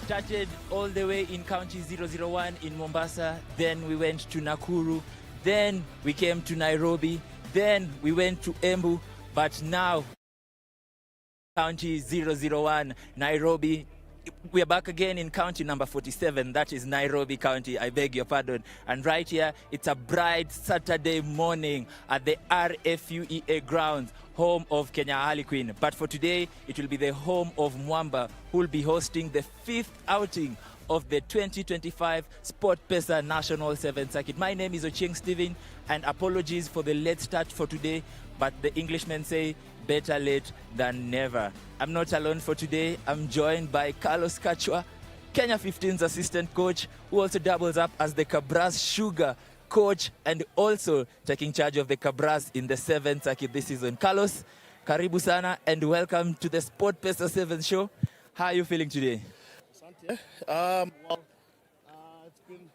started all the way in County 001 in Mombasa, then we went to Nakuru, then we came to Nairobi, then we went to Embu, but now County 001, Nairobi. We are back again in county number 47, that is Nairobi County, I beg your pardon. And right here, it's a bright Saturday morning at the RFUEA grounds, home of Kenya Harlequins. But for today, it will be the home of Mwamba, who will be hosting the 5th outing of the 2025 SportPesa National 7th Circuit. My name is Ochieng Steven, and apologies for the late start for today, but the Englishmen say better late than never. I'm not alone for today. I'm joined by Carlos Kachwa, Kenya 15's assistant coach, who also doubles up as the Cabras Sugar coach and also taking charge of the Cabras in the 7th Circuit this season. Carlos, karibu sana and welcome to the SportPesa 7th show. How are you feeling today? It's been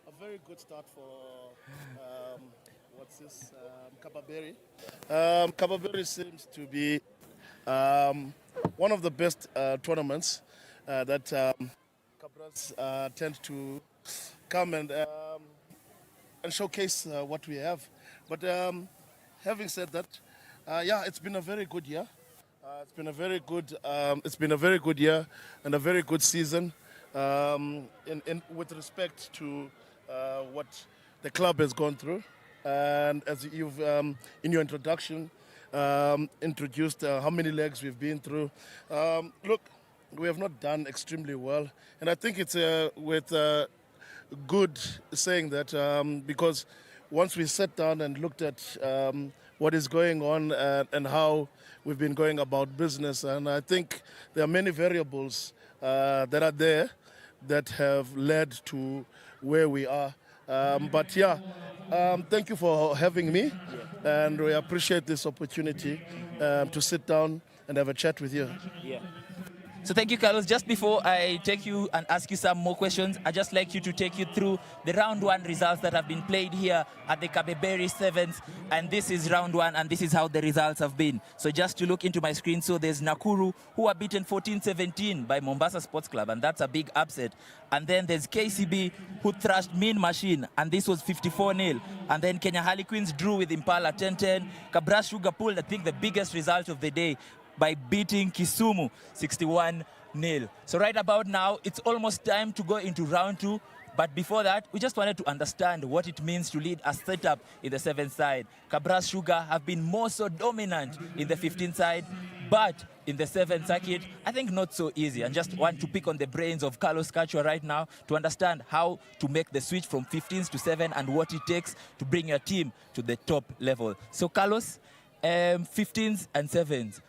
a very good start for Kabeberi. Kabeberi seems to be one of the best tournaments that Cabras tend to come and showcase what we have. But having said that, it's been a very good year. It's been a very good year and a very good season with respect to what the club has gone through. And as you've in your introduction introduced how many legs we've been through. Look, we have not done extremely well, and I think it's with good saying that because once we sat down and looked at what is going on and how we've been going about business, and I think there are many variables that are there that have led to where we are. Thank you for having me, and we appreciate this opportunity to sit down and have a chat with you. Yeah. So thank you, Carlos. Just before I take you and ask you some more questions, I'd just like you to take you through the round 1 results that have been played here at the Kabeberi 7th. And this is round 1, and this is how the results have been. So just to look into my screen, so there's Nakuru, who are beaten 14-17 by Mombasa Sports Club, and that's a big upset. And then there's KCB, who thrashed Mean Machine, and this was 54-0. And then Kenya Harlequins drew with Impala 10-10. Cabras Sugar pulled, I think, the biggest result of the day by beating Kisumu 61-0. So right about now, it's almost time to go into round 2. But before that, we just wanted to understand what it means to lead a setup in the 7th side. Cabras Sugar have been more so dominant in the 15th side, but in the 7th circuit, I think not so easy. And just want to pick on the brains of Carlos Kachwa right now to understand how to make the switch from 15s to 7 and what it takes to bring your team to the top level. So Carlos, 15s and 7s.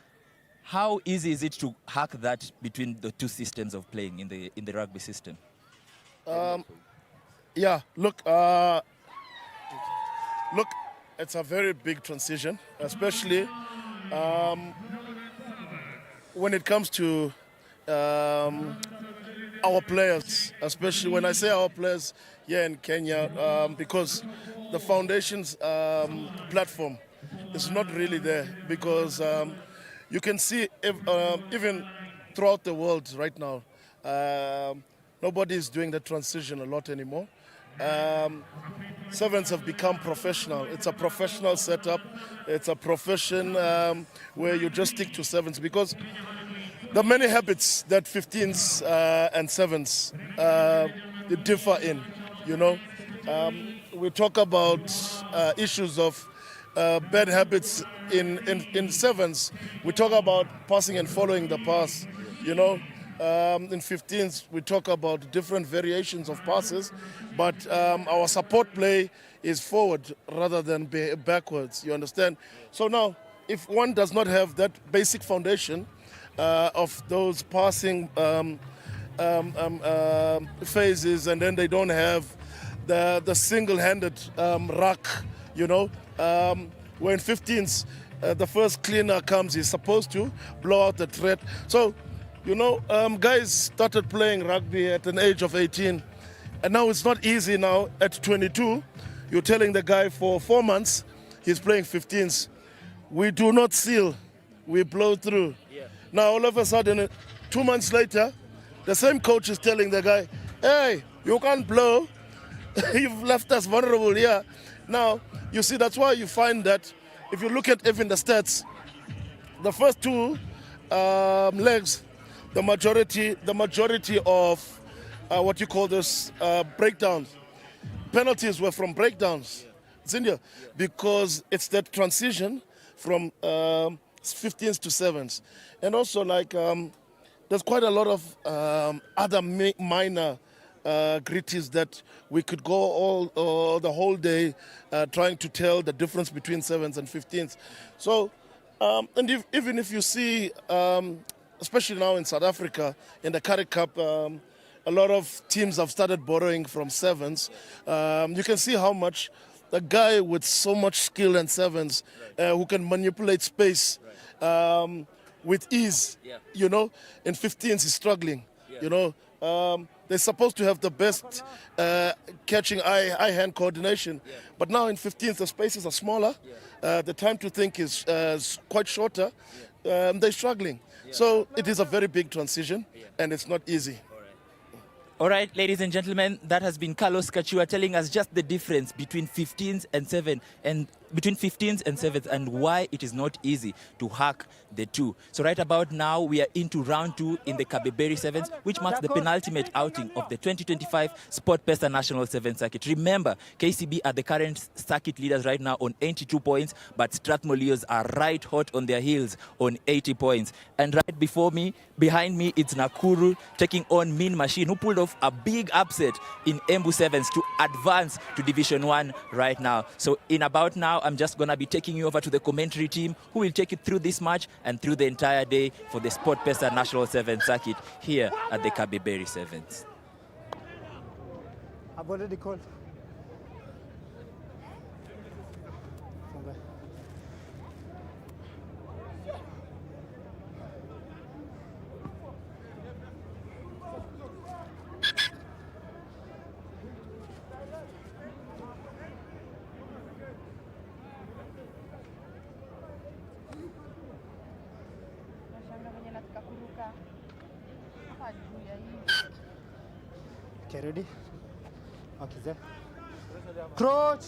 How easy is it to hack that between the two systems of playing in the rugby system? Look, it's a very big transition, especially when it comes to our players, especially when I say our players here in Kenya, because the foundation's platform is not really there, because you can see even throughout the world right now, nobody is doing the transition a lot anymore. Sevens have become professional. It's a professional setup. It's a profession where you just stick to 7s, because the many habits that 15s and 7s differ in, you know. We talk about issues of bad habits in 7s. We talk about passing and following the pass, you know. In 15s, we talk about different variations of passes, but our support play is forward rather than backwards, you understand? So now, if one does not have that basic foundation of those passing phases, and then they don't have the single-handed ruck, you know, when 15s, the first cleaner comes, he's supposed to blow out the threat. So, you know, guys started playing rugby at an age of 18, and now it's not easy now at 22. You're telling the guy for 4 months he's playing 15s. We do not seal, we blow through. Yeah. Now all of a sudden, 2 months later, the same coach is telling the guy, hey, you can't blow. You've left us vulnerable here. Now, you see, that's why you find that if you look at even the stats, the first two legs, the majority of what you call this breakdowns, penalties were from breakdowns. It's India because it's that transition from 15s to 7s, and also like there's quite a lot of other minor gritties that we could go all the whole day trying to tell the difference between 7s and 15s. So, and even if you see, especially now in South Africa, in the Currie Cup, a lot of teams have started borrowing from 7s. You can see how much a guy with so much skill and 7s who can manipulate space with ease, you know, in 15s he's struggling, you know. They're supposed to have the best catching eye-hand coordination. But now in 15th, the spaces are smaller. The time to think is quite shorter. They're struggling. So it is a very big transition, and it's not easy. All right, ladies and gentlemen, that has been Carlos Kachua telling us just the difference between 15s and 7 and between 15s and 7s and why it is not easy to hack the two. So right about now, we are into round 2 in the Kabeberi 7s, which marks the penultimate outing of the 2025 SportPesa National 7 Circuit. Remember, KCB are the current circuit leaders right now on 82 points, but Strathmore Leos are right hot on their heels on 80 points. And right behind me, it's Nakuru taking on Mean Machine, who pulled off a big upset in Embu 7s to advance to Division 1 right now. So in about now, I'm just going to be taking you over to the commentary team who will take you through this match and through the entire day for the SportPesa National 7 Circuit here at the Kabeberi 7s. I've already called. Okay, ready? Okay, there. Crouch.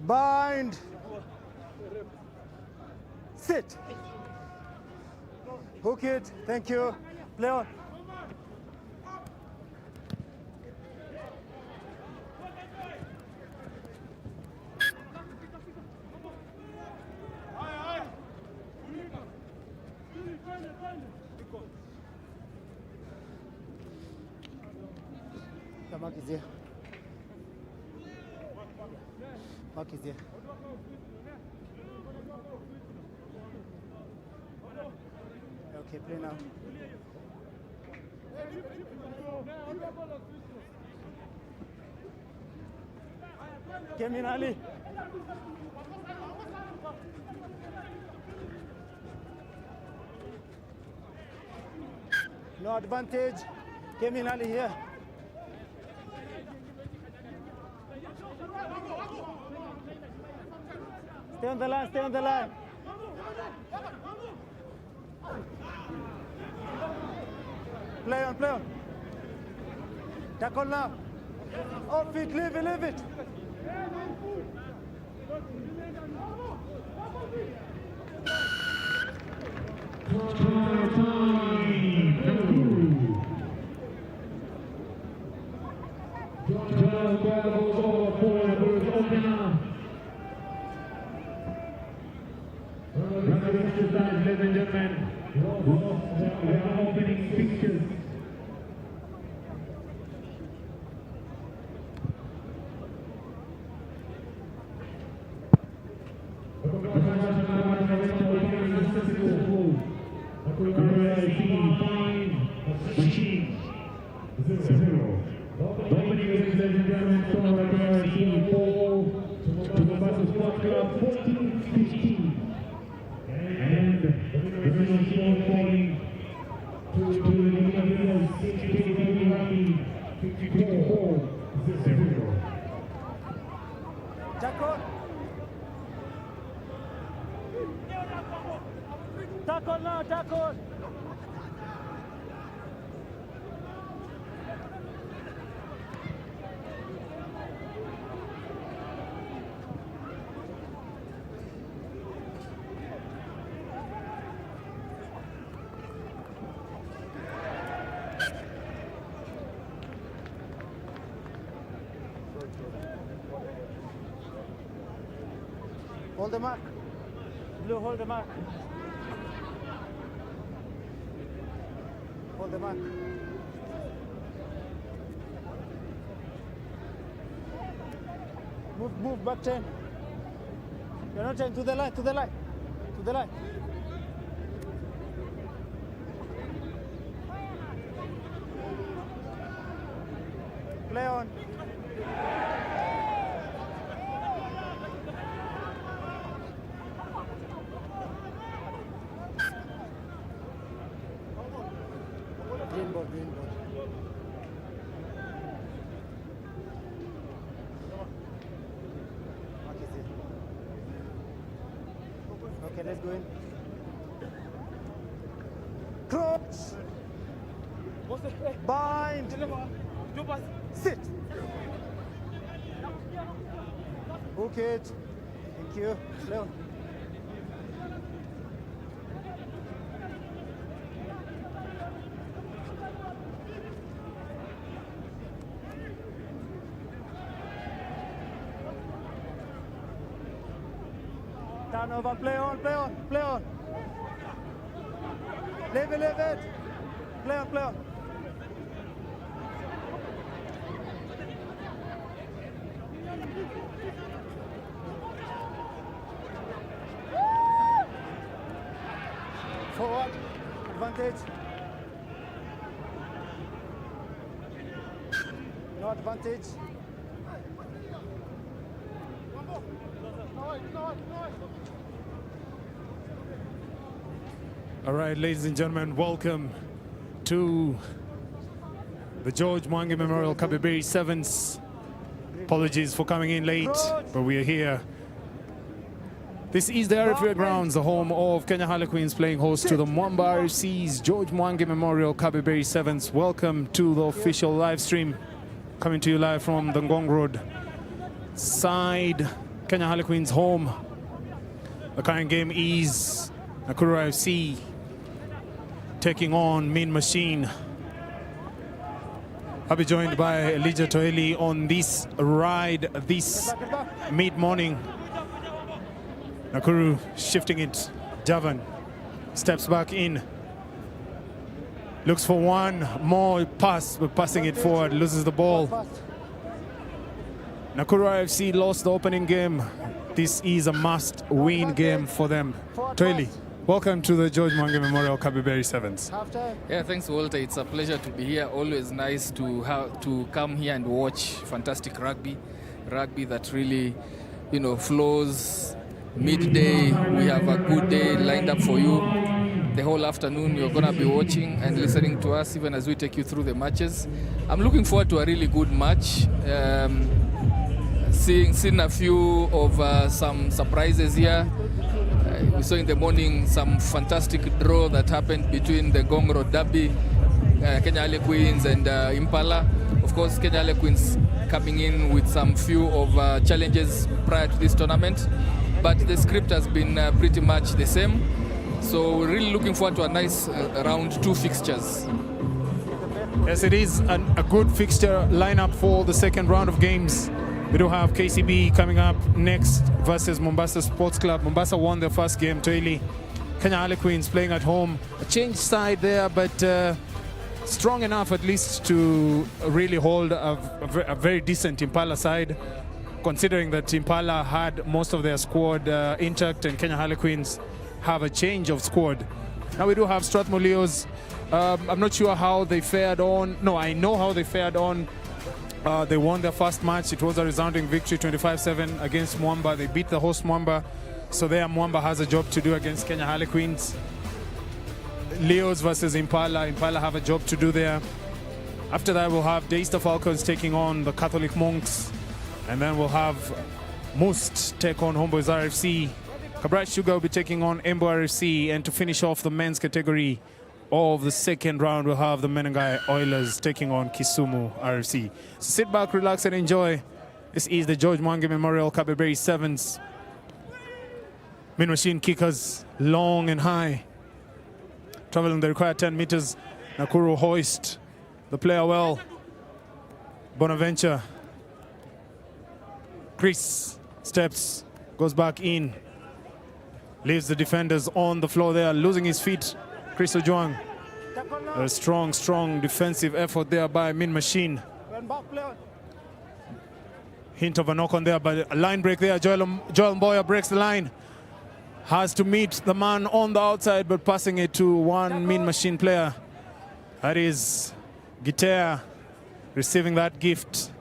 Bind. Sit. Hook it. Thank you. Play on. The mark is here. Mark is here. Okay, play now. Came in Ali. No advantage. Came in Ali here. Stay on the line, stay on the line. Play on, play on. Tackle now. Off it, leave it, leave it. Ladies and gentlemen, we are opening pictures. Machine 0. Opening, ladies and gentlemen, from 4 to Mombasa Sports Club 14-15. And the final score falling to the KCB Rugby 54-0. Tackle. Tackle now, tackle. Hold the mark. Blue, hold the mark. Hold the mark. Move, back 10. You're not 10, to the line. Play on. Green ball. Okay, let's go in. Cross. Bind. Sit. Hook it. Thank you. Leon. Turnover, play on. Leave it. Play on. Forward, advantage. No advantage. All right, ladies and gentlemen, welcome to the George Mwangi Memorial Kabeberi Sevens. Apologies for coming in late, but we are here. This is the RFA grounds, the home of Kenya Harlequins, playing host to the Mwamba RFC's George Mwangi Memorial Kabeberi Sevens. Welcome to the official live stream, coming to you live from the Ngong Road side, Kenya Harlequins home. The current game is Nakuru RFC taking on Mean Machine. I'll be joined by Elijah Toeli on this ride this mid-morning. Nakuru shifting it. Javan steps back in. Looks for one more pass, but passing it forward, loses the ball. Nakuru RFC lost the opening game. This is a must-win game for them. Toeli, welcome to the George Mwangi Memorial Kabeberi Sevens. Yeah, thanks, Walter. It's a pleasure to be here. Always nice to come here and watch fantastic rugby that really, flows. Midday, we have a good day lined up for you. The whole afternoon, you're going to be watching and listening to us even as we take you through the matches. I'm looking forward to a really good match. Seeing a few of some surprises here. We saw in the morning some fantastic draw that happened between the Ngong Road Derby, Kenya Harlequins and Impala. Of course, Kenya Harlequins coming in with some few of challenges prior to this tournament, but the script has been pretty much the same. So we're really looking forward to a nice round 2 fixtures. Yes, it is a good fixture lineup for the second round of games. We do have KCB coming up next versus Mombasa Sports Club. Mombasa won their first game, Toili. Kenya Harlequins playing at home. A changed side there, but strong enough at least to really hold a very decent Impala side, considering that Impala had most of their squad intact and Kenya Harlequins have a change of squad. Now we do have Strathmore Leos. I'm not sure how they fared on. No, I know how they fared on. They won their first match. It was a resounding victory, 25-7 against Mwamba. They beat the host Mwamba. So there Mwamba has a job to do against Kenya Harlequins. Leos versus Impala. Impala have a job to do there. After that, we'll have Daystar Falcons taking on the Catholic Monks. And then we'll have Must take on Homeboys RFC. Cabras Sugar will be taking on Embu RFC. And to finish off the men's category of the second round, we'll have the Menengai Oilers taking on Kisumu RFC. So sit back, relax, and enjoy. This is the George Mwangi Memorial Kabeberi Sevens. Mean Machine kickers, long and high. Traveling the required 10 meters. Nakuru hoist the player well. Bonaventure. Chris steps, goes back in. Leaves the defenders on the floor there, losing his feet. Chris Ojuang. A strong defensive effort there by Min Machine. Hint of a knock on there, but a line break there. Joel Mboya breaks the line. Has to meet the man on the outside, but passing it to one Min Machine player. That is Gitea receiving that gift.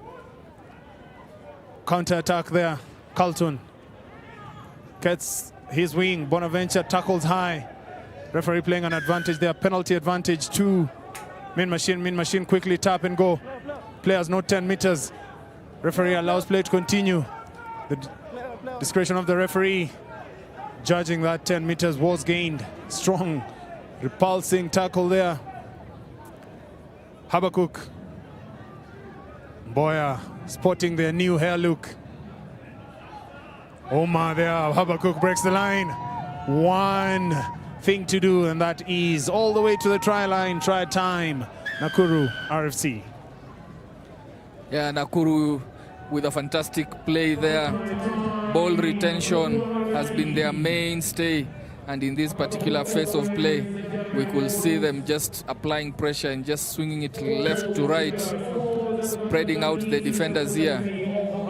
Counter attack there. Carlton gets his wing. Bonaventure tackles high. Referee playing an advantage there. Penalty advantage to Min Machine. Min Machine quickly tap and go. Players not 10 meters. Referee allows play to continue. The discretion of the referee judging that 10 meters was gained. Strong, repulsing tackle there. Habakkuk. Boya sporting their new hair look. Omar there. Habakkuk breaks the line. One thing to do, and that is all the way to the try line. Try time. Nakuru RFC. Yeah, Nakuru with a fantastic play there. Ball retention has been their mainstay, and in this particular phase of play, we could see them just applying pressure and just swinging it left to right, spreading out the defenders here,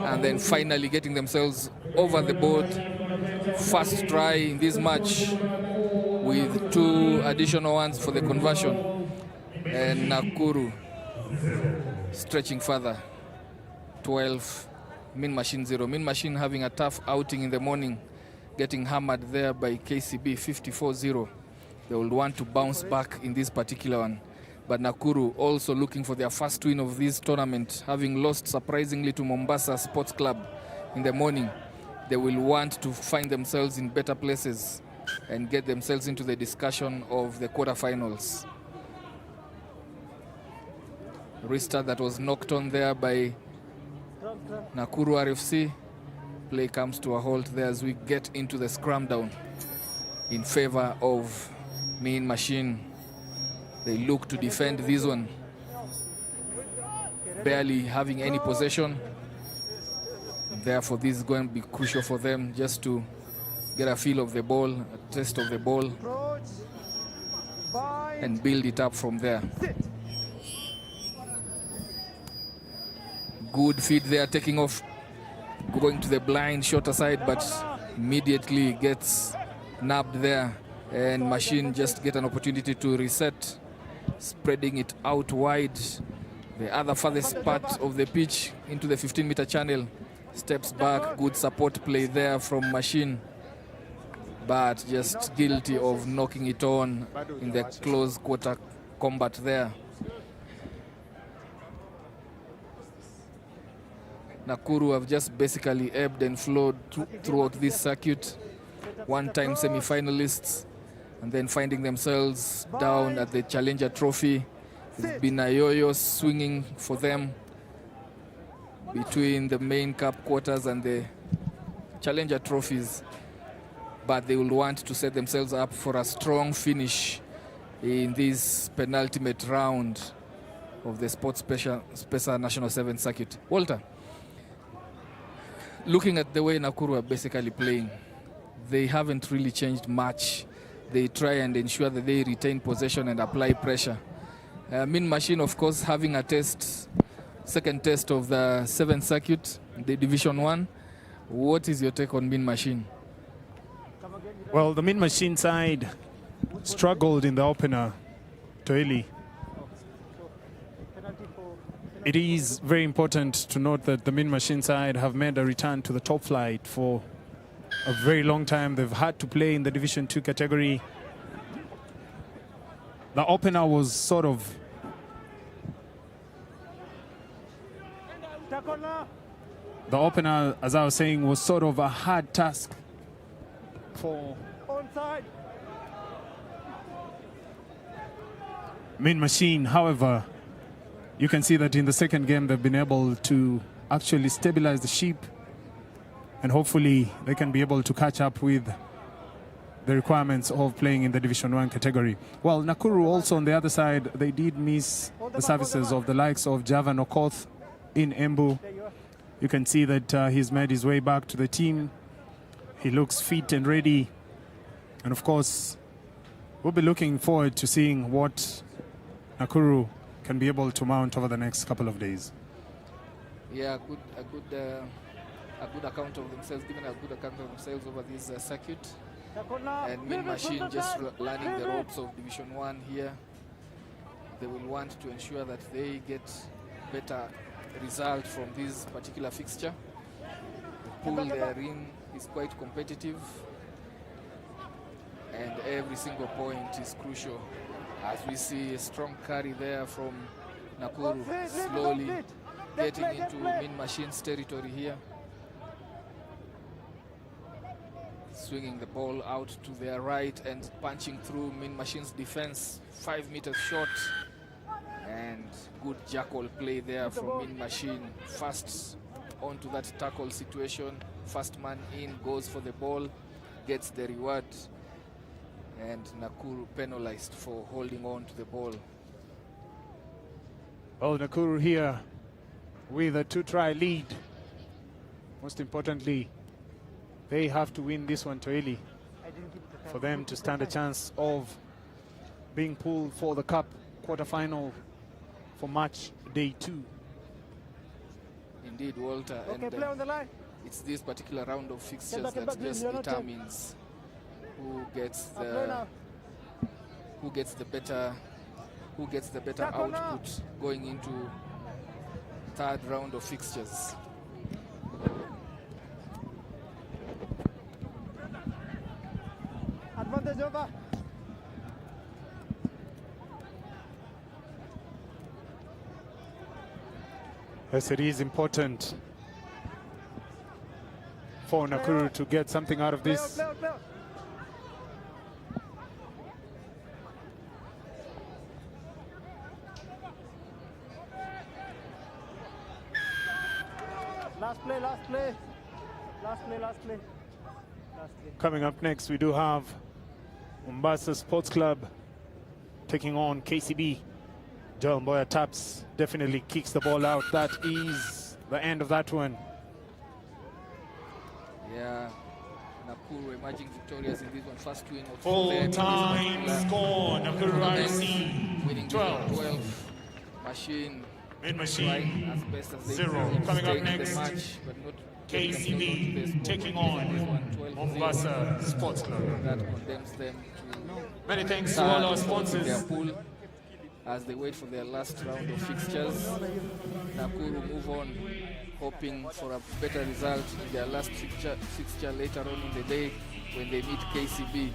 and then finally getting themselves over the board. First try in this match with 2 additional ones for the conversion, and Nakuru stretching further. 12, Min Machine 0. Min Machine having a tough outing in the morning, getting hammered there by KCB 54-0. They will want to bounce back in this particular one. But Nakuru also looking for their first win of this tournament, having lost surprisingly to Mombasa Sports Club in the morning. They will want to find themselves in better places and get themselves into the discussion of the quarterfinals. Restart that was knocked on there by Nakuru RFC. Play comes to a halt there as we get into the scrum down in favor of Min Machine. They look to defend this one, barely having any possession. Therefore, this is going to be crucial for them just to get a feel of the ball, a taste of the ball, and build it up from there. Good feed there, taking off, going to the blind, shorter side, but immediately gets nabbed there. And Machine just get an opportunity to reset, spreading it out wide. The other farthest part of the pitch into the 15-meter channel. Steps back, good support play there from Machine, but just guilty of knocking it on in the close quarter combat there. Nakuru have just basically ebbed and flowed throughout this circuit. One-time semi-finalists, and then finding themselves down at the Challenger Trophy. It's been a yo-yo swinging for them between the main cup quarters and the Challenger Trophies. But they will want to set themselves up for a strong finish in this penultimate round of the SportPesa National 7 circuit. Walter, looking at the way Nakuru are basically playing, they haven't really changed much. They try and ensure that they retain possession and apply pressure. Min Machine, of course, having a second test of the 7th circuit, the Division 1. What is your take on Min Machine? Well, the Min Machine side struggled in the opener, Toeli. It is very important to note that the Min Machine side have made a return to the top flight for a very long time. They've had to play in the Division 2 category. The opener was sort of as I was saying, was sort of a hard task for Min Machine. However, you can see that in the second game they've been able to actually stabilize the ship, and hopefully they can be able to catch up with the requirements of playing in the Division 1 category. Well, Nakuru also on the other side, they did miss the services of the likes of Javan Okoth in Embu. You can see that he's made his way back to the team. He looks fit and ready And of course, we'll be looking forward to seeing what Nakuru can be able to mount over the next couple of days. Yeah, a good account of themselves, given a good account of themselves over this circuit. And Min Machine just learning the ropes of Division 1 here. They will want to ensure that they get better result from this particular fixture. The pool they are in is quite competitive, and every single point is crucial. As we see a strong carry there from Nakuru, slowly getting into Min Machine's territory here. Swinging the ball out to their right and punching through Min Machine's defense, 5 meters short. And good jackal play there from Min Machine. First onto that tackle situation. First man in goes for the ball, gets the reward. And Nakuru penalized for holding on to the ball. Well, Nakuru here with a 2-try lead. Most importantly, they have to win this one, Toeli, for them to stand a chance of being pulled for the Cup quarterfinal for match day 2. Indeed, Walter. Okay, and play on the line. it's this particular round of fixtures that just determines who gets the better output going into third round of fixtures. Advantage over. Yes, it is important for Nakuru to get something out of this. Play on. Last play. Coming up next, we do have Mombasa Sports Club taking on KCB. Joel Mboya taps, definitely kicks the ball out. That is the end of that one. Yeah, Nakuru emerging victorious in this one. First win of Full time score, Nakuru RFC winning 12. Machine Min Machine as best as they 0. could, Coming up staying in the next, match, but not getting themselves onto the KCB scoreboard. taking This one, on 12-0. Mombasa Sports Club. That condemns them to Many thanks to all our their sponsors. pool as they wait for their last round of fixtures. Nakuru move on, hoping for a better result in their last fixture later on in the day when they meet KCB.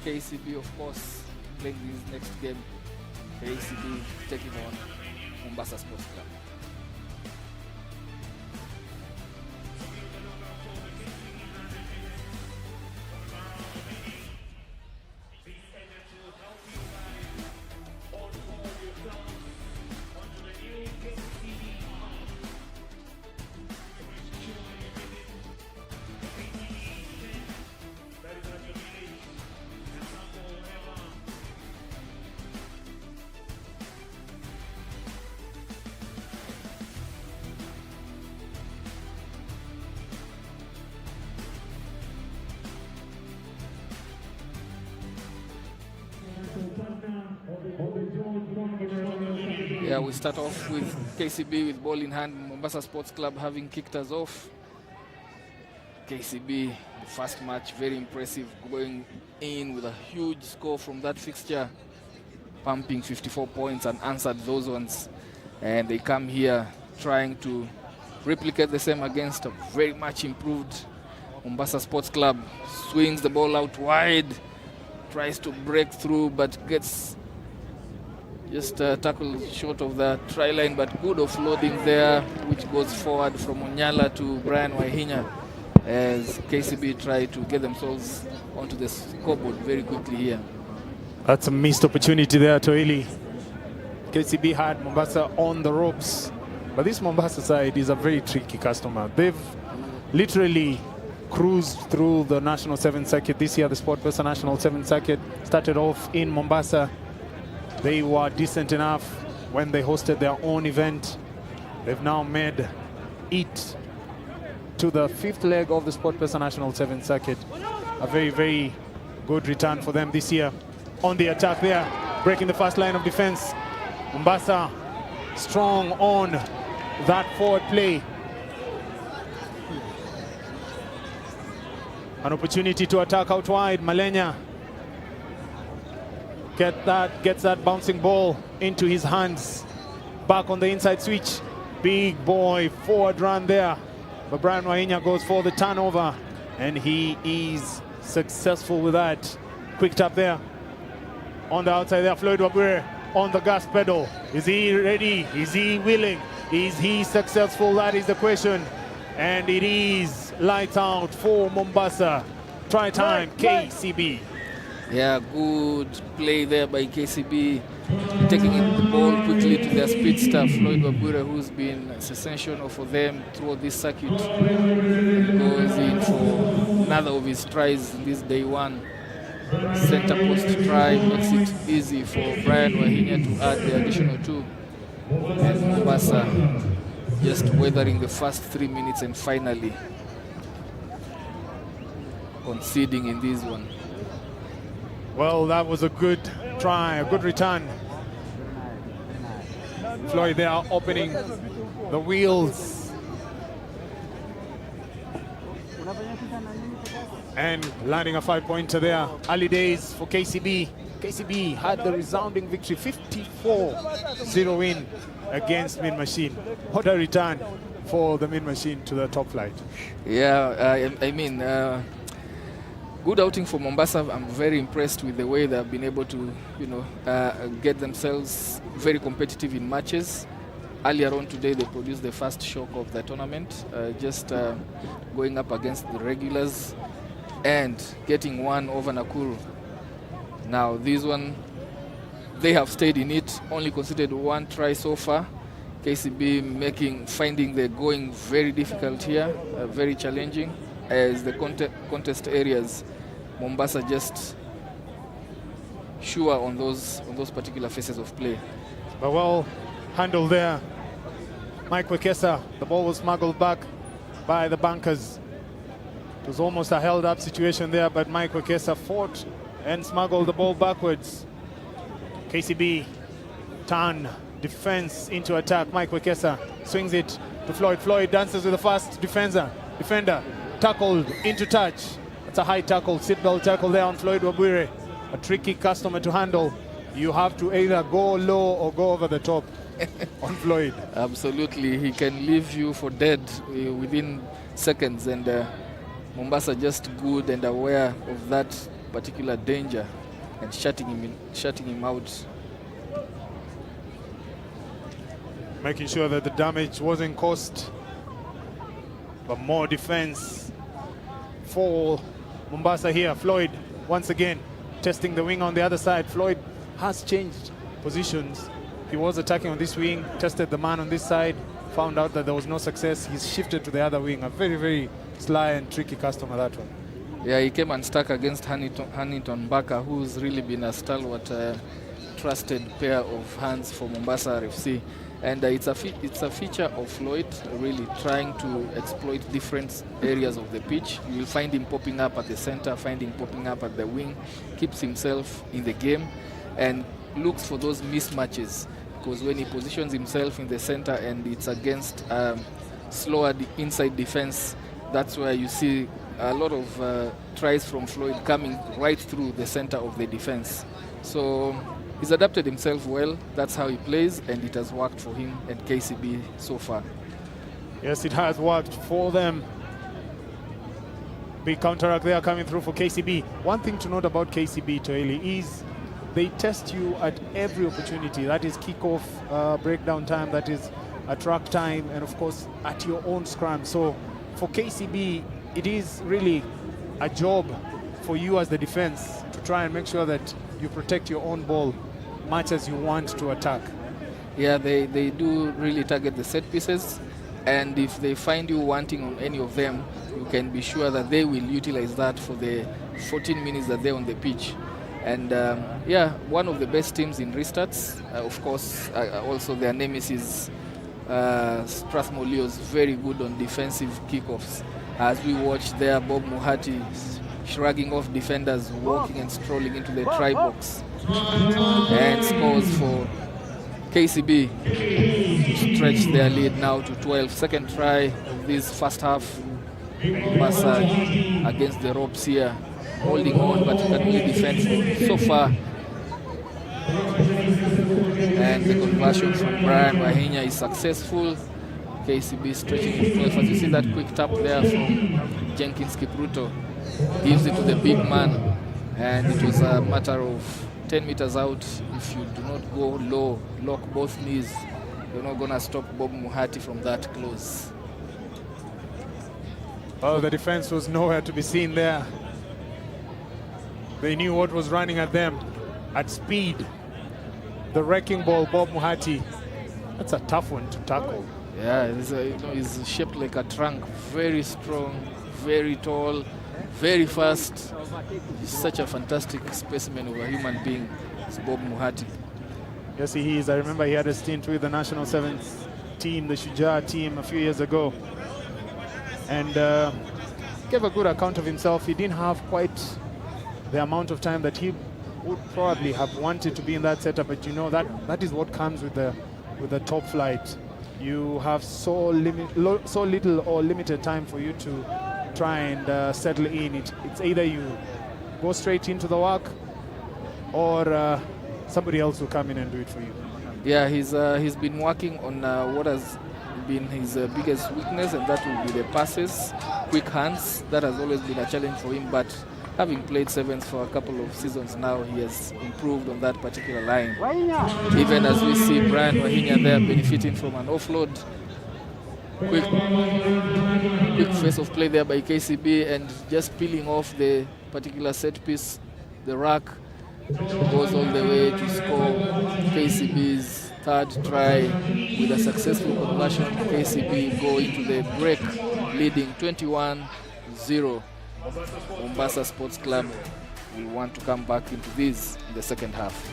KCB, of course, playing this next game. KCB taking on Mombasa Sports Club. Yeah, we start off with KCB with ball in hand. Mombasa Sports Club having kicked us off. KCB, the first match, very impressive, going in with a huge score from that fixture, pumping 54 points and answered those ones. And they come here trying to replicate the same against a very much improved Mombasa Sports Club. Swings the ball out wide, tries to break through, but gets just tackle short of the try line, but good offloading there, which goes forward from Onyala to Brian Waihinya as KCB try to get themselves onto the scoreboard very quickly here. That's a missed opportunity there, Toili. KCB had Mombasa on the ropes, but this Mombasa side is a very tricky customer. They've literally cruised through the National 7 circuit this year. The SportPesa National 7 circuit started off in Mombasa. They were decent enough when they hosted their own event. They've now made it to the 5th leg of the SportPesa National 7 circuit. A very, very Good return for them this year. On the attack there, breaking the first line of defense. Mombasa strong on that forward play. An opportunity to attack out wide. Malenya gets that bouncing ball into his hands. Back on the inside switch. Big boy forward run there. But Brian Wahinya goes for the turnover, and he is successful with that. Quick tap there. On the outside there, Floyd Wabure on the gas pedal. Is he ready? Is he willing? Is he successful? That is the question. And it is lights out for Mombasa. Try time, KCB. Yeah, good play there by KCB. Taking the ball quickly to their speedster, Floyd Wabure, who's been sensational for them throughout this circuit. Goes in for another of his tries in this day one. Center post try makes it easy for Brian Wahinya to add the additional 2. And Mombasa just weathering the first 3 minutes and finally conceding in this one. Well, that was a good try, a good return. Floyd there opening the wheels. And landing a 5-pointer there. Early days for KCB. KCB had the resounding victory, 54-0 win against Min Machine. What a return for the Min Machine to the top flight. Yeah, I mean, good outing for Mombasa. I'm very impressed with the way they've been able to, get themselves very competitive in matches. Earlier on today, they produced the first shock of the tournament, going up against the regulars and getting one over Nakuru. Now, this one, they have stayed in it, only conceded 1 try so far. KCB finding the going very difficult here, very challenging, as the contest areas, Mombasa just sure on those particular phases of play. But well handled there. Mike Wekesa, the ball was smuggled back by the bankers. It was almost a held up situation there, but Mike Wekesa fought and smuggled the ball backwards. KCB turn defense into attack. Mike Wekesa swings it to Floyd. Floyd dances with the fast defender. Tackled into touch. That's a high tackle, seatbelt tackle there on Floyd Wabure. A tricky customer to handle. You have to either go low or go over the top on Floyd. Absolutely, he can leave you for dead within seconds, and Mombasa just good and aware of that particular danger and shutting him out. Making sure that the damage wasn't caused, but more defense for Mombasa here. Floyd once again testing the wing on the other side. Floyd has changed positions. He was attacking on this wing, tested the man on this side, found out that there was no success. He's shifted to the other wing. A very, very sly and tricky customer, that one. Yeah, he came unstuck against Huntington Baka, who's really been a stalwart, trusted pair of hands for Mombasa RFC. And it's a feature of Floyd, really trying to exploit different areas of the pitch. You'll find him popping up at the center, find him popping up at the wing, keeps himself in the game, and looks for those mismatches. Because when he positions himself in the center and it's against slower inside defense, that's where you see a lot of tries from Floyd coming right through the center of the defense. So he's adapted himself well. That's how he plays, and it has worked for him and KCB so far. Yes, it has worked for them. Big counteract there coming through for KCB. One thing to note about KCB, Toeli, is they test you at every opportunity. That is kickoff, breakdown time, that is a track time, and of course at your own scrum. So for KCB, it is really a job for you as the defense to try and make sure that you protect your own ball much as you want to attack. Yeah, they do really target the set pieces, and if they find you wanting on any of them, you can be sure that they will utilize that for the 14 minutes that they're on the pitch. And yeah, one of the best teams in restarts. Of course, also their nemesis, Strathmore Leos, very good on defensive kickoffs. As we watched there, Bob Muhati shrugging off defenders, walking and strolling into the try box, and scores for KCB to stretch their lead now to 12. Second try of this first half. Mombasa against the ropes here, holding on, but can only defend so far. And the conversion from Brian Wahinya is successful. KCB stretching to 12. As you see that quick tap there from Jenkins Kipruto, gives it to the big man, and it was a matter of 10 meters out. If you do not go low, lock both knees, you're not going to stop Bob Muhati from that close. Oh, the defense was nowhere to be seen there. They knew what was running at them at speed. The wrecking ball, Bob Muhati, that's a tough one to tackle. Yeah, he's shaped like a trunk, very strong, very tall, very fast. He's such a fantastic specimen of a human being, it's Bob Muhati. Yes, he is. I remember he had a stint with the national sevens team, the Shujaa team, a few years ago. And gave a good account of himself. He didn't have quite the amount of time that he would probably have wanted to be in that setup, but you know that is what comes with the top flight. You have so little or limited time for you to try and settle in. It's either you go straight into the work, or somebody else will come in and do it for you. Yeah, he's been working on what has been his biggest weakness, and that will be the passes, quick hands. That has always been a challenge for him, but having played sevens for a couple of seasons now, he has improved on that particular line. Even as we see Brian Wahinya there benefiting from an offload. Quick face of play there by KCB, and just peeling off the particular set piece, the rack, goes all the way to score KCB's third try with a successful conversion. KCB go into the break leading 21-0. Mombasa Sports Club will want to come back into this in the second half.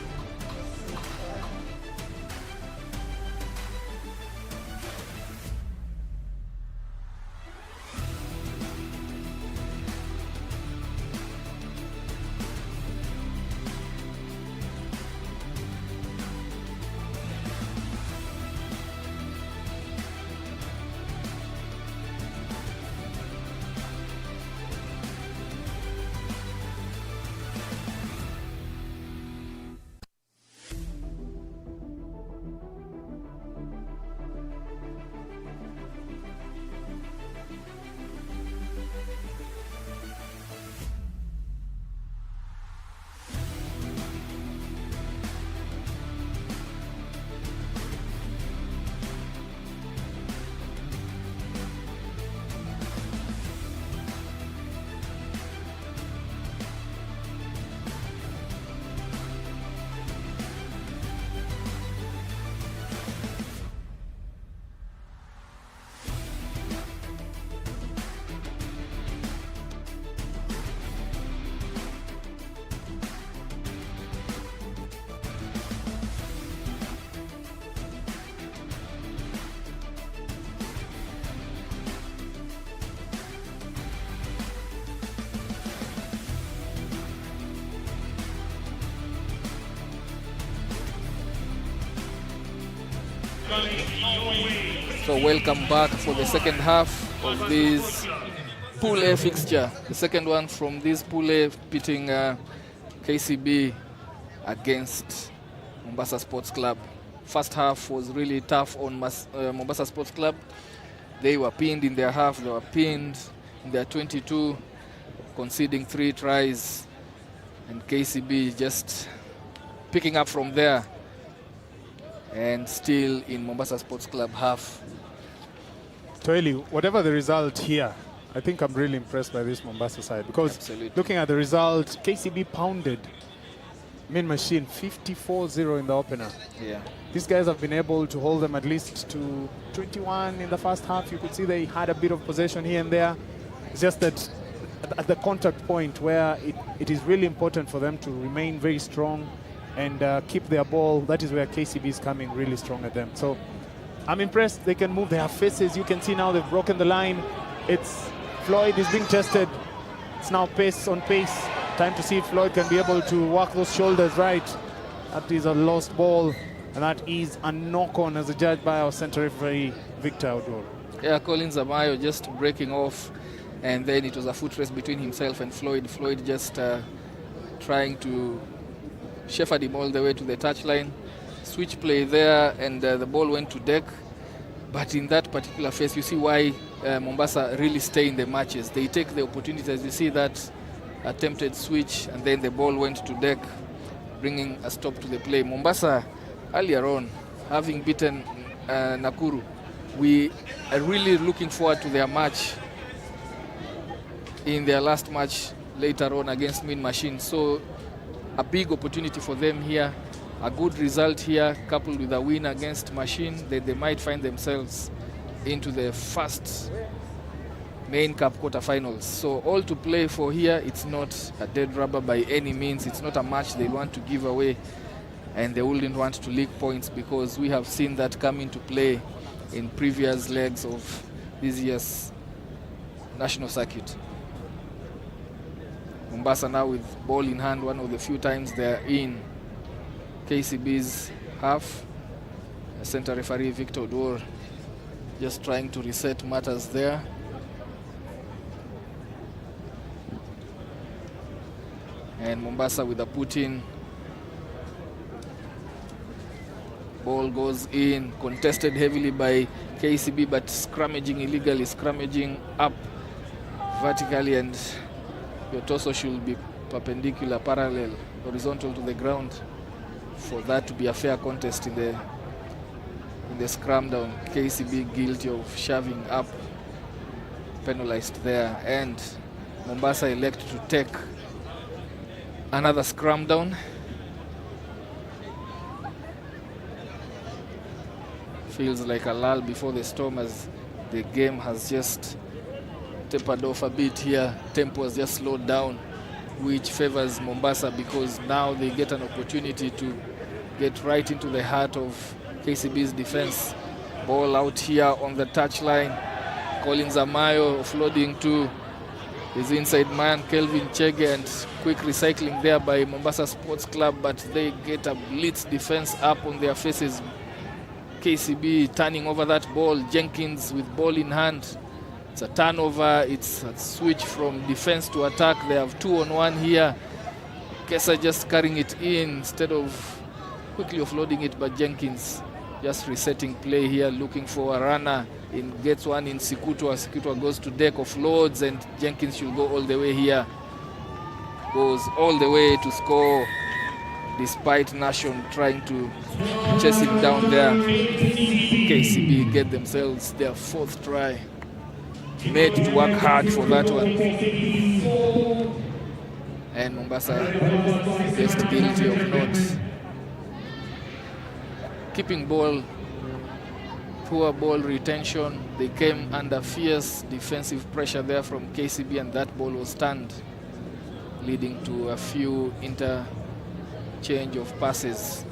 So welcome back for the second half of this Pool A fixture. The second one from this Pool A, pitting KCB against Mombasa Sports Club. First half was really tough on Mombasa Sports Club. They were pinned in their half, they were pinned in their 22, conceding 3 tries, and KCB just picking up from there. And still in Mombasa Sports Club half. Toeli, whatever the result here, I think I'm really impressed by this Mombasa side, because Absolutely. Looking at the result, KCB pounded Main Machine 54-0 in the opener. Yeah. These guys have been able to hold them at least to 21 in the first half. You could see they had a bit of possession here and there. It's just that at the contact point where it is really important for them to remain very strong and keep their ball, that is where KCB is coming really strong at them. So I'm impressed. They can move. They have faces. You can see now they've broken the line. It's Floyd is being tested. It's now pace on pace. Time to see if Floyd can be able to work those shoulders right. That is a lost ball, and that is a knock-on as judged by our center referee, Victor Mola. Yeah, Collins Amayo just breaking off, and then it was a foot race between himself and Floyd. Floyd just trying to shepherd him all the way to the touchline. Switch play there, and the ball went to deck. But in that particular phase, you see why Mombasa really stay in the matches. They take the opportunities. You see that attempted switch, and then the ball went to deck, bringing a stop to the play. Mombasa, earlier on, having beaten Nakuru, we are really looking forward to their match in their last match later on against Mean Machine. So a big opportunity for them here. A good result here, coupled with a win against Machine, that they might find themselves into the first main cup quarterfinals. So all to play for here. It's not a dead rubber by any means. It's not a match they want to give away, and they wouldn't want to leak points, because we have seen that come into play in previous legs of this year's national circuit. Mombasa now with ball in hand, one of the few times they're in KCB's half. Center referee Victor Mola just trying to reset matters there. And Mombasa with a put-in. Ball goes in, contested heavily by KCB, but scrummaging illegally, scrummaging up vertically, and your torso should be perpendicular, parallel, horizontal to the ground for that to be a fair contest in the scrum down. KCB guilty of shoving up, penalized there, and Mombasa elect to take another scrum down. Feels like a lull before the storm, as the game has just tapered off a bit here. Tempo has just slowed down, which favors Mombasa, because now they get an opportunity to get right into the heart of KCB's defense. Ball out here on the touchline. Collins Amayo offloading to his inside man, Kelvin Chege, and quick recycling there by Mombasa Sports Club, but they get a blitz defense up on their faces. KCB turning over that ball. Jenkins with ball in hand. It's a turnover. It's a switch from defense to attack. They have 2-on-1 here. Kesa just carrying it in instead of quickly offloading it, but Jenkins just resetting play here, looking for a runner. Gets one in Sikutwa. Sikutwa goes to deck, offloads, and Jenkins should go all the way here. Goes all the way to score, despite Nation trying to chase him down there. KCB get themselves their 4th try. Made to work hard for that one. And Mombasa just guilty of not keeping ball. Poor ball retention. They came under fierce defensive pressure there from KCB, and that ball was turned, leading to a few interchange of passes,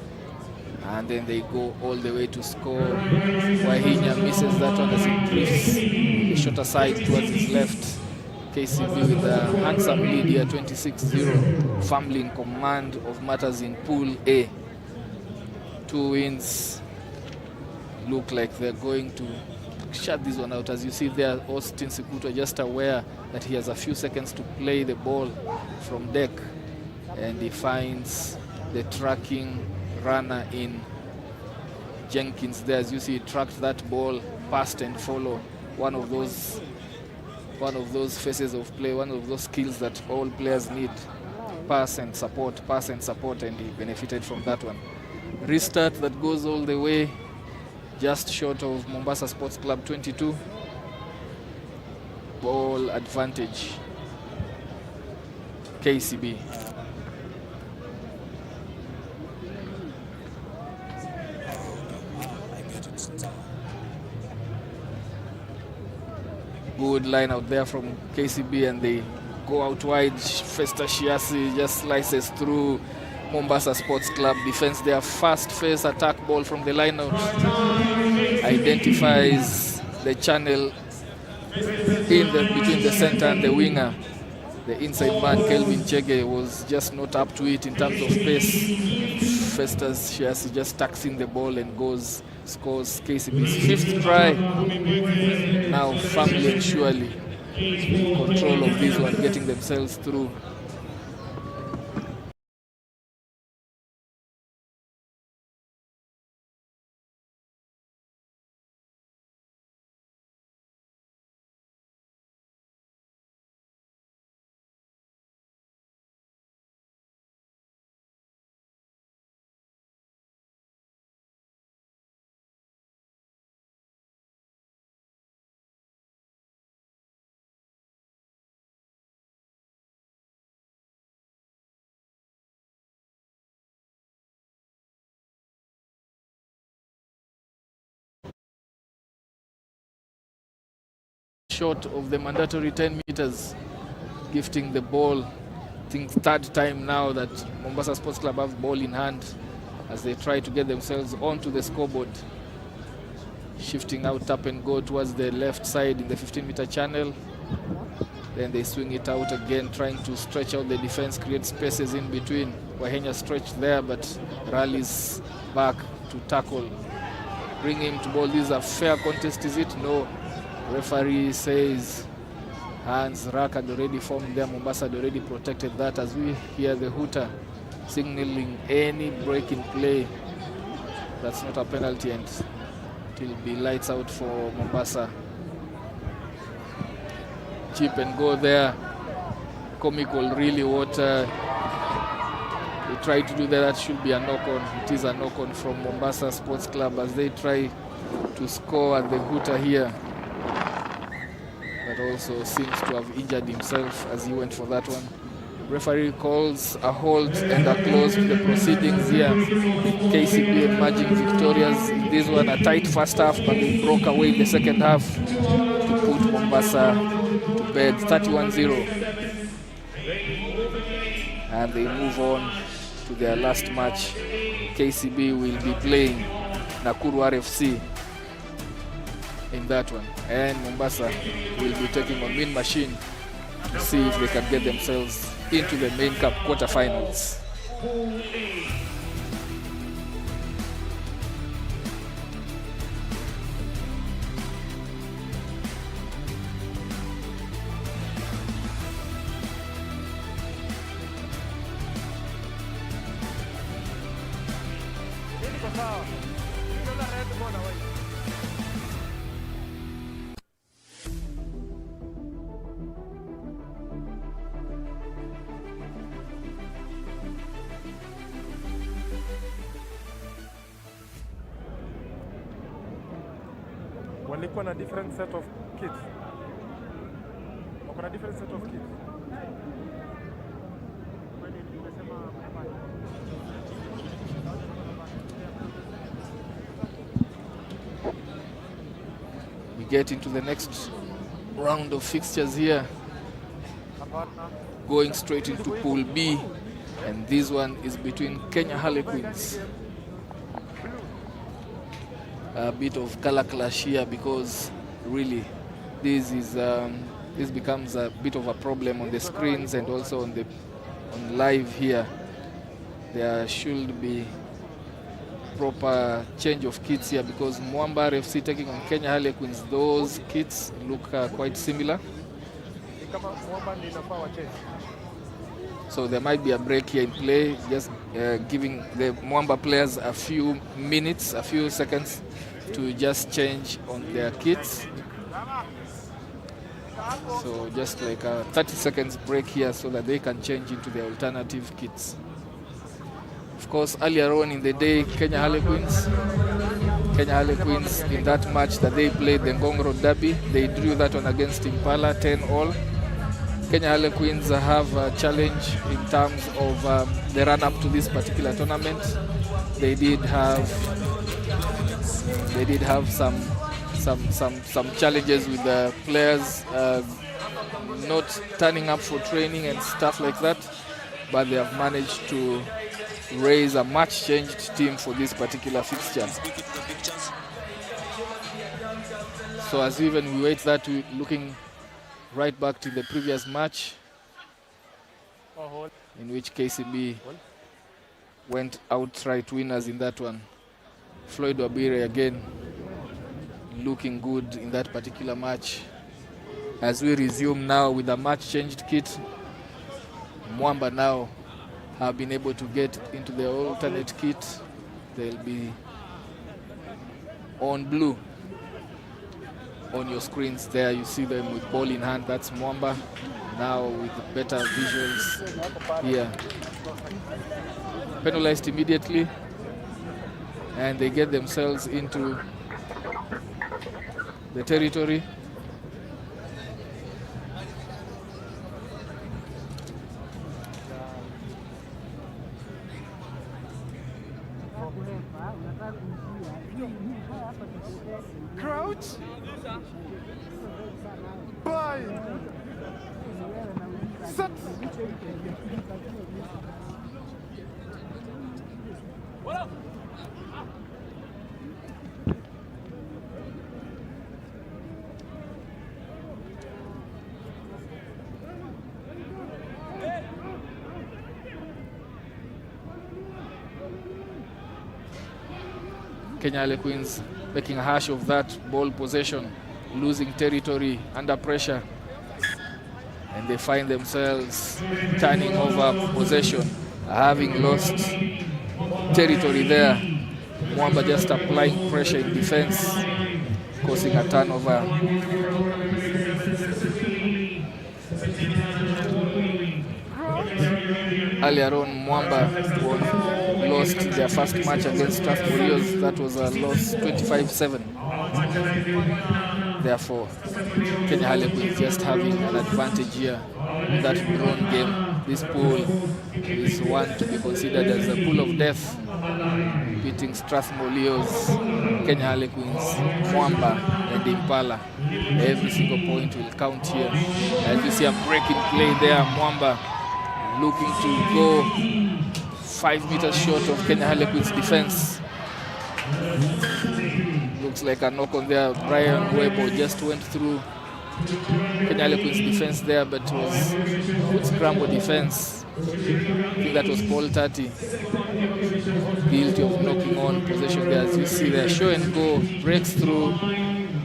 and then they go all the way to score. Wahinya misses that one as he drifts the shorter side towards his left. KCB with a handsome lead here, 26-0, firmly in command of matters in Pool A. 2 wins. Look like they're going to shut this one out. As you see there, Austin Sikutwa just aware that he has a few seconds to play the ball from deck, and he finds the tracking runner in Jenkins there. As you see, he tracked that ball, passed and follow. One of those phases of play, one of those skills that all players need. Pass and support, and he benefited from that one. Restart that goes all the way, just short of Mombasa Sports Club 22. Ball advantage, KCB. Good line out there from KCB, and they go out wide. Festa Shiasi just slices through Mombasa Sports Club defense. Their first phase attack ball from the line out identifies the channel between the center and the winger. The inside man, Kelvin Chege, was just not up to it in terms of pace. Festus Shiasi just tucks in the ball and scores KCB's 5th try. Now firmly and surely control of this one, getting themselves through. Short of the mandatory 10 meters, gifting the ball. I think 3rd time now that Mombasa Sports Club have ball in hand as they try to get themselves onto the scoreboard. Shifting out up and go towards the left side in the 15-meter channel. Then they swing it out again, trying to stretch out the defense, create spaces in between. Wahenya stretched there, but rallies back to tackle. Bring him to ball. This is a fair contest, is it? No. Referee says hands. Rack had already formed there. Mombasa had already protected that, as we hear the hooter signaling any break in play. That's not a penalty, and it will be lights out for Mombasa. Chip and go there. Comical, really, what they try to do there. That should be a knock-on. It is a knock-on from Mombasa Sports Club as they try to score at the hooter here. But also seems to have injured himself as he went for that one. Referee calls a hold and a close to the proceedings here. KCB emerging victorious in this one. A tight first half, but they broke away in the second half to put Mombasa to bed, 31-0. And they move on to their last match. KCB will be playing Nakuru RFC in that one, and Mombasa will be taking on Min Machine to see if they can get themselves into the main cup quarterfinals. Walikuwa na different set of kids. Wako na different set of kids. We get into the next round of fixtures here, going straight into Pool B, and this one is between Kenya Harlequins. A bit of color clash here because really this becomes a bit of a problem on the screens and also on live here. There should be proper change of kits here because Mwamba RFC taking on Kenya Harlequins, those kits look quite similar. So there might be a break here in play, just giving the Mwamba players a few minutes, a few seconds to just change on their kits. So just like a 30 seconds break here so that they can change into their alternative kits. Of course, earlier on in the day, Kenya Harlequins in that match that they played, the Ngongoro Derby, they drew that one against Impala 10-all. Kenya Harlequins have a challenge in terms of the run-up to this particular tournament. They did have some challenges with the players not turning up for training and stuff like that, but they have managed to raise a much-changed team for this particular fixture. So as we wait that, looking right back to the previous match, in which KCB went outright winners in that one. Floyd Wabire again looking good in that particular match. As we resume now with a match changed kit, Mwamba now have been able to get into the alternate kit. They'll be on blue. On your screens there, you see them with ball in hand. That's Mwamba now with better visuals here. Penalized immediately, and they get themselves into the territory. Crouch. Bind. Set. Kenya Harlequins making a hash of that ball possession, losing territory under pressure, and they find themselves turning over possession, having lost territory there. Mwamba just applying pressure in defense, causing a turnover. Earlier on, Mwamba lost their first match against Strathmore. That was a loss 25-7. Therefore, Kenya Harlequins just having an advantage here in that drawn game. This pool is one to be considered as a pool of death, beating Strathmore Leos, Kenya Harlequins, Mwamba, and Impala. Every single point will count here. As you see a break in play there, Mwamba looking to go 5 meters short of Kenya Harlequins defense. Looks like a knock on there. Brian Webo just went through Kenya Harlequins defense there, but it was good scramble defense. I think that was Paul Tati, guilty of knocking on possession there. As you see there, show and go, breaks through.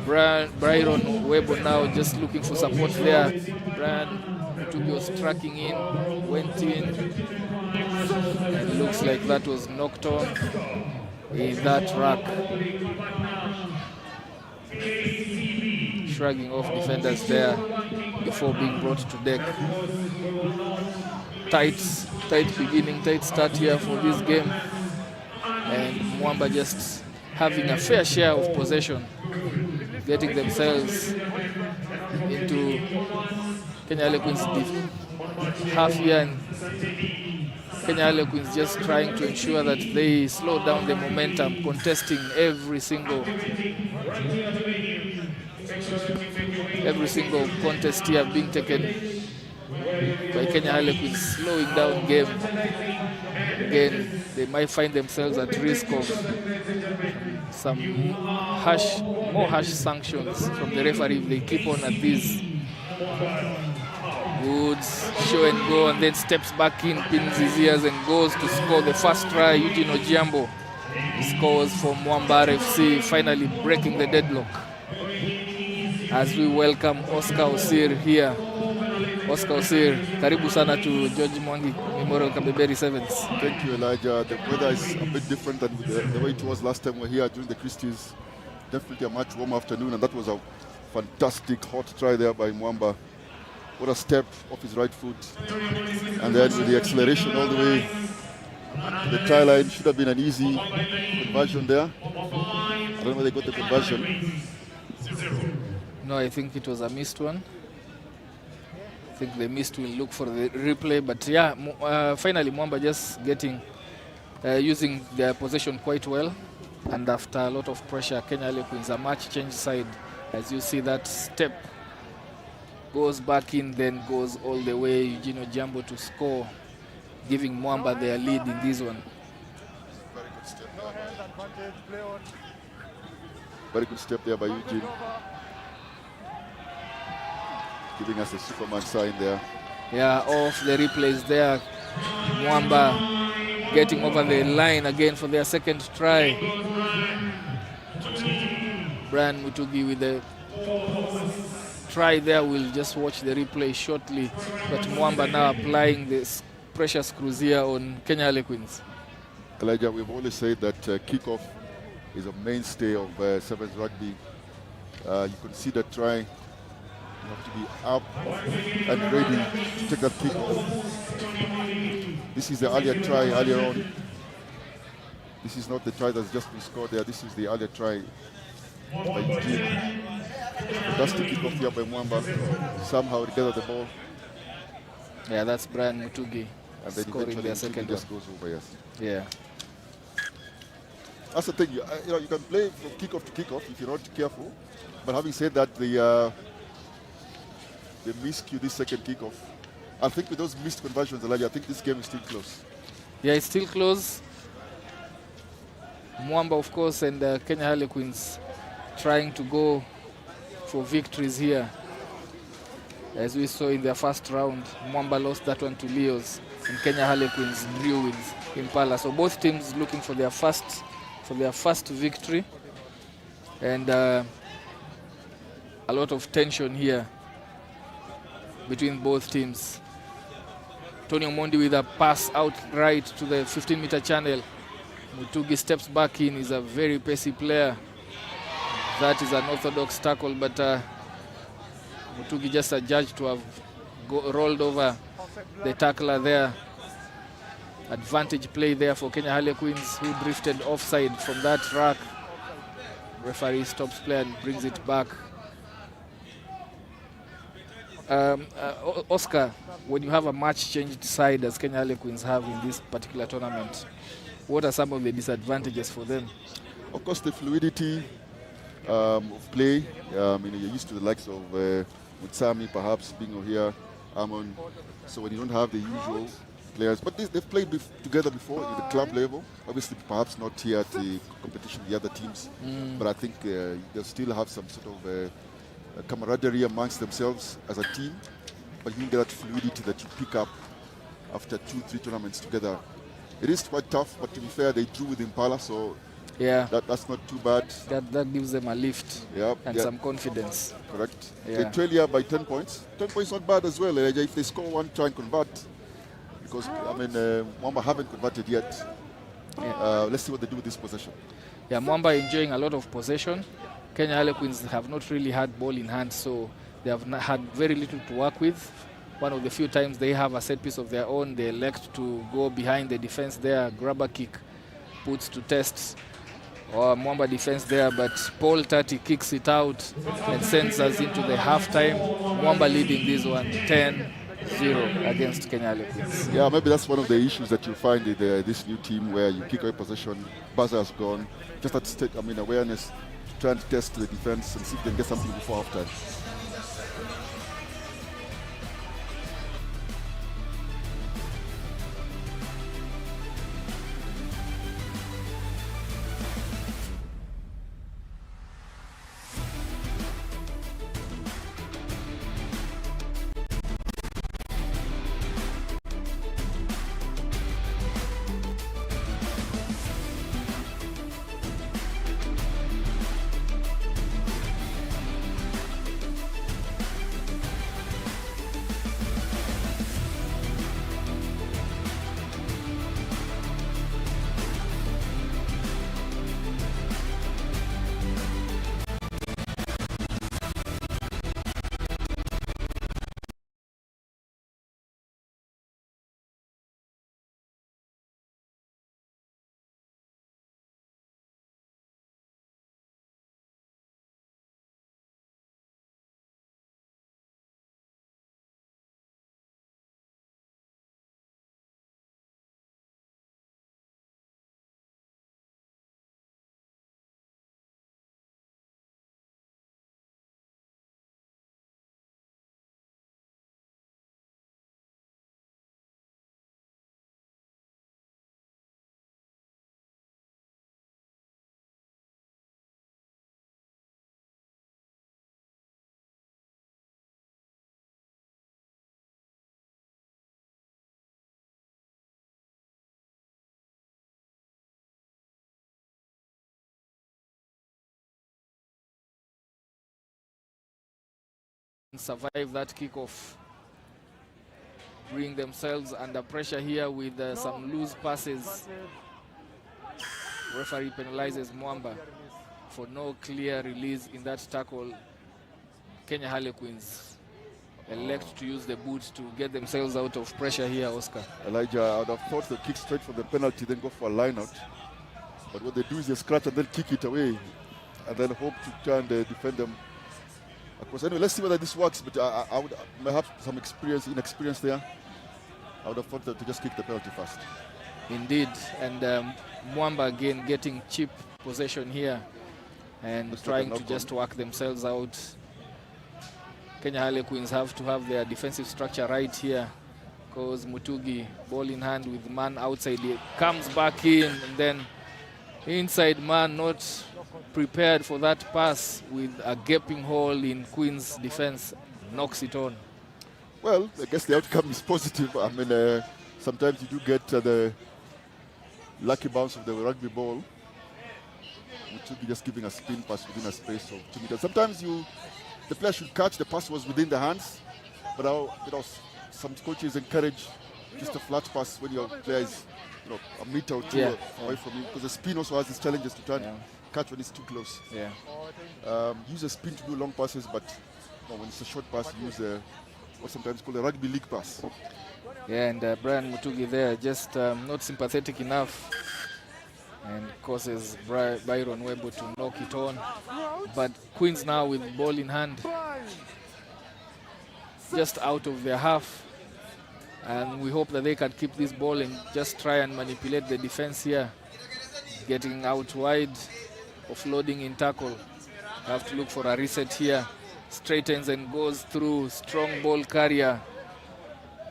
Brian Webo now just looking for support there. Brian Tugi was tracking in, went in, and looks like that was knocked on in that rack. Shrugging off defenders there before being brought to deck. Tight beginning, tight start here for this game. And Mwamba just having a fair share of possession, getting themselves into Kenya Harlequins half here, and Kenya Harlequins just trying to ensure that they slow down the momentum, contesting every single contest here being taken by Kenya Harlequins, slowing down game. Again, they might find themselves at risk of some more harsh sanctions from the referee if they keep on at this. Woods, show and go, and then steps back in, pins his ears, and goes to score the first try. Eugene Ojiambo scores for Mwamba RFC, finally breaking the deadlock. As we welcome Oscar Osir here. Oscar Osir, karibu sana to George Mwangi Memorial Kabeberi Sevens. Thank you, Elijah. The weather is a bit different than the way it was last time we were here during the Christies. Definitely a much warm afternoon, and that was a fantastic hot try there by Mwamba. What a step off his right foot. And then with the acceleration all the way to the try line, should have been an easy conversion there. I don't know where they got the conversion. No, I think it was a missed one. I think the missed will look for the replay, but yeah, finally Mwamba just getting, using their possession quite well. And after a lot of pressure, Kenya Harlequins a match change side. As you see that step, goes back in, then goes all the way, Eugene Ojiambo to score, giving Mwamba their lead in this one. Very good step there. Very good step there by Eugene. Giving us a Superman sign there. Yeah, off the replays there. Mwamba getting over the line again for their second try. Brian Mutugi with the try there. We'll just watch the replay shortly. But Mwamba now applying this precious cruiser on Kenya Harlequins. Elijah, we've always said that kickoff is a mainstay of sevens rugby. You can see that try. You have to be up and ready to take that kickoff. This is the earlier try earlier on. This is not the try that's just been scored there. This is the earlier try by Eugene. Fantastic kickoff here by Mwamba. Somehow he gathered the ball. Yeah, that's Brian Mutugi. And then scoring their second just goes over, yes. Yeah. That's the thing. You can play from kickoff to kickoff if you're not careful. But having said that, they miscue this second kickoff. I think with those missed conversions, Elijah, I think this game is still close. Yeah, it's still close. Mwamba, of course, and Kenya Harlequins trying to go for victories here. As we saw in their first round, Mwamba lost that one to Leos, and Kenya Harlequins drew with Impala. So both teams looking for their first victory, and a lot of tension here between both teams. Tony Omondi with a pass outright to the 15-meter channel. Mutugi steps back in. He's a very pacey player. That is an orthodox tackle, but Mutugi just adjudged to have rolled over the tackler there. Advantage play there for Kenya Harlequins, who drifted offside from that rack. Referee stops play and brings it back. Oscar, when you have a match-changed side as Kenya Harlequins have in this particular tournament, what are some of the disadvantages for them? Of course, the fluidity of play. You're used to the likes of Mutsami, perhaps, being here, Amon. So when you don't have the usual players, but they've played together before at the club level. Obviously, perhaps not here at the competition with the other teams, but I think they'll still have some sort of camaraderie amongst themselves as a team. But you get that fluidity that you pick up after 2-3 tournaments together. It is quite tough, but to be fair, they drew with Impala, so yeah, that's not too bad. That gives them a lift and some confidence. Correct. Yeah. They trail here by 10 points. 10 points not bad as well. If they score one, try and convert. Because, Mwamba haven't converted yet. Yeah. Let's see what they do with this possession. Yeah, Mwamba enjoying a lot of possession. Kenya Harlequins have not really had ball in hand, so they have had very little to work with. One of the few times they have a set piece of their own, they elect to go behind the defense there. Grabber kick puts to test Mwamba defense there, but Paul Tati kicks it out and sends us into the halftime. Mwamba leading this one 10-0 against Kenya Harlequins. Yeah, maybe that's one of the issues that you find in this new team, where you kick away possession, buzzer has gone. Just that awareness, trying to test the defense and see if they can get something before halftime. survive that kickoff. Bring themselves under pressure here with some loose passes. Referee penalizes Mwamba for no clear release in that tackle. Kenya Harlequins elect to use the boot to get themselves out of pressure here, Oscar. Elijah, I would have thought they kick straight for the penalty, then go for a line out. But what they do is they scratch and then kick it away, and then hope to try and defend them. Of course, anyway, let's see whether this works. But I would have some inexperience there. I would have thought that to just kick the penalty first. Indeed, and Mwamba again getting cheap possession here and trying to just work themselves out. Kenya Harlequins have to have their defensive structure right here, because Mutugi, ball in hand with man outside, he comes back in, and then inside man not prepared for that pass with a gaping hole in Queen's defense, knocks it on. Well, I guess the outcome is positive. I mean, sometimes you do get the lucky bounce of the rugby ball, which would be just giving a spin pass within a space of 2 meters. Sometimes the player should catch, the pass was within the hands, but some coaches encourage just a flat pass when your player is a meter or two away from you, because the spin also has its challenges to try and catch when it's too close. Use a spin to do long passes, but when it's a short pass, use what's sometimes called a rugby league pass. Yeah, and Brian Mutugi there just not sympathetic enough, and causes Byron Webo to knock it on. But Queens now with ball in hand, just out of their half, and we hope that they can keep this ball and just try and manipulate the defense here, getting out wide, offloading in tackle. Have to look for a reset here. Straightens and goes through, strong ball carrier,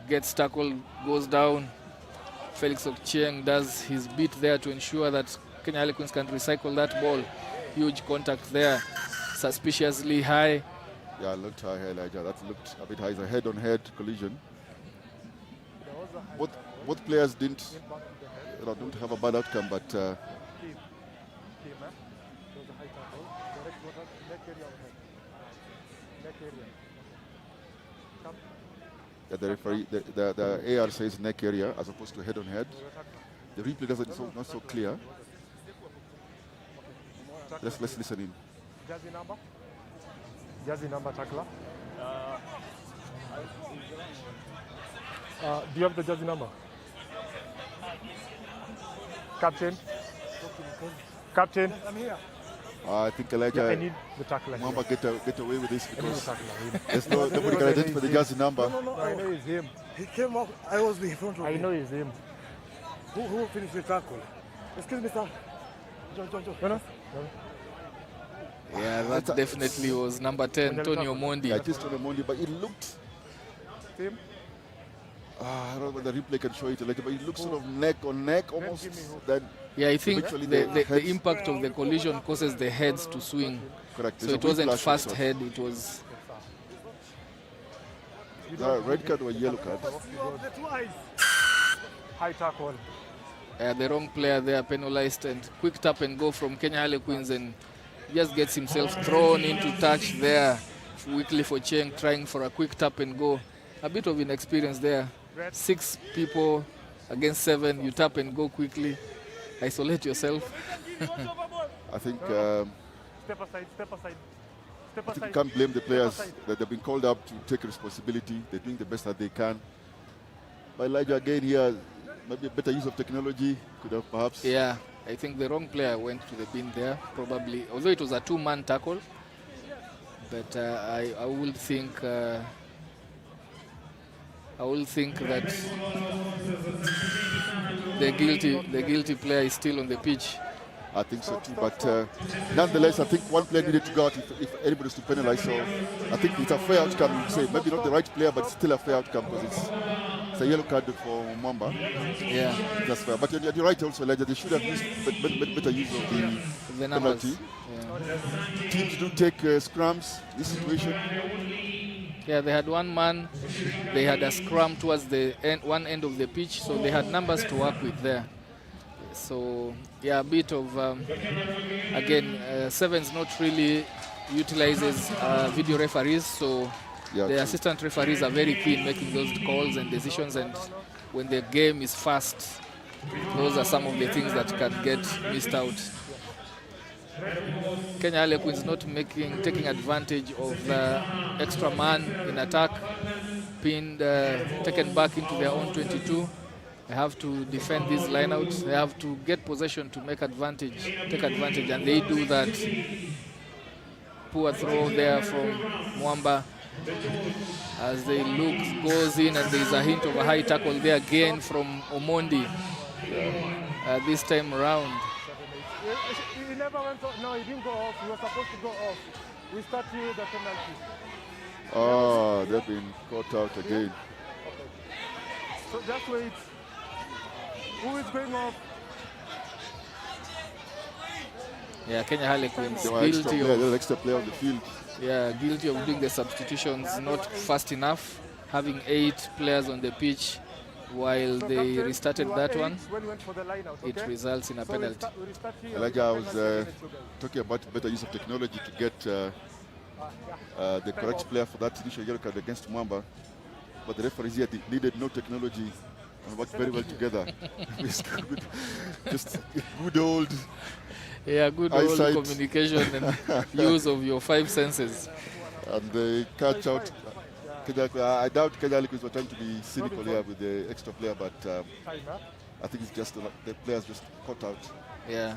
gets tackled, goes down. Felix Okchieng does his bit there to ensure that Kenya Harlequins can recycle that ball. Huge contact there, suspiciously high. Yeah, it looked high, Elijah. That looked a bit high. It's a head-on-head collision. Both players didn't have a bad outcome, but the referee, the AR says neck area as opposed to head-on-head. The replay doesn't not so clear. Let's listen in. Jersey number tackler. Do you have the jersey number? Captain. I'm here. I think Elijah, I need the tackler. Mwamba get away with this because there's nobody can identify the jersey number. No, I know it's him. He came up, I was in front of him. I know it's him. Who finished the tackle? Excuse me, sir. John. No. Yeah, that definitely was number 10, Tony Omondi. Yeah, just Tony Omondi, but it looked... Him? I don't know whether the replay can show it later, but it looks sort of neck on neck almost. Yeah, I think the impact of the collision causes the heads to swing. Correct. So it wasn't first head, it was... Red card or yellow card? High tackle. The wrong player there penalized, and quick tap and go from Kenya Harlequins, and just gets himself thrown into touch there. Weakly for Cheng, trying for a quick tap and go. A bit of inexperience there. 6 people against 7, you tap and go quickly. Isolate yourself. I think Step aside. I think you can't blame the players that they've been called up to take responsibility. They're doing the best that they can. But Elijah again here, maybe a better use of technology could have perhaps. Yeah, I think the wrong player went to the bin there, probably. Although it was a 2-man tackle, but I will think that the guilty player is still on the pitch. I think so too, but nonetheless, I think one player needed to go out if anybody's to penalize. So I think it's a fair outcome. You say maybe not the right player, but still a fair outcome because it's a yellow card for Mwamba. Yeah, that's fair. But you're right also, Elijah. They should have used better use of the penalty. Yeah. Teams do take scrums. This situation. Yeah, they had one man. They had a scrum towards the one end of the pitch, so they had numbers to work with there. So yeah, a bit of again, Sevens not really utilizes video referees, so Yeah, the true. assistant referees are very keen making those calls and decisions, and when the game is fast, those are some of the things that can get missed out. Kenya Harlequins not taking advantage of the extra man in attack, pinned, taken back into their own 22. They have to defend these lineouts. They have to get possession to take advantage, and they do that. Poor throw there from Mwamba. As they look, goes in, and there is a hint of a high tackle there again from Omondi. This time around. He never went off. No, he didn't go off. He was supposed to go off. We start here the penalty. Oh, they've been caught out again. Okay. So just wait. Who is going off? Yeah, Kenya Harlequins There were extra player on the field. Yeah, guilty of doing the substitutions not fast enough, having 8 players on the pitch while So they captain, restarted you were that 8 one. when you went for the line out, It okay? results in a So penalty. we start here. Elijah, I was talking about better use of technology to get the correct player for that initial yellow card against Mwamba, but the referees here needed no technology and worked very well together. Just good old Good eyesight. old communication and use of your 5 senses. And they catch out. I doubt Kenya Harlequins were trying to be cynical here with the extra player, but I think it's just the players just caught out,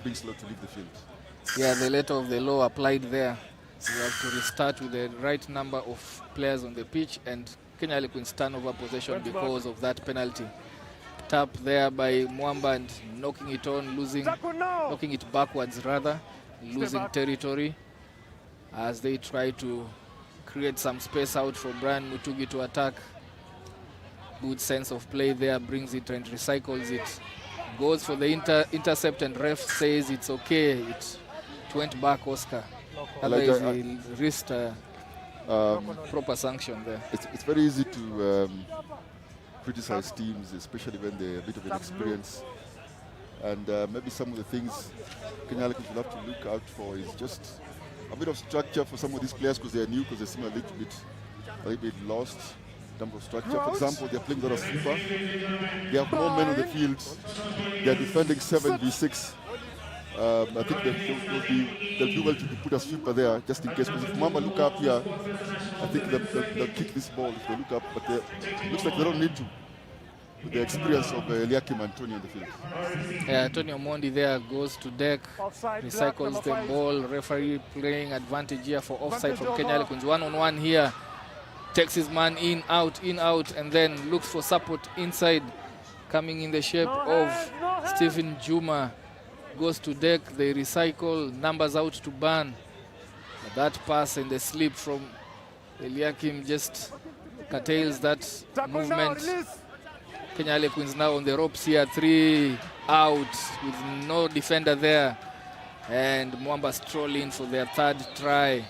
being slow to leave the field. Yeah, the letter of the law applied there. You have to restart with the right number of players on the pitch, and Kenya Harlequins turn over possession because of that penalty. Tap there by Mwamba and knocking it backwards rather, losing territory as they try to create some space out for Brian Mutugi to attack. Good sense of play there, brings it and recycles it. Goes for the intercept, and ref says it's okay. It went back, Oscar. Otherwise he'll risk proper sanction there. It's very easy to criticize teams, especially when they're a bit of an experience. And maybe some of the things Kenya Harlequins will have to look out for is just a bit of structure for some of these players, because they're new, because they seem a little bit lost in terms of structure. For example, they're playing a lot of sweeper. They have more men on the field. They're defending 7v6. I think they'll do well to put a sweeper there, just in case. Because if Mwamba look up here, I think they'll kick this ball if they look up. But it looks like they don't need to, with the experience of Eliakim and Tony on the field. Yeah, Tony Omondi there goes to deck, recycles the ball. Referee playing advantage here for offside from Kenya Harlequins. 1-on-1 here. Takes his man in, out, and then looks for support inside, coming in the shape of Stephen Juma. Goes to deck, they recycle, numbers out to Ban. That pass and the slip from Eliakim just curtails that movement. Kenya Harlequins now on the ropes here, 3 out with no defender there. And Mwamba strolling for their 3rd try.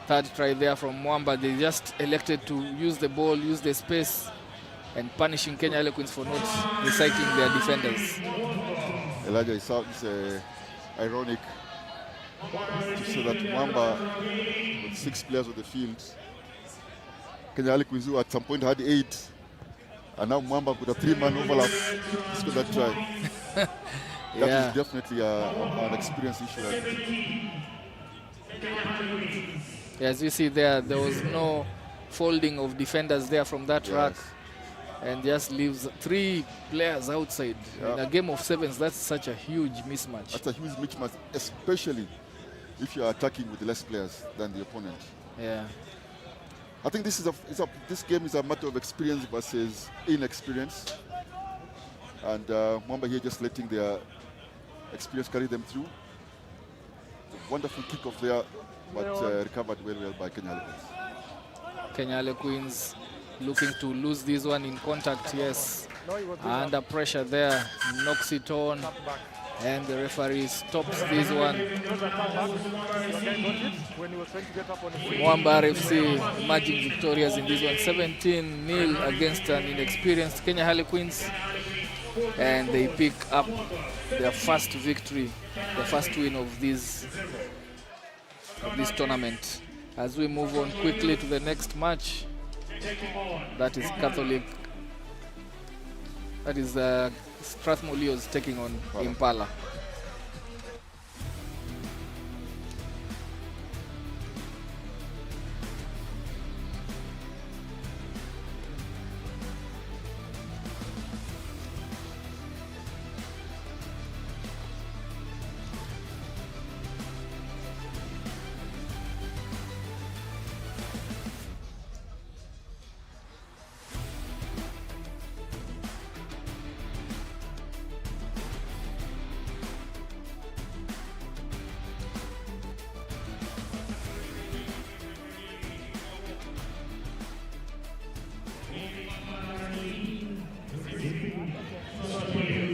3rd try there from Mwamba. They just elected to use the ball, use the space, and punishing Kenya Harlequins for not recycling their defenders. Elijah, it sounds ironic to say that Mwamba, with 6 players on the field, Kenya Harlequins, who at some point had 8, and now Mwamba with a 3-man overlap, scored that try. That is definitely an experience issue. As you see there was no folding of defenders there from that rack, and just leaves 3 players outside. In a game of 7s, that's such a huge mismatch. That's a huge mismatch, especially if you are attacking with less players than the opponent. Yeah. I think this game is a matter of experience versus inexperience, and Mwamba here just letting their experience carry them through. It's a wonderful kickoff there, but recovered well by Kenya Harlequins. Kenya Harlequins looking to lose this one in contact, under pressure there, knocks it on, and the referee stops this one. Mwamba RFC emerging victorious in this one, 17-0 against an inexperienced Kenya Harlequins, and they pick up their first victory, the first win of this of this tournament. As we move on quickly to the next match, that is Catholic. That is Strathmore Leos taking on Impala.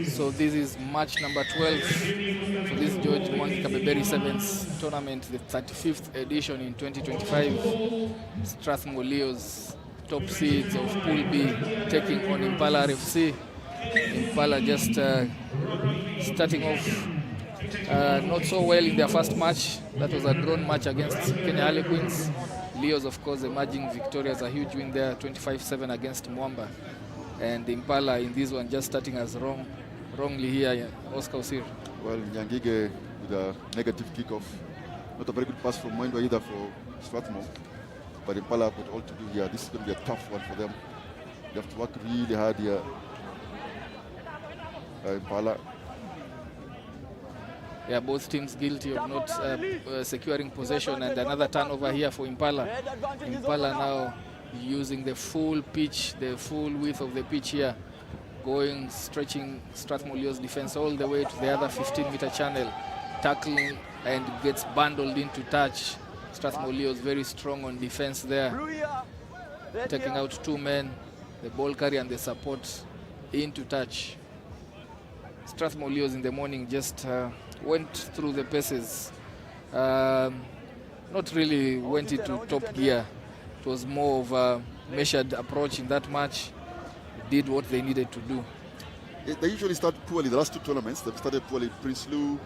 So this is match number 12 for this George Mwangi Kabeberi Sevens tournament, the 35th edition in 2025. Strathmore Leos, top seeds of Pool B, taking on Impala RFC. Impala just starting off not so well in their first match. That was a drawn match against Kenya Harlequins. Leos, of course, emerging victorious, a huge win there, 25-7 against Mwamba. And Impala in this one just starting as wrongly here, Oscar Osir. Well, Nyangige with a negative kickoff. Not a very good pass from Mwamba either for Strathmore. But Impala put all to do here. This is going to be a tough one for them. They have to work really hard here. Impala. Yeah, both teams guilty of not securing possession, and another turnover here for Impala. Impala now using the full pitch, the full width of the pitch here, going, stretching Strathmore Leos defense all the way to the other 15-meter channel, tackling and gets bundled into touch. Strathmore Leos very strong on defense there, taking out two men, the ball carrier and the support into touch. Strathmore Leos in the morning just went through the paces, not really went into top gear. It was more of a measured approach in that match. Did what they needed to do. They usually start poorly. The last two tournaments, they've started poorly. Prince Lou,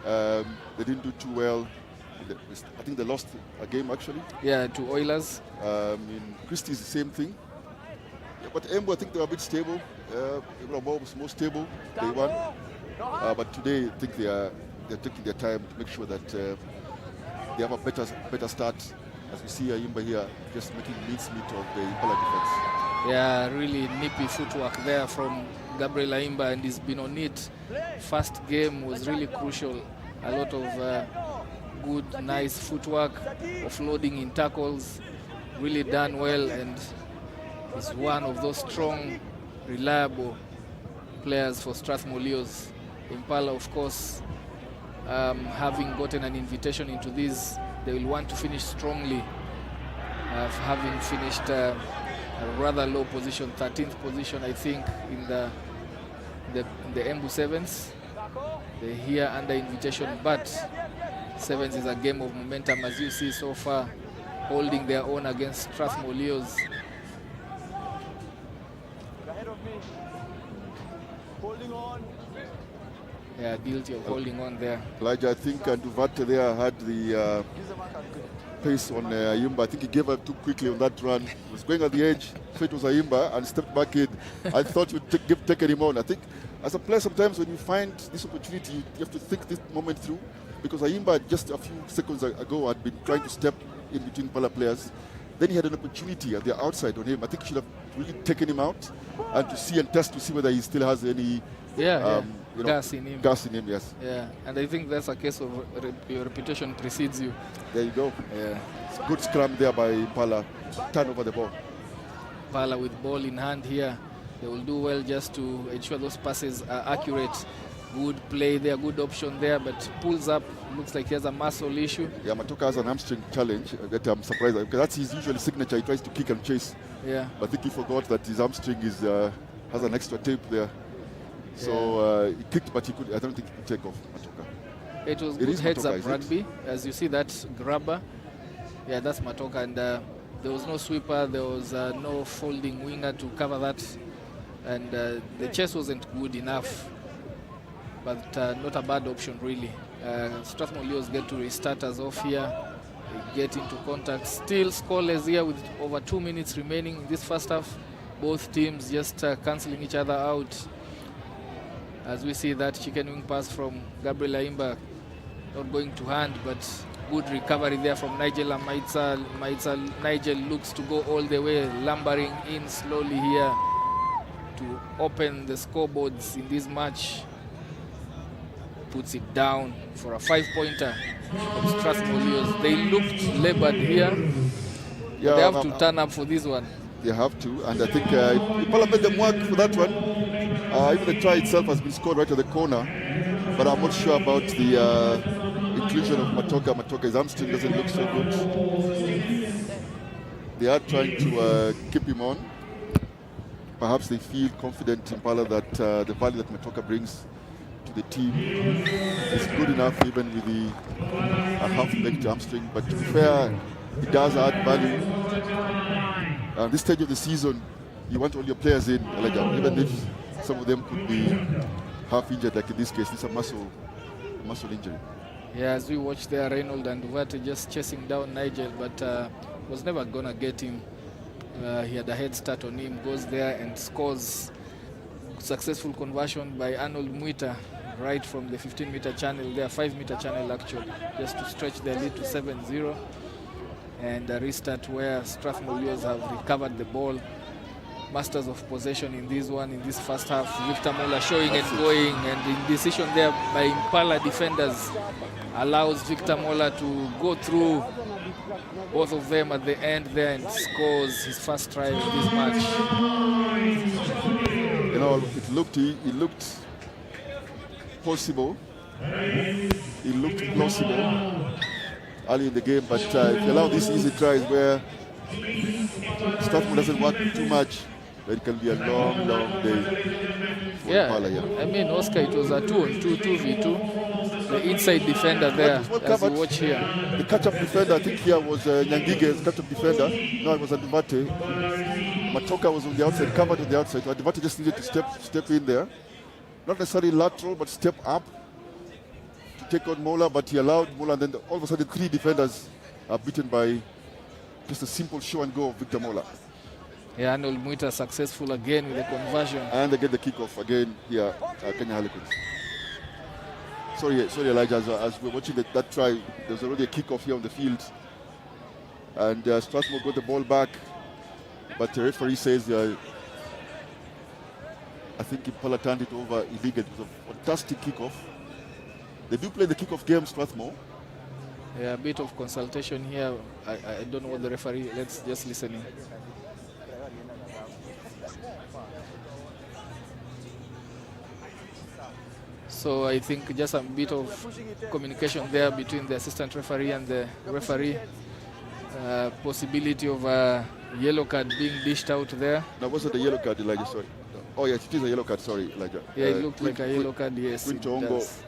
they didn't do too well. I think they lost a game actually. Yeah, to Oilers. In Christie is the same thing. Yeah, but Embu, I think they were a bit stable. Mombasa was more stable. They won. But today, I think they're taking their time to make sure that they have a better start. As we see Imba here, just making mincemeat of the Impala defense. Yeah, really nippy footwork there from Gabriel Aima, and he's been on it. First game was really crucial. A lot of good, nice footwork, offloading in tackles, really done well, and he's one of those strong, reliable players for Strathmore Leos. Impala, of course, having gotten an invitation into this, they will want to finish strongly, having finished a rather low position, 13th position, I think, in the Embu Sevens. They're here under invitation, but Sevens is a game of momentum, as you see so far, holding their own against Strathmore Leos. Yeah, guilty of holding on there. Elijah, I think Duvarte there had the pace on Ayimba. I think he gave up too quickly on that run. He was going at the edge, so it was Ayimba, and stepped back in. I thought you'd take him on. I think as a player, sometimes when you find this opportunity, you have to think this moment through, because Ayimba just a few seconds ago had been trying to step in between Impala players. Then he had an opportunity at the outside on him. I think he should have really taken him out and to see and test to see whether he still has any gas in him. Gas in him, yes. Yeah, and I think that's a case of your reputation precedes you. There you go. Yeah, it's good scrum there by Impala. Turn over the ball. Impala with ball in hand here. They will do well just to ensure those passes are accurate. Good play there, good option there, but pulls up. Looks like he has a muscle issue. Yeah, Matoka has an hamstring challenge that I'm surprised at, because that's his usual signature. He tries to kick and chase. Yeah. But I think he forgot that his hamstring is has an extra tape there. So he kicked, but I don't think he could take off Matoka. It was good heads up rugby. As you see that grabber, yeah, that's Matoka, and there was no sweeper, there was no folding winger to cover that, and the chase wasn't good enough. but not a bad option really. Strathmore Leos get to restart us off here. They get into contact. Still scoreless here with over 2 minutes remaining in this first half. Both teams just cancelling each other out. As we see that chicken wing pass from Gabriel Aima, not going to hand, but good recovery there from Nigel and Nigel looks to go all the way, lumbering in slowly here to open the scoreboards in this match. Puts it down for a 5-pointer from Strathmore Leos. They looked labored here. Yeah, they have to turn up for this one. They have to, and I think Impala made them work for that one. Even the try itself has been scored right at the corner, but I'm not sure about the inclusion of Matoka. Matoka's hamstring doesn't look so good. They are trying to keep him on. Perhaps they feel confident, Impala, that the value that Matoka brings to the team is good enough, even with the half-baked hamstring. But to be fair, it does add value. At this stage of the season, you want all your players in, even if some of them could be half injured, like in this case. It's a muscle injury. Yeah, as we watch there, Reynolds and Duverte just chasing down Nigel, but was never gonna get him. He had a head start on him, goes there and scores. Successful conversion by Arnold Mwita right from the 15-meter channel there, 5-meter channel actually, just to stretch their lead to 7-0. And a restart where Strathmore Leos have recovered the ball. Masters of possession in this one, in this first half. Victor Mola showing and going, and indecision there by Impala defenders allows Victor Mola to go through both of them at the end there and scores his first try in this match. You know, it looked possible. It looked plausible early in the game, but if you allow these easy tries where Strathmore doesn't work too much, it can be a long day for Impala. I mean, Oscar, it was a 2-on-2, 2v2. The inside defender there, as you watch here. The catch-up defender, I think here was Nyangige's catch-up defender. No, it was Adivate. Matoka was on the outside, covered on the outside. So Adivate just needed to step in there. Not necessarily lateral, but step up to take on Mola, but he allowed Mola, and then all of a sudden 3 defenders are beaten by just a simple show and go of Victor Mola. Yeah, Arnold Mwita successful again with the conversion. And they get the kickoff again here at Kenya Harlequins. Sorry, Elijah, as we're watching that try, there's already a kickoff here on the field. And Strathmore got the ball back, but the referee says, I think Impala turned it over illegal. It was a fantastic kickoff. They do play the kickoff game, Strathmore. Yeah, a bit of consultation here. I don't know what the referee, let's just listen in. So I think just a bit of communication there between the assistant referee and the referee. Possibility of a yellow card being dished out there. Now, wasn't a yellow card, Elijah? Sorry. Oh, yes, it is a yellow card. Sorry, Elijah. Yeah, it looked like a yellow card, yes. It does.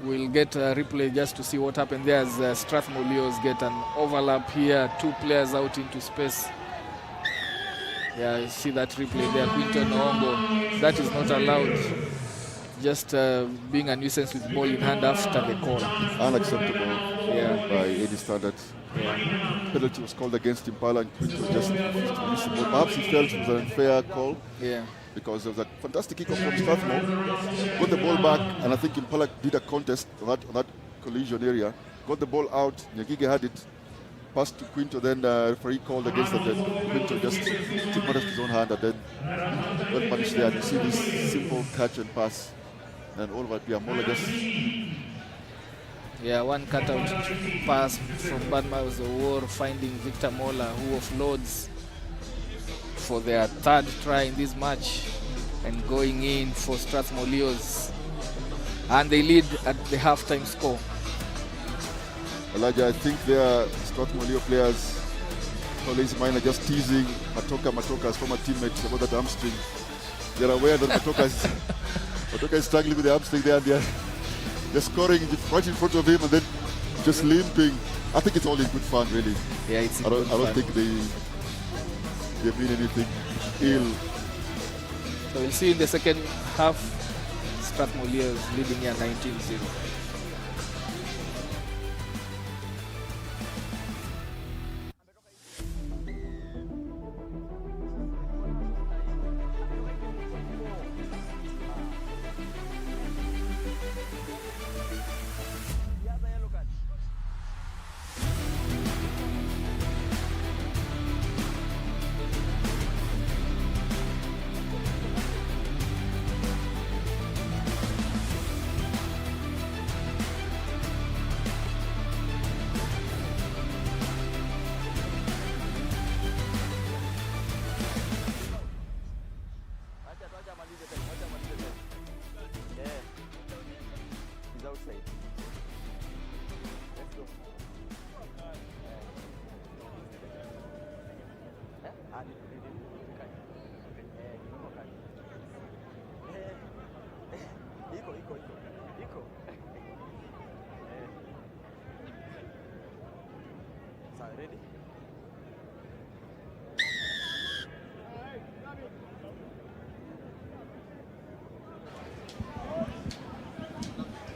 We'll get a replay just to see what happened there as Strathmore Leos get an overlap here. 2 players out into space. Yeah, you see that replay there, Quinton Ongo. That is not allowed. Just being a nuisance with ball in hand after the call. Unacceptable by any standards. Yeah. Penalty was called against Impala, and Quinton just missed the ball. Perhaps he felt it was an unfair call. Yeah. Because there was a fantastic kickoff from Strathmore. Got the ball back, and I think Impala did a contest on that collision area. Got the ball out, Nyagige had it. Passed to Quinto, then referee called against it, then Quinto just took matters to his own hand and then got punished there. And you see this simple catch and pass. And all of it, Mola just... Yeah, one cutout pass from Badmiles of War, finding Victor Mola, who offloads for their 3rd try in this match and going in for Strathmore Leos. And they lead at the halftime score. Elijah, I think their Strathmore Leo players, Lazy Mine, are just teasing Matoka's former teammates about that hamstring. They're aware that Matoka is struggling with the hamstring there, and they're scoring right in front of him and then just limping. I think it's all in good fun, really. Yeah, it's in I don't think they mean anything ill. So we'll see in the second half Strathmore leading here 19-0.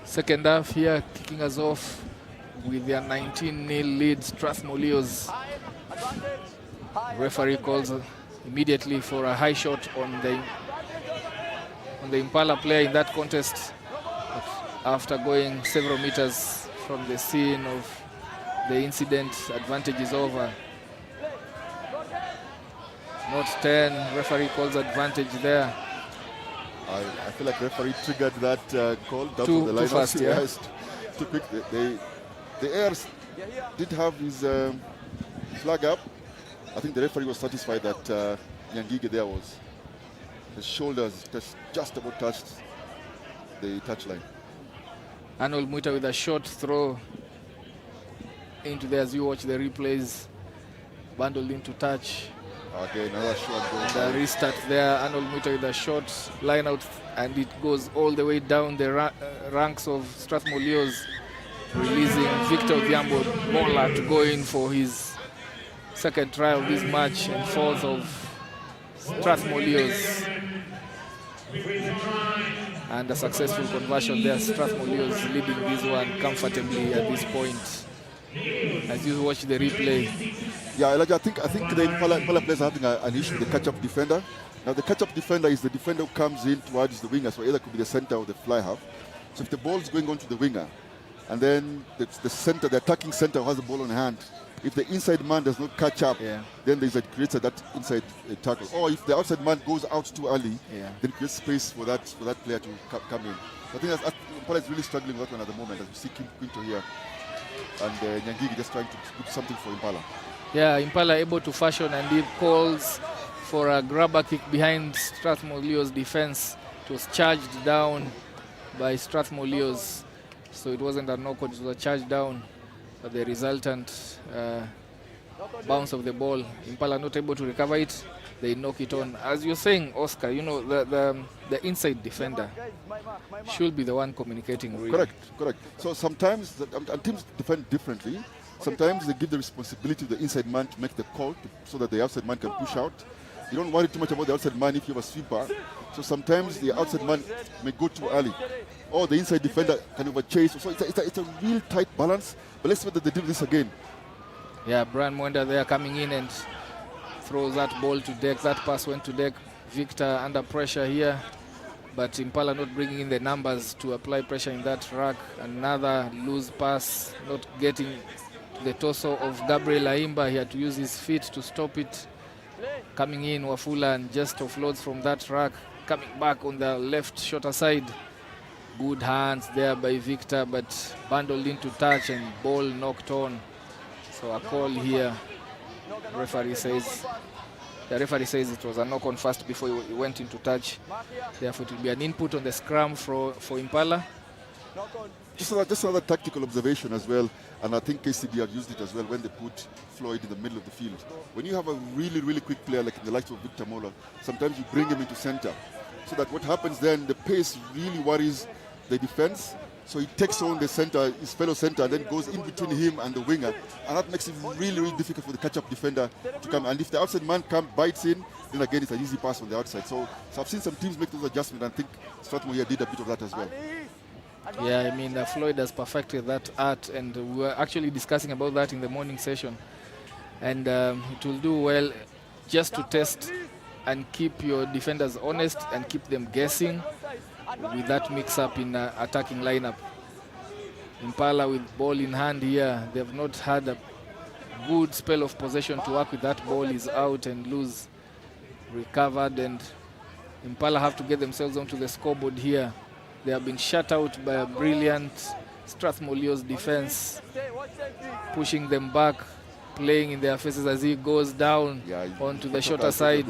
Second half here, kicking us off with their 19-0 lead, Strathmore Leos. Referee calls immediately for a high shot on the Impala player in that contest. But after going several meters from the scene of the incident, advantage is over. Not 10, referee calls advantage there. I feel like referee triggered that call. Too fast, yeah. Too quick. The Airs did have his flag up. I think the referee was satisfied that Nyangige there was. His shoulders just about touched the touchline. Arnold Muita with a short throw into there as you watch the replays. Bundled into touch. Okay, another shot goes. The restart there, Arnold Muita with a short line out, and it goes all the way down the ranks of Strathmore Leos, releasing Victor Mola to go in for his second try of this match and fourth of Strathmore Leos. And a successful conversion there, Strathmore Leos leading this one comfortably at this point. As you watch the replay. Yeah, Elijah, I think the Impala players are having an issue with the catch-up defender. Now, the catch-up defender is the defender who comes in towards the winger, so either could be the center or the fly half. So if the ball is going on to the winger, and then the center, the attacking center has the ball on hand, if the inside man does not catch up, then creates that inside tackle. Or if the outside man goes out too early, then creates space for that player to come in. I think Impala is really struggling with that one at the moment, as we see Quinto here. And Nyangigi just trying to do something for Impala. Yeah, Impala able to fashion, and he calls for a grabber kick behind Strathmore Leos' defense. It was charged down by Strathmore Leos, so it wasn't a knock-on, it was a charge down. But the resultant bounce of the ball, Impala not able to recover it, they knock it on. As you're saying, Oscar, you know, the inside defender should be the one communicating really. Correct. So sometimes teams defend differently. Sometimes they give the responsibility to the inside man to make the call so that the outside man can push out. You don't worry too much about the outside man if you have a sweeper. So sometimes the outside man may go too early, or the inside defender can overchase. So it's a real tight balance. But let's see whether they do this again. Yeah, Brian Mwenda there coming in and throws that ball to deck. That pass went to deck. Victor under pressure here, but Impala not bringing in the numbers to apply pressure in that rack. Another loose pass, not getting to the torso of Gabriel Aima. He had to use his feet to stop it. Coming in, Wafula, and just offloads from that rack. Coming back on the left shorter side. Good hands there by Victor, but bundled into touch and ball knocked on. So a call here. The referee says it was a knock-on first before he went into touch. Therefore, it will be an input on the scrum for Impala. Just another tactical observation as well, and I think KCB have used it as well when they put Floyd in the middle of the field. When you have a really, really quick player like in the likes of Victor Mola, sometimes you bring him into center, so that what happens then, the pace really worries the defense, So he takes on the center, his fellow center, and then goes in between him and the winger. And that makes it really, really difficult for the catch-up defender to come. And if the outside man bites in, then again it's an easy pass on the outside. So I've seen some teams make those adjustments, and I think Strathmore here did a bit of that as well. Yeah, I mean, Floyd has perfected that art, and we were actually discussing about that in the morning session. And it will do well just to test and keep your defenders honest and keep them guessing with that mix-up in attacking lineup. Impala with ball in hand here. They have not had a good spell of possession to work with. That ball is out and loose. Recovered, and Impala have to get themselves onto the scoreboard here. They have been shut out by a brilliant Strathmore Leos defense, pushing them back, playing in their faces as he goes down onto the shorter side.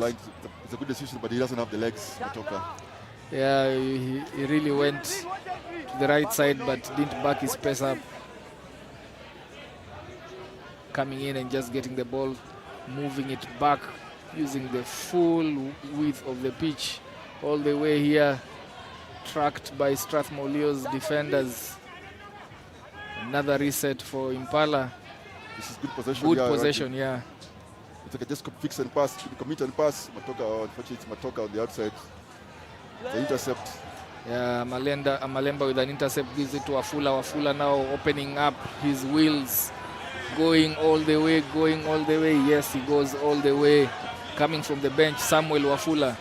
It's a good decision, but he doesn't have the legs, Matoka. Yeah, he really went to the right side, but didn't back his pace up. Coming in and just getting the ball, moving it back, using the full width of the pitch all the way here, tracked by Strathmore Leos defenders. Another reset for Impala. This is good possession. Good possession, yeah. If I just fix and pass, commit and pass, Matoka, unfortunately it's Matoka on the outside. The intercept. Yeah, Malemba with an intercept gives it to Wafula. Wafula now opening up his wheels, going all the way, Yes, he goes all the way. Coming from the bench, Samuel Wafula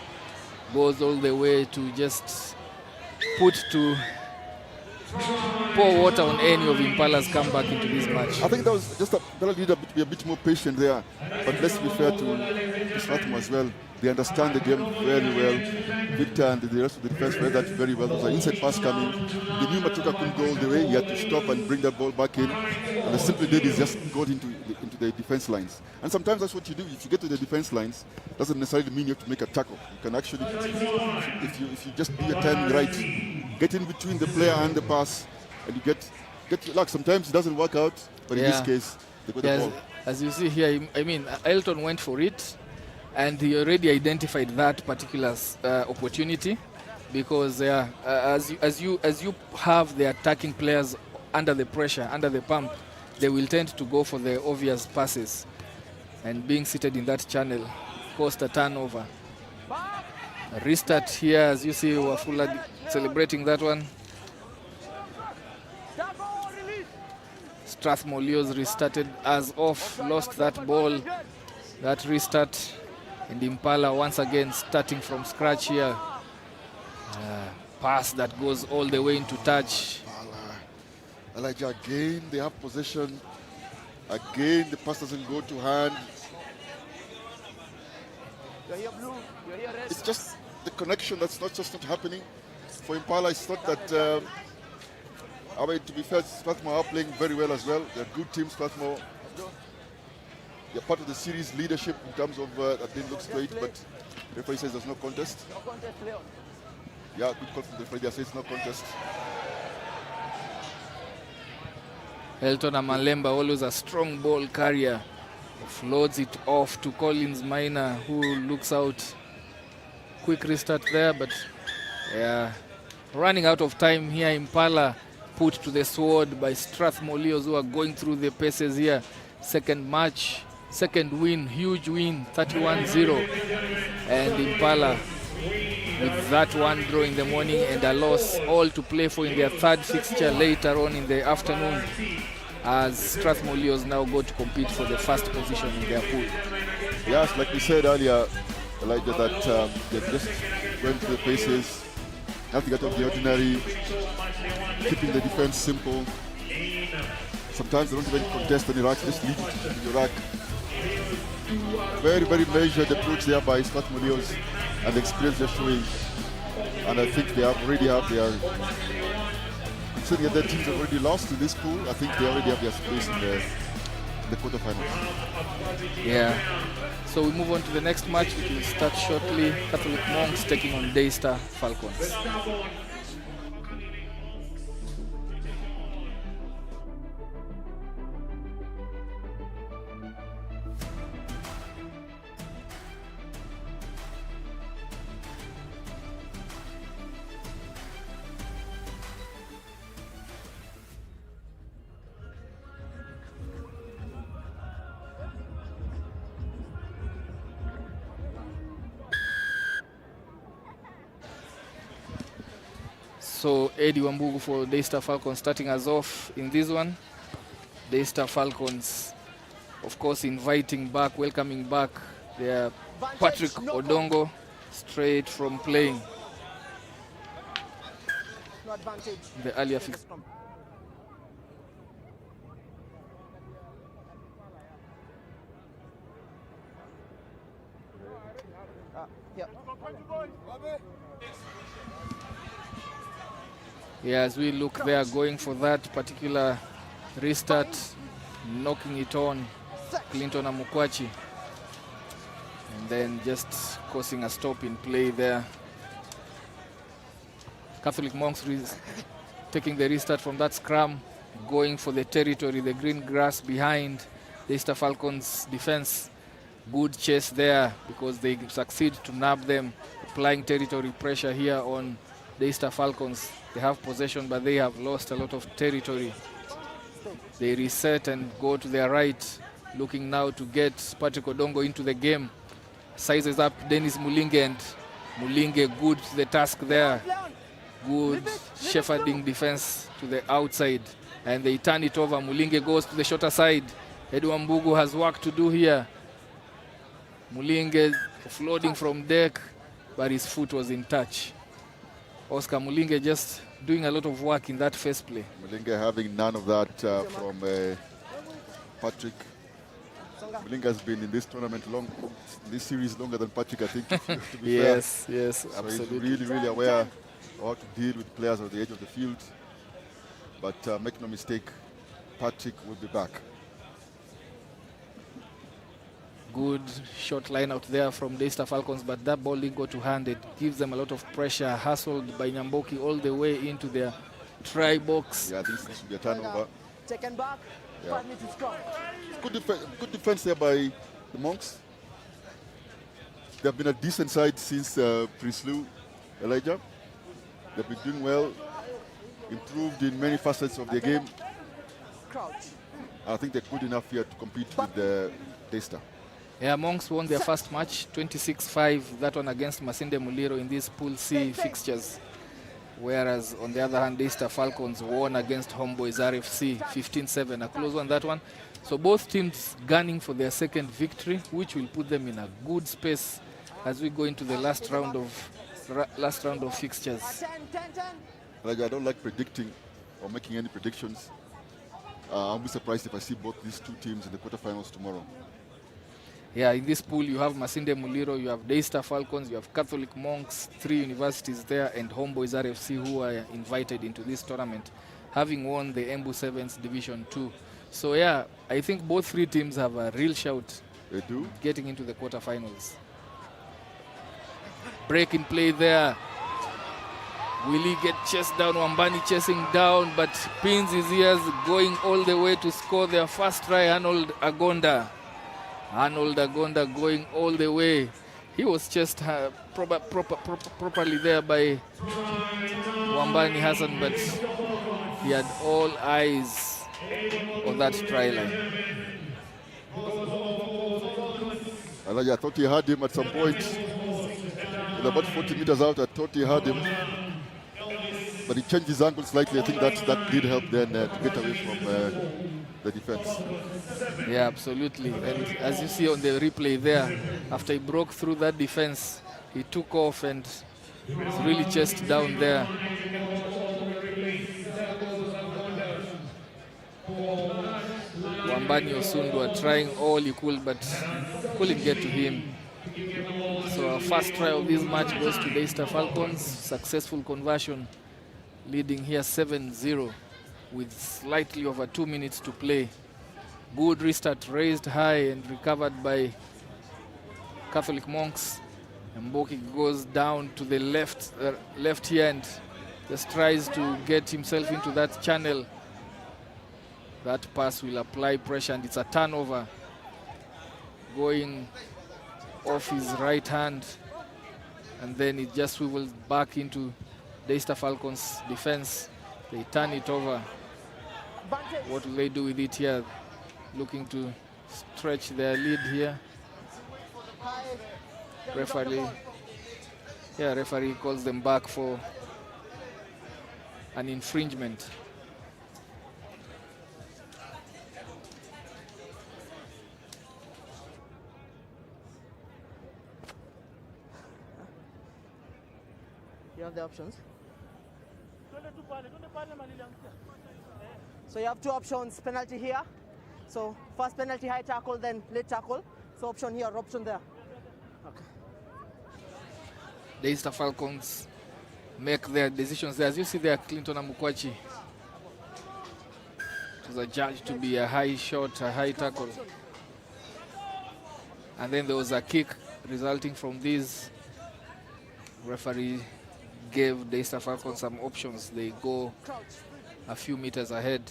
goes all the way to just pour water on any of Impala's comeback into this match. I think that was just they'll need to be a bit more patient there. But let's be fair to Strathmore as well. They understand the game very well. Victor and the rest of the defense read that very well. There was an inside pass coming. They knew Matuka couldn't go all the way. He had to stop and bring that ball back in. And they simply did is just got into the defense lines. And sometimes that's what you do. If you get to the defense lines, doesn't necessarily mean you have to make a tackle. You can actually, if you just do your timing right, get in between the player and the pass, and you get luck. Sometimes it doesn't work out, but in this case, they got the ball. As you see here, I mean, Elton went for it, and he already identified that particular opportunity, because as you have the attacking players under the pressure, under the pump, they will tend to go for the obvious passes, and being seated in that channel caused a turnover. A restart here, as you see Wafula celebrating that one. Strathmore Leos restarted as off, lost that ball, that restart, and Impala once again starting from scratch here. Pass that goes all the way into touch. Elijah, again they have possession. Again the pass doesn't go to hand. It's just the connection that's not happening. For Impala, it's not that. I mean, to be fair, Strathmore are playing very well as well. They're a good team, Strathmore. They're part of the series leadership in terms of that didn't look straight, but the referee says there's no contest. Yeah, good call from the referee. They say it's no contest. Elton Amalemba, always a strong ball carrier, floats it off to Collins Minor, who looks out. Quick restart there, but yeah, running out of time here. Impala put to the sword by Strathmore Leos, who are going through the paces here. Second match, second win, huge win, 31-0. And Impala with that one draw in the morning and a loss, all to play for in their third fixture later on in the afternoon, as Strathmore Leos now go to compete for the first position in their pool. Yes, like we said earlier, Elijah, that they just went through the paces, nothing out of the ordinary, keeping the defense simple. Sometimes they don't even contest any rack, just leave it in the rack. Very, very measured approach there by Strathmore Leos, and the experience they're showing. And I think they already have their, considering that their teams have already lost in this pool, I think they already have their space in the quarterfinals. Yeah. So we move on to the next match, which will start shortly. Catholic Monks taking on Daystar Falcons. So Eddie Wambugu for Daystar Falcons starting us off in this one. Daystar Falcons, of course, inviting back, welcoming back their Patrick Odongo straight from playing the earlier fix. Yeah, as we look there, going for that particular restart, knocking it on Clinton Amukwachi, and then just causing a stop in play there. Catholic Monks taking the restart from that scrum, going for the territory, the green grass behind Daystar Falcons defense. Good chase there because they succeed to nab them, applying territory pressure here on Daystar Falcons. They have possession, but they have lost a lot of territory. They reset and go to their right, looking now to get Patrick Odongo into the game. Sizes up Dennis Mulinge, and Mulinge good to the task there. Good shepherding defense to the outside, and they turn it over. Mulinge goes to the shorter side. Edwin Mbugu has work to do here. Mulinge floating from deck, but his foot was in touch. Oscar Mulinge just doing a lot of work in that first play. Mulinge having none of that from Patrick. Mulinge has been in this tournament this series longer than Patrick, I think. To be yes, fair. yes, so absolutely. He's really aware of how to deal with players at the edge of the field. But make no mistake, Patrick will be back. Good short line out there from Daystar Falcons, but that ball didn't go to hand. It gives them a lot of pressure, hustled by Nyamboki all the way into their try box. Yeah, this should be a turnover. Second back, Yeah. 5 minutes strong. Good defense there by the Monks. They've been a decent side since Prisloo, Elijah. They've been doing well, improved in many facets of their game. Crouch. I think they're good enough here to compete with the Daystar. Yeah, Monks won their first match, 26-5, that one against Masinda Muliro in these Pool C fixtures. Whereas, on the other hand, Daystar Falcons won against Homeboys RFC, 15-7, a close one, that one. So both teams gunning for their second victory, which will put them in a good space as we go into the last round of fixtures. 10. Elijah, I don't like predicting or making any predictions. I'll be surprised if I see both these two teams in the quarterfinals tomorrow. Yeah, in this pool you have Masinde Muliro, you have Daystar Falcons, you have Catholic Monks, 3 universities there, and Homeboys RFC, who are invited into this tournament, having won the Embu Sevens Division 2. So yeah, I think both 3 teams have a real shout. They do. Getting into the quarterfinals. Break in play there. Will he get chased down? Wambani chasing down, but pins his ears, going all the way to score their first try. Arnold Agonda going all the way. He was just properly there by Wambani Hassan, but he had all eyes on that try line. Elijah, I thought he had him at some point. With about 40 meters out, I thought he had him. But he changed his angle slightly. I think that did help then to get away from the defense. Yeah, absolutely. And as you see on the replay there, after he broke through that defense, he took off and was really chased down there. Wambani Osundwa trying all he could, but couldn't get to him. So our first try of this match goes to Daystar Falcons. Successful conversion, leading here 7-0 with slightly over 2 minutes to play. Good restart, raised high and recovered by Catholic Monks. Mboki goes down to the left here and just tries to get himself into that channel. That pass will apply pressure, and it's a turnover going off his right hand, and then it just swivels back into Daystar Falcons defense. They turn it over. What will they do with it here? Looking to stretch their lead here. Referee calls them back for an infringement. You have the options. So you have two options, penalty here. So first penalty, high tackle, then late tackle. So option here, option there. Okay. Daystar Falcons make their decisions there. As you see there, Clinton Amukwachi. It was adjudged to be a high shot, a high tackle. And then there was a kick resulting from this. Referee gave Daystar Falcons some options. They go a few meters ahead.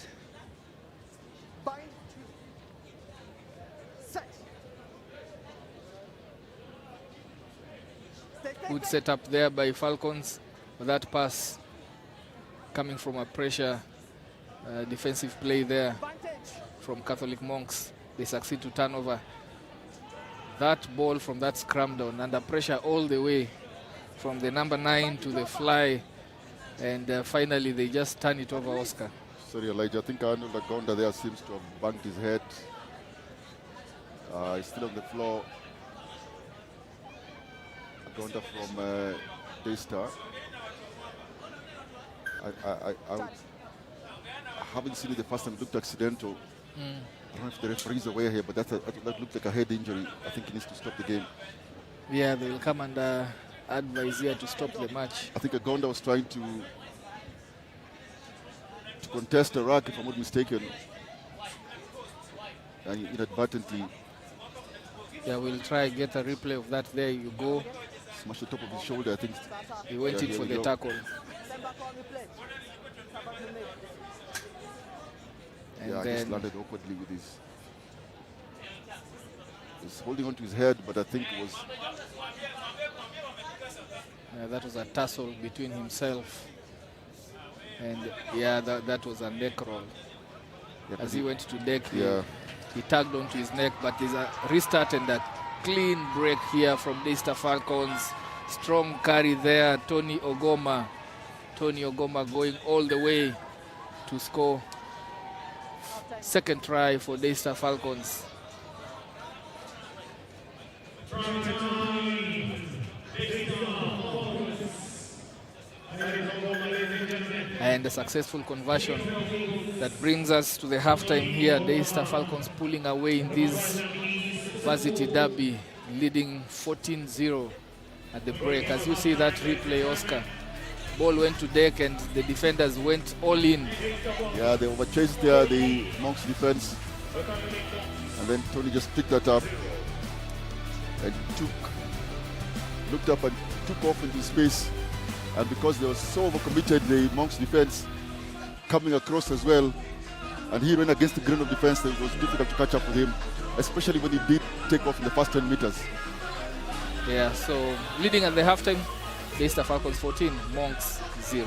Good setup there by Falcons. That pass coming from a pressure defensive play there from Catholic Monks. They succeed to turn over that ball from that scrum down under pressure all the way from the number 9 to the fly, and finally they just turn it over Oscar. Sorry, Elijah. I think Arnold Agonda there seems to have banged his head. He's still on the floor. Agonda from Daystar. I haven't seen it the first time. It looked accidental. I don't know if the referee's aware here, but that looked like a head injury. I think he needs to stop the game. Yeah, they will come and advise here to stop the match. I think Agonda was trying to contest a rack, if I'm not mistaken, and inadvertently. Yeah, we'll try and get a replay of that. There you go. Smashed the top of his shoulder, I think. He went in for the tackle. And yeah, then just landed awkwardly with he's holding on to his head, but I think it was... that was a tussle between himself and, yeah, that was a neck roll. Yeah, as he went to deck, he tugged onto his neck, but there's a restart and a clean break here from Daystar Falcons. Strong carry there, Tony Ogoma. Tony Ogoma going all the way to score. Second try for Daystar Falcons. And a successful conversion that brings us to the halftime here. Daystar Falcons pulling away in this varsity derby, leading 14-0 at the break. As you see that replay, Oscar, ball went to deck and the defenders went all in. Yeah, they overchased there, the Monks defense, and then Tony just picked that up and looked up and took off into space. And because they were so overcommitted, the Monks defense coming across as well, and he ran against the grain of defense, it was difficult to catch up with him, especially when he did take off in the first 10 meters. Yeah, so leading at the halftime, Daystar Falcons 14, Monks 0.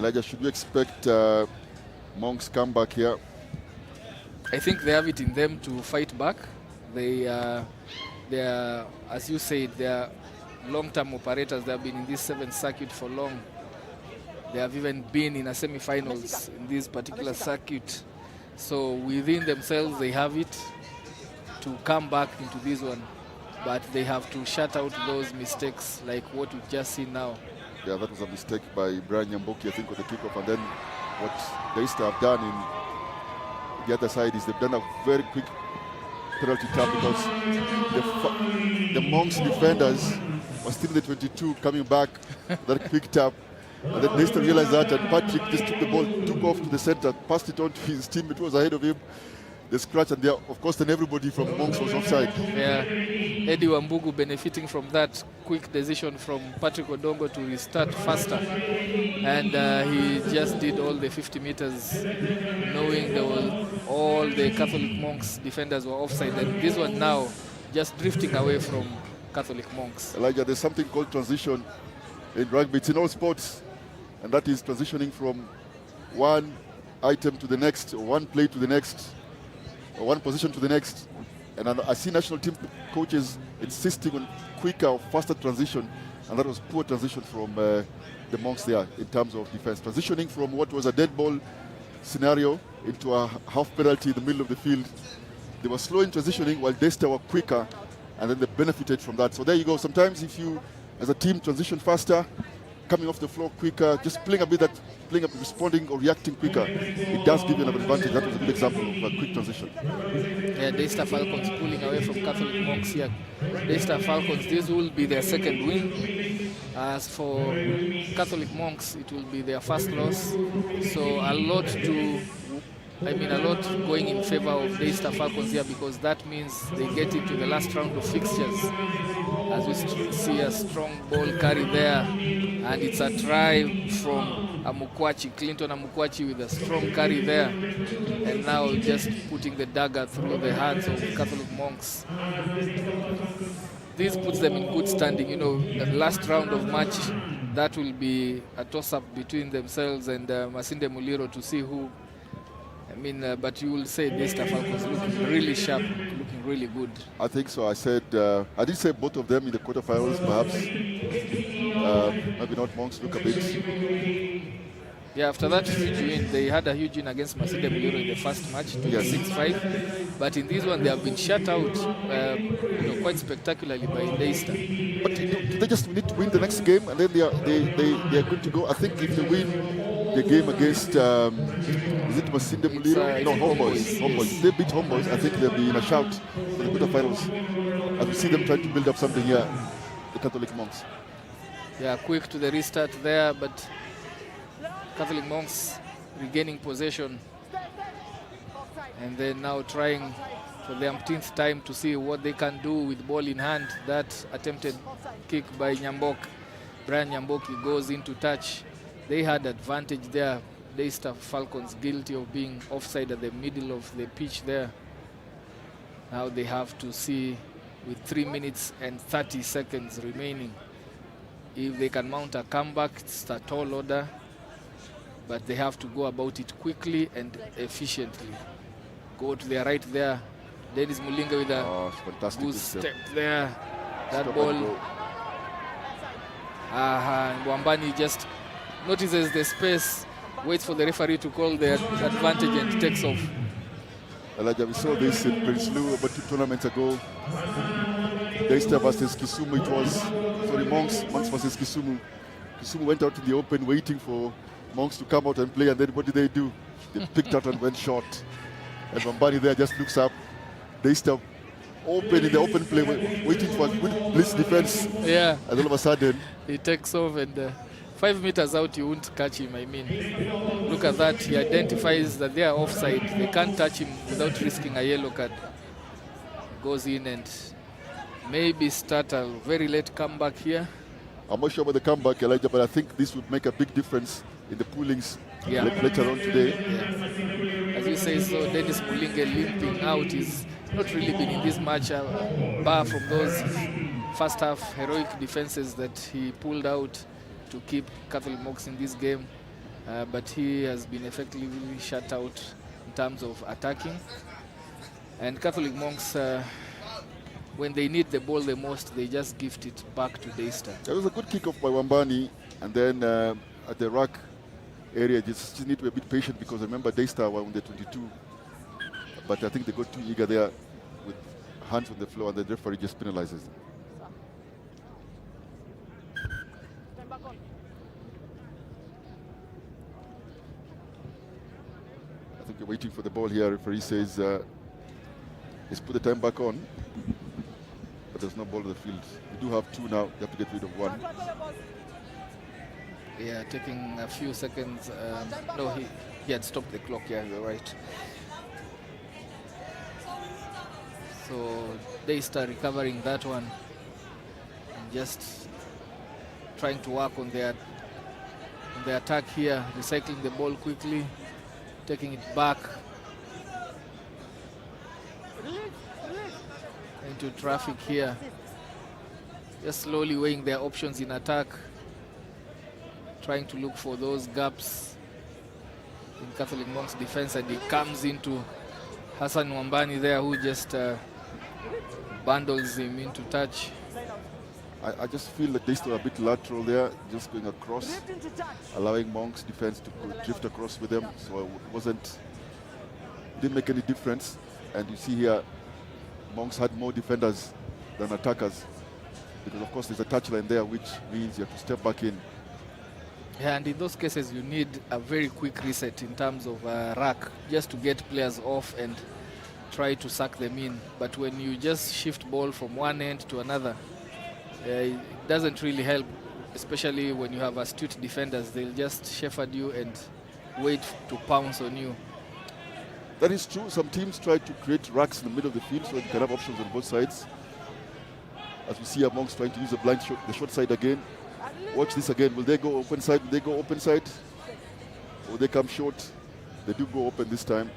Elijah, should we expect Monks come back here? I think they have it in them to fight back. They are, as you said, they are long-term operators. They have been in this 7th circuit for long. They have even been in a semi-finals in this particular circuit. So within themselves, they have it to come back into this one. But they have to shut out those mistakes like what we've just seen now. Yeah, that was a mistake by Brian Nyamboki, I think, on the kickoff. And then what Daystar have done in the other side is they've done a very quick penalty tap because the Monks defenders were still in the 22 coming back, that quick tap. And then Daystar realized that, and Patrick just took the ball, took off to the center, passed it on to his teammate who was ahead of him. They scratched, and of course then everybody from Monks was offside. Yeah, Eddie Wambugu benefiting from that quick decision from Patrick Odongo to restart faster. And he just did all the 50 meters knowing all the Catholic Monks defenders were offside. And this one now just drifting away from Catholic Monks. Elijah, there's something called transition in rugby. It's in all sports. And that is transitioning from one item to the next, or one play to the next, or one position to the next. And I see national team coaches insisting on quicker or faster transition, and that was poor transition from the Monks there in terms of defense. Transitioning from what was a dead ball scenario into a half penalty in the middle of the field. They were slow in transitioning while Daystar were quicker, and then they benefited from that. So there you go. Sometimes if you, as a team, transition faster, coming off the floor quicker, just playing a bit responding or reacting quicker, it does give you an advantage. That was a good example of a quick transition. Yeah, Daystar Falcons pulling away from Catholic Monks here. Daystar Falcons, this will be their second win. As for Catholic Monks, it will be their first loss. So a lot going in favor of Daystar Falcons here, because that means they get into the last round of fixtures. As we see a strong ball carry there, and it's a try from Amukwachi, Clinton Amukwachi with a strong carry there, and now just putting the dagger through the hands of Catholic Monks. This puts them in good standing. You know, the last round of match, that will be a toss-up between themselves and Masinda Muliro to see who. But you will say Daystar Falcons looking really sharp, looking really good. I think so. I did say both of them in the quarterfinals, perhaps. Maybe not Monks look a bit. Yeah, after that huge win, they had a huge win against Masinda Muliro in the first match, 26-5. But in this one, they have been shut out quite spectacularly by Daystar. But they just need to win the next game, and then they are good to go. I think if they win the game against, is it Masinda Muliro? No, Homeboys. Homeboys. If they beat Homeboys, I think they'll be in a shout for the quarterfinals. And we see them trying to build up something here, the Catholic Monks. Yeah, quick to the restart there, but Catholic Monks regaining possession. And then now trying for the umpteenth time to see what they can do with ball in hand. That attempted kick by Nyambok. Brian Nyamboki goes into touch. They had advantage there. Daystar Falcons guilty of being offside at the middle of the pitch there. Now they have to see, with 3 minutes and 30 seconds remaining, if they can mount a comeback. It's a tall order, but they have to go about it quickly and efficiently. Go to their right there. Dennis Mulinga with a good step there. That ball. Wambani just notices the space, waits for the referee to call the advantage, and takes off. Elijah, we saw this in Prince Lou about 2 tournaments ago. Daystar versus Kisumu, it was, sorry, Monks versus Kisumu. Kisumu went out in the open waiting for Monks to come out and play, and then what did they do? They picked out and went short. And Wambani there just looks up. Daystar open in the open play, waiting for a good blitz defense. Yeah. And all of a sudden, he takes off, and 5 meters out, you won't catch him. Look at that. He identifies that they are offside. They can't touch him without risking a yellow card. Goes in and maybe start a very late comeback here. I'm not sure about the comeback, Elijah, but I think this would make a big difference in the poolings later on today. Yeah. As you say, so Dennis Mulinga limping out. He's not really been in this match, bar from those first half heroic defenses that he pulled out to keep Catholic Monks in this game. but he has been effectively shut out in terms of attacking. And Catholic Monks, when they need the ball the most, they just gift it back to Daystar. There was a good kickoff by Wambani, and then at the ruck area, just need to be a bit patient because remember Daystar were on the 22, but I think they got too eager there with hands on the floor, and the referee just penalizes them. I think you're waiting for the ball here. Referee says, let's put the time back on. But there's no ball in the field. We do have two now. You have to get rid of one. Yeah, taking a few seconds. No, he had stopped the clock. Yeah, you're right. So Daystar recovering that one. And just trying to work on the attack here. Recycling the ball quickly. Taking it back. Into traffic here. Just slowly weighing their options in attack. Trying to look for those gaps in Catholic Monks defense, and he comes into Hassan Wambani there, who just bundles him into touch. I just feel that Daystar are a bit lateral there, just going across, allowing Monks defense to drift across with them. So it didn't make any difference. And you see here, Monks had more defenders than attackers, because of course there's a touchline there, which means you have to step back in. Yeah, and in those cases you need a very quick reset in terms of rack, just to get players off and try to suck them in. But when you just shift ball from one end to another, it doesn't really help, especially when you have astute defenders. They'll just shepherd you and wait to pounce on you. That is true. Some teams try to create racks in the middle of the field so you can have options on both sides. As we see Monks trying to use the short side again. Watch this again. Will they go open side? Will they go open side? Or will they come short? They do go open this time.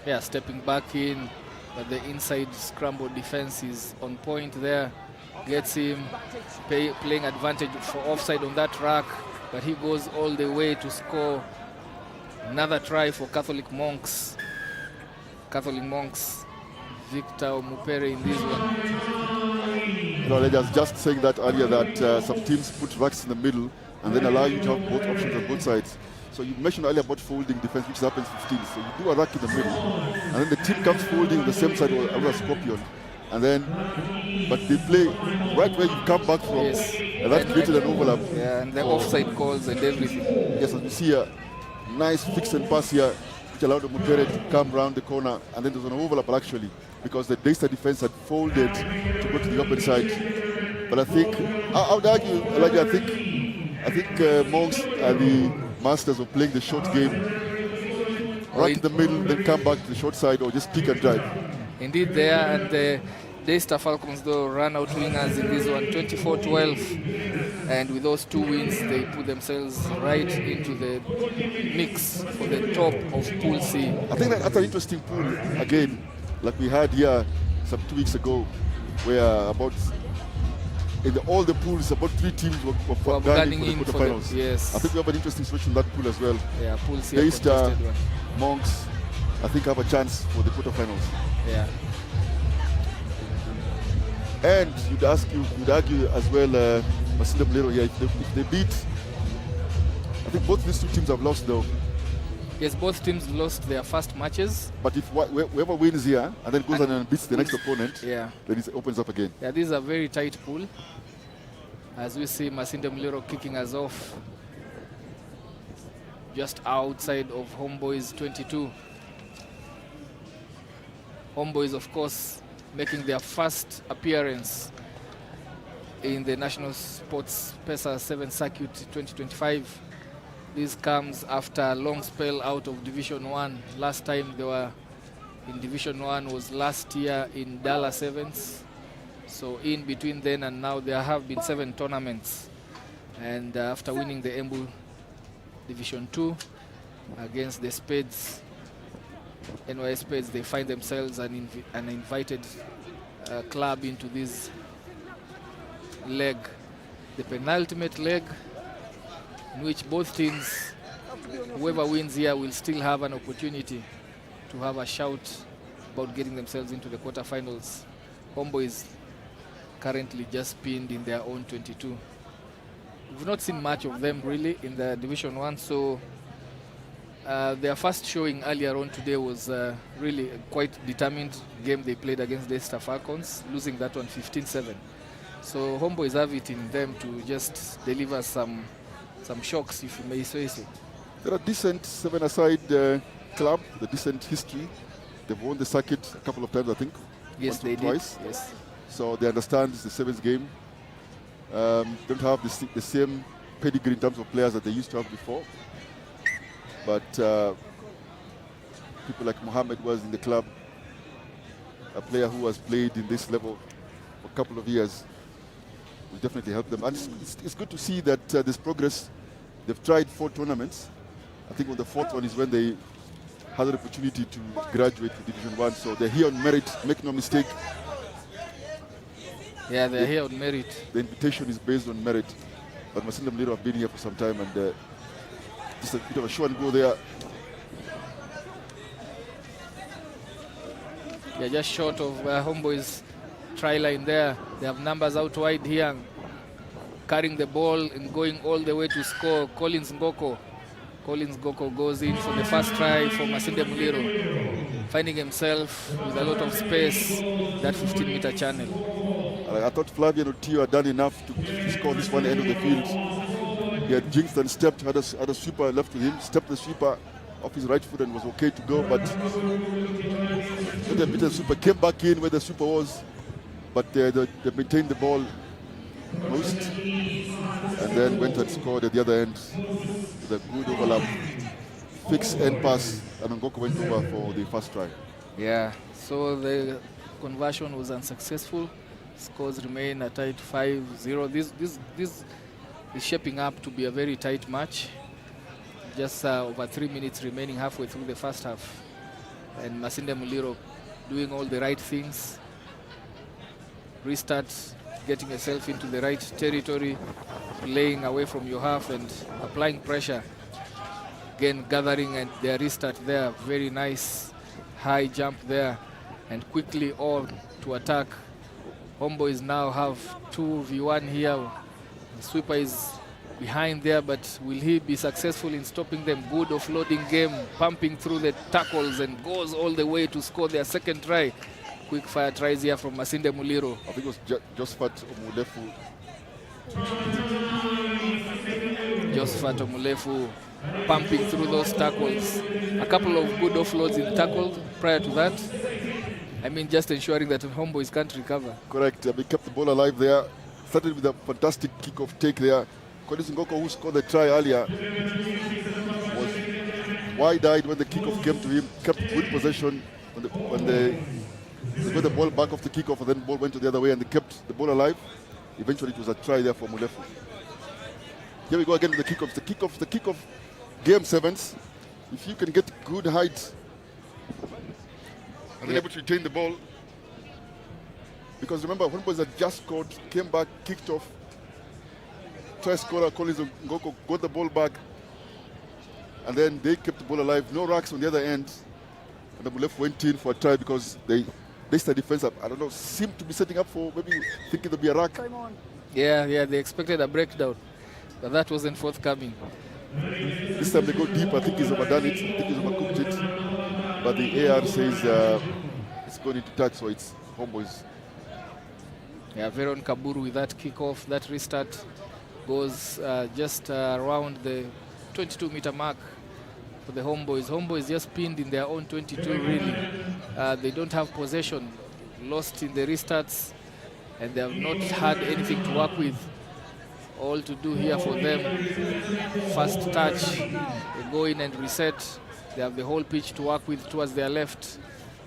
Yeah, stepping back in, but the inside scramble defense is on point there. Gets him playing advantage for offside on that rack, but he goes all the way to score another try for Catholic Monks. Catholic Monks, Victor Mola in this one. No, I was just saying that earlier, that some teams put racks in the middle and then allow you to have both options on both sides. So you mentioned earlier about folding defense, which happens 15. So you do a rack in the middle, and then the team comes folding on the same side or a scorpion, and then, but they play right where you come back from, yes. And that created an overlap. Yeah, and the offside calls and everything. Yes, as you see a nice fix and pass here, which allowed the Mupere to come round the corner, and then there's an overlap actually, because the Daystar defense had folded to go to the open side. But I think, I would argue, Elijah, I think Monks and the Masters of playing the short game, right in the middle, then come back to the short side, or just pick and drive. Indeed there, and the Daystar Falcons though ran out winners in this one, 24-12. And with those two wins, they put themselves right into the mix for the top of Pool C. I think that's an interesting pool, again, like we had here some 2 weeks ago, where about in all the pools, about 3 teams were gunning for the quarterfinals. Yes. I think we have an interesting situation in that pool as well. Yeah, Pool C. Daystar, Monks, I think have a chance for the quarterfinals. Yeah. And you'd argue as well, Masinda Mulero, yeah, if they beat, I think both these two teams have lost though. Yes, both teams lost their first matches. But if whoever wins here and then goes and beats the next opponent, yeah, then it opens up again. Yeah, this is a very tight pool. As we see Masinda Mulero kicking us off just outside of Homeboys 22. Homeboys, of course, making their first appearance in the National SportPesa 7 Circuit 2025. This comes after a long spell out of Division 1. Last time they were in Division 1 was last year in Dallas Sevens. So in between then and now, there have been 7 tournaments. And after winning the Embu Division 2 against the Spades, NY Spades, they find themselves an invited club into this leg. the penultimate leg, in which both teams, whoever wins here, will still have an opportunity to have a shout about getting themselves into the quarterfinals. Homeboys currently just pinned in their own 22. We've not seen much of them really in the Division 1, so their first showing earlier on today was really quite determined game they played against Daystar Harlequins, losing that one 15-7. So Homeboys have it in them to just deliver some shocks, if you may say so. They're a decent seven-a-side club, the decent history. They've won the circuit a couple of times, I think. Yes, they twice. did. Yes. So they understand it's the sevens game. Don't have the same pedigree in terms of players that they used to have before. But people like Mohammed was in the club, a player who has played in this level for a couple of years, will definitely help them. And it's good to see that there's progress. They've tried 4 tournaments. I think on the 4th one is when they had an opportunity to graduate to Division 1. So they're here on merit, make no mistake. Yeah, they're here on merit. The invitation is based on merit. But Masinda have been here for some time, and just a bit of a show and go there. They're just short of Homeboys' try line there. They have numbers out wide here, carrying the ball and going all the way to score. Collins Ngoko goes in for the first try for Masinda Muliro, finding himself with a lot of space, that 15-meter channel. I thought Flavian Otio had done enough to score this one end of the field. He had jinxed and stepped, had a sweeper left with him, stepped the sweeper off his right foot and was okay to go, but when they beat the sweeper, came back in where the sweeper was, but they maintained the ball most, and then went and scored at the other end with a good overlap, fixed end pass, and Ngoko went over for the first try. Yeah, so the conversion was unsuccessful. Scores remain a tight 5-0. This is shaping up to be a very tight match. Just over 3 minutes remaining halfway through the first half. And Masinda Muliro doing all the right things. Restart, getting yourself into the right territory, playing away from your half and applying pressure. Again, gathering and their restart there. Very nice high jump there. And quickly all to attack. Homeboys now have 2v1 here. The sweeper is behind there, but will he be successful in stopping them? Good offloading game, pumping through the tackles and goes all the way to score their second try. Quick fire tries here from Masinda Muliro. I think it was Josephat Omulefu. Josephat Omulefu pumping through those tackles. A couple of good offloads in tackle prior to that. I mean, just ensuring that Homeboys can't recover. Correct. We kept the ball alive there. Started with a fantastic kickoff take there. Collins Ngoko, who scored the try earlier, was wide-eyed when the kickoff came to him. Kept good possession when they got the ball back off the kickoff, and then the ball went to the other way, and they kept the ball alive. Eventually, it was a try there for Mulefu. Here we go again with the kickoffs. The kickoff game sevens. If you can get good height and then able to retain the ball, because remember, Homeboys had just scored, came back, kicked off, try scorer Collins Ngoko got the ball back, and then they kept the ball alive. No racks on the other end, and the Mulef went in for a try because they Daystar defense, I don't know, seemed to be setting up for maybe thinking there'll be a rack. Yeah, they expected a breakdown, but that wasn't forthcoming. This time they go deep. I think he's overdone it. I think he's overcooked it. But the AR says it's going into touch, so it's Homeboys. Yeah, Veron Kaburu with that kickoff, that restart goes just around the 22-meter mark for the Homeboys. Homeboys just pinned in their own 22, really. They don't have possession, lost in the restarts, and they have not had anything to work with. All to do here for them. First touch, they go in and reset. They have the whole pitch to work with towards their left.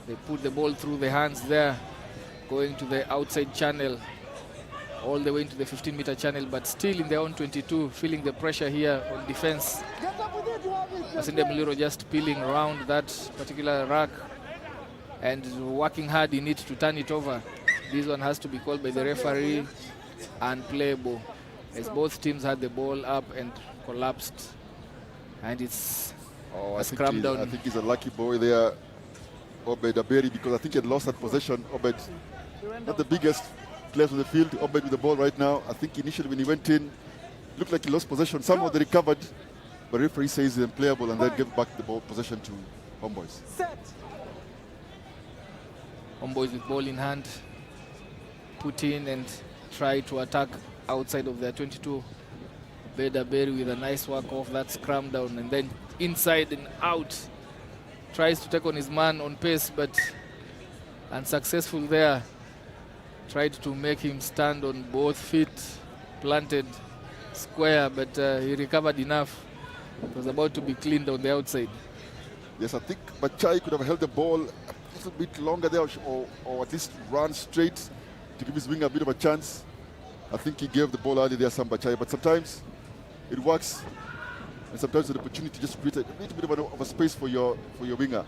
They put the ball through the hands there, going to the outside channel, all the way into the 15-meter channel, but still in their own 22, feeling the pressure here on defense. Masinda Muliro just peeling around that particular rack and working hard in it to turn it over. This one has to be called by the referee unplayable. as both teams had the ball up and collapsed, and it's a scrum down. I think he's a lucky boy there, Obed Aberi, because I think he had lost that possession. Obed, not the biggest players on the field. Obed with the ball right now. I think initially when he went in, looked like he lost possession. Somehow they recovered, but referee says he's unplayable and then gave back the ball possession to Homeboys. Homeboys with ball in hand, put in and try to attack outside of their 22. Kabeberi with a nice work off that scrum down, and then inside and out. Tries to take on his man on pace, but unsuccessful there. Tried to make him stand on both feet, planted square, but he recovered enough. It was about to be cleaned on the outside. Yes, I think Bachai could have held the ball a little bit longer there, or at least run straight to give his winger a bit of a chance. I think he gave the ball early there, Sam Bachai, but sometimes it works, and sometimes an opportunity just create a little bit of a space for your winger.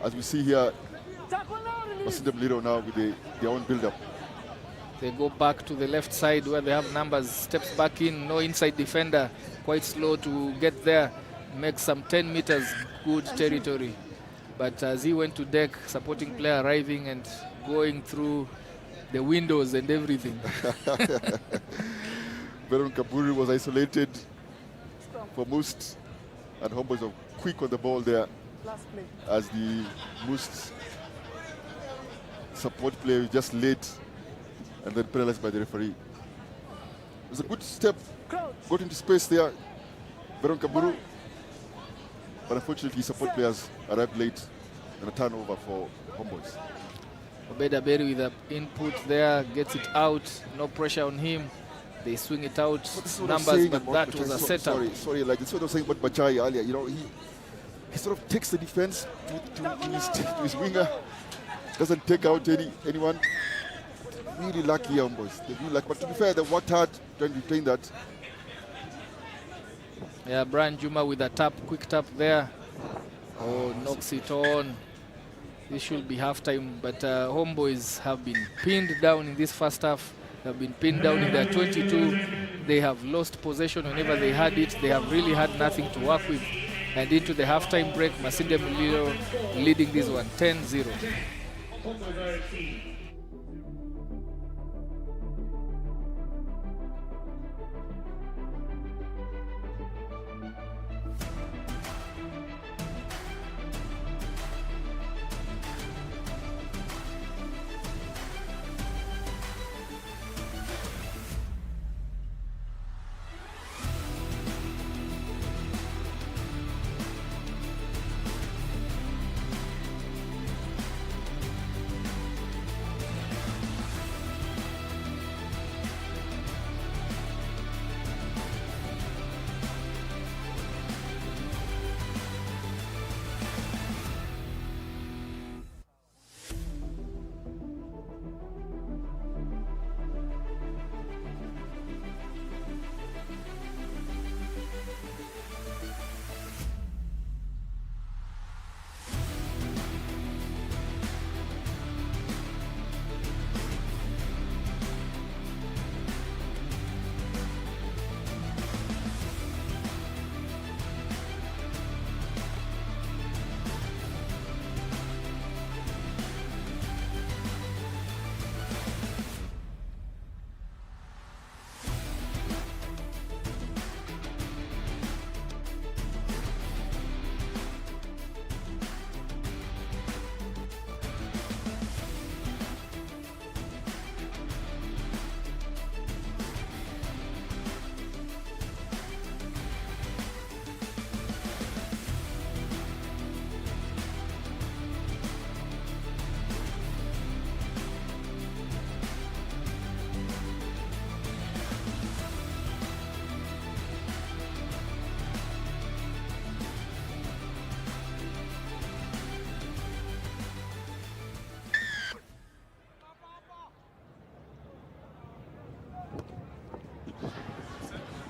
As we see here, Masinda now with their own build-up. They go back to the left side where they have numbers, steps back in, no inside defender, quite slow to get there, makes some 10 meters, good territory. But as he went to deck, supporting player arriving and going through the windows and everything. Veron Kaburi was isolated for most, and Homeboys were quick on the ball there as the most support player just late and then penalized by the referee. It was a good step, got into space there, Veron Kaburu, but unfortunately support players arrived late and a turnover for Homeboys. Kabeberi with the input there, gets it out, no pressure on him. They swing it out, numbers, but that was a setup. Sorry, like it's what I was saying about Bachai earlier. You know, he sort of takes the defense to his winger, doesn't take out anyone. Really lucky, Homeboys. They really lucky. But to be fair, they worked hard trying to retain that. Yeah, Brian Juma with a tap, quick tap there. Oh, knocks it on. This should be halftime, but Homeboys have been pinned down in this first half. They have been pinned down in their 22. They have lost possession whenever they had it. They have really had nothing to work with. And into the halftime break, Masinda leading this one 10-0.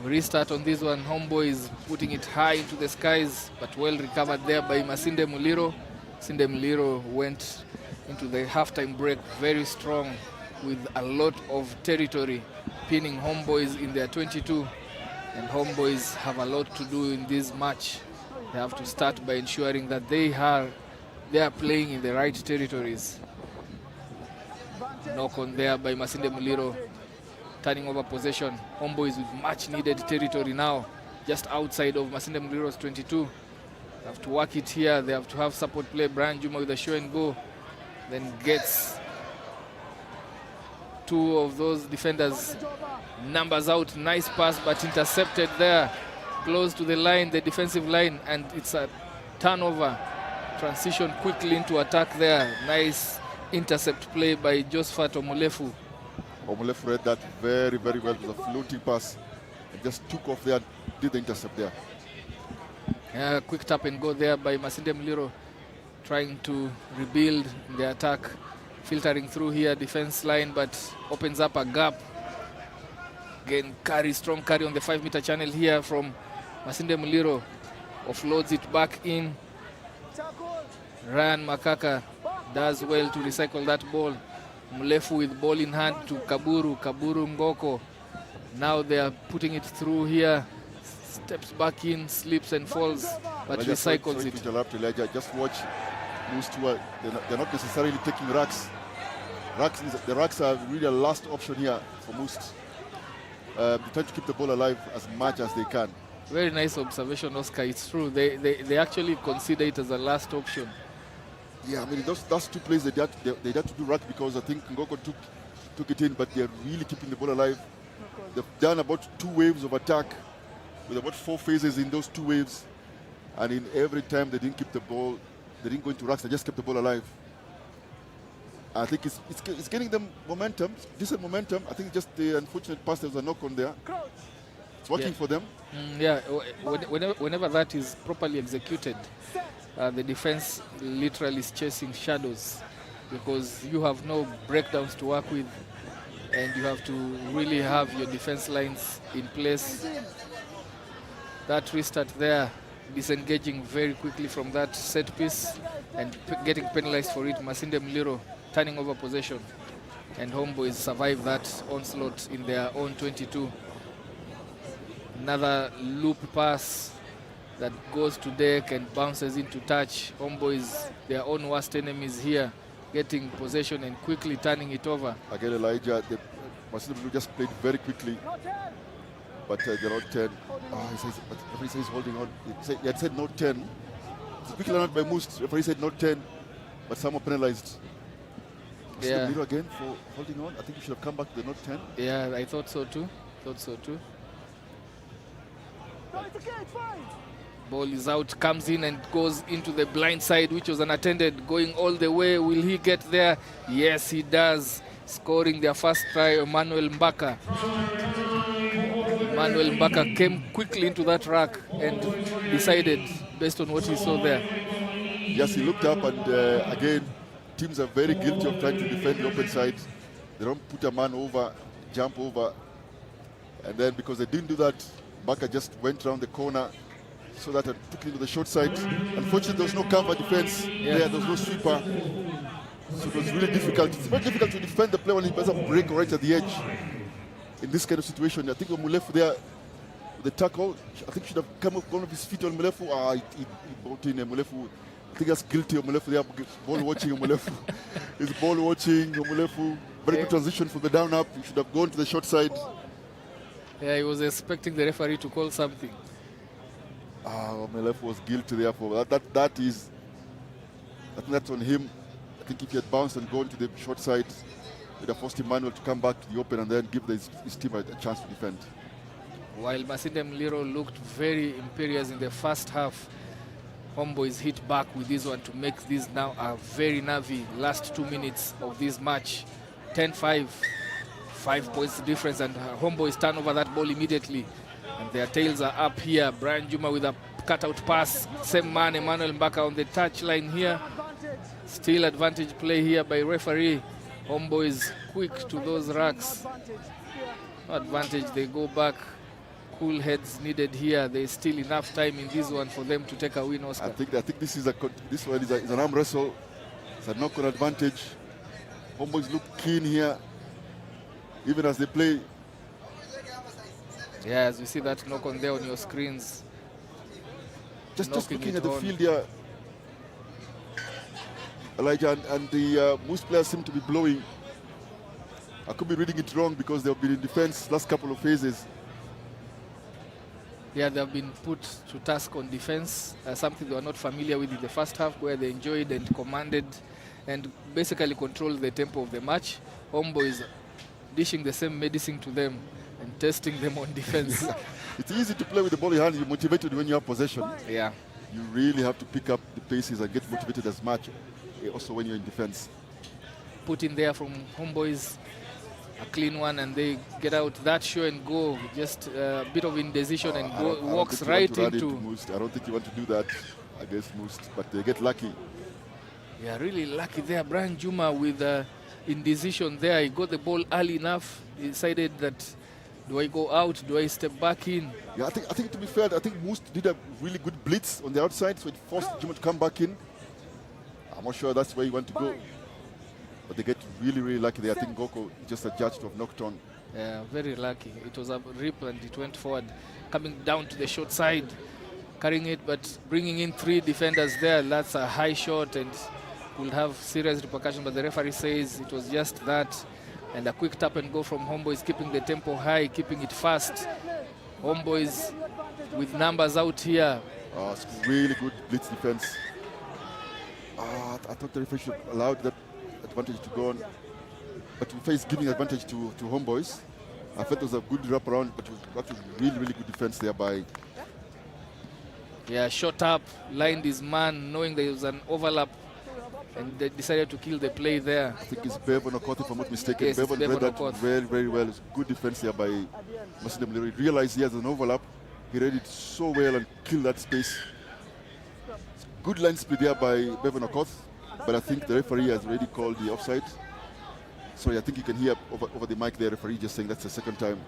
Restart on this one. Homeboys putting it high into the skies, but well recovered there by Masinde Muliro. Masinde Muliro went into the halftime break very strong with a lot of territory pinning Homeboys in their 22. And Homeboys have a lot to do in this match. They have to start by ensuring that they are playing in the right territories. Knock on there by Masinda Muliro, turning over possession. Homeboys with much needed territory now, just outside of Masinda Muliro's 22. They have to work it here. They have to have support play. Brian Juma with a show and go. Then gets two of those defenders' numbers out. Nice pass, but intercepted there. Close to the line, the defensive line, and it's a turnover. Transition quickly into attack there. Nice intercept play by Josephat Omulefu. Omulefu read that very, very well. It was a floating pass. And just took off there, did the intercept there. Quick tap and go there by Masinde Muliro, trying to rebuild the attack, filtering through here, defense line, but opens up a gap. Again, strong carry on the 5-meter channel here from Masinde Muliro, offloads it back in. Ryan Makaka does well to recycle that ball. Mulefu with ball in hand to Kaburu Ngoko. Now they are putting it through here. Steps back in, slips and falls, but recycles it. Just watch those two. They're not necessarily taking racks. The racks are really a last option here for most. They try to keep the ball alive as much as they can. Very nice observation, Oscar. It's true. They actually consider it as a last option. Yeah, I mean, those two plays they had to do rack because I think Ngoko took it in, but they're really keeping the ball alive. They've done about 2 waves of attack, with about 4 phases in those 2 waves, and in every time they didn't keep the ball, they didn't go into racks, they just kept the ball alive. I think it's getting them momentum, decent momentum. I think just the unfortunate pass, there was a knock on there. It's working for them. Whenever that is properly executed, the defense literally is chasing shadows because you have no breakdowns to work with, and you have to really have your defense lines in place. That restart there, disengaging very quickly from that set piece and getting penalized for it. Masinde Muliro turning over possession, and Homeboys survive that onslaught in their own 22. Another loop pass that goes to deck and bounces into touch. Homeboys, their own worst enemies here, getting possession and quickly turning it over. Again, Elijah, Masinde Muliro just played very quickly, but they're not 10. He says holding on. He had said not 10. It's quickly announced by most. Referee said not 10, but some are penalized. Yeah. Muliro again for holding on. I think he should have come back to the not 10. Yeah, I thought so too. Ball is out, comes in and goes into the blind side, which was unattended, going all the way. Will he get there? Yes, he does. Scoring their first try, Emmanuel Mbaka. Emmanuel Mbaka came quickly into that rack and decided, based on what he saw there. Yes, he looked up, and again, teams are very guilty of trying to defend the open side. They don't put a man over, jump over, and then because they didn't do that, Mbaka just went around the corner, so that it took into the short side. Unfortunately, there was no cover defense there, there was no sweeper. So it was really difficult. It's very difficult to defend the player when he does a break right at the edge. In this kind of situation, I think Mulefu there, the tackle, I think should have come up one of his feet on Mulefu. He brought in Mulefu. I think that's guilty of Mulefu there, ball watching Mulefu. He's ball watching Mulefu. Very good transition from the down up. He should have gone to the short side. Yeah, he was expecting the referee to call something. Mulefu was guilty there for that. I think that's on him. I think if he had bounced and gone to the short side, it would have forced Emmanuel to come back to the open and then give his team a chance to defend. While Masinde Muliro looked very imperious in the first half, Homeboys hit back with this one to make this now a very nervy last 2 minutes of this match. 10-5, 5 points difference, and Homeboys turn over that ball immediately. And their tails are up here. Brian Juma with a cutout pass. Same man, Emmanuel Mbaka on the touchline here. Still advantage play here by referee. Homeboys quick to those racks. No advantage, they go back. Cool heads needed here. There's still enough time in this one for them to take a win, Oscar. I think this one is an arm wrestle. It's a knock-on advantage. Homeboys look keen here, even as they play. Yeah, as you see that knock on there on your screens. Just looking at the field here, Elijah, and the most players seem to be blowing. I could be reading it wrong because they've been in defense last couple of phases. Yeah, they've been put to task on defense, something they were not familiar with in the first half, where they enjoyed and commanded and basically controlled the tempo of the match. Homeboys dishing the same medicine to them and testing them on defense. It's easy to play with the ball in hand. You're motivated when you have possession. Yeah. You really have to pick up the paces and get motivated as much, also when you're in defense. Put in there from Homeboys, a clean one, and they get out that show and go. Just a bit of indecision and walks right into. I don't think you want to do that against Moost, but they get lucky. Yeah, really lucky there. Brian Juma with indecision there. He got the ball early enough. He decided that, do I go out? Do I step back in? Yeah, I think to be fair, I think Moost did a really good blitz on the outside, so it forced Juma to come back in. I'm not sure that's where you want to go. But they get really, really lucky there. I think Goko just a judge to have knocked on. Yeah, very lucky. It was a rip and it went forward. Coming down to the short side, carrying it, but bringing in 3 defenders there. That's a high shot and will have serious repercussions. But the referee says it was just that. And a quick tap and go from Homeboys, keeping the tempo high, keeping it fast. Homeboys with numbers out here. It's really good blitz defense. I thought the referee should allow that advantage to go on, but to face giving advantage to Homeboys. I felt it was a good wrap around, but it was actually really, really good defense there by. Yeah, shot up, lined his man, knowing there was an overlap, and they decided to kill the play there. I think it's Bevan Okoth, if I'm not mistaken. Yes, Bevan read that very, very well. It's good defense here by Masinda. He realized he has an overlap. He read it so well and killed that space. Good line speed there by Bevan Okoth. But I think the referee has already called the offside. So I think you can hear over the mic the referee just saying that's the second time.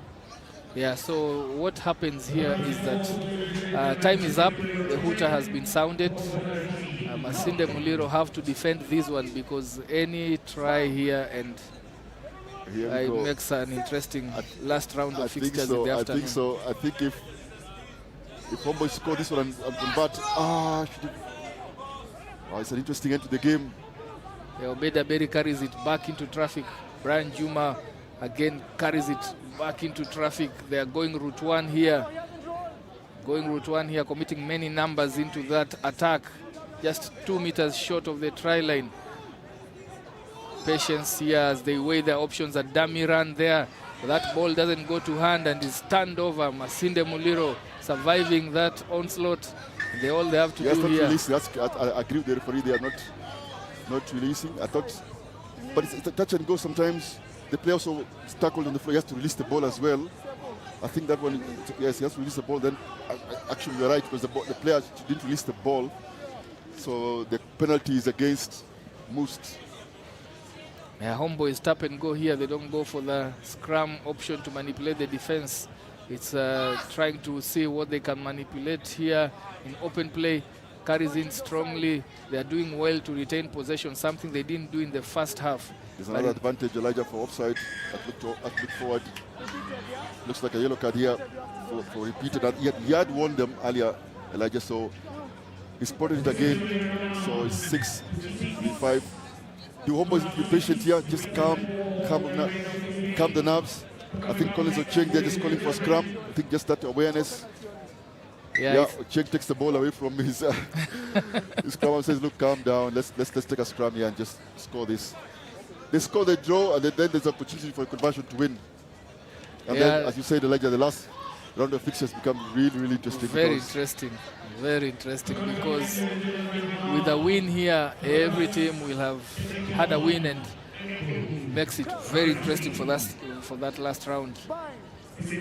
Yeah, so what happens here is that time is up. The hooter has been sounded. Masinda Muliro have to defend this one because any try here and it makes an interesting last round of fixtures in the afternoon. I think so. I think if Homeboys score this one and bat, it's an interesting end to the game. Yeah, Kabeberi carries it back into traffic. Brian Juma again carries it back into traffic. They are going route 1 here. Committing many numbers into that attack. Just 2 meters short of the try line. Patience here as they weigh their options. A dummy run there. That ball doesn't go to hand and is turned over. Masinda Muliro surviving that onslaught. They have to do here. I agree with the referee. They are not releasing. I thought, but it's a touch and go sometimes. The player also is tackled on the floor. He has to release the ball as well. I think that one, yes, he has to release the ball. Then actually you're right because the player didn't release the ball. So the penalty is against Moost. Yeah, Homeboys tap and go here. They don't go for the scrum option to manipulate the defense. It's trying to see what they can manipulate here in open play. Carries in strongly. They are doing well to retain possession, something they didn't do in the first half. There's another advantage, Elijah, for offside. At look forward. Looks like a yellow card here for repeated. He had warned them earlier, Elijah, so he spotted it again. So it's 6-5. The Homeboys be patient here, just calm the nerves. I think Collins Ocheng, they're just calling for scrum. I think just that awareness. Yeah, Ocheng takes the ball away from his scrum and says, look, calm down. Let's take a scrum here and just score this. They score the draw, and then there's opportunity for conversion to win. And then, as you said, Elijah, the last round of fixtures become really, really interesting. Very interesting because with a win here, every team will have had a win and makes it very interesting for that last round.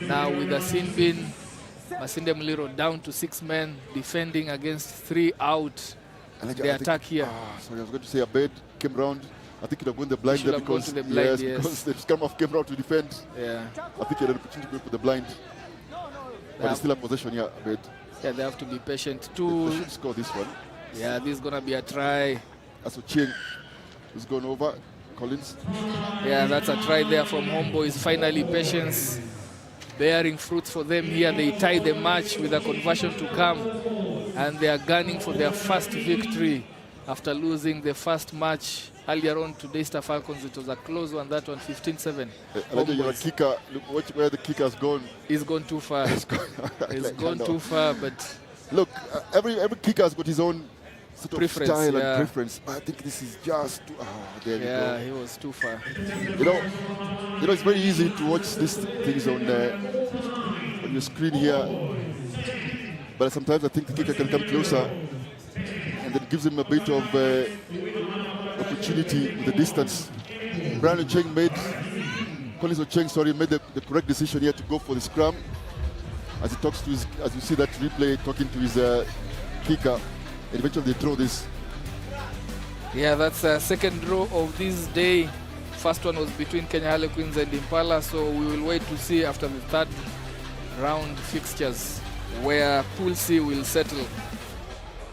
Now with a sin bin, Masinda Muliro down to 6 men, defending against 3 out. The attack here. Sorry, I was going to say a bed came round. I think it would have gone the blind there because, because the scrum off came round to defend. Yeah. I think he had an opportunity to go for the blind. But they still have possession here a bit. Yeah, they have to be patient They too. should score this one. Yeah, this is going to be a try. That's Ocheng who's gone over. Collins. Yeah, that's a try there from Homeboys. Finally, patience bearing fruits for them here. They tie the match with a conversion to come, and they are gunning for their first victory after losing the first match earlier on to Daystar Falcons. It was a close one, that one, 15-7. Your kicker, look where the kicker has gone. He's gone too far. He's gone too far, but... Look, every kicker has got his own sort of preference, style and preference. But I think this is just too... there we go. Yeah, he was too far. You know, it's very easy to watch these things on your screen here. But sometimes I think the kicker can come closer, and it gives him a bit of opportunity with the distance. Brian Ocheng made the correct decision here to go for the scrum. As he talks to his, as you see that replay, talking to his kicker, and eventually they throw this. Yeah, that's a second draw of this day. First one was between Kenya Harlequins and Impala, so we will wait to see after the third round fixtures where Pool C will settle.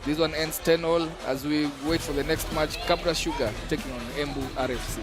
This one ends 10-all as we wait for the next match, Cabras Sugar taking on Embu RFC.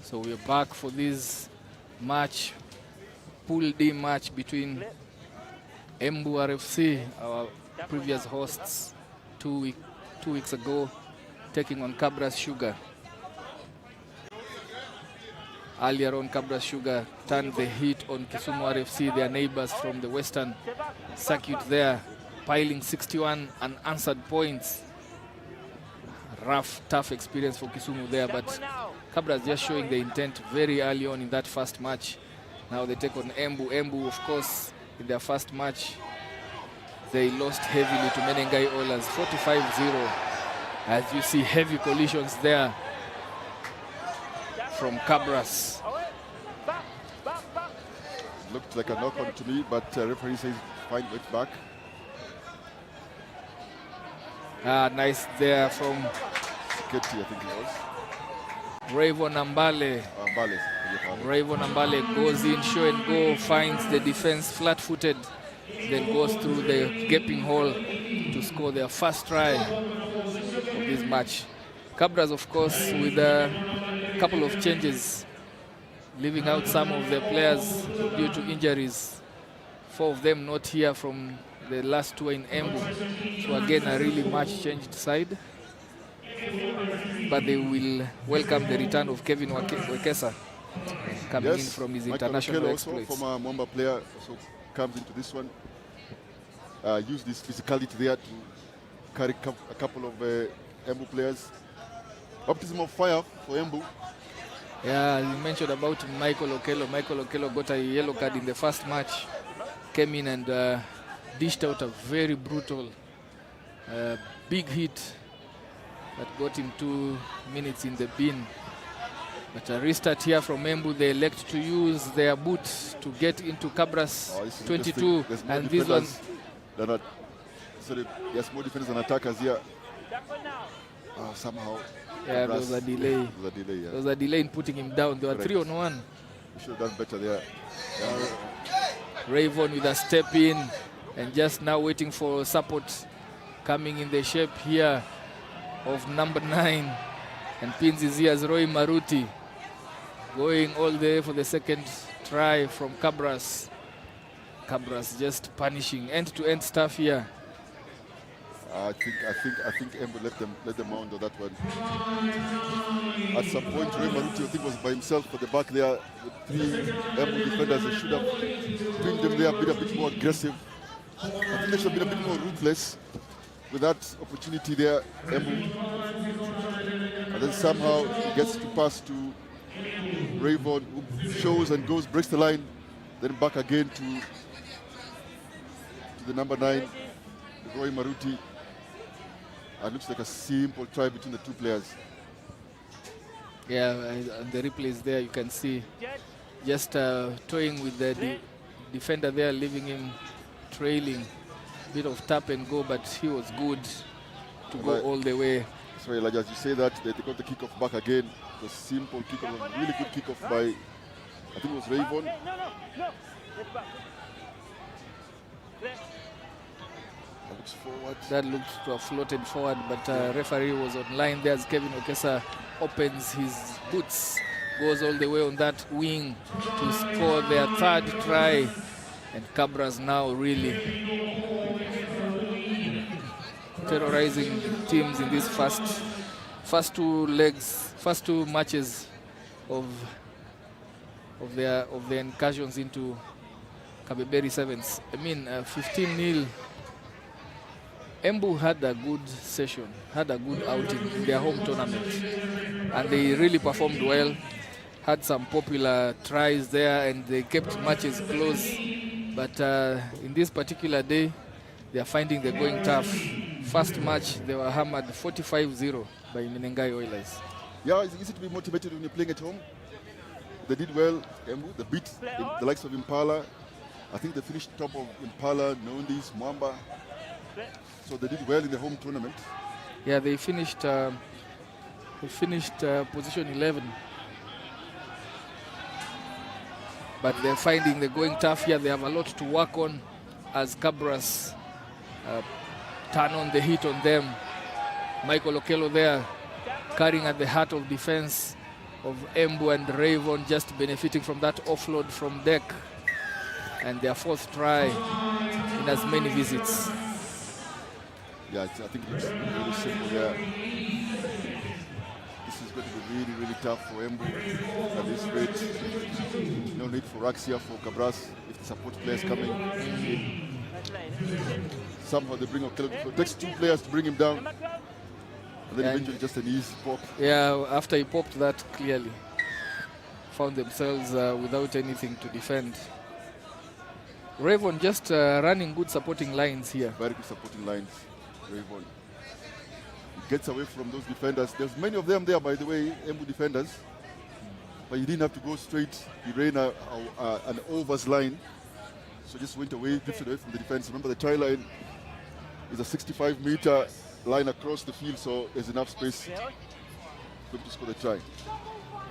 So we're back for this match, Pool D match between Embu RFC, our previous hosts, two weeks ago, taking on Cabras Sugar. Earlier on, Cabras Sugar turned the heat on Kisumu RFC, their neighbors from the western circuit there, piling 61 unanswered points. Rough, tough experience for Kisumu there, but Cabras just showing the intent very early on in that first match. Now they take on Embu. Embu, of course, in their first match, they lost heavily to Menengai Oilers, 45-0. As you see, heavy collisions there from Cabras. Looked like a knock-on to me, but referee says fine, it back. Nice there from Sketty, I think it was. Rayvon Ambale. Rayvon Ambale goes in, show and go, finds the defense flat-footed, then goes through the gaping hole to score their first try of this match. Cabras, of course, with a couple of changes, leaving out some of the players due to injuries. 4 of them not here from the last tour in Embu. So again, a really much changed side. But they will welcome the return of Kevin Wekesa coming in from his international exploits. Also, former Mwamba player, also comes into this one. Use this physicality there to carry a couple of Embu players. Baptism of fire for Embu. Yeah, you mentioned about Michael Okello. Michael Okello got a yellow card in the first match. Came in and dished out a very brutal big hit that got him 2 minutes in the bin. But a restart here from Embu. They elect to use their boot to get into Cabras 22. And this one... There's more defenders than attackers here. Somehow... Yeah, there was a delay. There was a delay in putting him down. They were 3-on-1. We should have done better there. Rayvon with a step in and just now waiting for support coming in the shape here of number 9. And pins his ears, Roy Maruti, going all the way for the second try from Cabras. Cabras just punishing end-to-end stuff here. I think Embu let them mount on that one. At some point, Roy Maruti, I think, was by himself for the back there. With 3 Embu defenders, they should have pinned them there, been a bit more aggressive. I think they should have been a bit more ruthless with that opportunity there, Embu. And then somehow he gets to pass to Rayvon, who shows and goes, breaks the line, then back again to the number 9, Roy Maruti. It looks like a simple try between the 2 players. Yeah, and the replays there, you can see just toying with the defender there, leaving him trailing. Bit of tap and go, but he was good to go all the way. Sorry, Elijah, as you say that, they got the kickoff back again. The simple kickoff, a really good kickoff by, I think it was Rayvon. That looks forward. That looked to have floated forward, but referee was online there as Kevin Okesa opens his boots, goes all the way on that wing to score their 3rd try. And Cabras now really terrorizing teams in these first 2 legs, first 2 matches of their incursions into Kabeberi Sevens. I mean, 15-0. Embu had a good session, had a good outing in their home tournament, and they really performed well. Had some popular tries there, and they kept matches close. But in this particular day, they are finding they're going tough. First match, they were hammered 45-0 by Menengai Oilers. Yeah, it's easy to be motivated when you're playing at home. They did well, Embu. They beat the likes of Impala. I think they finished top of Impala, Nondis, Mwamba. So they did well in the home tournament. Yeah, they finished position 11. But they're finding they're going tough here. They have a lot to work on as Cabras turn on the heat on them. Michael Okello there, carrying at the heart of defense of Embu, and Rayvon just benefiting from that offload from deck. And their 4th try in as many visits. Yeah, I think it looks really simple there. This is going to be really, really tough for Embu at this rate. No need for Raxia for Cabras if the support players coming in. Somehow they bring Okello. It takes 2 players to bring him down. And then eventually just an easy pop. Yeah, after he popped that clearly. Found themselves without anything to defend. Rayvon just running good supporting lines here. Very good supporting lines, Rayvon. He gets away from those defenders. There's many of them there, by the way, Embu defenders. But he didn't have to go straight. He ran an overs line. So just went away, drifted away from the defense. Remember, the try line is a 65-meter line across the field, so there's enough space for him to score the try.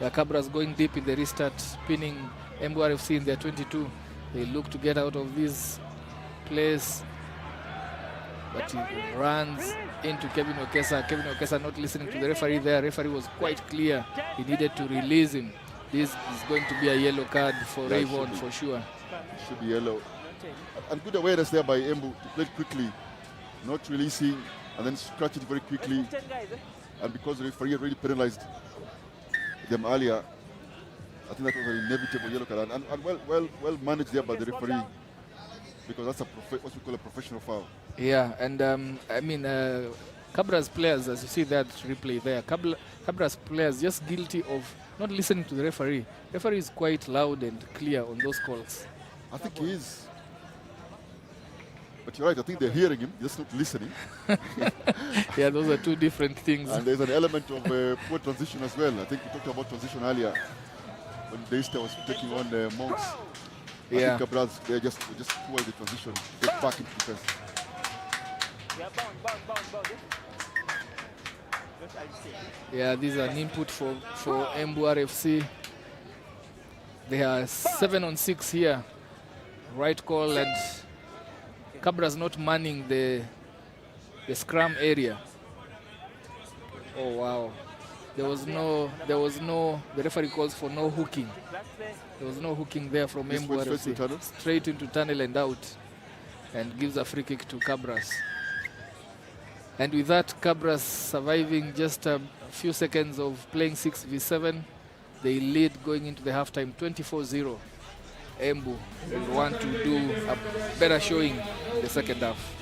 Yeah, Cabras going deep in the restart, pinning Embu RFC in their 22. They look to get out of this place, but he runs into Kevin Okesa. Kevin Okesa not listening to the referee there. Referee was quite clear. He needed to release him. This is going to be a yellow card for Rayvon for sure. It should be yellow. And good awareness there by Embu to play quictly, not releasing, and then scratch it very quickly. And because the referee already penalized them earlier, I think that was an inevitable yellow card, and well managed there by the referee, because that's what we call a professional foul. Yeah, and I mean, Cabras players, as you see that replay there, Cabras players just guilty of not listening to the referee. Referee is quite loud and clear on those calls. I think he is. But you're right, I think they're hearing him, just not listening. Yeah, those are 2 different things. And there's an element of poor transition as well. I think we talked about transition earlier when Daystar was taking on the Monks. Yeah. I think Cabras, they just poor the transition, get back into defense. Yeah, this is an input for Embu RFC. They are 7-on-6 here. Right call, and Cabras not manning the the scrum area. Oh wow. The referee calls for no hooking. There was no hooking there from Embu RFC. Straight into tunnel and out, and gives a free kick to Cabras. And with that, Cabras surviving just a few seconds of playing 6v7, they lead going into the halftime 24-0. Embu will want to do a better showing in the second half.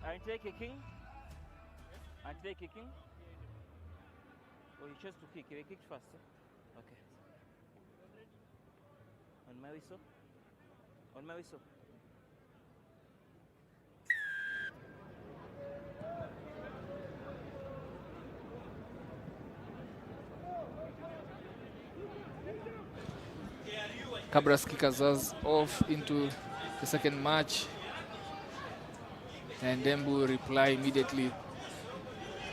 Aren't they kicking? Aren't they kicking? Oh, you chose to kick. They kicked first. Okay. On my whistle. On my whistle. Cabras kickers us off into the second match, and Embu reply immediately,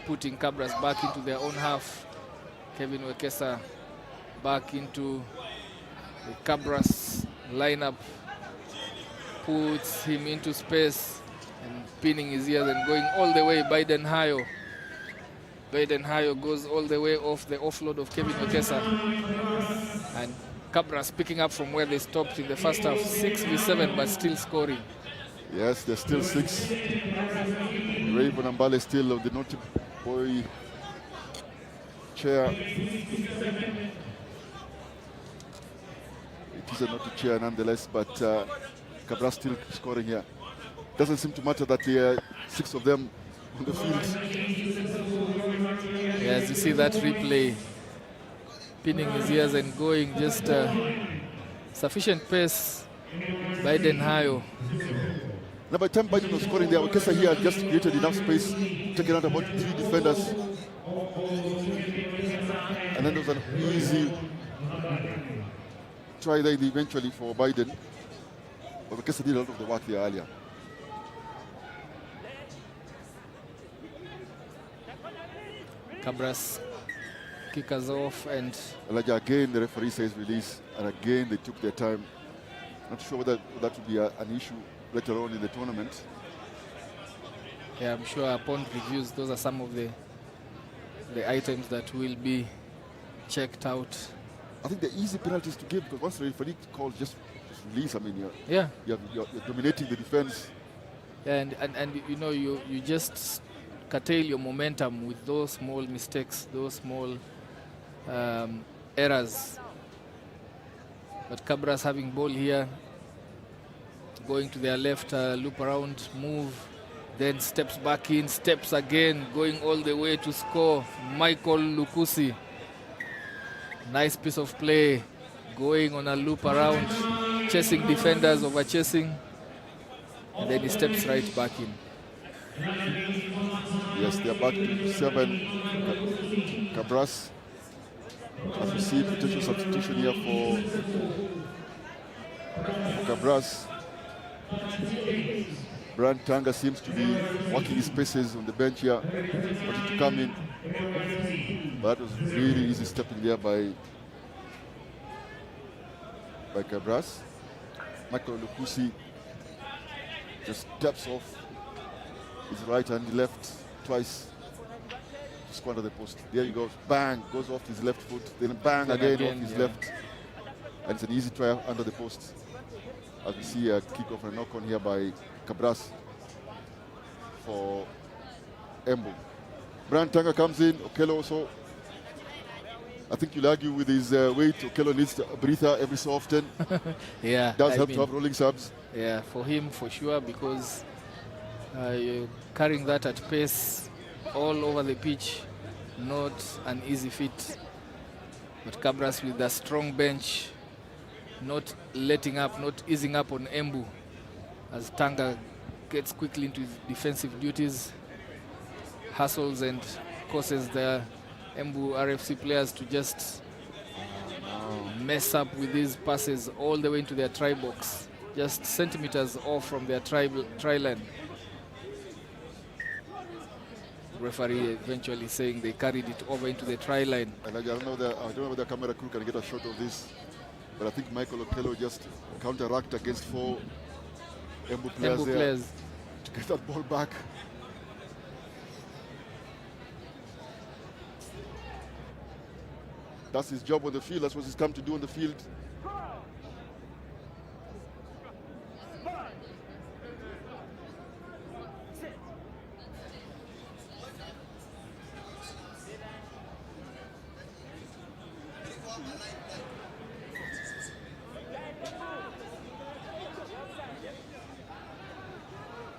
putting Cabras back into their own half. Kevin Wekesa back into the Cabras lineup, puts him into space and pinning his ears and going all the way. Biden Hayo goes all the way off the offload of Kevin Wekesa, and Cabras picking up from where they stopped in the first half, 6v7, but still scoring. Yes, there's still 6. Raven and Bale still of the naughty boy chair. It is a naughty chair nonetheless, but Cabras still scoring here. Doesn't seem to matter that there are 6 of them on the field. Yes, you see that replay, pinning his ears and going just sufficient pace. Biden Hayo. Now by the time Biden was scoring there, Wekesa here just created enough space, taking out about 3 defenders. And then there was an easy try there eventually for Biden. But Wekesa did a lot of the work there earlier. Cabras kick us off, and Elijah, again the referee says release, and again they took their time. Not sure whether that would be an issue later on in the tournament. Yeah, I'm sure upon reviews, those are some of the items that will be checked out. I think the easy penalties to give, because once the referee calls just release, I mean, you're dominating the defense. Yeah, and you know, you just curtail your momentum with those small mistakes, those small errors. But Cabras having ball here, going to their left, loop around, move, then steps back in, steps again, going all the way to score. Michael Lukusi. Nice piece of play, going on a loop around, chasing defenders, over chasing, and then he steps right back in. Yes, they're back to 7. Cabras. As we see, potential substitution here for Cabras. Brand Tanga seems to be working his paces on the bench here, wanting to come in. But that was really easy stepping there by Cabras. Michael Lukusi just steps off his right and left twice to squander the post. There he goes, bang, goes off his left foot, then bang again off his left. And it's an easy try under the post. As we see a kick off and a knock on here by Cabras for Embu. Brian Tanga comes in, Okello also. I think you'll argue with his weight, Okello needs a breather every so often. Yeah. Does help to have rolling subs. Yeah, for him, for sure, because you're carrying that at pace all over the pitch, not an easy feat. But Cabras with a strong bench, not letting up, not easing up on Embu as Tanga gets quickly into his defensive duties, hustles and causes the Embu RFC players to just mess up with these passes all the way into their try box, just centimeters off from their try line. Referee eventually saying they carried it over into the try line. And I don't know whether the camera crew can get a shot of this, but I think Michael Okello just counteract against 4 Embu players there to get that ball back. That's his job on the field. That's what he's come to do on the field.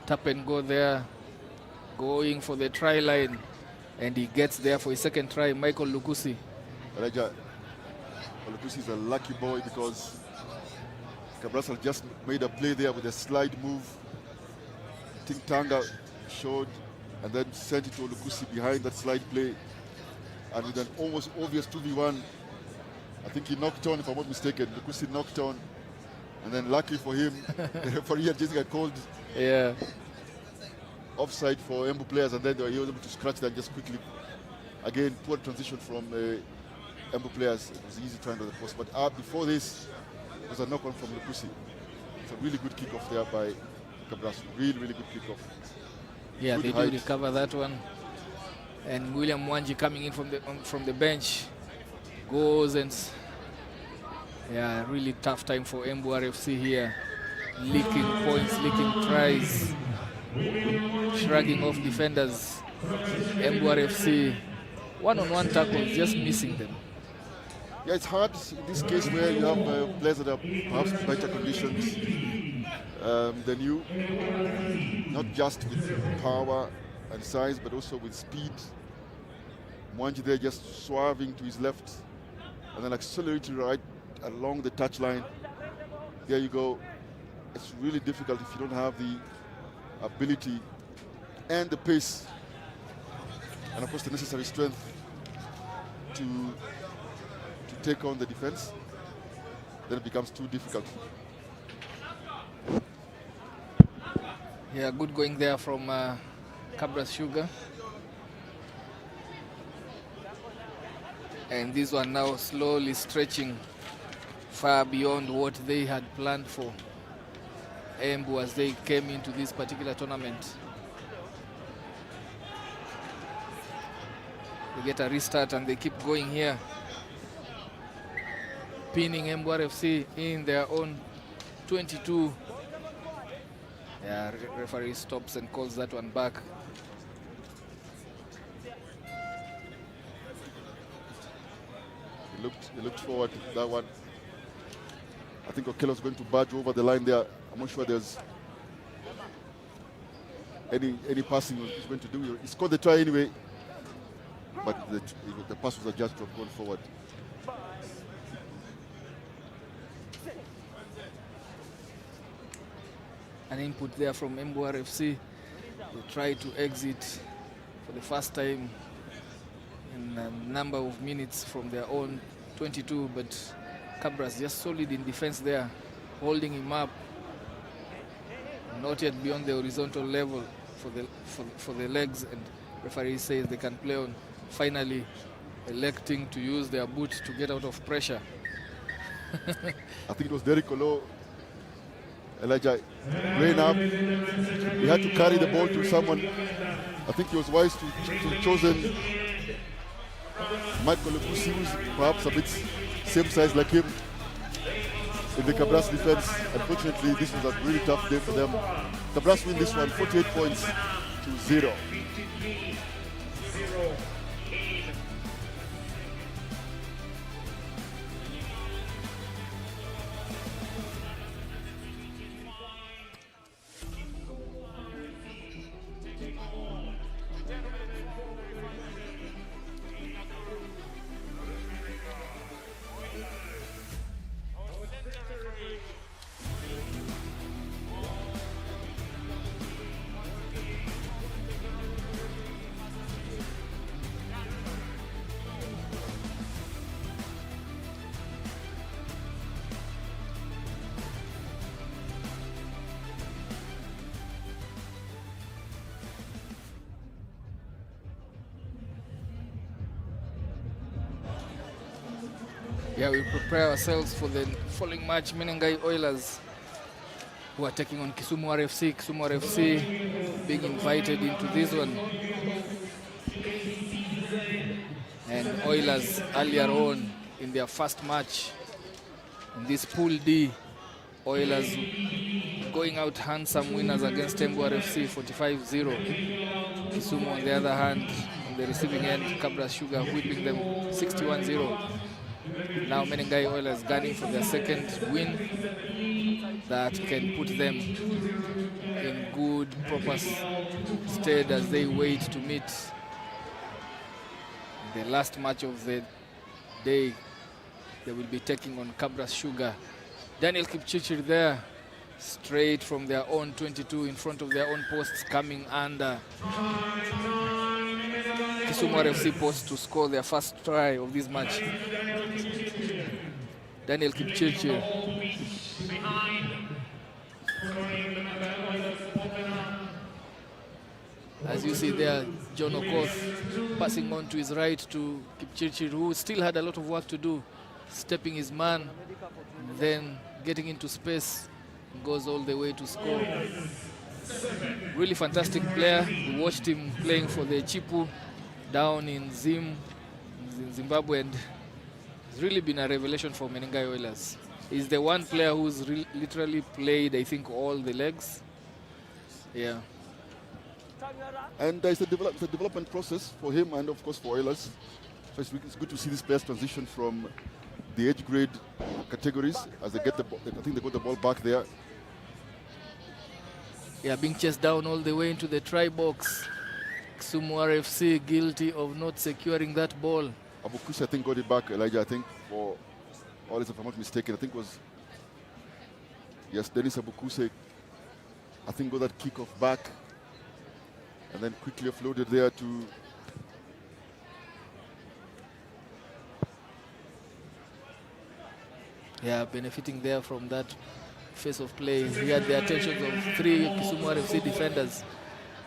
Tap and go there, going for the try line, and he gets there for his second try. Michael Lukusi. Elijah, Lukusi is a lucky boy because Cabras has just made a play there with a slide move. I think Tanga showed and then sent it to Lukusi behind that slide play. And with an almost obvious 2v1, I think he knocked on, if I'm not mistaken. Lukusi knocked on. And then lucky for him, the referee had just got called offside for Embu players, and then he was able to scratch that just quickly. Again, poor transition from Embu players. It was easy trying to the post. But before this, it was a knock-on from Lukusi. It's a really good kick-off there by Cabras. Really, really good kick-off. Yeah, good they height. do recover that one. And William Mwanji coming in from the bench goes and really tough time for Embu RFC here. Leaking points, leaking tries, shrugging off defenders. Embu RFC one-on-one tackles, just missing them. Yeah, it's hard in this case where you have players that are perhaps better conditions than you, not just with power and size, but also with speed. Mwanji there just swerving to his left and then accelerating right along the touchline. There you go. It's really difficult if you don't have the ability and the pace and of course the necessary strength to take on the defense. Then it becomes too difficult. Yeah, good going there from Cabras Sugar. And this one now slowly stretching far beyond what they had planned for Embu as they came into this particular tournament. They get a restart and they keep going here, pinning Embu RFC in their own 22. Yeah, referee stops and calls that one back. He looked forward to that one. I think Okello's going to barge over the line there. I'm not sure there's any passing he's going to do. He scored the try anyway, but the pass was adjusted to have gone forward. An input there from Embu RFC. They try to exit for the first time in a number of minutes from their own 22, but Cabras just solid in defense there. holding him up, not yet beyond the horizontal level for the legs, and referee says they can play on, finally electing to use their boot to get out of pressure. I think it was Derek Olo. Elijah ran up. He had to carry the ball to someone. I think he was wise to chosen Michael Okusi, who's perhaps a bit same size like him in the Cabras defense. Unfortunately, this was a really tough day for them. Cabras win this one, 48 points to 0. Yeah, we prepare ourselves for the following match. Menengai Oilers, who are taking on Kisumu RFC. Kisumu RFC being invited into this one. And Oilers earlier on in their first match in this Pool D, Oilers going out handsome winners against Embu RFC 45-0. Kisumu on the other hand, on the receiving end, Cabras Sugar whipping them 61-0. Now Menengai Oilers gunning for their second win that can put them in good, proper stead as they wait to meet the last match of the day. They will be taking on Cabras Sugar. Daniel Kipchirchir there, straight from their own 22 in front of their own posts, coming under Kisumu RFC post to score their first try of this match. Daniel Kipchirchir. As you see there, John Okoth passing on to his right to Kipchirchir, who still had a lot of work to do, stepping his man, then getting into space, goes all the way to score. Really fantastic player. We watched him playing for the Chipu down in Zimbabwe, and it's really been a revelation for Menengai Oilers. He's the one player who's literally played, I think, all the legs. Yeah. And it's a development process for him and, of course, for Oilers. So it's good to see these players transition from the age grade categories as they get the ball. I think they got the ball back there. Yeah, being chased down all the way into the try box. Kisumu RFC guilty of not securing that ball. Abukusi, I think, got it back, Elijah, I think, for Oilers, if I'm not mistaken. I think was, yes, Dennis Abukusi, I think, got that kick off back and then quickly offloaded there to benefiting there from that face of play. He had the attention of 3 Kisumu RFC defenders,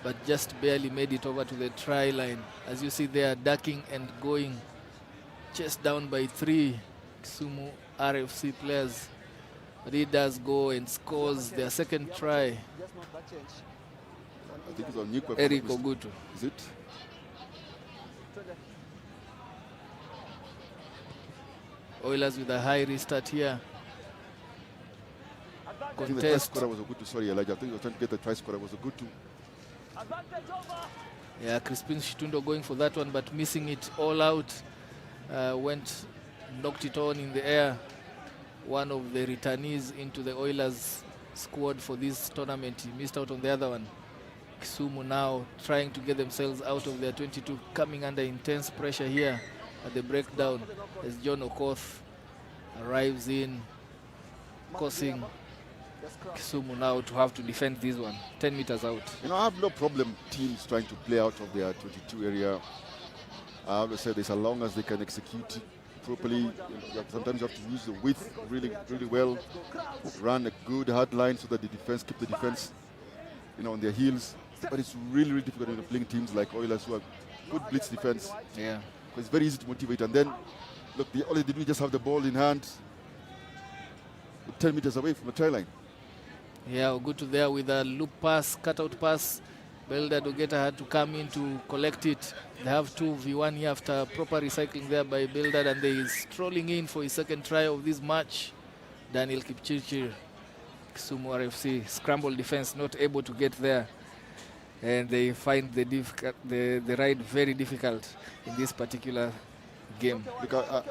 but just barely made it over to the try line. As you see there, ducking and going, chased down by 3 Kisumu RFC players. But he does go and scores their second try. I think it's on Nikwe. Eric Ogutu. Is it? Oilers with a high restart here. I think the try scorer was Ogutu. Sorry, Elijah. I think he was trying to get the try scorer was Ogutu. Yeah, Crispin Shitundo going for that one, but missing it all out. Knocked it on in the air. One of the returnees into the Oilers squad for this tournament. He missed out on the other one. Kisumu now trying to get themselves out of their 22, coming under intense pressure here at the breakdown as John Okoth arrives in, causing Kisumu now to have to defend this one, 10 meters out. You know, I have no problem teams trying to play out of their 22 area. I always say this, as long as they can execute properly. Sometimes you have to use the width really well, run a good hard line so that the defense keep the defense, on their heels. But it's really difficult when you're playing teams like Oilers who have good blitz defense. Yeah. Because it's very easy to motivate. And then, look, all they do is just have the ball in hand, 10 meters away from the try line. Yeah, we'll go to there with a loop pass, cutout pass. Belda Dogeta had to come in to collect it. They have 2v1 here after proper recycling there by Belda, and they is strolling in for his second try of this match. Daniel Kipchirchir, Kisumu RFC, scramble defense, not able to get there. And they find the ride very difficult in this particular game. Because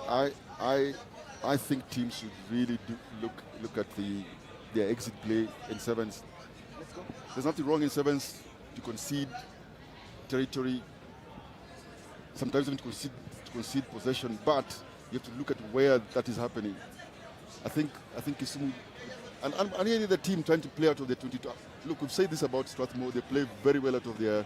I think teams should really look at their exit play in sevens. There's nothing wrong in sevens to concede territory, sometimes even to concede possession, but you have to look at where that is happening. I think Kisumu and any other team trying to play out of their 22. Look, we've said this about Strathmore. They play very well out of their,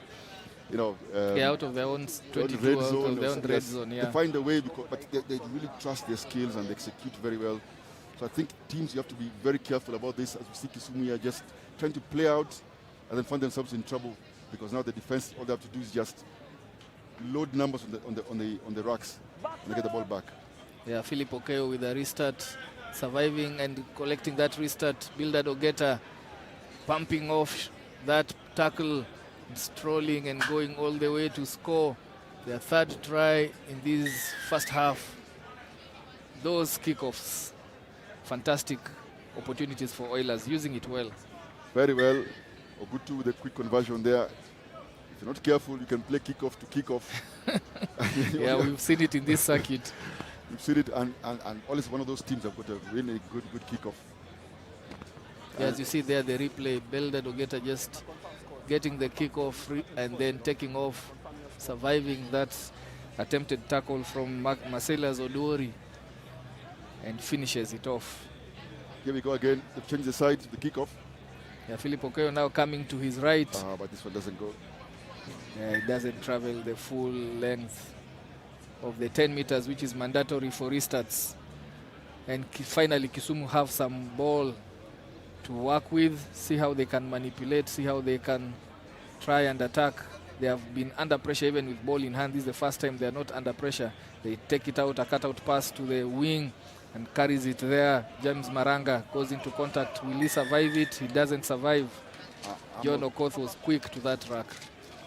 out of their own 22, out of their own red zone. Yeah. They find a way, but they really trust their skills and they execute very well. So I think teams, you have to be very careful about this. As we see Kisumu here just trying to play out and then find themselves in trouble because now the defense, all they have to do is just load numbers on the racks and get the ball back. Yeah, Philip Okeo with a restart, surviving and collecting that restart. Bildad Ogeta pumping off that tackle, strolling and going all the way to score their third try in this first half. Those kickoffs, fantastic opportunities for Oilers, using it well. Very well. Ogutu with a quick conversion there. If you're not careful, you can play kickoff to kickoff. Yeah, we've seen it in this circuit. We've seen it, and always one of those teams have got a really good kickoff. Yeah, as you see there, the replay, Belda Dogeta just getting the kickoff and then taking off, surviving that attempted tackle from Marcellus Odori and finishes it off. Here we go again. They've changed the side, the kickoff. Yeah, Philip Okeo now coming to his right. But this one doesn't go. Yeah, it doesn't travel the full length of the 10 meters, which is mandatory for restarts. And finally, Kisumu have some ball to work with, see how they can manipulate, see how they can try and attack. They have been under pressure even with ball in hand. This is the first time they are not under pressure. They take it out, a cutout pass to the wing and carries it there. James Maranga goes into contact. Will he survive it? He doesn't survive. John Okoth was quick to that rack.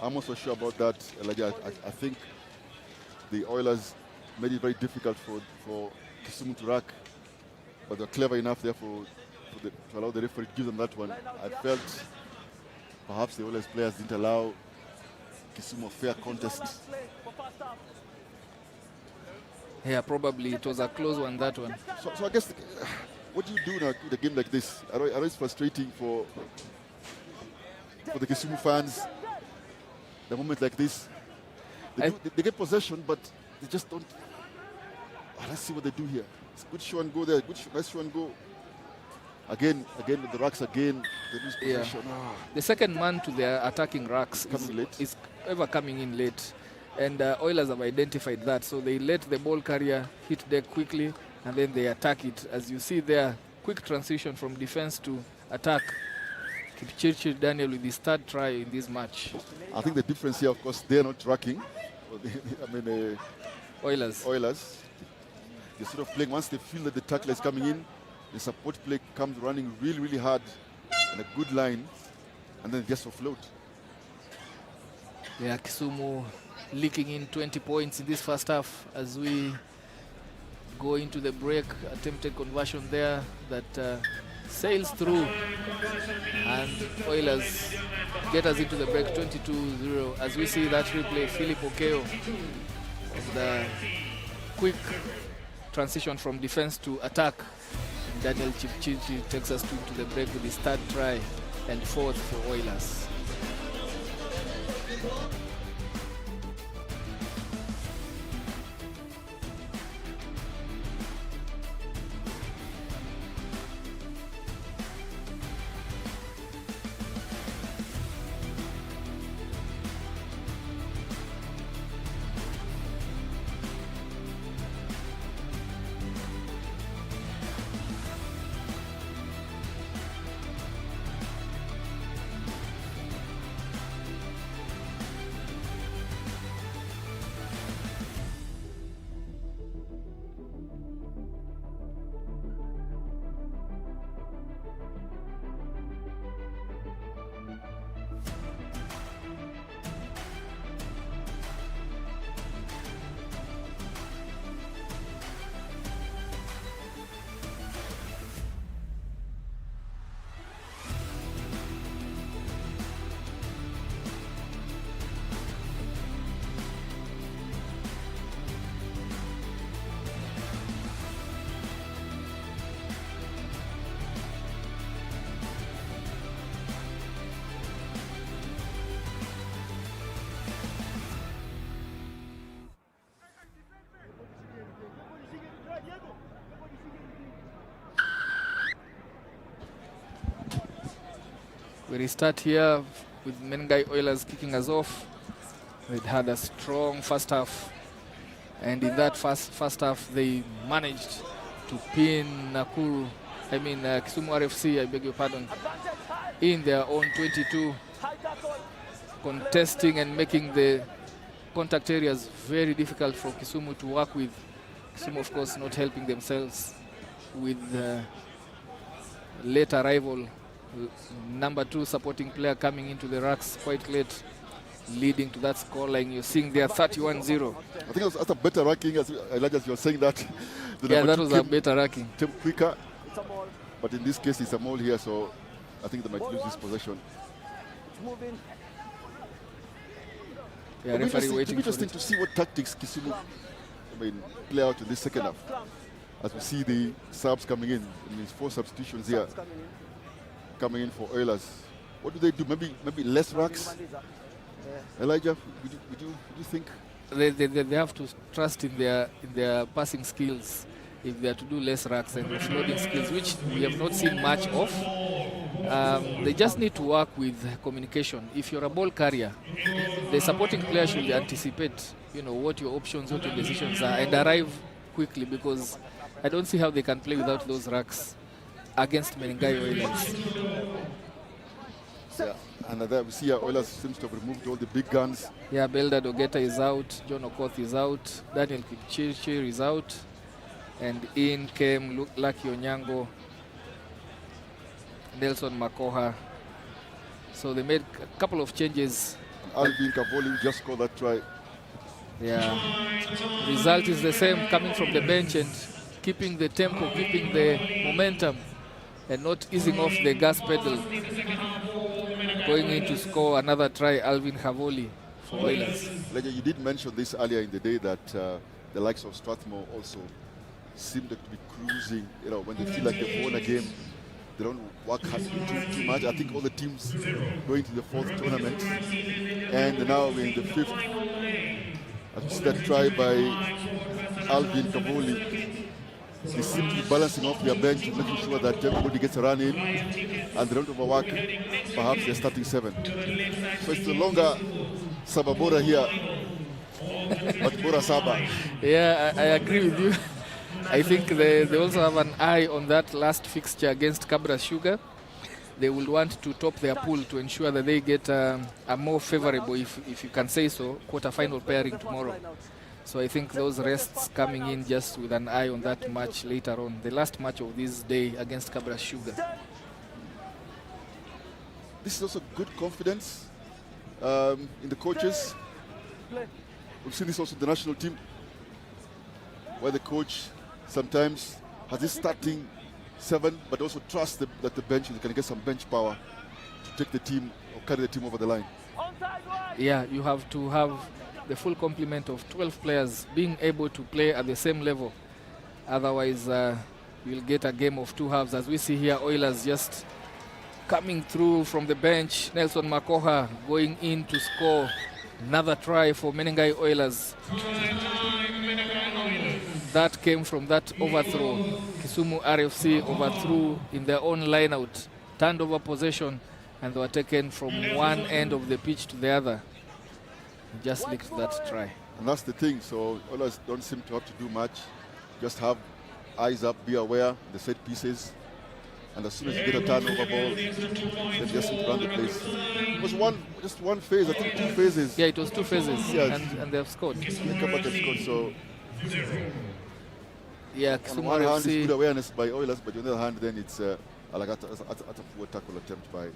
I'm also sure about that, Elijah. I think the Oilers made it very difficult for Kisumu to rack, but they're clever enough there to allow the referee to give them that one. I felt perhaps the Oilers players didn't allow Kisumu a fair contest. Yeah, probably it was a close one, that one. So I guess, what do you do now with a game like this? I know it's frustrating for the Kisumu fans. The moment like this, they get possession, but they just don't. Let's see what they do here. It's a good show and go there. Nice show and go. Again with the racks again. They lose possession. Yeah. The second man to their attacking racks is ever coming in late. And Oilers have identified that. So they let the ball carrier hit deck quickly and then they attack it. As you see there, quick transition from defense to attack. Kipchirchir Daniel with his third try in this match. I think the difference here, of course, they're not tracking. Oilers. They're sort of playing, once they feel that the tackler is coming in, the support play comes running really hard and a good line, and then just offload. Yeah, Kisumu leaking in 20 points in this first half as we go into the break. Attempted conversion there that sails through, and Oilers get us into the break 22-0 as we see that replay. Philip Okeo and the quick transition from defense to attack. Daniel Kipchirchir takes us to the break with his third try and fourth for Oilers. We restart here with Menengai Oilers kicking us off. They'd had a strong first half, and in that first half they managed to pin Nakuru, Kisumu RFC, I beg your pardon, in their own 22, contesting and making the contact areas very difficult for Kisumu to work with. Kisumu, of course, not helping themselves with late arrival, number 2 supporting player coming into the racks quite late, leading to that scoreline. You're seeing there 31-0. I think it was at a better racking, as you're saying that. Yeah, that was a better racking. Quicker, but in this case, it's a maul here, so I think they might lose this possession. Yeah, referee waiting. It's interesting to see what tactics Kisumu play out in this second half. As we see the subs coming in, 4 substitutions here coming in for Oilers. What do they do? Maybe less racks. Elijah, would you think? They have to trust in their passing skills if they are to do less racks and offloading skills, which we have not seen much of. They just need to work with communication. If you're a ball carrier, the supporting player should anticipate, what your options, what your decisions are, and arrive quickly, because I don't see how they can play without those racks against Menengai Oilers. Yeah, and there we see Oilers seems to have removed all the big guns. Yeah, Belda Dogeta is out, John Okoth is out, Daniel Kipchirchir is out, and in came Lucky Onyango, Nelson Makoha. So they made a couple of changes. Alvin Kavoli just scored that try. Yeah, result is the same, coming from the bench and keeping the tempo, keeping the momentum, and not easing off the gas pedal. Going in to score another try, Alvin Kavoli for Oilers. You did mention this earlier in the day that the likes of Strathmore also seem to be cruising. When they feel like they've won a game, they don't work hard too much. I think all the teams going to the 4th tournament, and now we're in the 5th. I see that try by Alvin Kavoli. They seem to be balancing off their bench, making sure that everybody gets a run in and they don't overwork perhaps their starting 7. So it's the longer Sababora here, but Bora Saba. Yeah, I agree with you. I think they also have an eye on that last fixture against Cabras Sugar. They will want to top their pool to ensure that they get a more favorable, if you can say so, quarter-final pairing tomorrow. So I think those rests coming in just with an eye on that match later on, the last match of this day against Cabras Sugar. This is also good confidence in the coaches. We've seen this also in the national team, where the coach sometimes has this starting 7, but also trusts that the bench can get some bench power to take the team or carry the team over the line. Yeah, you have to have the full complement of 12 players being able to play at the same level. Otherwise, you'll get a game of 2 halves. As we see here, Oilers just coming through from the bench. Nelson Makoha going in to score another try for Menengai Oilers. That came from that overthrow. Kisumu RFC overthrew in their own line-out, turned over possession, and they were taken from one end of the pitch to the other. Just licked that try. And that's the thing, so Oilers don't seem to have to do much. Just have eyes up, be aware, the set pieces, and as soon as you get a turnover ball, then just run the place. It was just one phase, I think 2 phases. Yeah, it was 2 phases, yes. and they have scored. They come back and scored, so... Yeah, on one hand, it's good awareness by Oilers, but on the other hand, then it's a poor tackle attempt by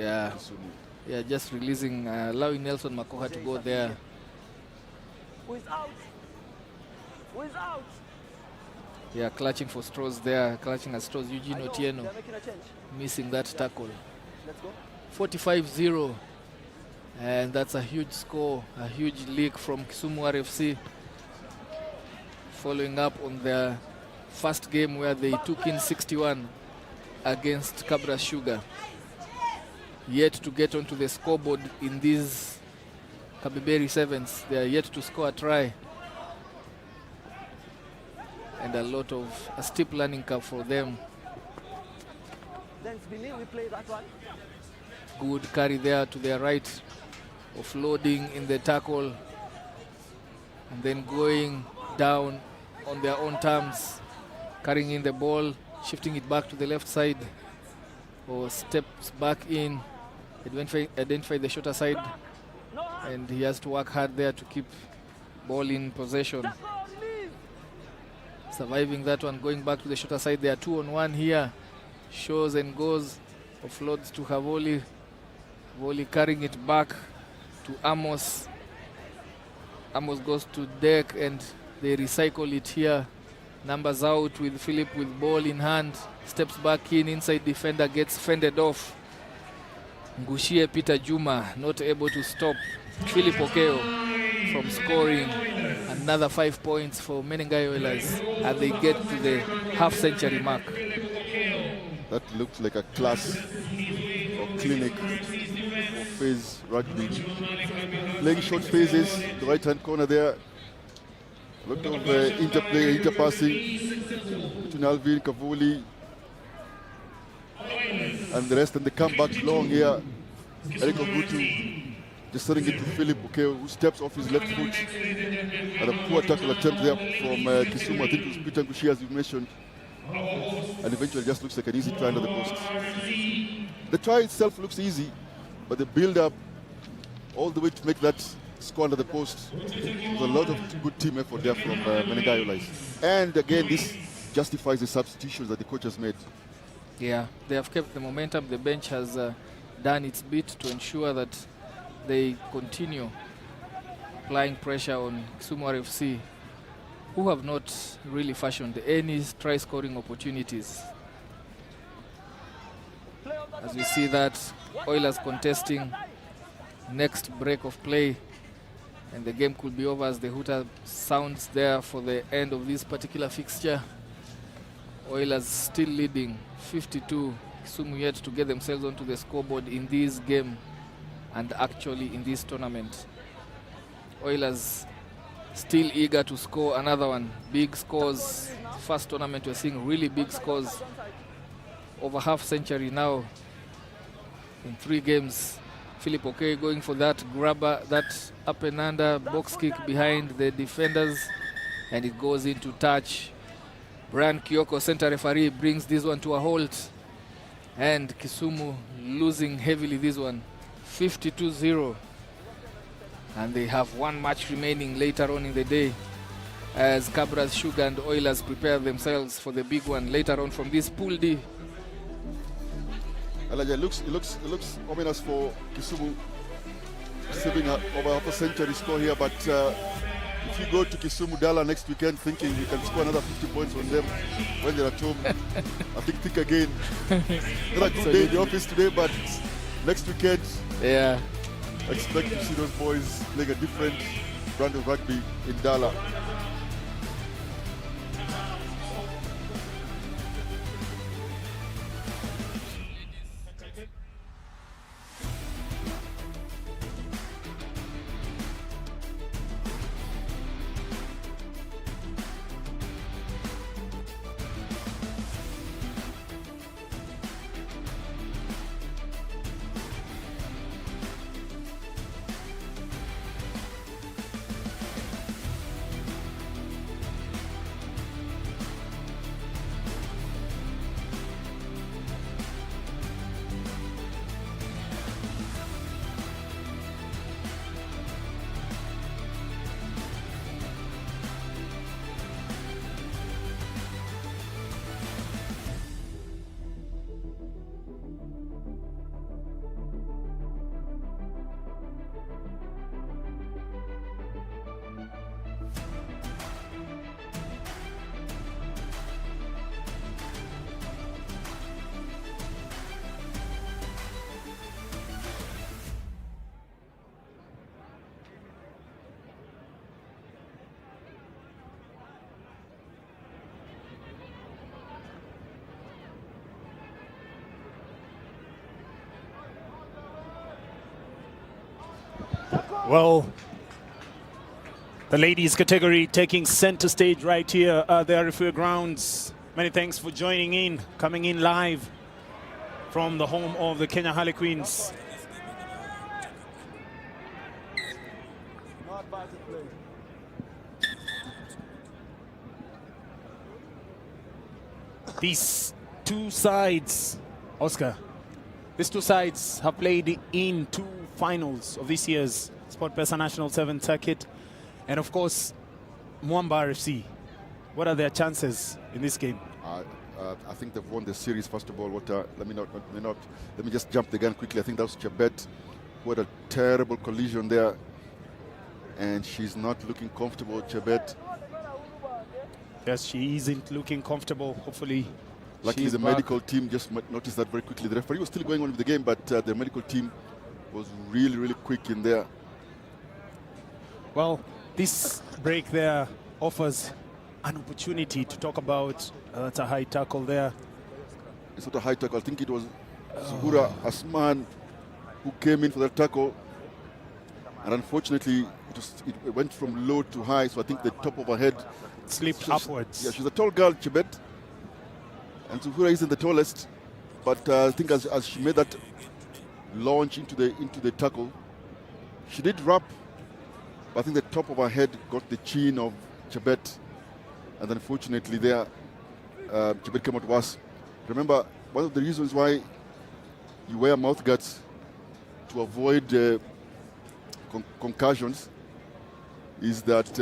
Kisumu. Yeah, just releasing, allowing Nelson Makoha to go there. Who is out? Who is out? Yeah, clutching for straws there, clutching at straws. Eugene Otieno missing that tackle. 45-0, and that's a huge score, a huge leak from Kisumu RFC, following up on their first game where they took in 61 against Cabras Sugar. Yet to get onto the scoreboard in these Kabeberi 7s. They are yet to score a try. And a steep learning curve for them. Then Spinny, we play that one. Good carry there to their right, offloading in the tackle, and then going down on their own terms, carrying in the ball, shifting it back to the left side, or steps back in, identify the shorter side, and he has to work hard there to keep ball in possession. Surviving that one, going back to the shorter side. They are 2-on-1 here. Shows and goes, offloads to Havoli. Havoli carrying it back to Amos. Amos goes to Deck and they recycle it here. Numbers out with Philip with ball in hand. Steps back in, inside defender gets fended off. Ngushie Peter Juma not able to stop Philip Okeo from scoring. Another 5 points for Menengai Oilers as they get to the half-century mark. That looked like a class or clinic for phase rugby. Playing short phases, the right-hand corner there. A lot of interplay, interpassing between Alvin, Kavuli, and the rest. And they come back long here. Eric Ogutu just setting it to Philip Okeo, who steps off his left foot. And a poor tackle attempt there from Kisumu. I think it was Peter Ngushi, as you mentioned. And eventually just looks like an easy try under the post. The try itself looks easy, but the build-up all the way to make that score under the post, there's a lot of good team effort there from Menengai Oilers. And again, this justifies the substitutions that the coach has made. Yeah, they have kept the momentum. The bench has done its bit to ensure that they continue applying pressure on Kisumu RFC, who have not really fashioned any try-scoring opportunities. As we see that, Oilers contesting next break of play, and the game could be over as the hooter sounds there for the end of this particular fixture. Oilers still leading 52. Kisumu yet to get themselves onto the scoreboard in this game and actually in this tournament. Oilers still eager to score another one. Big scores. First tournament we're seeing really big scores. Over half-century now in 3 games. Philip Okey going for that grabber, that up and under box kick behind the defenders, and it goes into touch. Brian Kioko, center referee, brings this one to a halt, and Kisumu losing heavily this one, 52-0. And they have 1 match remaining later on in the day as Cabras, Sugar and Oilers prepare themselves for the big one later on from this Pool D. Elijah, it looks ominous for Kisumu, receiving over half a century score here, but if you go to Kisumu Dala next weekend thinking you can score another 50 points on them when they're at home, I think again. Not a good day in the office today, but next weekend, yeah, expect to see those boys playing a different brand of rugby in Dala. Well, the ladies category taking center stage right here at the RFA grounds. Many thanks for joining in, coming in live from the home of the Kenya Harlequins. These two sides, Oscar, these two sides have played in 2 finals of this year's SportPesa National 7th Circuit. And of course, Mwamba RFC. What are their chances in this game? I think they've won the series, first of all. Let me just jump the gun quickly. I think that was Chebet who had a terrible collision there. And she's not looking comfortable, Chebet. Yes, she isn't looking comfortable. Hopefully, luckily the medical team just noticed that very quickly. The referee was still going on with the game, but the medical team was really, really quick in there. Well, this break there offers an opportunity to talk about that's a high tackle there. It's not a high tackle. I think it was Zuhura Asman who came in for that tackle. And unfortunately, it went from low to high, so I think the top of her head slipped upwards. Yeah, she's a tall girl, Chebet. And Zuhura isn't the tallest, but I think as she made that launch into the tackle, she did wrap, but I think the top of her head got the chin of Chebet. And unfortunately there, Chebet came out worse. Remember, one of the reasons why you wear mouth guards to avoid concussions is that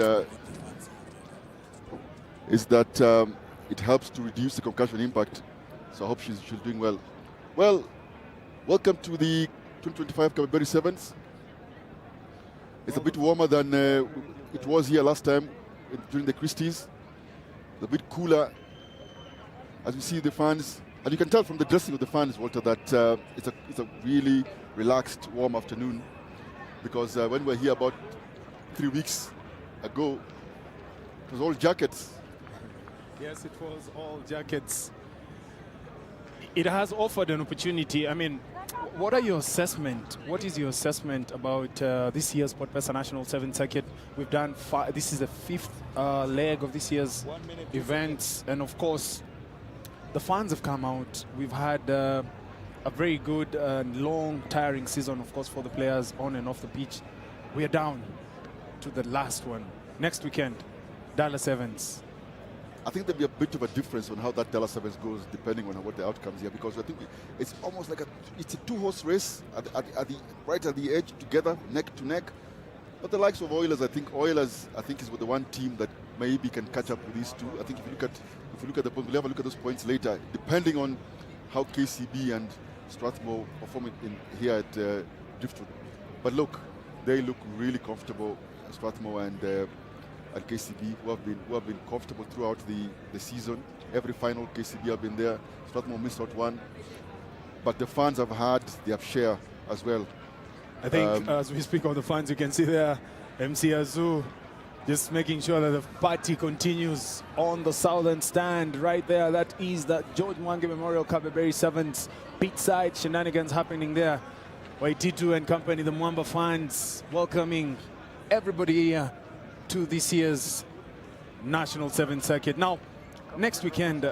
it helps to reduce the concussion impact. So I hope she's doing well. Well, welcome to the 2025 Kabeberi Sevens. It's a bit warmer than it was here last time during the Christies. A bit cooler. As you see the fans, and you can tell from the dressing of the fans, Walter, that it's a really relaxed, warm afternoon. Because when we were here about 3 weeks ago, it was all jackets. Yes, it was all jackets. It has offered an opportunity. I mean, what are your assessment? What is your assessment about this year's SportPesa National 7th Circuit? We've done this is the 5th leg of this year's events, and of course, the fans have come out. We've had a very good long, tiring season, of course, for the players on and off the pitch. We are down to the last one. Next weekend, Dallas Sevens. I think there'll be a bit of a difference on how that Dallas Sevens goes, depending on what the outcomes here, because I think it's almost like it's a 2-horse race right at the edge, together, neck to neck. But the likes of Oilers, I think is with the one team that maybe can catch up with these two. I think if you look at the points, we'll have a look at those points later, depending on how KCB and Strathmore perform here at Driftwood. But look, they look really comfortable, Strathmore and KCB, who have been comfortable throughout the season. Every final KCB have been there. Strathmore missed out one, but the fans have had their share as well. I think as we speak of the fans, you can see there MC Azu just making sure that the party continues on the southern stand right there. That is the George Mwangi Memorial Kabeberi Sevens beachside shenanigans happening there. Waititu and company, the Mwamba fans welcoming everybody here to this year's National 7th Circuit. Now, next weekend,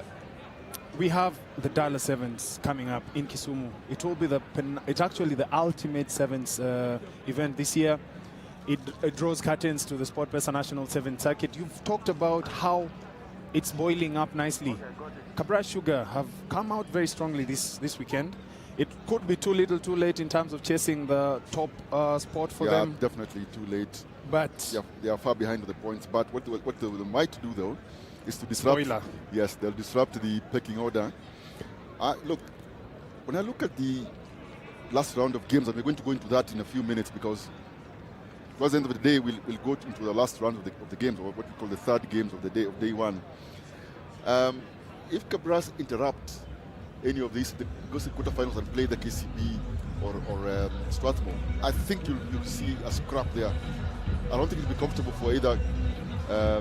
we have the Dallas Sevens coming up in Kisumu. It will be it's actually the ultimate Sevens event this year. It draws curtains to the SportPesa National 7th Circuit. You've talked about how it's boiling up nicely. Cabras Sugar have come out very strongly this weekend. It could be too little, too late in terms of chasing the top spot for them. Yeah, definitely too late. But yeah, they are far behind with the points. But what they might do, though, is to disrupt. Spoiler. Yes, they'll disrupt the pecking order. Look, when I look at the last round of games, and we're going to go into that in a few minutes, because towards the end of the day, we'll go into the last round of the games, or what we call the third games of the day of day one. If Cabras interrupt any of these, goes to quarterfinals and play the KCB or Strathmore, I think you'll see a scrap there. I don't think it'll be comfortable for either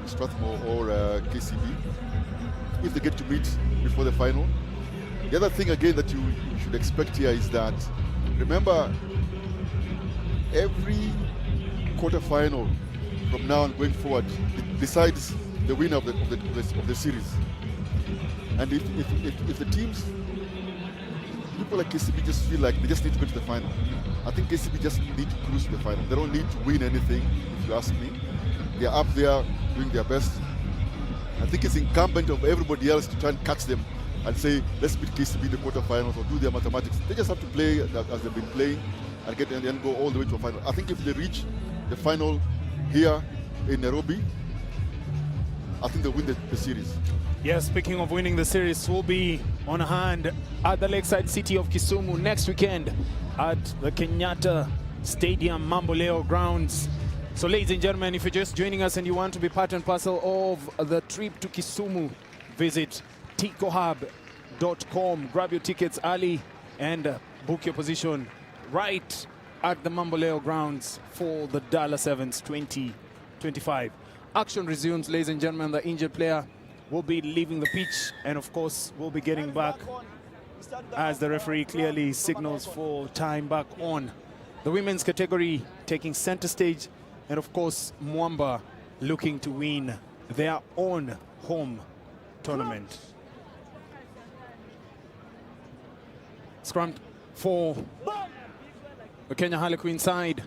Strathmore or KCB if they get to meet before the final. The other thing again that you should expect here is that, remember, every quarterfinal from now on going forward decides the winner of the series. And if the teams, people like KCB just feel like they just need to go to the final. I think KCB just need to cruise to the final. They don't need to win anything, if you ask me. They're up there doing their best. I think it's incumbent of everybody else to try and catch them and say, let's beat KCB in the quarterfinals or do their mathematics. They just have to play as they've been playing and get and then go all the way to a final. I think if they reach the final here in Nairobi, I think they'll win the series. Yes, speaking of winning the series, we'll be on hand at the lakeside city of Kisumu next weekend at the Kenyatta Stadium Mamboleo grounds. So ladies and gentlemen, if you're just joining us and you want to be part and parcel of the trip to Kisumu, visit ticohub.com, grab your tickets early and book your position right at the Mamboleo grounds for the Dallas Sevens 2025. Action resumes, ladies and gentlemen. The injured player will be leaving the pitch, and of course we'll be getting back as the referee clearly signals for time back on. The women's category taking center stage, and of course Mwamba looking to win their own home tournament. Scrum for the Kenya Harlequins side.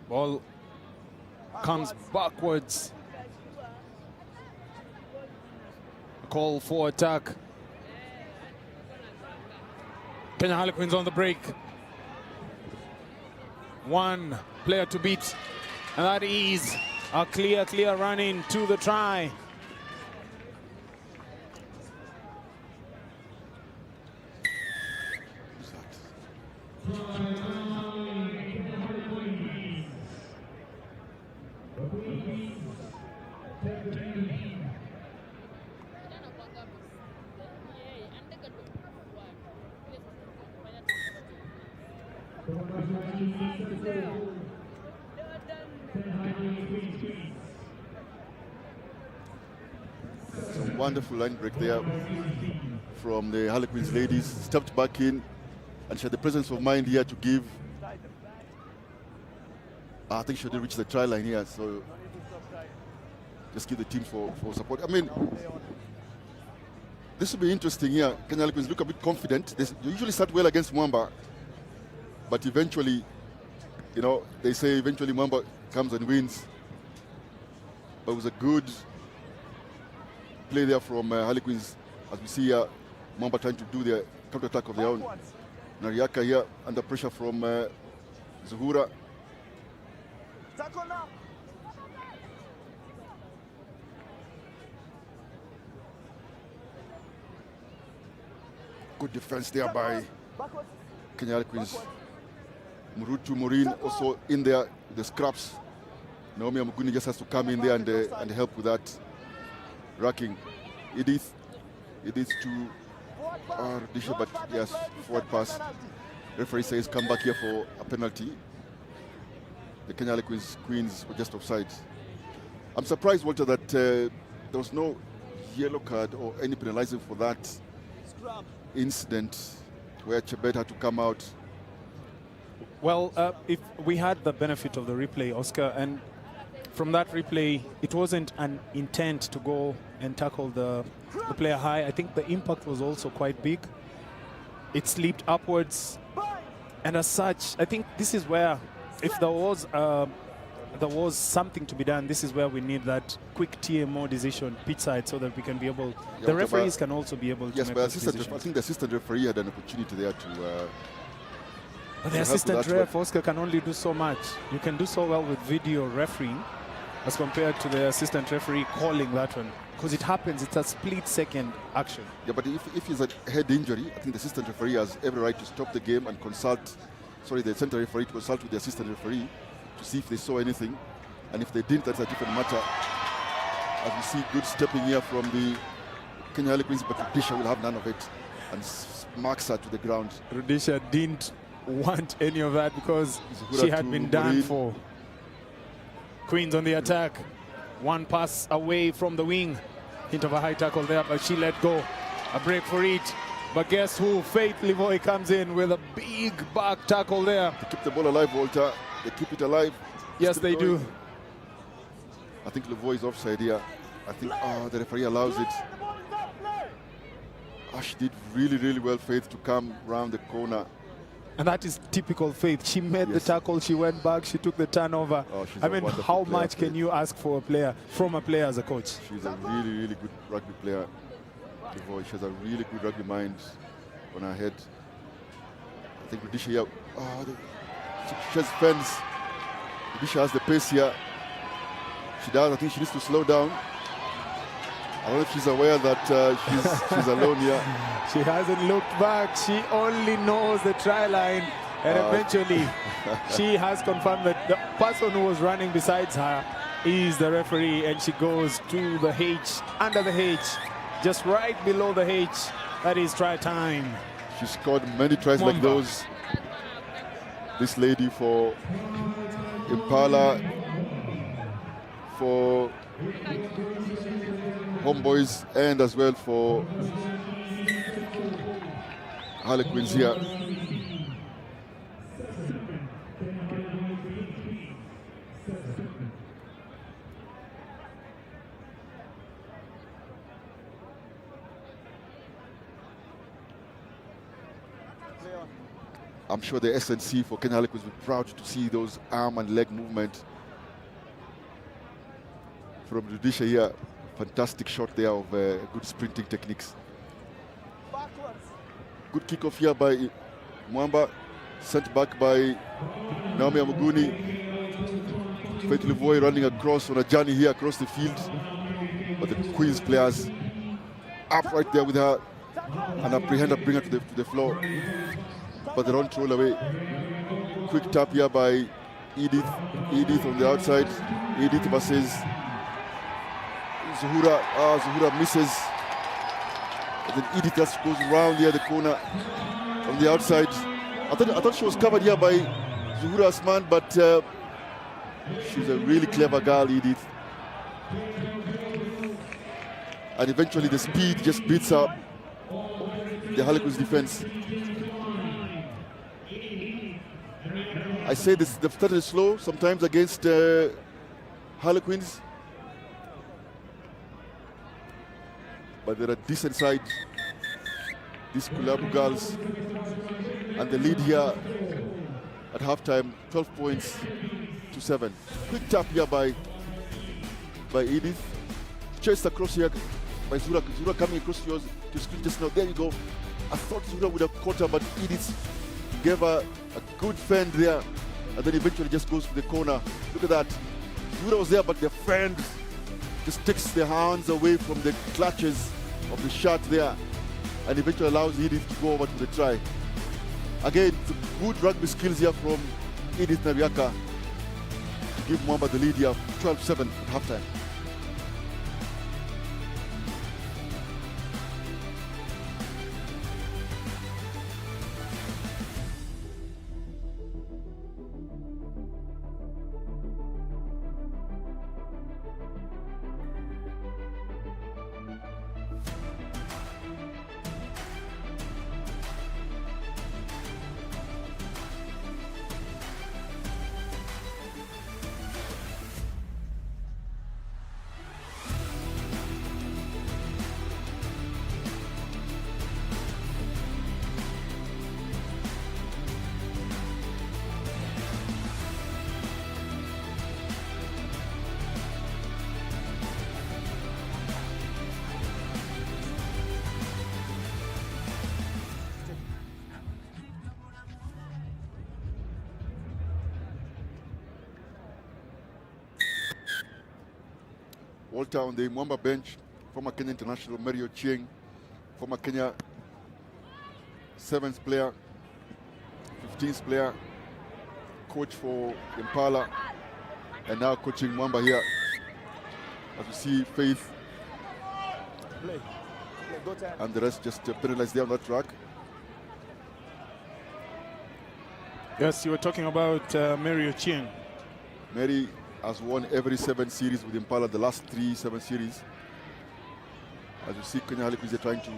Ball comes backwards. A call for attack. Kenya Harlequins on the break. One player to beat, and that is a clear run in to the try. Some wonderful line break there from the Harlequins ladies. Stepped back in and she had the presence of mind here to give. I think she should reach the try line here, so just give the team for support. I mean, this will be interesting here. Kenya Harlequins look a bit confident. They usually start well against Mwamba, but eventually, you know, they say eventually Mwamba comes and wins. But it was a good play there from Harlequins, as we see here, Mwamba trying to do their counter-attack of their own. Nariaka here under pressure from Zuhura. Good defense there by Kenya Harlequins. Murutu Morin also in there, the scraps. Naomi Amuguni just has to come in there and help with that racking. Edith to Rudisha, but yes, forward pass. Referee says come back here for a penalty. The Kenya Harlequins Queens were just offside. I'm surprised, Walter, that there was no yellow card or any penalizing for that incident where Chebet had to come out. Well, if we had the benefit of the replay, Oscar, and from that replay, it wasn't an intent to go and tackle the player high. I think the impact was also quite big. It slipped upwards, and as such, I think this is where, if there was something to be done, this is where we need that quick TMO decision pitch side, so that we can be able, the referees can also be able to make those decisions. I think the assistant referee had an opportunity there to but the assistant ref, Oscar, can only do so much. You can do so well with video refereeing as compared to the assistant referee calling that one, because it happens, it's a split-second action. Yeah, but if it's a head injury, I think the assistant referee has every right to stop the game and consult, the center referee to consult with the assistant referee to see if they saw anything. And if they didn't, that's a different matter. As we see good stepping here from the Kenya Harlequins, but Rudisha will have none of it and smacks her to the ground. Rudisha didn't want any of that because she had been done for. Queens on the attack. One pass away from the wing. Hint of a high tackle there, but she let go. A break for it. But guess who? Faith Livoy comes in with a big back tackle there. They keep the ball alive, Walter. They keep it alive. Yes, they do. I think Livoy is offside here. I think the referee allows it. She did really well, Faith, to come round the corner And that is typical Faith. She made the tackle, she went back, she took the turnover. Oh, she's I a mean, wonderful how player, much can you ask for a player, from a player as a coach? She's a really, really good rugby player. She has a really good rugby mind on her head. I think Rudisha here, she has fans. Rudisha has the pace here. She does. I think she needs to slow down. I don't know if she's aware that she's alone here. She hasn't looked back. She only knows the try line. And eventually, she has confirmed that the person who was running besides her is the referee. And she goes to the H, under the H, just right below the H. That is try time. She scored many tries like those. This lady for Impala, for Homeboys, and as well for Harlequins here. I'm sure the SNC for Kenya Harlequins will be proud to see those arm and leg movement from Rudisha here. Fantastic shot there of good sprinting techniques. Good kickoff here by Mwamba, sent back by Naomi Amuguni. Faith Livoy running across on a journey here across the field. But the Queens players up right there with her and apprehend her, bring her to the floor. But they don't roll away. Quick tap here by Edith. Edith on the outside. Edith versus Zuhura. Zuhura misses. And then Edith just goes around here the corner on the outside. I thought she was covered here by Zuhura's man, but she's a really clever girl, Edith. And eventually the speed just beats up the Harlequins defense. I say this, they've started slow sometimes against Harlequins, but they're a decent side, these Kulabu girls, and the lead here at halftime, 12 points to 7. Quick tap here by Edith, chased across here by Zura. Zura coming across to screen just now. There you go. I thought Zura would have caught her, but Edith gave her a good fend there, and then eventually just goes to the corner. Look at that. Zura was there, but the fend just takes their hands away from the clutches of the shot there, and eventually allows Edith to go over to the try. Again, good rugby skills here from Edith Nariaka to give Mwamba the lead here, 12-7 at halftime. Walter on the Mwamba bench, former Kenya international Mario Chieng, former Kenya 7th player, 15th player, coach for Impala, and now coaching Mwamba here. As you see, Faith and the rest just penalized there on that track. Yes, you were talking about Mario Chieng. Mary has won every 7 series with Impala, the last 3 7 series. As you see, Kenya Harlequins are trying to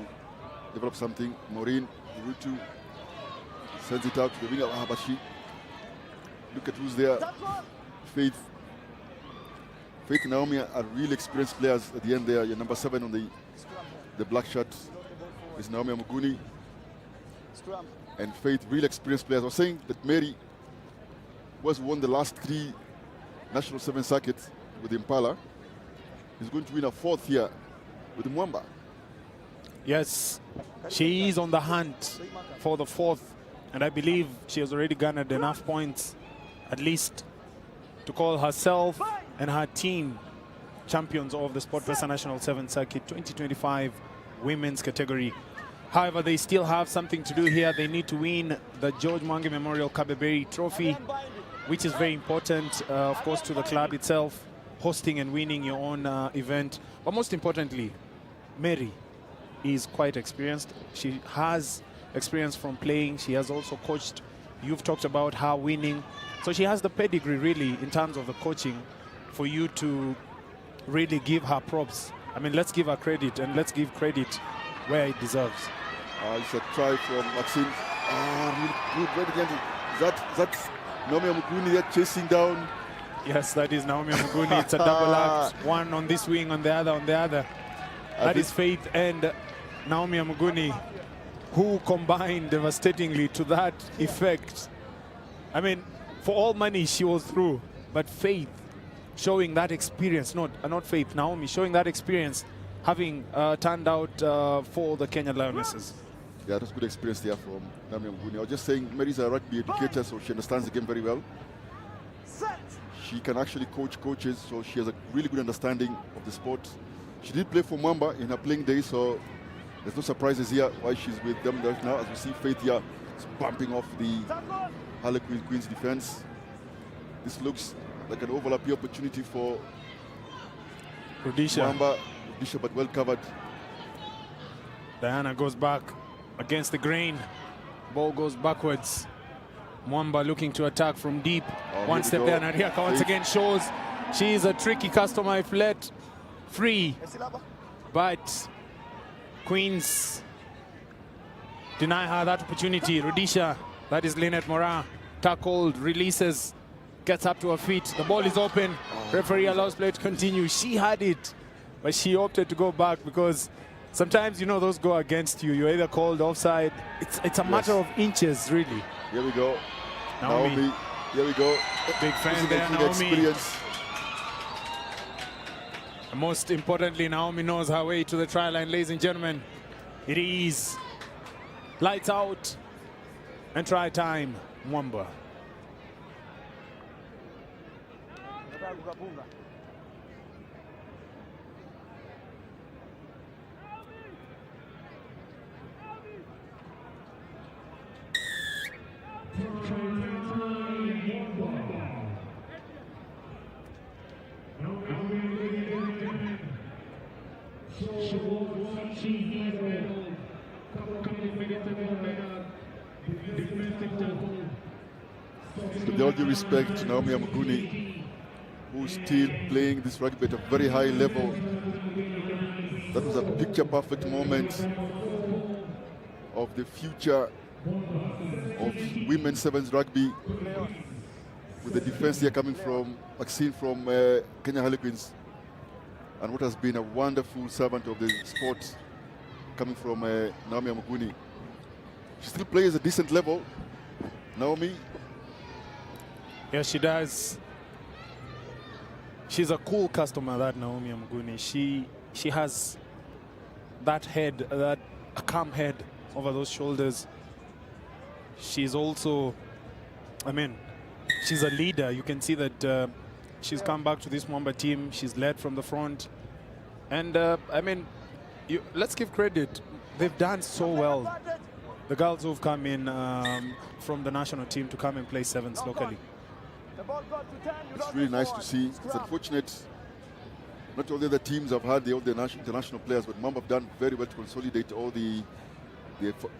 develop something. Maureen Rutu sends it out to the winger of Habashi. Look at who's there. Faith and Naomi are really experienced players at the end there. Your number 7 on the black shirt is Naomi Amuguni. and Faith, really experienced players. I was saying that Mary, who has won the last 3 National 7 circuits with Impala, is going to win a 4th here with Mwamba. Yes, she is on the hunt for the 4th, and I believe she has already garnered enough points, at least, to call herself and her team champions of the SportPesa National 7 Circuit 2025 women's category. However, they still have something to do here. They need to win the George Mwangi Memorial Kabeberi Trophy, which is very important, of course, to the club itself, hosting and winning your own event. But most importantly, Mary is quite experienced. She has experience from playing. She has also coached. You've talked about her winning. So she has the pedigree, really, in terms of the coaching, for you to really give her props. I mean, let's give her credit, and let's give credit where it deserves. It's a try from Maxine. Really good, very gentle. Is that Naomi Amuguni there chasing down? Yes, that is Naomi Amuguni. It's a double act. One on this wing, on the other, on the other. That is Faith and Naomi Amuguni, who combined devastatingly to that effect. I mean, for all money, she was through. But Faith showing that experience, not Faith, Naomi showing that experience, having turned out for the Kenya Lionesses. Yeah, that's good experience there from Naomi Amuguni. I was just saying, Mary's a rugby educator, so she understands the game very well. She can actually coach coaches, so she has a really good understanding of the sport. She did play for Mwamba in her playing days, so there's no surprises here why she's with them right now. As we see Faith here bumping off the Harlequins defense. This looks like an overlapping opportunity for Mwamba, but well covered. Diana goes back against the grain. Ball goes backwards. Mwamba looking to attack from deep. One step there, Nariaka once again shows she is a tricky customer if let free. But Queens deny her that opportunity. Rudisha, that is Lynette Morin, tackled, releases, gets up to her feet. The ball is open. Referee allows play to continue. She had it, but she opted to go back because sometimes, you know, those go against you. You're either called offside. It's a matter of inches, really. Here we go. Naomi. Here we go. Big fan there, Naomi. And most importantly, Naomi knows her way to the try line, ladies and gentlemen. It is lights out and try time, Mwamba. With all due respect to Naomi Amuguni, who's still playing this rugby at a very high level, that was a picture-perfect moment of the future of women's sevens rugby, with the defense here coming from Maxine from Kenya Harlequins, and what has been a wonderful servant of the sport coming from Naomi Amuguni. She still plays at a decent level, Naomi. Yes, she does. She's a cool customer, that Naomi Amuguni. She has that head, that a calm head over those shoulders. She's also, I mean, she's a leader. You can see that she's come back to this Mwamba team. She's led from the front. And, I mean, let's give credit. They've done so well. The girls who've come in from the national team to come and play sevens locally. It's really nice to see. It's unfortunate not all the other teams have had the international players, but Mwamba have done very well to consolidate all the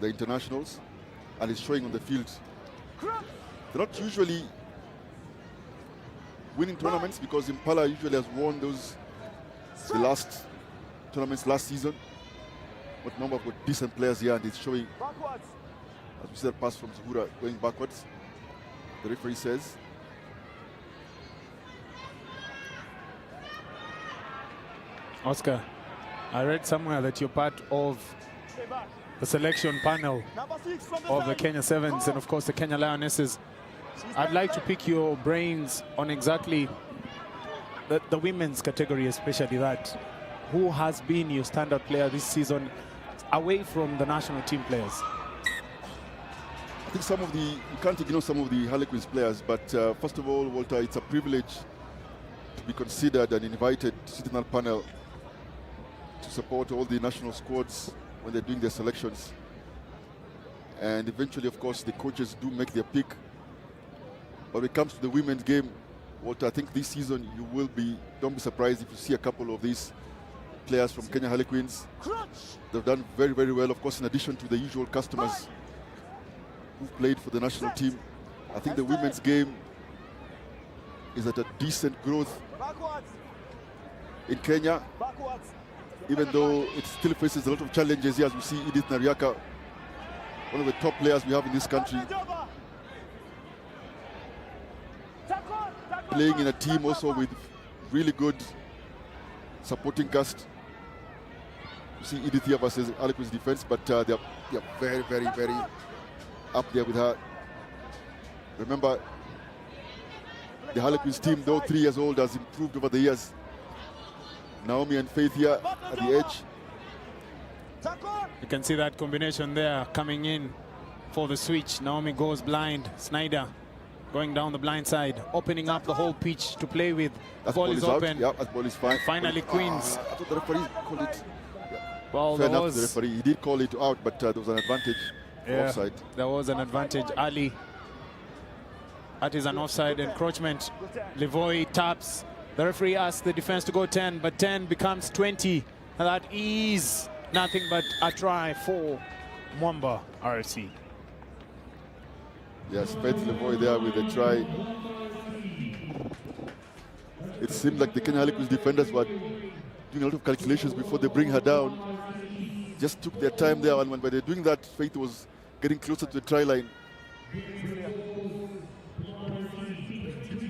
internationals, and it's showing on the field. They're not usually winning tournaments because Impala usually has won the last tournaments last season. But Mwamba have got decent players here, and it's showing. As we said, pass from Zuhura going backwards. The referee says. Oscar, I read somewhere that you're part of the selection panel of the Kenya Sevens and of course the Kenya Lionesses. I'd like to pick your brains on exactly the women's category, especially that. Who has been your standout player this season away from the national team players? I think you can't ignore some of the Harlequins players, but first of all, Walter, it's a privilege to be considered and invited to sit in that panel to support all the national squads when they're doing their selections. And eventually, of course, the coaches do make their pick. But when it comes to the women's game, Walter, I think this season don't be surprised if you see a couple of these players from Kenya Harlequins. They've done very, very well, of course, in addition to the usual customers who've played for the national team. I think the women's game is at a decent growth in Kenya, even though it still faces a lot of challenges here, as we see Edith Nariaka, one of the top players we have in this country, playing in a team also with really good supporting cast. You see Edith here versus Harlequins defense, but they're very, very, very up there with her. Remember, the Harlequins team, though 3 years old, has improved over the years. Naomi and Faith here at the edge. You can see that combination there coming in for the switch. Naomi goes blind. Snyder going down the blind side, opening up the whole pitch to play with. The ball is open. Yeah, that ball is fine. Finally, Queens. I thought the referee called it. Yeah. Well, fair enough to the referee. He did call it out, but there was an advantage. Yeah, offside. There was an advantage. Ali. That is an offside encroachment. Levoy taps. The referee asks the defense to go 10, but 10 becomes 20. And that is nothing but a try for Mwamba RFC. Yes, Faith Levoy there with a try. It seemed like the Kenya Harlequins defenders were doing a lot of calculations before they bring her down. Just took their time there, and when they're doing that, Faith was getting closer to the try line.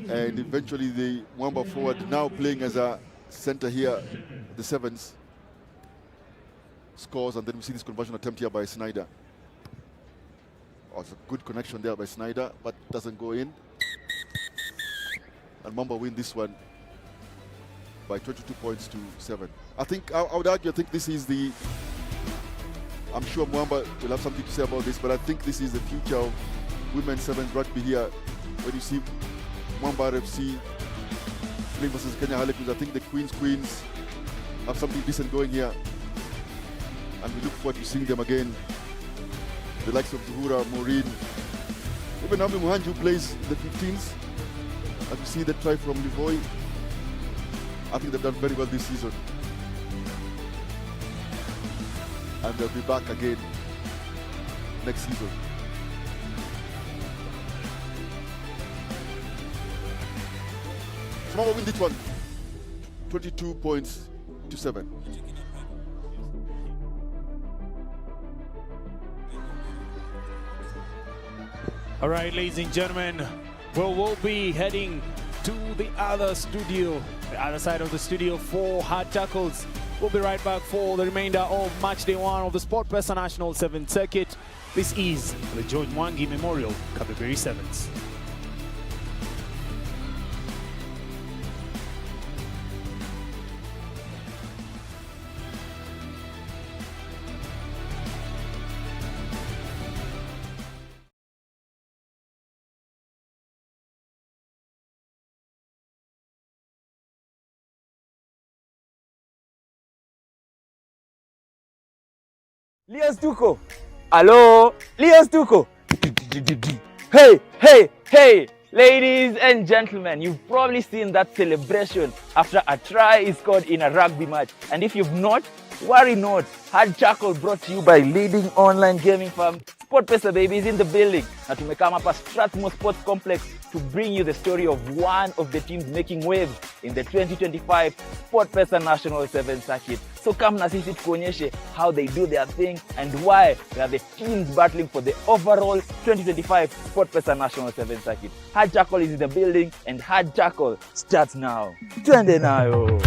And eventually the Mwamba forward, now playing as a center here, the Sevens, scores, and then we see this conversion attempt here by Snyder. Oh, it's a good connection there by Snyder, but doesn't go in. And Mwamba win this one by 22 points to 7. I think, I would argue, I think this is the, I'm sure Mwamba will have something to say about this, but I think this is the future of women's sevens rugby here. When you see Mwamba RFC playing versus Kenya Harlequins, I think the Queens have something decent going here. And we look forward to seeing them again. The likes of Zuhura, Maureen, even Naomi Muhanji, who plays the 15s. As you see the try from Levoy, I think they've done very well this season. And they'll be back again next season. Small win this one, 22 points to 7. All right, ladies and gentlemen, we'll be heading to the other studio, the other side of the studio for hard tackles. We'll be right back for the remainder of match day 1 of the SportPesa National 7th Circuit. This is the George Mwangi Memorial Kabeberi Sevens. Leos Tuko. Hello, Leos Tuko. Hey, hey, hey, ladies and gentlemen, you've probably seen that celebration after a try is scored in a rugby match. And if you've not, worry not. Hard Tackle brought to you by leading online gaming firm SportPesa baby is in the building. Na tumekama hapa Strathmore Sports Complex to bring you the story of one of the teams making waves in the 2025 SportPesa National 7 Circuit. So come na sisi tukuonyeshe how they do their thing and why they are the teams battling for the overall 2025 SportPesa National 7 Circuit. Hard Tackle is in the building and Hard Tackle starts now. Twende nayo.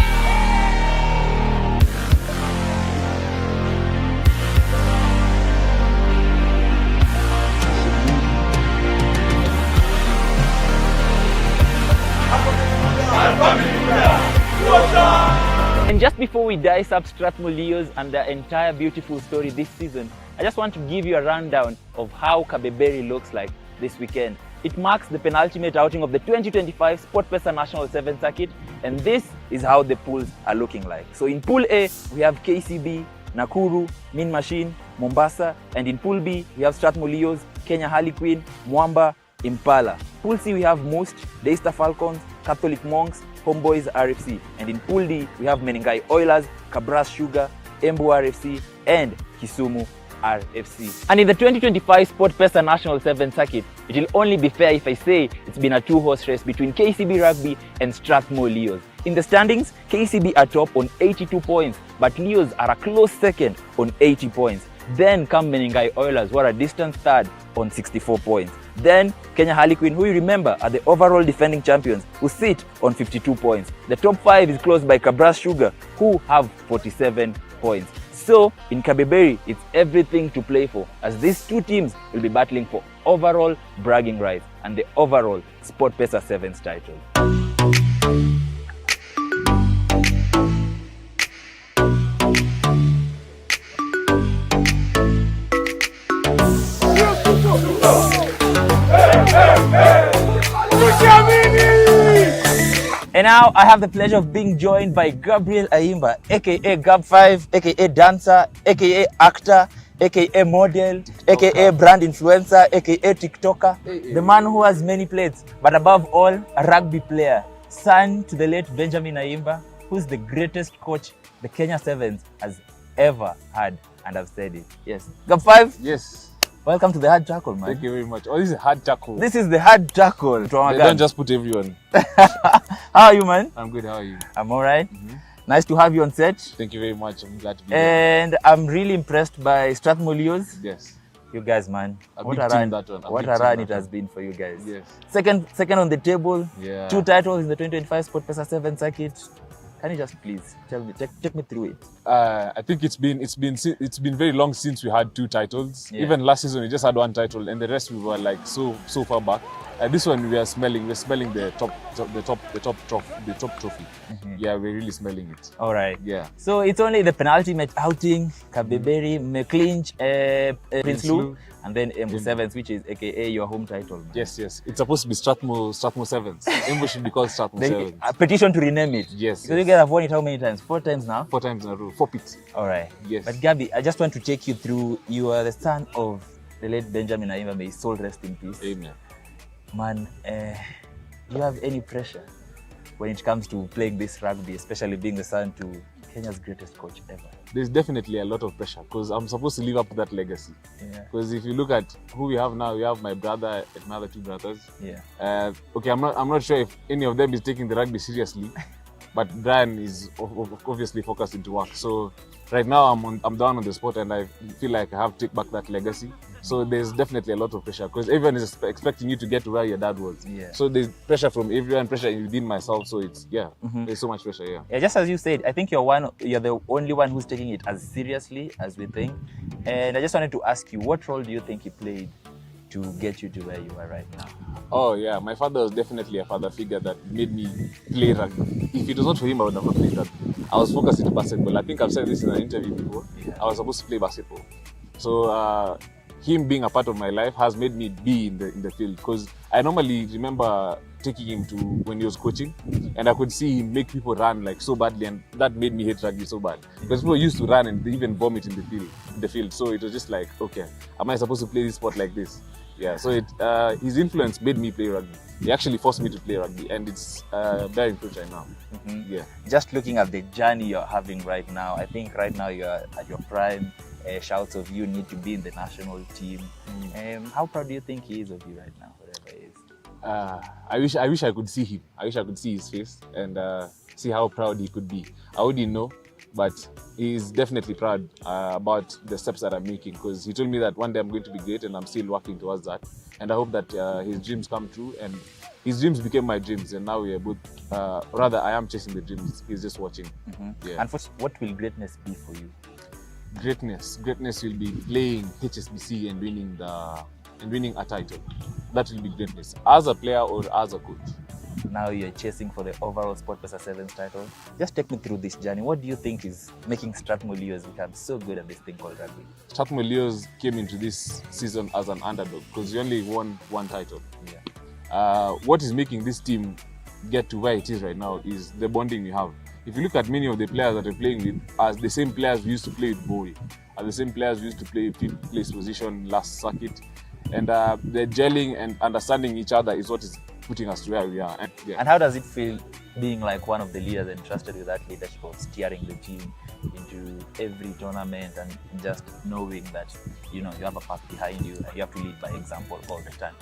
And just before we dice up Strathmore Leos and their entire beautiful story this season, I just want to give you a rundown of how Kabeberi looks like this weekend. It marks the penultimate outing of the 2025 SportPesa National 7 Circuit, and this is how the pools are looking like. So in Pool A, we have KCB, Nakuru, Mean Machine, Mombasa, and in Pool B, we have Strathmore Leos, Kenya Harlequins, Mwamba, Impala. Pool C, we have Most, Daystar Falcons, Catholic Monks, Homeboys RFC, and in Pool D, we have Menengai Oilers, Cabras Sugar, Embu RFC, and Kisumu RFC. And in the 2025 SportPesa National 7 Circuit, it will only be fair if I say it's been a two-horse race between KCB Rugby and Strathmore Leos. In the standings, KCB are top on 82 points, but Leos are a close second on 80 points. Then come Menengai Oilers, who are a distant third on 64 points. Then Kenya Harlequins, who you remember are the overall defending champions, who sit on 52 points. The top 5 is closed by Cabras Sugar, who have 47 points. So in Kabeberi, it's everything to play for, as these two teams will be battling for overall bragging rights and the overall SportPesa 7's title. And now I have the pleasure of being joined by Gabriel Aima, aka Gab5, aka dancer, aka actor, aka model, aka brand influencer, aka TikToker, the man who has many plates, but above all, a rugby player, son to the late Benjamin Aima, who's the greatest coach the Kenya Sevens has ever had, and I've said it. Yes. Gab5? Yes. Welcome to the hard tackle, man. Thank you very much. Oh, this is a hard tackle. This is the hard tackle. They don't just put everyone. How are you, man? I'm good. How are you? I'm all right. Nice to have you on set. Thank you very much. I'm glad to be here. And I'm really impressed by Strathmore Leos. Yes. You guys, man. What a run! What a run it has been for you guys. Yes. Second on the table. Yeah. 2 titles in the 2025 SportPesa 7 Circuit. Can you just please tell me, take me through it? I think it's been very long since we had 2 titles. Yeah. Even last season we just had 1 title, and the rest we were like so far back. This one we're smelling the top trophy. Yeah, we're really smelling it. All right. Yeah. So it's only the penultimate outing, Kabeberi, McClinch, Prince Lou, and then Embu Sevens, which is aka your home title. Man. Yes. It's supposed to be Strathmore Sevens. Embu should be called Strathmore Sevens. A petition to rename it. Yes. Because you guys have won it how many times? 4 times now? 4 times in a row. 4 pits. All right. Yes. But Gabby, I just want to take you through. You are the son of the late Benjamin Aima. May his soul rest in peace. Amen. Man, do you have any pressure when it comes to playing this rugby, especially being the son to Kenya's greatest coach ever? There's definitely a lot of pressure because I'm supposed to live up to that legacy. Because if you look at who we have now, we have my brother and my other 2 brothers. Yeah. Okay, I'm not sure if any of them is taking the rugby seriously, but Brian is obviously focused into work. So right now I'm down on the spot, and I feel like I have to take back that legacy. So there's definitely a lot of pressure because everyone is expecting you to get to where your dad was. Yeah. So there's pressure from everyone, pressure within myself. So it's there's so much pressure. Yeah, just as you said, I think you're the only one who's taking it as seriously as we think. And I just wanted to ask you, what role do you think he played to get you to where you are right now? Oh yeah, my father was definitely a father figure that made me play rugby. If it was not for him, I would have not played rugby. I was focused into basketball. I think I've said this in an interview before. Yeah. I was supposed to play basketball. So him being a part of my life has made me be in the field, because I normally remember taking him to when he was coaching, and I could see him make people run like so badly, and that made me hate rugby so bad because people used to run and even vomit in the field. So it was just like, okay, am I supposed to play this sport like this? Yeah. So his influence made me play rugby. He actually forced me to play rugby, and it's bearing fruit right now. Yeah. Just looking at the journey you're having right now, I think right now you're at your prime. Shouts of you need to be in the national team. How proud do you think he is of you right now, whatever he is? I wish I could see him. I wish I could see his face and see how proud he could be. I wouldn't know, but he's definitely proud about the steps that I'm making, because he told me that one day I'm going to be great, and I'm still working towards that. And I hope that his dreams come true, and his dreams became my dreams, and now we are both, rather I am chasing the dreams, he's just watching. Yeah. And what will greatness be for you? Greatness will be playing HSBC and winning a title. That will be greatness, as a player or as a coach. Now you're chasing for the overall SportPesa 7s title. Just take me through this journey. What do you think is making Strathmore Leos become so good at this thing called rugby? Strathmore Leos came into this season as an underdog because we only won one title. Yeah. What is making this team get to where it is right now is the bonding we have. If you look at many of the players that we're playing with, as the same players we used to play with Bowie, are the same players we used to play 5th place position last circuit. And the gelling and understanding each other is what is putting us to where we are. And how does it feel being like one of the leaders entrusted with that leadership of steering the team into every tournament and just knowing that, you know, you have a path behind you and you have to lead by example all the time?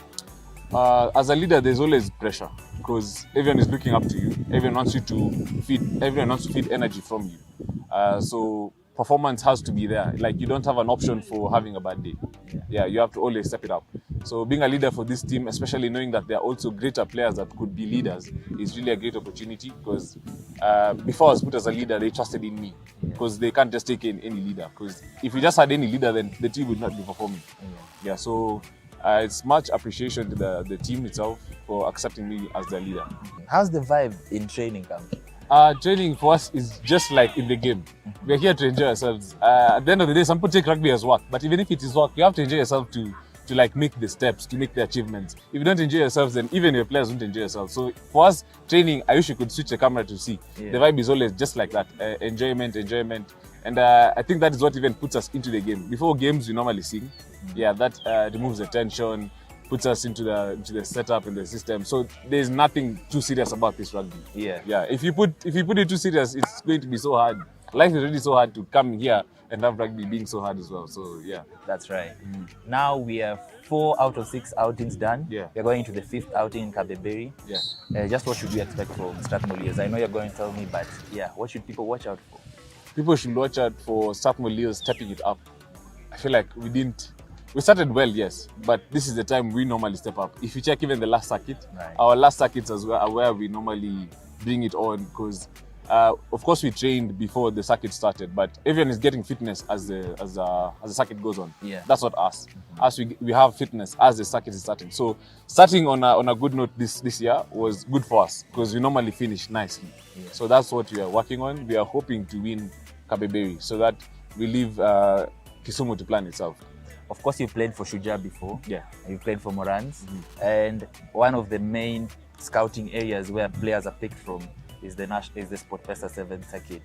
As a leader, there's always pressure because everyone is looking up to you. Everyone wants to feed energy from you. So performance has to be there. Like, you don't have an option for having a bad day. Yeah, you have to always step it up. So being a leader for this team, especially knowing that there are also greater players that could be leaders, is really a great opportunity because before I was put as a leader, they trusted in me because they can't just take in any leader. Because if we just had any leader, then the team would not be performing. Yeah, so it's much appreciation to the team itself for accepting me as their leader. How's the vibe in training camp? Training for us is just like in the game. We're here to enjoy ourselves. At the end of the day, some people take rugby as work, but even if it is work, you have to enjoy yourself to like make the steps, to make the achievements. If you don't enjoy yourselves, then even your players won't enjoy yourselves. So for us, training, I wish you could switch the camera to see. The vibe is always just like that. Enjoyment. And I think that is what even puts us into the game. Before games, we normally sing. Yeah, that removes the tension, puts us into the setup and the system. So there's nothing too serious about this rugby. Yeah. If you put it too serious, it's going to be so hard. Life is already so hard to come here and have rugby being so hard as well. So yeah, that's right. Now we have 4 out of 6 outings done. We're going into the 5th outing in Kabeberi. Just what should we expect from Strathmore Leos? I know you're going to tell me, but yeah, what should people watch out for? People should watch out for Strathmore Leos stepping it up. I feel like we started well, yes, but this is the time we normally step up. If you check even the last circuit, our last circuits as well are where we normally bring it on because of course we trained before the circuit started, but everyone is getting fitness as the circuit goes on. That's not us. Us, we have fitness as the circuit is starting. So starting on a good note this year was good for us because we normally finish nicely. So that's what we are working on. We are hoping to win Kabeberi so that we leave Kisumu to plan itself. Of course, you played for Shujaa before. You played for Morans. And one of the main scouting areas where players are picked from is the SportPesa 7 circuit.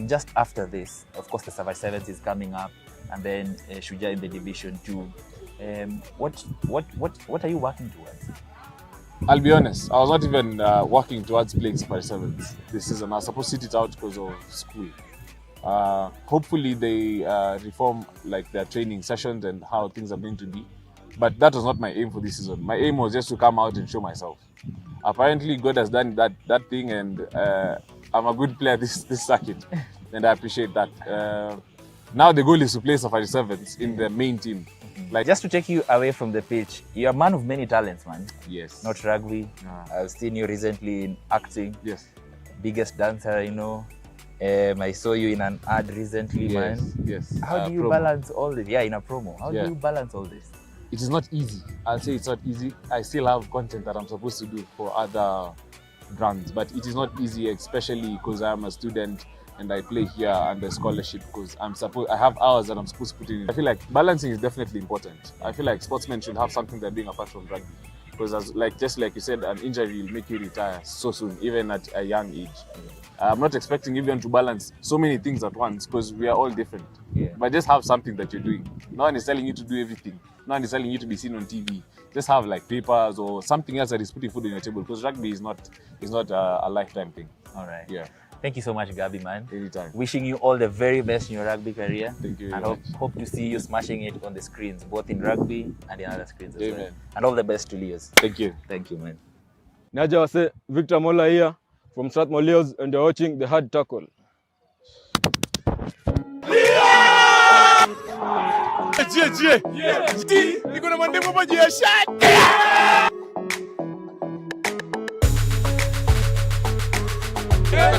Just after this, of course, the Savage 7s is coming up, and then Shujaa in the Division 2. What are you working towards? I'll be honest, I was not even working towards playing Savage 7s this season. I was supposed to sit it out because of school. Hopefully they reform like their training sessions and how things are going to be. But that was not my aim for this season. My aim was just to come out and show myself. Apparently God has done that thing, and I'm a good player this circuit, and I appreciate that. Now the goal is to play Safari 7s in the main team. Like, just to take you away from the pitch, you're a man of many talents, man. Yes. Not rugby. I've seen you recently in acting. Yes. Biggest dancer, you know. I saw you in an ad recently, man. Yes. How do you balance all this? Yeah, in a promo. How do you balance all this? It is not easy. I'll say it's not easy. I still have content that I'm supposed to do for other brands, but it is not easy, especially because I'm a student and I play here under scholarship because I have hours that I'm supposed to put in. I feel like balancing is definitely important. I feel like sportsmen should have something they're doing apart from rugby. Because just like you said, an injury will make you retire so soon, even at a young age. I'm not expecting everyone to balance so many things at once because we are all different. But just have something that you're doing. No one is telling you to do everything. No one is telling you to be seen on TV. Just have like papers or something else that is putting food on your table because rugby is not a lifetime thing. All right. Yeah. Thank you so much, Gabi, man. Anytime. Wishing you all the very best in your rugby career. Thank you. And hope to see you smashing it on the screens, both in rugby and in other screens as well. And all the best to Leos. Thank you. Thank you, man. Naja wase, Victor Mola here from Strathmore Leos, and you're watching The Hard Tackle.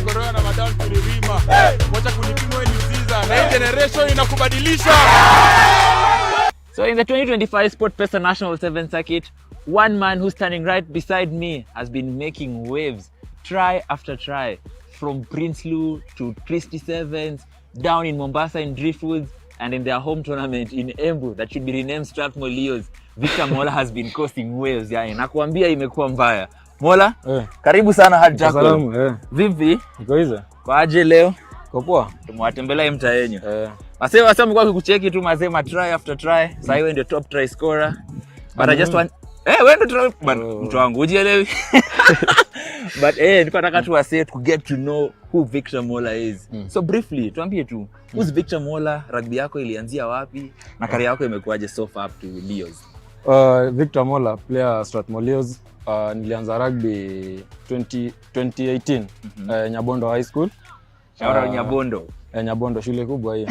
Corona madam tulirima. Wacha kunipima wewe ni Caesar. Na hii generation inakubadilisha. So in the 2025 SportPesa National 7 circuit, one man who's standing right beside me has been making waves, try after try, from Prinsloo to Christie Sevens, down in Mombasa in Driftwoods, and in their home tournament in Embu that should be renamed Strathmore Leos. Victor Mola has been coasting waves. Yani, nakuambia imekuwa mbaya. Mola, karibu sana hard tackle. Salamu, Vipi? Iko hizo? Kwa aje leo? Kwa poa. Tumewatembelea mtaa yenu. Wasema mko kukucheki tu mazema try after try. Sasa wewe ndio top try scorer. But I just want wewe ndio mtu wangu ujielewi. But niko nataka tu wase to get to know who Victor Mola is. So briefly, tuambie tu, who's Victor Mola? Rugby yako ilianzia wapi? Na career yako imekuaje so far up to Leos? Victor Mola, player Strathmore Leos. Nilianza rugby 2018 Nyabondo High School. Shauri Nyabondo. Nyabondo shule kubwa hiyo.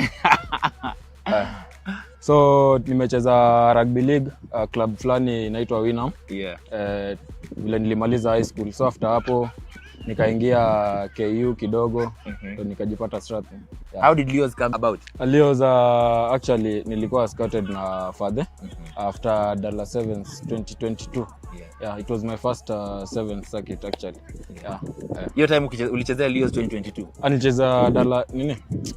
So nimecheza rugby league club fulani inaitwa Winam. Vile nilimaliza high school. So after hapo nikaingia KU kidogo, nikajipata Strathmore. How did Leos come about? Leos actually nilikuwa scouted na father after Dala Sevens 2022. Yeah, it was my first 7th circuit actually. Hiyo time ulichezea Leos 2022? Alicheza Dala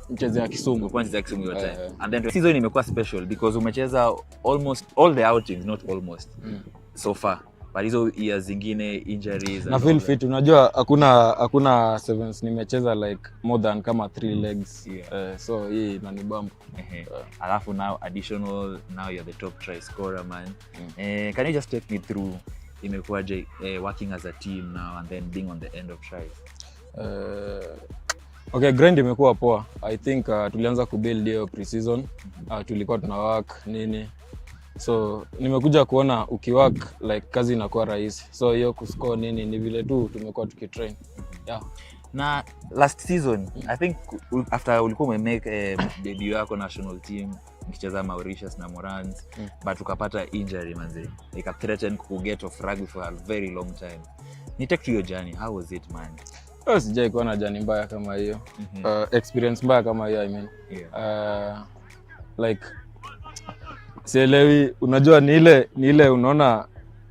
nichezea Kisumu. Kwanza Kisumu hiyo time. And then season imekuwa special because umecheza almost all the outings, not almost so far. But hizo years zingine injuries na feel fit. Unajua hakuna sevens nimecheza like more than kama 3 legs. So hii inanibamba. Alafu now additional, now you're the top try scorer man. Can you just take me through imekuwaje working as a team now and then being on the end of tries? Okay, grind imekuwa poa. I think tulianza kubuild hiyo pre-season. Tulikuwa tuna work nini. So nimekuja kuona ukiwork like kazi inakuwa rahisi. So hiyo kuscore nini ni vile tu tumekuwa tukitrain. Na last season I think after ulikuwa umemake debut yako national team mkicheza Mauritius na Morans, but ukapata injury manzi. Ika threaten ku get off rugby for a very long time. Ni take to your journey. How was it man? Sijai kuwa na journey mbaya kama hiyo. Experience mbaya kama hiyo I mean. Like sielewi, unajua ni ile unaona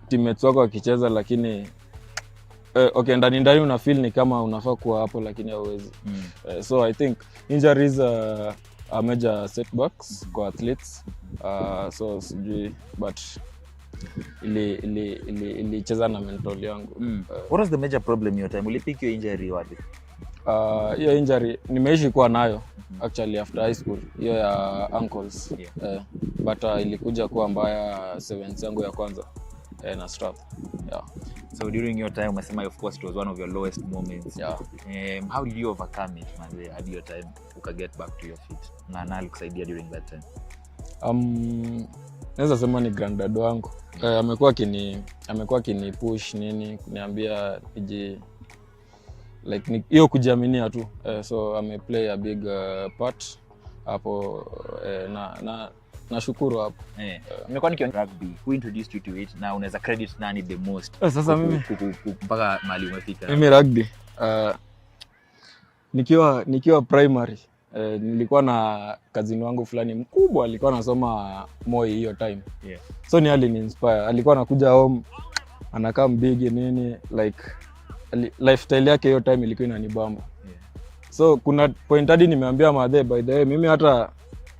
teammates wako wakicheza lakini okay ndani una feel ni kama unafaa kuwa hapo lakini hauwezi. So I think injuries are major setbacks kwa athletes. So sijui but ilicheza na mental yangu. What was the major problem your time? Ulipick your injury wapi? Hiyo injury nimeishi kuwa nayo actually after high school, hiyo ya ankles. But ilikuja kuwa mbaya 7th yangu ya kwanza na strap. So during your time umesema of course it was one of your lowest moments. How did you overcome it man at your time uka get back to your feet? Na alikusaidia during that time? Naweza sema ni granddad wangu. Amekuwa kini push nini kuniambia like hiyo kujiaminia tu. So play a big part hapo na shukuru hapo. Nimekuwa nikiona rugby. Who introduced you to it? Na unaweza credit nani the most? Sasa mimi mpaka mahali umefika. Mimi rugby nikiwa primary nilikuwa na cousin wangu fulani mkubwa alikuwa anasoma Moi hiyo time. So ni ali inspire. Alikuwa anakuja home anakaa big nini like lifestyle yake hiyo time ilikuwa inanibamba. So kuna point hadi nimeambia madhe by the way mimi hata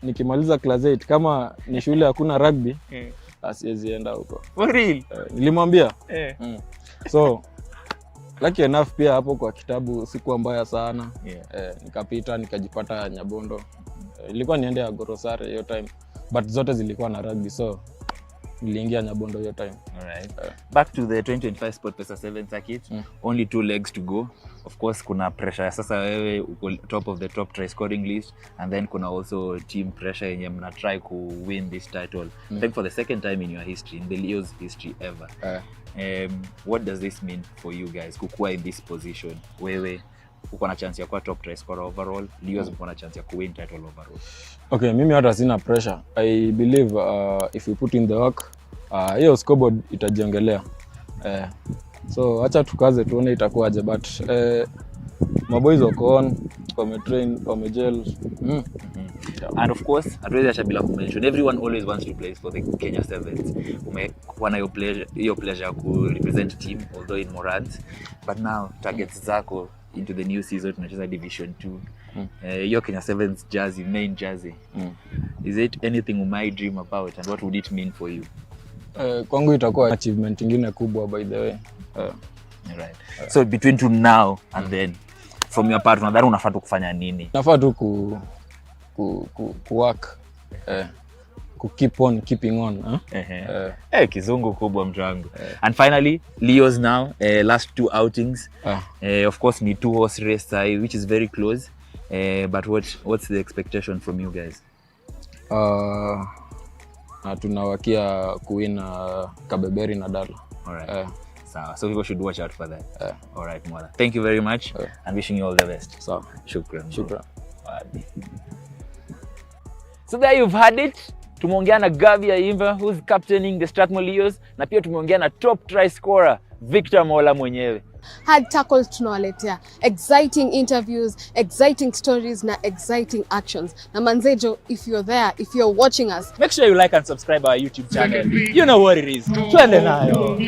nikimaliza class 8 kama ni shule hakuna rugby asiwezi enda huko. For real? Nilimwambia. So lucky enough pia hapo kwa kitabu sikuwa mbaya sana. Nikapita nikajipata Nyabondo. Ilikuwa niende ya Gorosare hiyo time but zote zilikuwa na rugby so niliingia Nyabondo hiyo time. Alright. Back to the 2025 SportPesa 7 circuit. Only 2 legs to go. Of course kuna pressure sasa wewe uko top of the top try scoring list and then kuna also team pressure yenye mna try ku win this title. I think for the second time in your history, in the Leos history ever. What does this mean for you guys kukua in this position? Wewe uko na chance ya kuwa top try scorer overall, Leos uko na chance ya ku win title overall. Okay, mimi hata sina pressure. I believe if we put in the work, hiyo scoreboard itajiongelea. So acha tukaze tuone itakuwaje but maboys wako on, wametrain, wamegel. And of course, hatuwezi acha bila kumention, everyone always wants to play for the Kenya Sevens. Umekuwa na your pleasure ku represent team, although in Morant. But now, targets zako into the new season, tunacheza Division 2. Your Kenya Sevens jersey, main jersey. Is it anything you might dream about, and what would it mean for you? Kwangu itakuwa achievement ingine kubwa, by the way. Right. So between now and then, from your part, unadhani unafaa tu kufanya nini? Nafaa tu work, keep on keeping on. Kizungu kubwa mtangu. And finally, Leo's now, last 2 outings. Of course, ni 2-horse race, which is very close. But what's the expectation from you guys? Na tunawakia kuwin Kabeberi na Dala. Alright. So people should watch out for that. Alright, Mola. Thank you very much and wishing you all the best. Shukran. So there you've had it. Tumeongea na Gabriel Aima, who's captaining the Strathmore Leos, na pia tumeongea na top try scorer Victor Mola mwenyewe. Hard tackles tunawaletea, exciting interviews, exciting stories na exciting actions. Na manzejo, if you're there, if you're watching us, make sure you like and subscribe our YouTube channel. You know what it is. Twende nayo.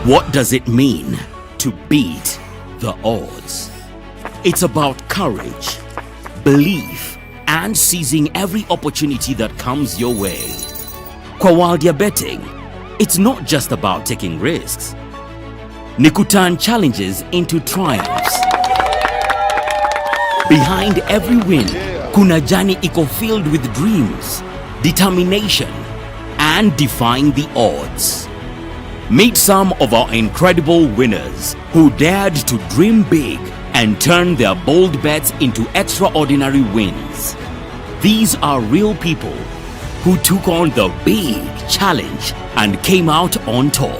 What does it mean to beat the odds? It's about courage, belief, and seizing every opportunity that comes your way. While you're betting, it's not just about taking risks. Nikutan challenges into triumphs. Behind every win, kuna jani iko filled with dreams, determination, and defying the odds. Meet some of our incredible winners who dared to dream big and turn their bold bets into extraordinary wins. These are real people who took on the big challenge and came out on top.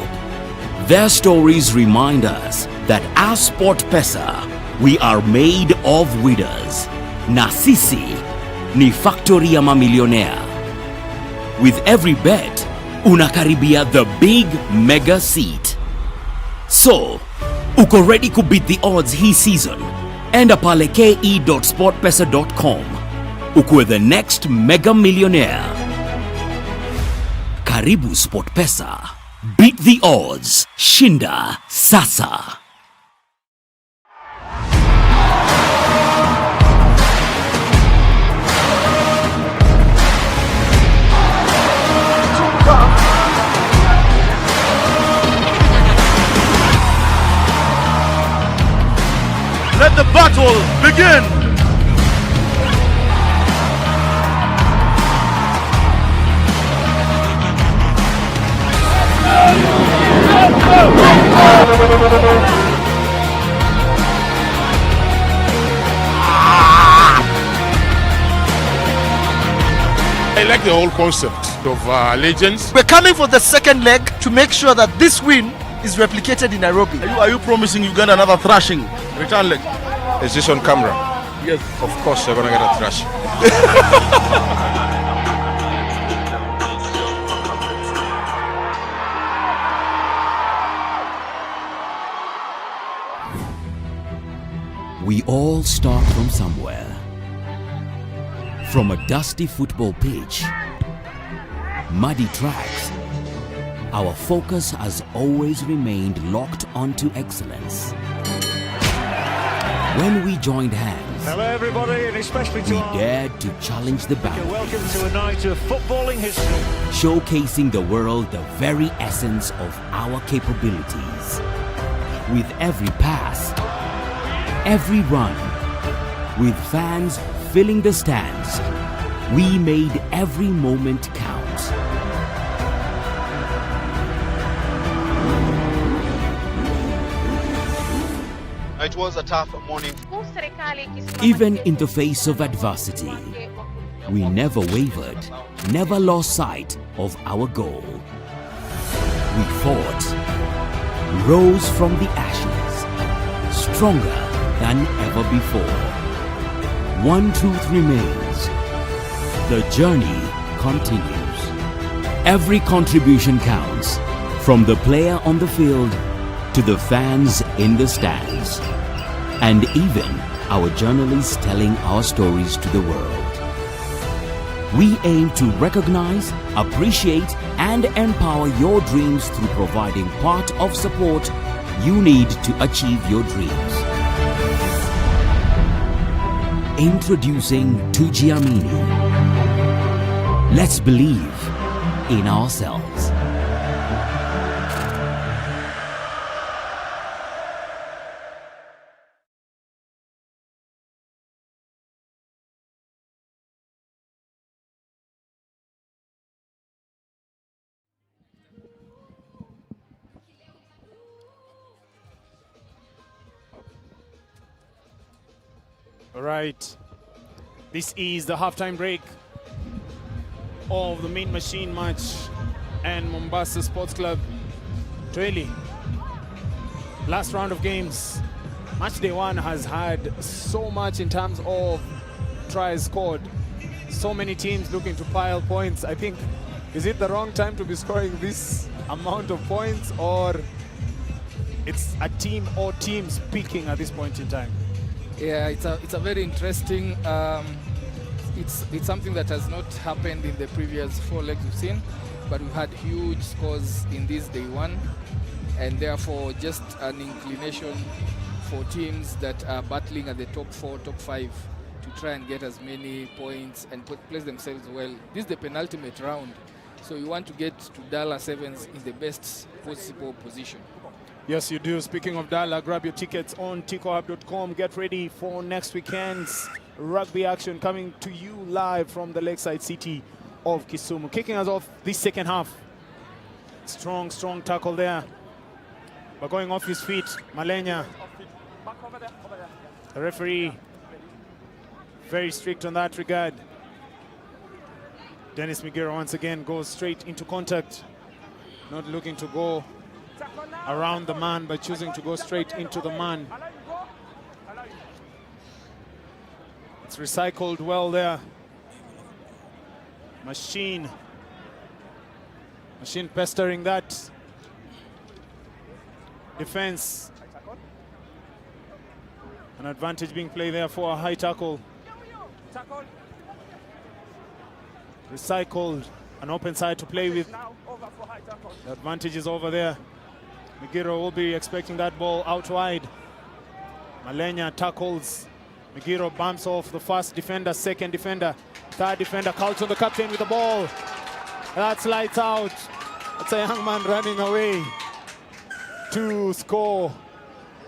Their stories remind us that as SportPesa, we are made of winners. Na sisi ni factory ya mamillionaire. With every bet, unakaribia the big mega seat. So, uko ready to beat the odds hii season? Enda pale ke.sportpesa.com. Ukwe the next mega millionaire. Karibu SportPesa. Beat the odds. Shinda sasa. Let the battle begin! I like the whole concept of legends. We're coming for the second leg to make sure that this win is replicated in Nairobi. Are you promising Uganda another thrashing? Return leg? Is this on camera? Yes. Of course they're gonna get a thrash. We all start from somewhere. From a dusty football pitch, muddy tracks, our focus has always remained locked onto excellence. When we joined hands, hello everybody, and especially to we dared to challenge the boundaries. Welcome to a night of footballing history. Showcasing the world the very essence of our capabilities. With every pass, every run, with fans filling the stands, we made every moment count. It was a tough morning. Even in the face of adversity, we never wavered, never lost sight of our goal. We fought, rose from the ashes, stronger than ever before. One truth remains: the journey continues. Every contribution counts, from the player on the field to the fans in the stands, and even our journalists telling our stories to the world. We aim to recognize, appreciate, and empower your dreams through providing part of support you need to achieve your dreams. Introducing Tujiamini. Let's believe in ourselves. All right, this is the halftime break of the Main Machine match and Mombasa Sports Club. Tweli, last round of games. Match day one has had so much in terms of tries scored. So many teams looking to pile points. I think, is it the wrong time to be scoring this amount of points, or it's a team or teams peaking at this point in time? Yeah, it's a very interesting. It's something that has not happened in the previous 4 legs we've seen, but we've had huge scores in this day one. and therefore just an inclination for teams that are battling at the top 4, top 5 to try and get as many points and place themselves well. This is the penultimate round, so you want to get to Dala Sevens in the best possible position. Yes, you do. Speaking of Dala, grab your tickets on ticohub.com. Get ready for next weekend's rugby action coming to you live from the lakeside city of Kisumu. Kicking us off this second half. Strong tackle there. But going off his feet, Malenya. The referee very strict on that regard. Dennis Migera once again goes straight into contact. Not looking to go around the man, but choosing to go straight into the man. It's recycled well there. Machine pestering that defense. An advantage being played there for a high tackle. Recycled, an open side to play with. The advantage is over there. Migiro will be expecting that ball out wide. Malenya tackles. Migiro bumps off the first defender, second defender, third defender. Carlton, the captain, with the ball. That's lights out. That's a young man running away to score.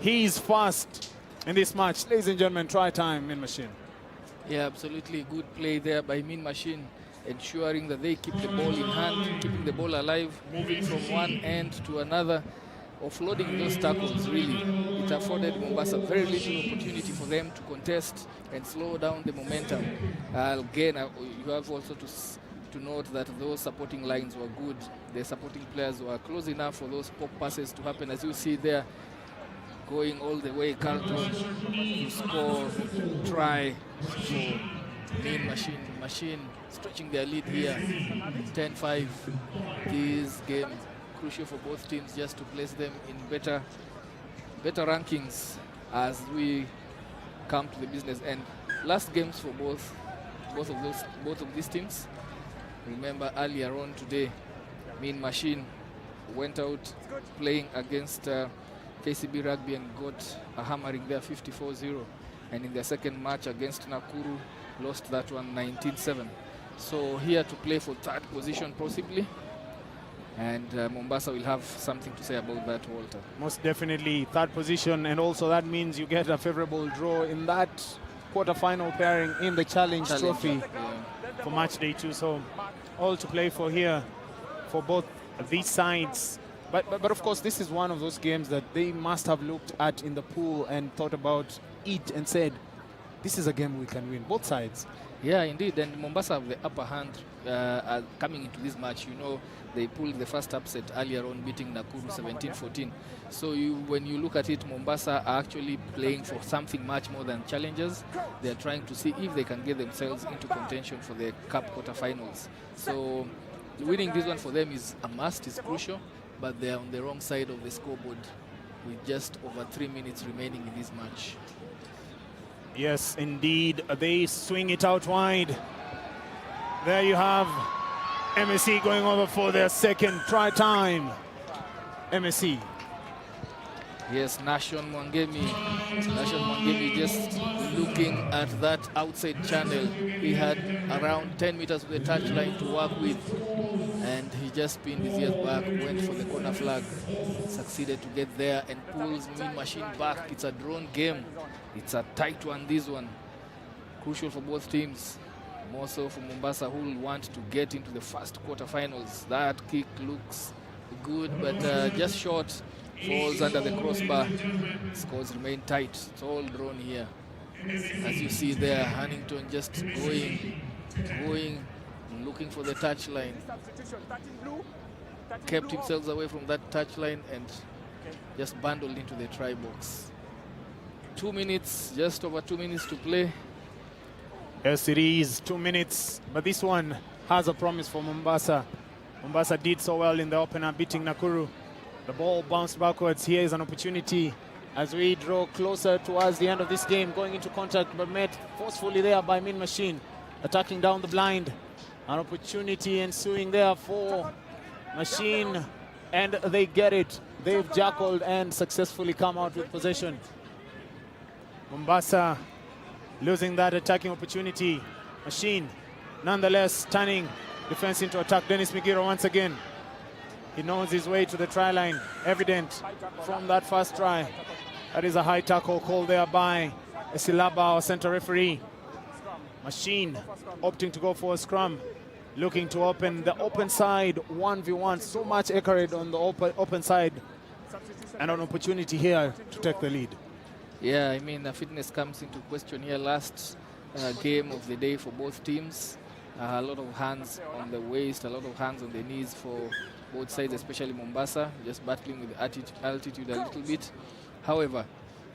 He's first in this match. Ladies and gentlemen, try time, Mean Machine. Yeah, absolutely good play there by Mean Machine, ensuring that they keep the ball in hand, keeping the ball alive, moving from one end to another, offloading those tackles. Really, it afforded Mombasa very little opportunity for them to contest and slow down the momentum. Again, you have also to note that those supporting lines were good. The supporting players were close enough for those pop passes to happen, as you see there, going all the way. Carlton to score, try for Mean Machine stretching their lead here. 10-5. This game crucial for both teams, just to place them in better rankings as we come to the business end. Last games for both of these teams. Remember earlier on today, Mean Machine went out playing against KCB Rugby and got a hammering there, 54-0. And in their second match against Nakuru, lost that one 19-7. So here to play for third position possibly. And Mombasa will have something to say about that, Walter. Most definitely third position, and also that means you get a favorable draw in that quarter-final pairing in the Challenge Trophy for match day 2. So all to play for here for both these sides. But of course, this is one of those games that they must have looked at in the pool and thought about it and said, this is a game we can win, both sides. Yeah, indeed. And Mombasa have the upper hand coming into this match. You know, they pulled the first upset earlier on, beating Nakuru 17-14. So when you look at it, Mombasa are actually playing for something much more than challengers. They're trying to see if they can get themselves into contention for the Cup quarterfinals. So winning this one for them is a must, is crucial, but they're on the wrong side of the scoreboard with just over 3 minutes remaining in this match. Yes, indeed. They swing it out wide. There you have MSC going over for their second try time. MSC. Yes, Nation Mwangemi just looking at that outside channel. He had around 10 meters of the touchline to work with, and he just pinned his ears back, went for the corner flag, succeeded to get there and pulls Mean Machine back. It's a drawn game. It's a tight one, this one. Crucial for both teams. More so for Mombasa, who will want to get into the first quarterfinals. That kick looks good, but just short. Falls under the crossbar. Scores remain tight. It's all drawn here. As you see there, Huntington just going, looking for the touchline. Kept himself away from that touchline and just bundled into the try box. 2 minutes, just over 2 minutes to play. Yes, it is 2 minutes, but this one has a promise for Mombasa. Mombasa did so well in the opener, beating Nakuru. The ball bounced backwards. Here is an opportunity as we draw closer towards the end of this game, going into contact, but met forcefully there by Mean Machine, attacking down the blind. An opportunity ensuing there for Machine, and they get it. they've jackled and successfully come out with possession. Mombasa losing that attacking opportunity. Machine, nonetheless, turning defense into attack. Dennis Migiro once again. He knows his way to the try line, evident from that first try. That is a high tackle called there by Esilaba, our center referee. Machine opting to go for a scrum, looking to open the open side 1v1. So much accurate on the open side, and an opportunity here to take the lead. Yeah, I mean, fitness comes into question here. Last game of the day for both teams. A lot of hands on the waist, a lot of hands on the knees for both sides, especially Mombasa, just battling with altitude a little bit. However,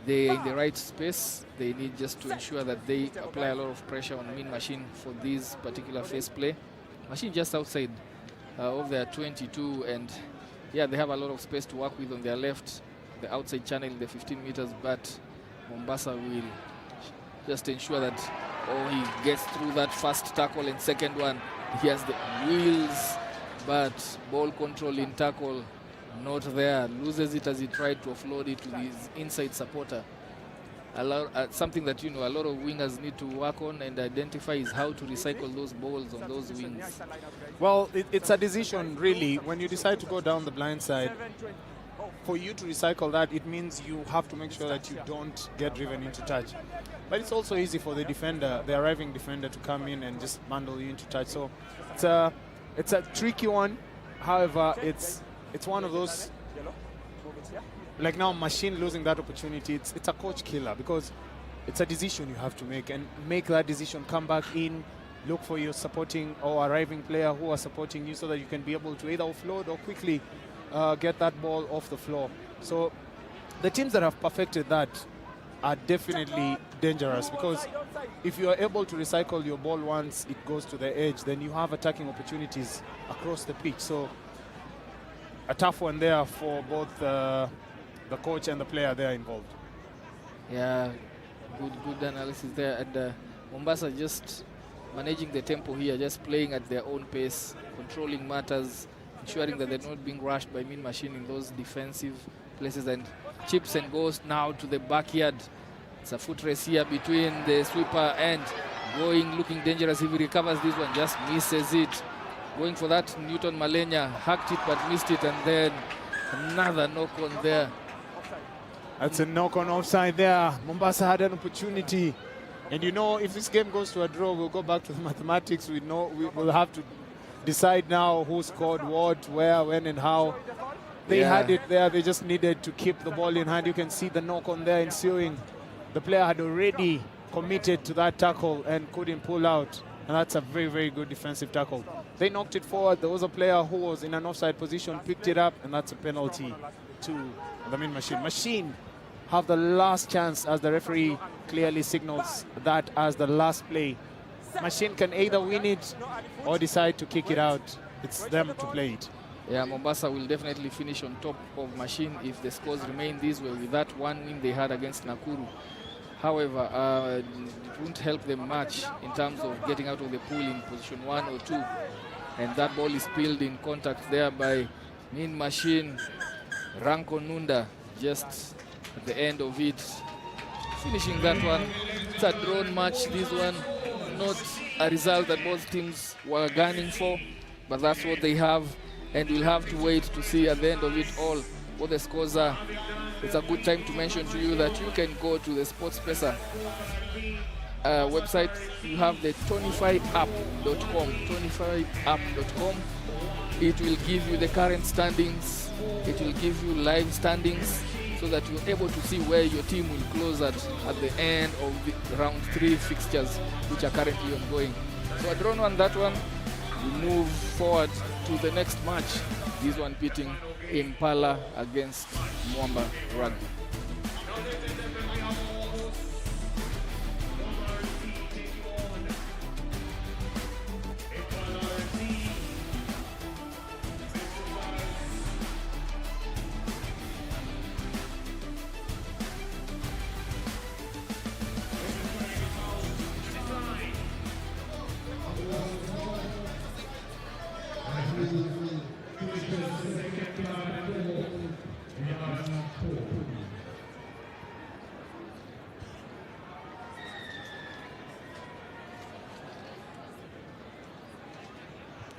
they're in the right space. They need just to ensure that they apply a lot of pressure on Mean Machine for this particular phase play. Machine just outside of their 22, and yeah, they have a lot of space to work with on their left, the outside channel in the 15 meters, but Mombasa will just ensure that he gets through that first tackle, and second one, he has the wheels, but ball control in tackle not there. Loses it as he tried to offload it to his inside supporter. Something that a lot of wingers need to work on and identify is how to recycle those balls on those wings. Well, it's a decision really. When you decide to go down the blind side, for you to recycle that, it means you have to make sure that you don't get driven into touch. But it's also easy for the defender, the arriving defender, to come in and just bundle you into touch. So it's a tricky one. However, it's one of those, like now Machine losing that opportunity, it's a coach killer, because it's a decision you have to make, and make that decision, come back in, look for your supporting or arriving player who are supporting you so that you can be able to either offload or quickly get that ball off the floor. So the teams that have perfected that are definitely dangerous, because if you are able to recycle your ball once it goes to the edge, then you have attacking opportunities across the pitch. So a tough one there for both the coach and the player there involved. Yeah, good analysis there. And Mombasa just managing the tempo here, just playing at their own pace, controlling matters, ensuring that they're not being rushed by Mean Machine in those defensive places, and chips and goes now to the backyard. It's a foot race here between the sweeper and looking dangerous. If he recovers this one, just misses it. Going for that, Newton Malenya hacked it but missed it, and then another knock on there. That's a knock on offside there. Mombasa had an opportunity, and if this game goes to a draw, we'll go back to the mathematics. We will have to decide now who scored what, where, when, and how. They had it there. They just needed to keep the ball in hand. You can see the knock on there ensuing. The player had already committed to that tackle and couldn't pull out. And that's a very, very good defensive tackle. They knocked it forward. There was a player who was in an offside position, picked it up, and that's a penalty to the Mean Machine. Machine have the last chance, as the referee clearly signals that as the last play. Machine can either win it or decide to kick it out. It's them to play it. Yeah, Mombasa will definitely finish on top of Machine if the scores remain this way with that one win they had against Nakuru. However, it won't help them much in terms of getting out of the pool in position 1 or 2. And that ball is spilled in contact there by Mean Machine. Ranko Nunda just at the end of it, finishing that one. It's a drawn match, this one. Not a result that both teams were gunning for, but that's what they have. And we'll have to wait to see at the end of it all what the scores are. It's a good time to mention to you that you can go to the SportPesa website. You have the 25app.com. 25app.com. It will give you the current standings. It will give you live standings so that you're able to see where your team will close at the end of the round 3 fixtures, which are currently ongoing. So a drawn one, that one. We move forward to the next match. This one beating Impala against Mwamba Rugby.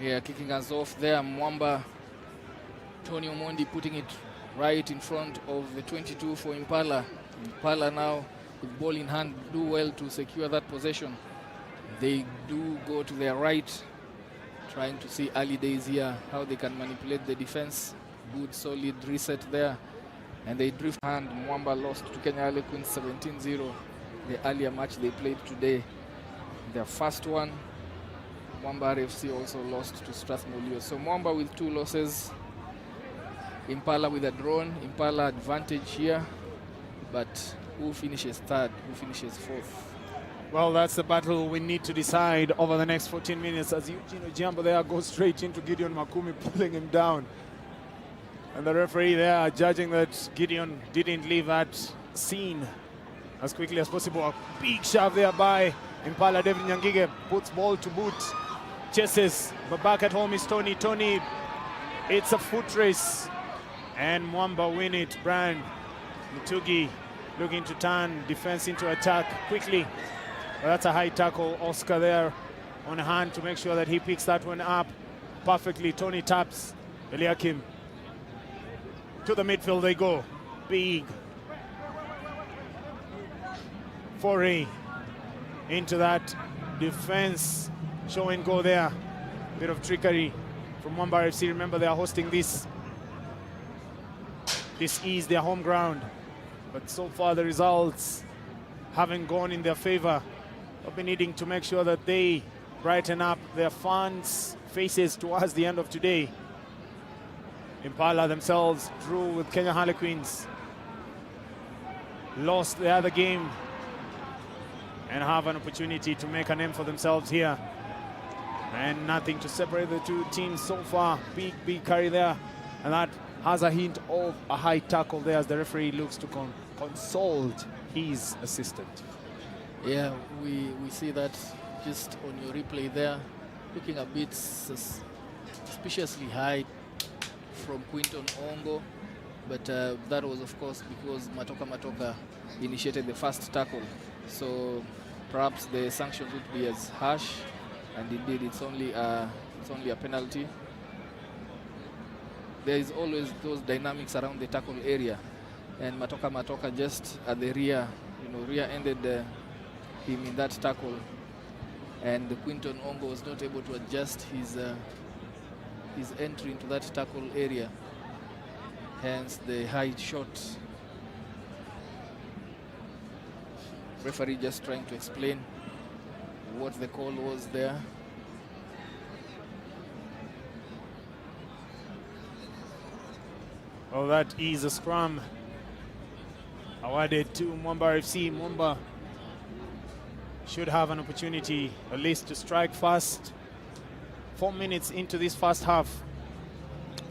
Yeah, kicking us off there, Mwamba. Tony Omondi putting it right in front of the 22 for Impala. Impala now with ball in hand do well to secure that possession. They do go to their right, trying to see early days here, how they can manipulate the defense. Good solid reset there. And they drift hand. Mwamba lost to Kenya Harlequins 17-0. The earlier match they played today. Their first one. Mwamba RFC also lost to Strathmore. So Mwamba with 2 losses. Impala with a drawn. Impala advantage here. But who finishes third? Who finishes fourth? Well, that's the battle we need to decide over the next 14 minutes as Eugene Ojiambo there goes straight into Gideon Makumi, pulling him down. And the referee there judging that Gideon didn't leave that scene as quickly as possible. A big shove there by Impala. David Nyangige puts ball to boot, chases, but back at home is Tony. Tony, it's a foot race. And Mwamba win it. Brian Mutugi looking to turn defense into attack quickly. Well, that's a high tackle. Oscar there on hand to make sure that he picks that one up perfectly. Tony taps Eliakim. To the midfield they go. Big foray into that defense. Show and go there. Bit of trickery from Mwamba RFC. Remember, they are hosting this. This is their home ground. But so far the results haven't gone in their favor. They'll be needing to make sure that they brighten up their fans' faces towards the end of today. Impala themselves drew with Kenya Harlequins. Lost the other game and have an opportunity to make a name for themselves here. And nothing to separate the two teams so far. Big carry there. And that has a hint of a high tackle there as the referee looks to consult his assistant. Yeah, we see that just on your replay there, looking a bit suspiciously high from Quinton Ongo, but that was of course because Matoka initiated the first tackle, so perhaps the sanctions would be as harsh, and indeed it's only a penalty. There is always those dynamics around the tackle area, and Matoka just at the rear, rear-ended him in that tackle, and Quinton Ongo was not able to adjust his entry into that tackle area, hence the high shot. Referee just trying to explain what the call was there. Well, that is a scrum awarded to Mwamba RFC. Mwamba should have an opportunity at least to strike fast. 4 minutes into this first half.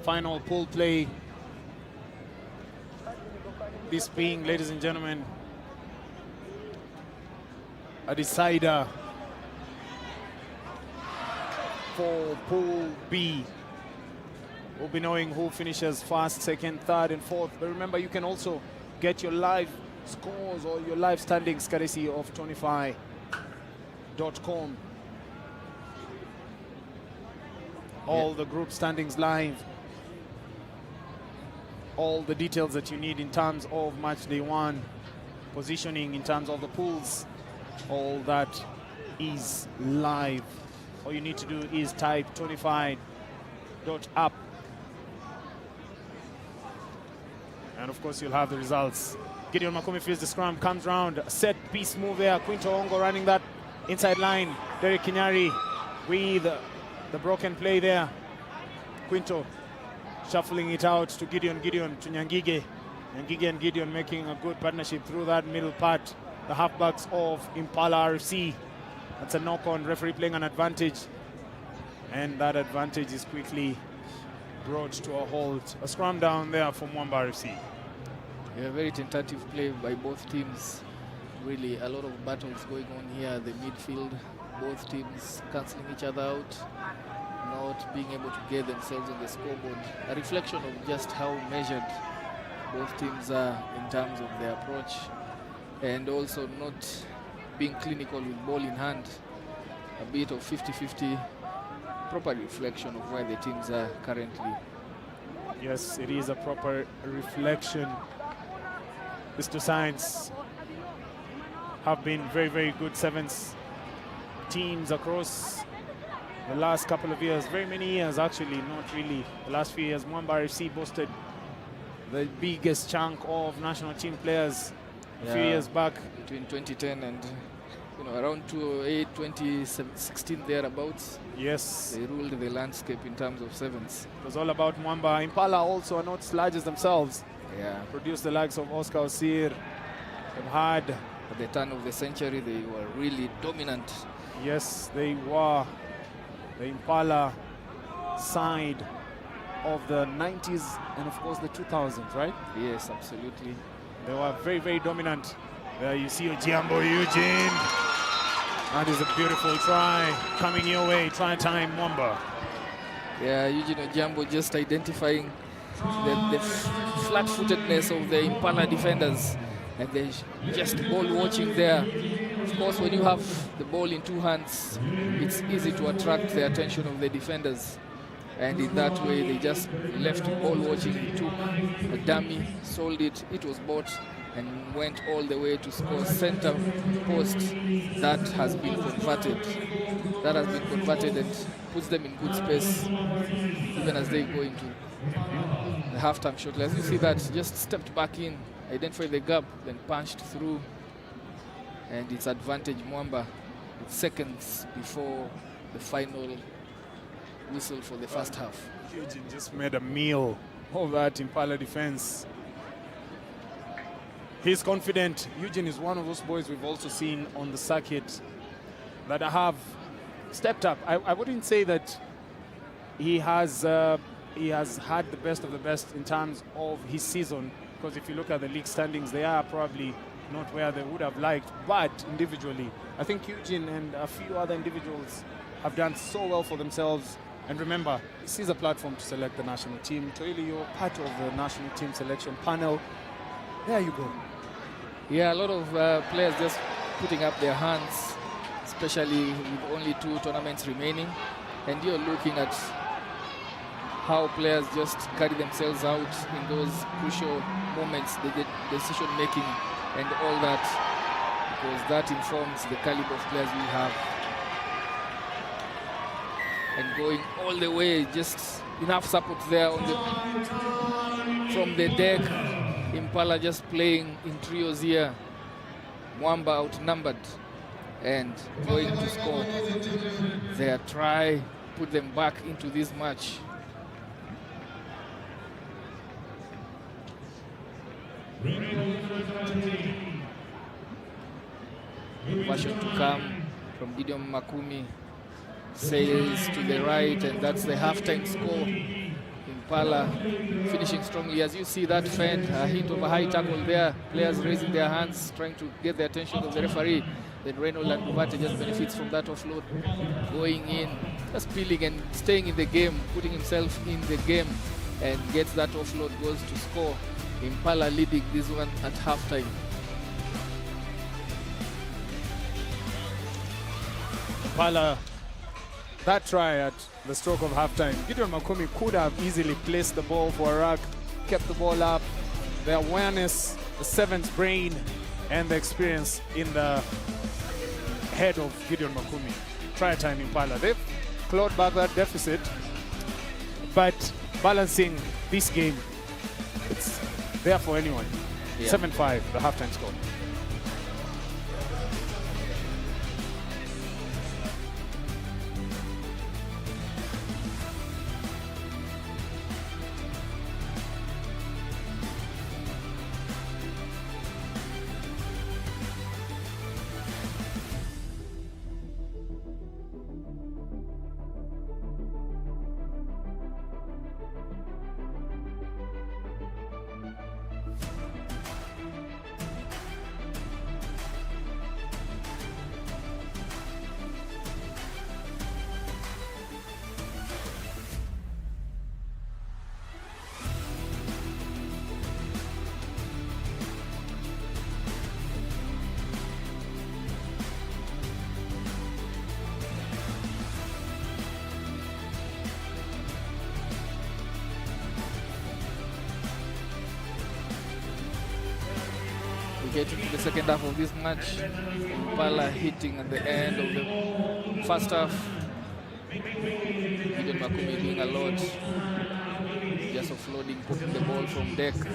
Final pool play. This being, ladies and gentlemen, a decider for Pool B. We'll be knowing who finishes first, second, third, and fourth. But remember, you can also get your live scores or your live standings courtesy of Tonify.com. All the group standings live. All the details that you need in terms of match day 1, positioning in terms of the pools, all that is live. All you need to do is type Tonify.app. And of course, you'll have the results. Gideon Makumi feels the scrum, comes round, set piece move there. Quinto Ongo running that inside line. Derek Kinyari with the broken play there. Quinto shuffling it out to Gideon to Nyangige. Nyangige and Gideon making a good partnership through that middle part. The halfbacks of Impala RFC. That's a knock-on, referee playing an advantage. And that advantage is quickly brought to a halt. A scrum down there for Mwamba RFC. Yeah, very tentative play by both teams. Really a lot of battles going on here. The midfield, both teams cancelling each other out, not being able to get themselves on the scoreboard. A reflection of just how measured both teams are in terms of their approach, and also not being clinical with ball in hand. A bit of 50-50 proper reflection of where the teams are currently. Yes, it is a proper reflection. These two sides have been very, very good sevens teams across the last couple of years. Very many years, actually, not really. The last few years, Mwamba RFC boasted the biggest chunk of national team players a few years back. Between 2010 and around 2008, 2016, thereabouts. Yes. They ruled the landscape in terms of sevens. It was all about Mwamba. Impala also are not sludges themselves. Yeah. Produced the likes of Oscar Osir. They've had... At the turn of the century, they were really dominant. Yes, they were. The Impala side of the 90s and, of course, the 2000s, right? Yes, absolutely. They were very, very dominant. There you see Ojiambo Eugene. That is a beautiful try coming your way. Try time, Mwamba. Yeah, Eugene Ojiambo just identifying the flat-footedness of the Impala defenders. And they just ball watching there. Of course, when you have the ball in two hands, it's easy to attract the attention of the defenders. And in that way, they just left ball watching, took a dummy, sold it, it was bought, and went all the way to score center post. That has been converted. That has been converted and puts them in good space, even as they go into the halftime shot. As you see that, just stepped back in, identified the gap, then punched through, and it's advantage Mwamba with seconds before the final whistle for the first half. Eugene just made a meal of that Impala defense. He's confident. Eugene is one of those boys we've also seen on the circuit that have stepped up. I wouldn't say that he has had the best of the best in terms of his season, because if you look at the league standings, they are probably not where they would have liked, but individually, I think Eugene and a few other individuals have done so well for themselves. And remember, this is a platform to select the national team. Toili, you're part of the national team selection panel. There you go. Yeah, a lot of players just putting up their hands, especially with only 2 tournaments remaining. And you're looking at how players just carry themselves out in those crucial moments, the decision making and all that, because that informs the caliber of players we have. And going all the way, just enough support there on from the deck. Impala just playing in trios here. Mwamba outnumbered and going to score their try, put them back into this match. Version to come from Gideon Makumi. Sails to the right, and that's the halftime score. Impala finishing strongly. As you see that fend, a hint of a high tackle there. Players raising their hands, trying to get the attention of the referee. Then Reynolds and Buvate just benefits from that offload. Going in, just peeling and staying in the game, putting himself in the game, and gets that offload, goes to score. Impala leading this one at halftime. Impala, that try at the stroke of halftime. Gideon Makumi could have easily placed the ball for a ruck, kept the ball up. The awareness, the sevens brain, and the experience in the head of Gideon Makumi. Try time Impala. They've clawed back that deficit, but balancing this game, it's there for anyone. Yeah. 7-5, the halftime score. Getting to the second half of this match, Impala hitting at the end of the first half. Gideon Makumi doing a lot, just offloading, putting the ball from deck for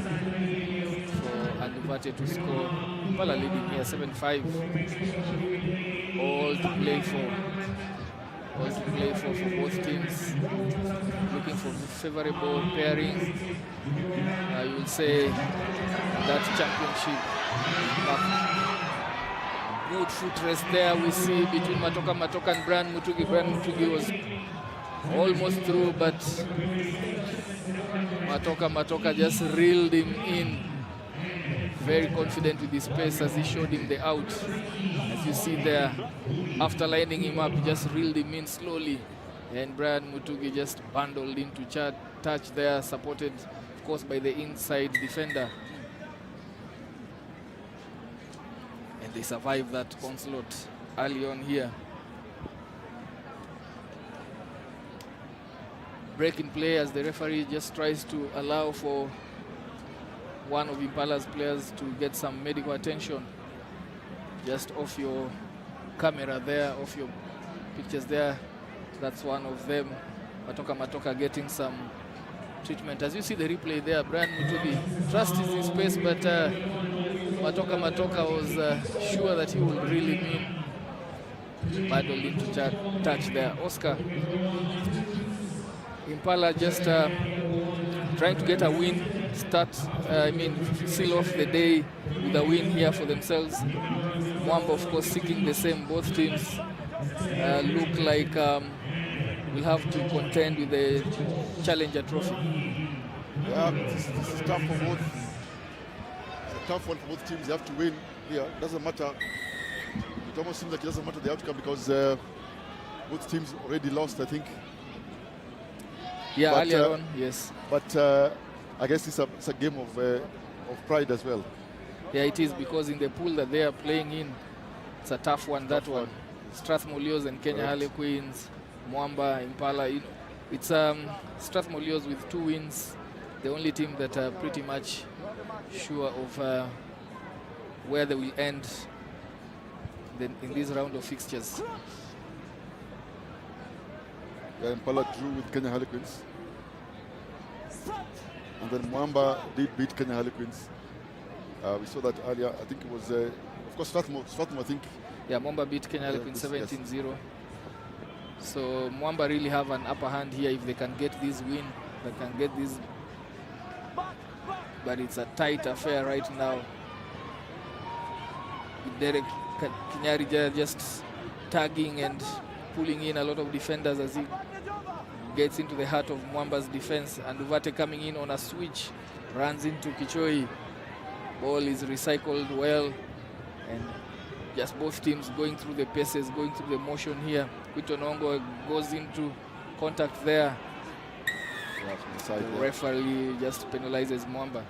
Anduvate to score. Impala leading here 7-5. All to play for. All to play for both teams. Looking for favorable pairing. You will say that championship. Good foot race there we see between Matoka and Brian Mutugi. Brian Mutugi was almost through, but Matoka just reeled him in. Very confident with his pace as he showed him the out. As you see there, after lining him up, he just reeled him in slowly. And Brian Mutugi just bundled into touch there, supported, of course, by the inside defender. And they survived that onslaught early on here. Break in play as the referee just tries to allow for one of Impala's players to get some medical attention. Just off your camera there, off your pictures there, that's one of them. Matoka getting some treatment. As you see the replay there, Brian Mutugi trusts his space, but Matoka was sure that he would really mean battled into touch there. Oscar, Impala just trying to get a win, seal off the day with a win here for themselves. Mwamba, of course, seeking the same. Both teams look like will have to contend with the Challenger Trophy. Yeah, this is tough for both. It's a tough one for both teams. They have to win here. It doesn't matter. It almost seems like it doesn't matter the outcome because both teams already lost, I think. Yeah, earlier on, yes. But I guess it's a game of pride as well. Yeah, it is, because in the pool that they are playing in, it's a tough one, that one. Strathmore and Kenya Harlequins, Mwamba, Impala. It's Strathmore with 2 wins, the only team that are pretty much sure of where they will end in this round of fixtures. Yeah, Impala drew with Kenya Harlequins. And then Mwamba did beat Kenya Harlequins. We saw that earlier. I think it was, of course, Strathmore, I think. Yeah, Mwamba beat Kenya Harlequins 17-0. So Mwamba really have an upper hand here if they can get this win. They can get this. But it's a tight affair right now. Derek Kinyarija just tagging and pulling in a lot of defenders as he gets into the heart of Mwamba's defense. And Uvate coming in on a switch, runs into Kichoi. Ball is recycled well, and just both teams going through the paces, going through the motion here. Kwitonongo goes into contact there. The referee just penalizes Mwamba.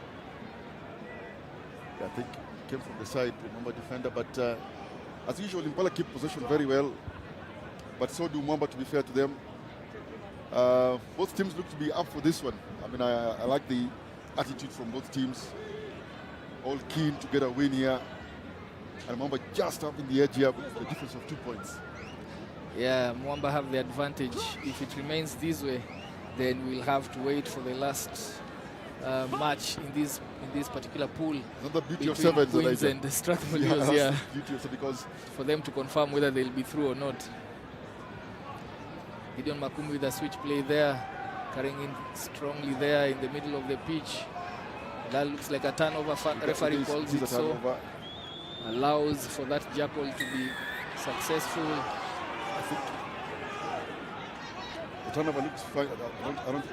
Yeah, I think it came from the side, the Mwamba defender, but as usual, Impala keep possession very well, but so do Mwamba, to be fair to them. Both teams look to be up for this one. I mean, I like the attitude from both teams. All keen to get a win here. And Mwamba just up in the edge here with the difference of 2 points. Yeah, Mwamba have the advantage. If it remains this way, then we'll have to wait for the last match in this particular pool. Another beauty of sevens, Queens and Strathmore, yeah, beauty of because for them to confirm whether they'll be through or not. Gideon Makumi with a switch play there, carrying in strongly there in the middle of the pitch. That looks like a turnover. Referee calls it so. Allows for that jackal to be successful. I think the turnover looks fine. I don't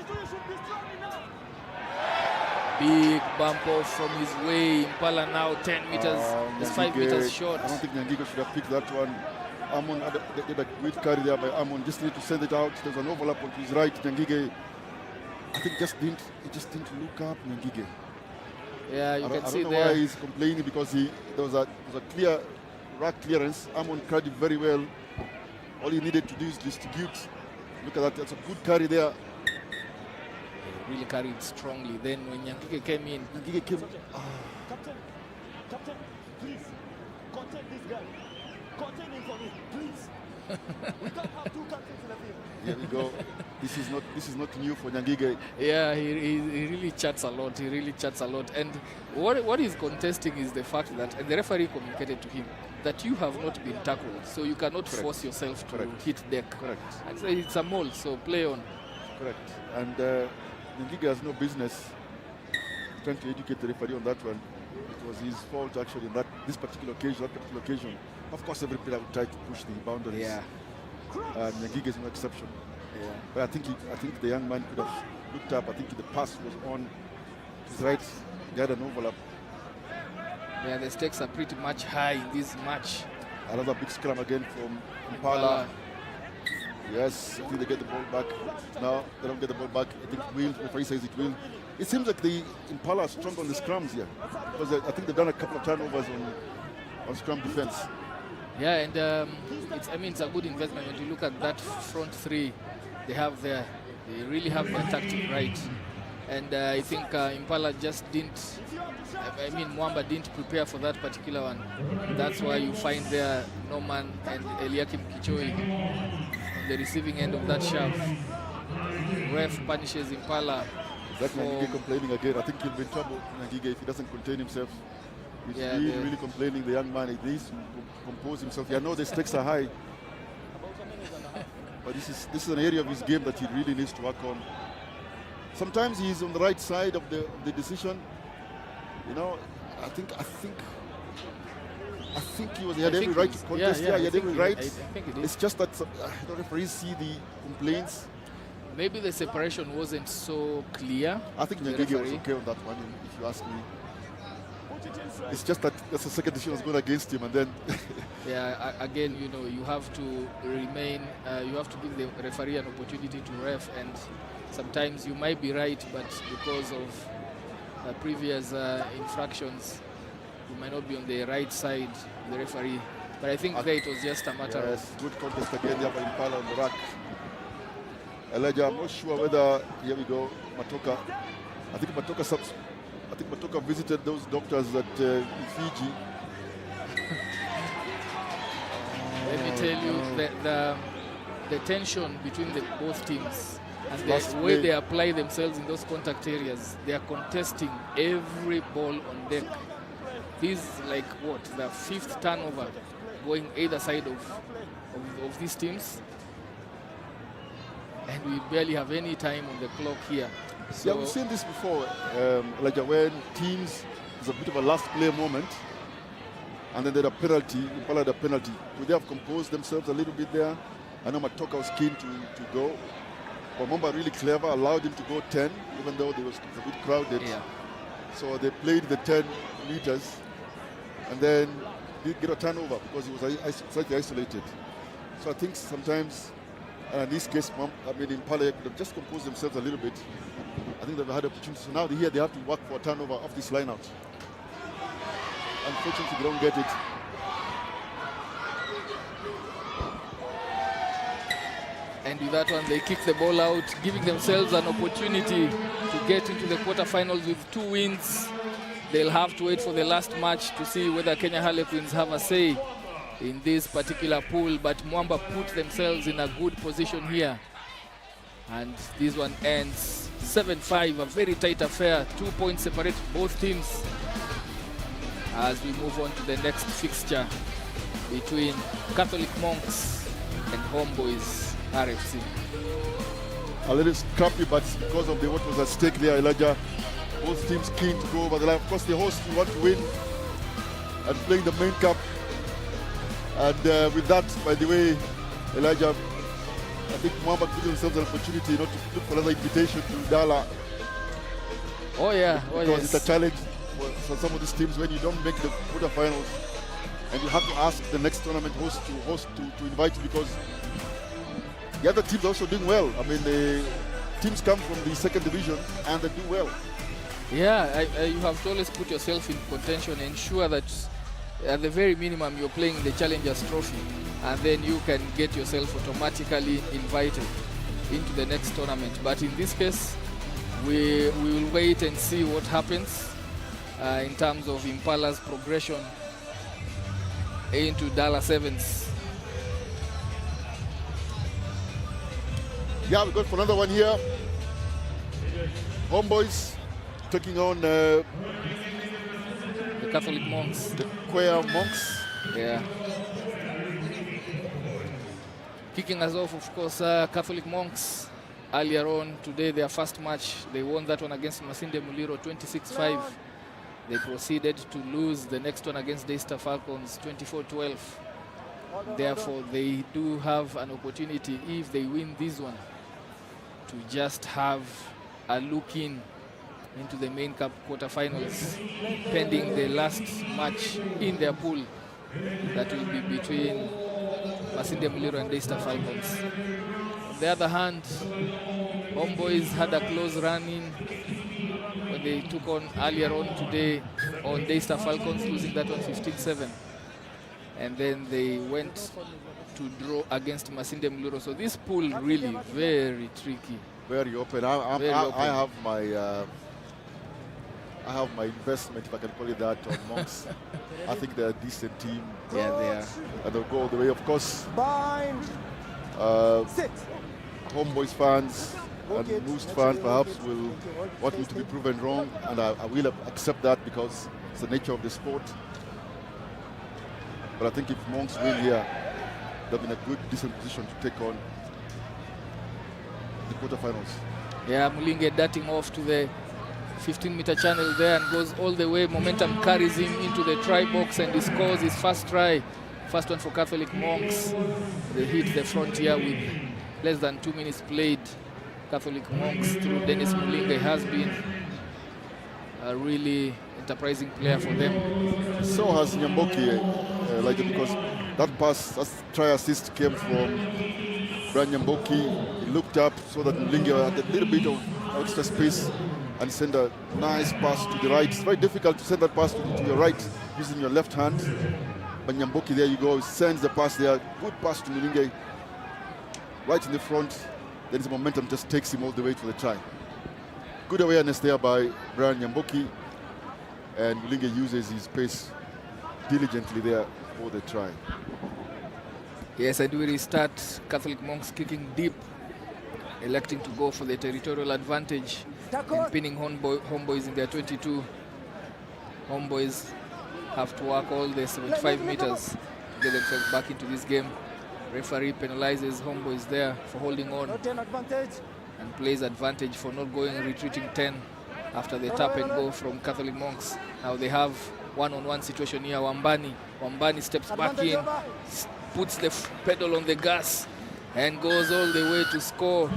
Big bump off from his way. Impala now 10 meters, just 5 meters short. I don't think Nyangiga should have picked that one. Amon did a great carry there by Amon. Just need to send it out. There's an overlap on his right. Nyangiga, I think, he just didn't look up. Nyangiga. Yeah, you can see there. I don't know why he's complaining, because there was a clear rack clearance. Amon carried it very well. All he needed to do is distribute. Look at that. That's a good carry there. Really carried strongly. Then when Nyangiga came in, Please, contain this guy. Contain him for me, please. We can't have two captains in the field. Here we go. This is not new for Nyangige. Yeah, he really chats a lot. He really chats a lot. And what he's contesting is the fact that the referee communicated to him that you have not been tackled, so you cannot force yourself to hit deck. Correct. And so it's a mole, so play on. Correct. And Nyangige has no business trying to educate the referee on that one. It was his fault actually on this particular occasion. Of course, every player would try to push the boundaries. Yeah. And Nyangige is no exception. Yeah. But I think the young man could have looked up. I think the pass was on his right. They had an overlap. Yeah, the stakes are pretty much high in this match. Another big scrum again from Impala. Yes, I think they get the ball back. No, they don't get the ball back. I think it will. The referee says it will. It seems like the Impala are strong on the scrums here. Because I think they've done a couple of turnovers on scrum defense. Yeah, and it's a good investment when you look at that front three they have there. They really have their tactic right. And I think Impala just didn't, Mwamba didn't prepare for that particular one. That's why you find there Norman and Eliakim Kichoi on the receiving end of that shove. Ref punishes Impala. That's Nyangige complaining again. I think he'll be in trouble, Nyangige, if he doesn't contain himself. He's really complaining, the young man. He needs to compose himself. I know the stakes are high. But this is an area of his game that he really needs to work on. Sometimes he's on the right side of the decision. You know, I think he had every right to contest. Yeah, he had every right. I think it is. It's just that the referees see the complaints. Maybe the separation wasn't so clear. I think Nyangige was okay on that one, if you ask me. It's just that that's the second decision was going against him, and then yeah, again, you know, you have to remain. You have to give the referee an opportunity to ref, and sometimes you might be right, but because of previous infractions, you might not be on the right side of the referee. But I think that it was just a matter of good contest again there by Impala on the rack. Elijah, I'm not sure whether here we go, Matoka. I think Matoka visited those doctors at Fiji. Let me tell you the tension between both teams and the way they apply themselves in those contact areas. They are contesting every ball on deck. This is like what, the fifth turnover going either side of these teams. And we barely have any time on the clock here. So, yeah, we've seen this before, like when teams, there's a bit of a last play moment, and then there's a penalty, Impala had a penalty. Would they have composed themselves a little bit there? I know Matoka was keen to go, but Mwamba really clever, allowed him to go 10, even though it was a bit crowded. Yeah. So they played the 10 meters, and then did get a turnover because he was slightly isolated. So I think sometimes, and in this case, Impala could have just composed themselves a little bit. I think they've had opportunities. So now here they have to work for a turnover off this line out. Unfortunately, they don't get it. And with that one, they kick the ball out, giving themselves an opportunity to get into the quarterfinals with 2 wins. They'll have to wait for the last match to see whether Kenya Harlequins have a say in this particular pool, but Mwamba put themselves in a good position here. And this one ends 7-5, a very tight affair. 2 points separate both teams as we move on to the next fixture between Catholic Monks and Homeboys RFC. A little scrappy, but because of what was at stake there, Elijah, both teams keen to go over the line. Of course, the hosts want to win and playing the main cup. And with that, by the way, Elijah, I think Mwamba gives themselves an opportunity not to look for another invitation to Dala. Oh yeah, because it's a challenge for some of these teams when you don't make the quarterfinals, and you have to ask the next tournament host to invite you, because the other teams are also doing well. I mean, the teams come from the second division and they do well. Yeah, you have to always put yourself in contention, ensure that at the very minimum you're playing the Challengers Trophy, and then you can get yourself automatically invited into the next tournament. But in this case, we will wait and see what happens in terms of Impala's progression into Dallas Sevens. Yeah, we got for another one here. Homeboys taking on the Catholic monks. The queer monks. Yeah. Kicking us off, of course, Catholic monks. Earlier on today, their first match, they won that one against Masinda Muliro 26-5. They proceeded to lose the next one against Daystar Falcons 24-12. Therefore, they do have an opportunity, if they win this one, to just have a look into the main cup quarterfinals, pending the last match in their pool. That will be between Masinda Muliro and Daystar Falcons. On the other hand, Homeboys had a close run-in when they took on earlier on today on Daystar Falcons, losing that one 15-7. And then they went to draw against Masinda Muliro. So this pool really very tricky. Very open. I have my investment, if I can call it that, on Monks. I think they're a decent team. Yeah, they are. And they'll go all the way, of course. Homeboys fans and most fans perhaps will want me to be proven wrong, and I will accept that because it's the nature of the sport. But I think if Monks win here, they'll be in a good, decent position to take on the quarterfinals. Yeah, Mulinge darting off to the 15-meter channel there and goes all the way. Momentum carries him into the try box and he scores his first try. First one for Catholic Monks. They hit the frontier with less than 2 minutes played. Catholic Monks through Dennis Mulinge has been a really enterprising player for them. So has Nyamboki, because that pass, that try assist came from Brian Nyamboki. He looked up so that Mulinge had a little bit of extra space and send a nice pass to the right. It's very difficult to send that pass to your right using your left hand. But Nyamboki, there you go, sends the pass there. Good pass to Mulinge, right in the front. Then his momentum just takes him all the way to the try. Good awareness there by Brian Nyamboki. And Mulinge uses his pace diligently there for the try. Yes, and we restart. Catholic Monks kicking deep, electing to go for the territorial advantage and pinning Homeboys in their 22. Homeboys have to work all the 75 meters to get themselves back into this game. Referee penalizes Homeboys there for holding on and plays advantage for not retreating 10 after the tap and go from Catholic Monks. Now they have one-on-one situation here. Wambani steps back in, puts the pedal on the gas and goes all the way to score.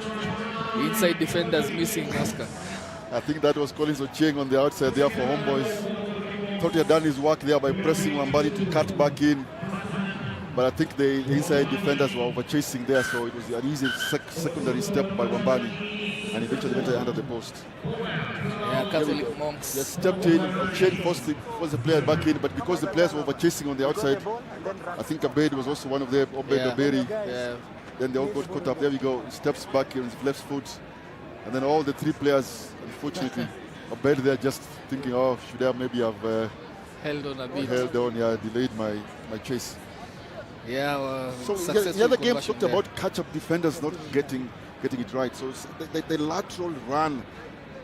Inside defenders missing, Oscar. I think that was Collins Ochieng on the outside there for Homeboys. Thought he had done his work there by pressing Wambani to cut back in. But I think the inside defenders were over-chasing there, so it was an easy secondary step by Wambani, and eventually went under the post. Yeah, Catholic Monks. They stepped in, Ochieng forced the player back in, but because the players were over-chasing on the outside, I think Kabeberi was also one of them, Kabeberi. Yeah. Then they all got caught up. There we go. He steps back on his left foot. And then all the three players, unfortunately, Abed there just thinking, oh, should I maybe have held on a bit. Held on, yeah, delayed my chase. Yeah, so the other game talked about catch-up defenders not getting it right. So the lateral run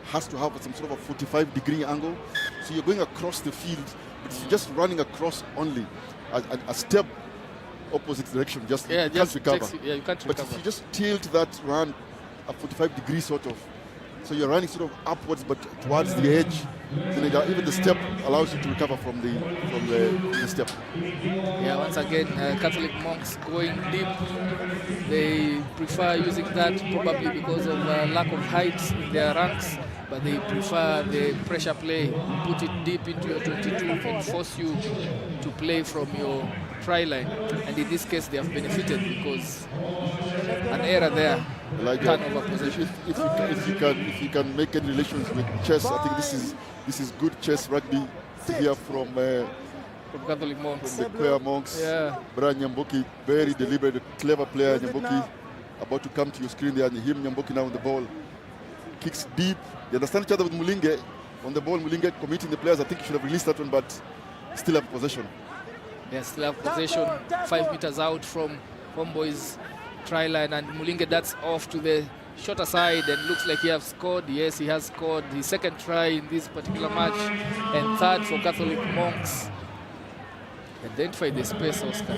has to have some sort of a 45-degree angle. So you're going across the field, but if you're just running across only, a step opposite direction, you can't recover. You can't recover. But if you just tilt that run a 45-degree sort of, so you're running sort of upwards but towards the edge, then even the step allows you to recover from the step. Yeah, once again, Catholic Monks going deep. They prefer using that probably because of lack of height in their ranks, but they prefer the pressure play, put it deep into your 22 and force you to play from your try line. And in this case, they have benefited because an error there, turnover possession. If you can make any relations with chess, I think this is good chess rugby to hear from Catholic Monks. From the queer monks. Yeah. Brian Nyamboki, very deliberate, clever player. Nyamboki about to come to your screen there, and him Nyamboki now on the ball. Kicks deep. They understand each other with Mulinge. On the ball, Mulinge committing the players. I think he should have released that one, but still have possession. They still have possession 5 meters out from Homeboys try line, and Mulinge that's off to the shorter side and looks like he has scored. Yes, he has scored his second try in this particular match and third for Catholic Monks. Identify the space, Oscar.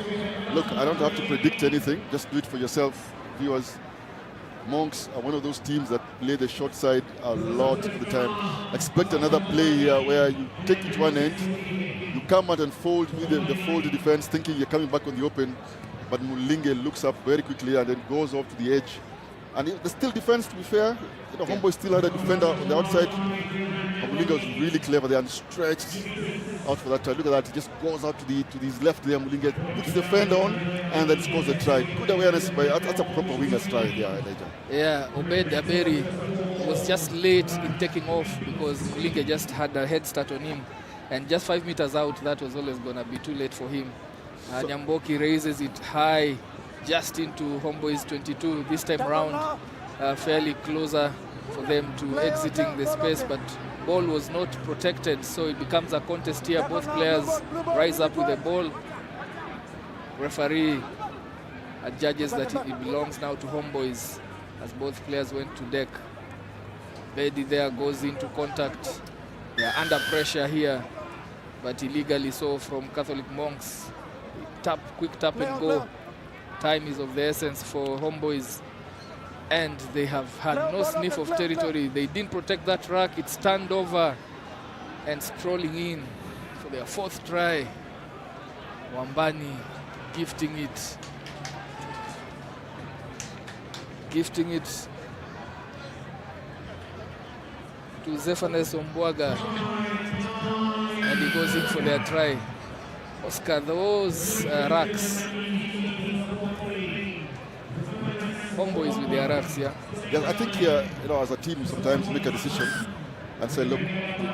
Look, I don't have to predict anything. Just do it for yourself, viewers. Monks are one of those teams that play the short side a lot of the time. Expect another play here where you take it to one end, you come out and fold with the fold defense, thinking you're coming back on the open, but Mulinge looks up very quickly and then goes off to the edge. And there's still defense, to be fair. You know, Homeboy still had a defender on the outside. Mulinge was really clever there and stretched out for that try. Look at that, he just goes out to his left there. Mulinge puts the defender on and then scores a try. Good awareness, but that's a proper winger's try there, Elijah. Yeah, Kabeberi was just late in taking off because Mulinge just had a head start on him. And just 5 meters out, that was always going to be too late for him. Nyamboki raises it high, just into Homeboys 22 this time around, fairly closer for them to exiting the space, but ball was not protected, so it becomes a contest here. Both players rise up with the ball. Referee adjudges that it belongs now to Homeboys as both players went to deck. Bedi there goes into contact. They are under pressure here, but illegally so from Catholic Monks. Quick tap and go. Time is of the essence for Homeboys, and they have had no sniff of territory. They didn't protect that rack. It's turned over and strolling in for their fourth try. Wambani gifting it to Zephanus Ombwaga, and he goes in for their try. Oscar, those racks. Homeboys with their racks, yeah? Yeah, I think you know, as a team, sometimes make a decision and say, look,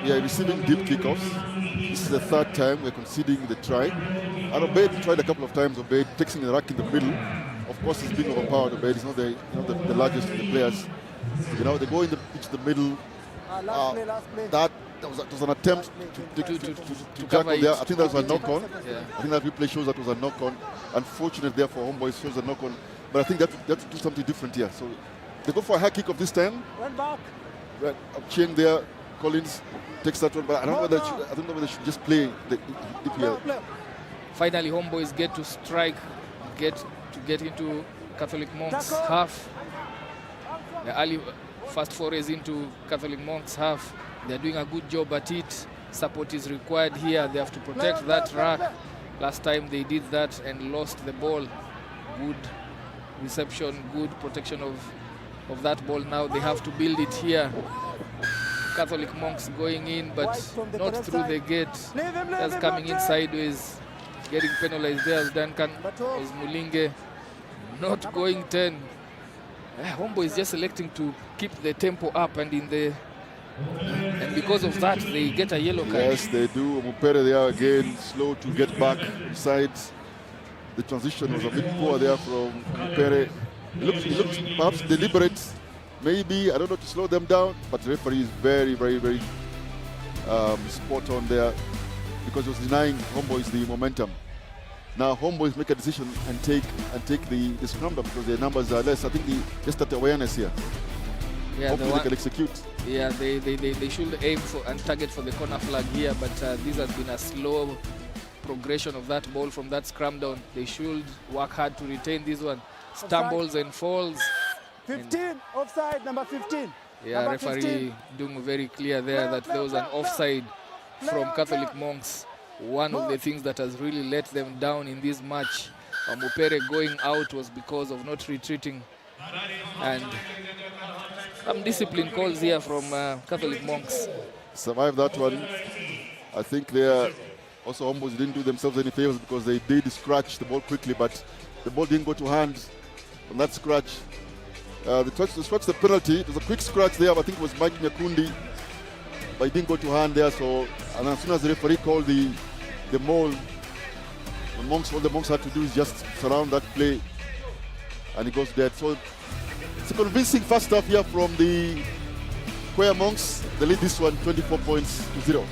we are receiving deep kickoffs. This is the third time we're conceding the try. And Obeid tried a couple of times. Obeid takes in the rack in the middle. Of course, he's been overpowered. Obeid is not the largest of the players. You know, they go into the middle. That was an attempt to tackle there. I think that was a knock-on. Yeah. I think that replay shows that was a knock-on. Unfortunate there for Homeboys, shows a knock-on. But I think they have to do something different here. So they go for a high kick of this time. Cheng there, Collins takes that one, but I don't know whether they should just play the EPL. Finally, Homeboys get to strike, get into Catholic Monks half. The early first forays into Catholic Monks half. They're doing a good job at it. Support is required here. They have to protect that rack. Last time they did that and lost the ball. Good reception, good protection of that ball. Now they have to build it here. Catholic Monks going in, but not through the gate. Just coming in sideways, getting penalized there as Duncan, as Mulinge, not going 10. Homeboy is just selecting to keep the tempo up, and because of that, they get a yellow card. Yes, they do. Mupere there again, slow to get back inside. The transition was a bit poor there from Mupere. It looked perhaps deliberate, maybe, I don't know, to slow them down, but the referee is very, very, very spot on there because he was denying Homeboys the momentum. Now Homeboys make a decision and take the scrum because their numbers are less. I think they just have the awareness here. Yeah, hopefully they can execute. Yeah, they should aim for and target for the corner flag here, but this has been a slow progression of that ball from that scrum down. They should work hard to retain this one. Stumbles and falls. 15, offside, number 15. Yeah, number referee 15. Doing very clear there that there was an offside from Catholic Monks. One of the things that has really let them down in this match. Mupere going out was because of not retreating. And some discipline calls here from Catholic Monks. Survived that one. I think they are also Homeboys didn't do themselves any favors because they did scratch the ball quickly, but the ball didn't go to hand on that scratch. They tried to scratch the penalty. It was a quick scratch there, but I think it was Mike Nyakundi, but it didn't go to hand there. So, and as soon as the referee called the maul, all the Monks had to do is just surround that play, and it goes dead. So it's a convincing first half here from the Queer Monks. They lead this one 24 points to 0.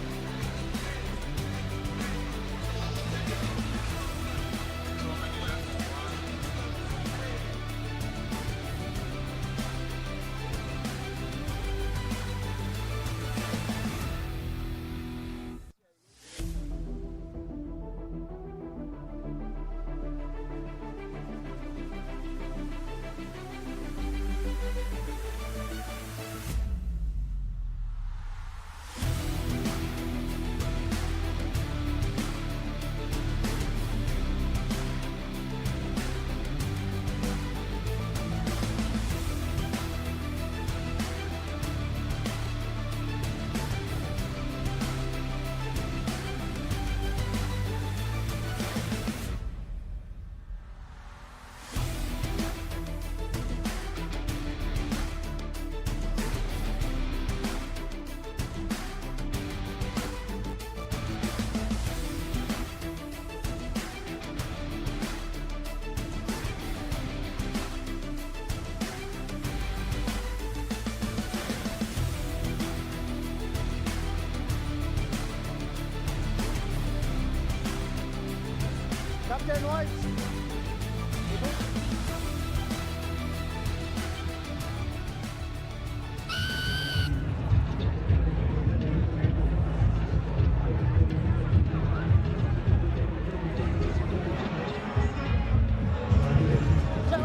10 wide.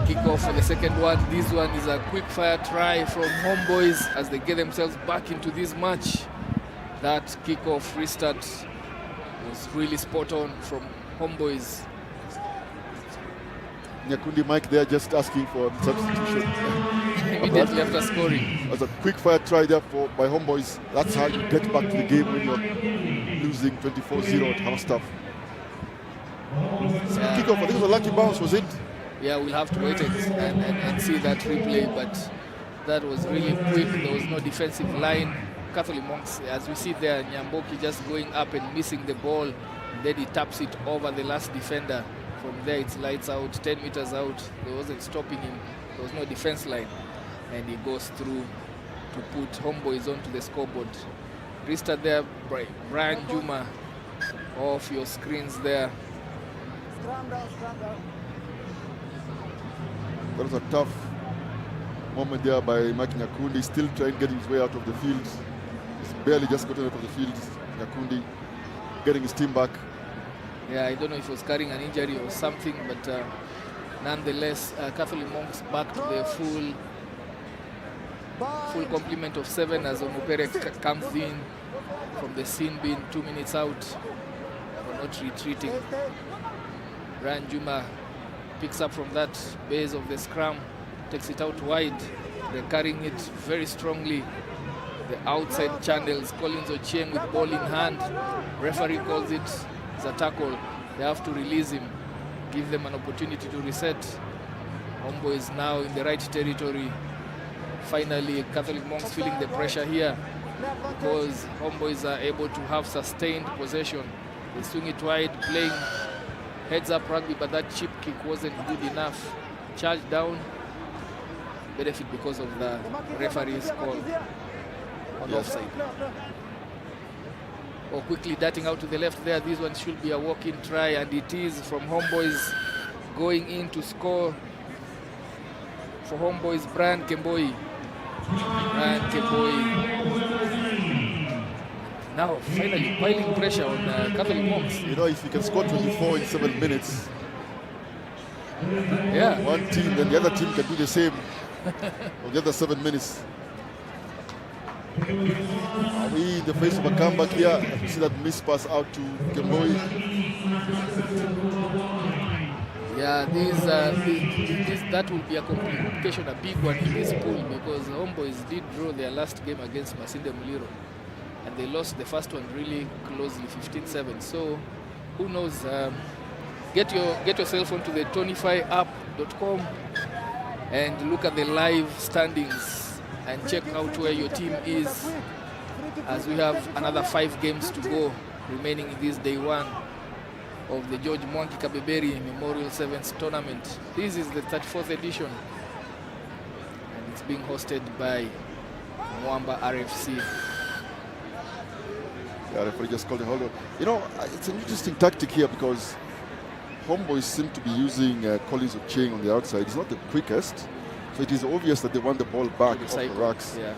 Kickoff for the second one. This one is a quick fire try from Homeboys as they get themselves back into this match. That kickoff restart was really spot on from Homeboys. Nyakundi Mike there just asking for substitution. Immediately after scoring. As a quick fire try there by Homeboys. That's how you get back to the game when you're losing 24-0 at half staff. Kickoff, I think it was a lucky bounce, was it? Yeah, we'll have to wait and see that replay, but that was really quick. There was no defensive line. Catholic Monks, as we see there, Nyamboki just going up and missing the ball, and then he taps it over the last defender. From there, it's lights out, 10 meters out. There wasn't stopping him. There was no defense line, and he goes through to put Homeboys onto the scoreboard. Restart there, Brian Juma, off your screens there. Scram down. That was a tough moment there by Mike Nyakundi, still trying to get his way out of the field. He's barely just gotten out of the field. Nyakundi getting his team back. Yeah, I don't know if he was carrying an injury or something, but nonetheless, Catholic Monks back to their full complement of 7 as Omupere comes in from the sin bin 2 minutes out for not retreating. Brian Juma picks up from that base of the scrum, takes it out wide. They're carrying it very strongly. The outside channels, Collins Ochieng with ball in hand. Referee calls it as a tackle. They have to release him, give them an opportunity to reset. Homeboys now in the right territory. Finally, Catholic Monks feeling the pressure here because Homeboys are able to have sustained possession. They swing it wide, playing heads-up rugby, but that chip kick wasn't good enough. Charge down, benefit because of the referee's call on offside. Or quickly darting out to the left there. This one should be a walk-in try, and it is from Homeboys going in to score. For Homeboys, Brian Kemboi. Now, finally, piling pressure on Catholic Monks. You know, if you can score 24 in 7 minutes, yeah, one team, then the other team can do the same on the other 7 minutes. Are we in the face of a comeback here? You see that miss pass out to Kemboi. Yeah, that will be a complication, a big one in this pool, because Homeboys did draw their last game against Masinda Muliro, and they lost the first one really closely, 15-7. So who knows? Get yourself onto the tonifyapp.com and look at the live standings and check out where your team is, as we have another 5 games to go remaining in this day 1 of the George Mwangi Kabeberi Memorial Sevens Tournament. This is the 34th edition, and it's being hosted by Mwamba RFC. Yeah, referee just called a hold on. You know, it's an interesting tactic here because Homeboys seem to be using Collins Ochieng on the outside. He's not the quickest, so it is obvious that they want the ball back off the racks. Yeah.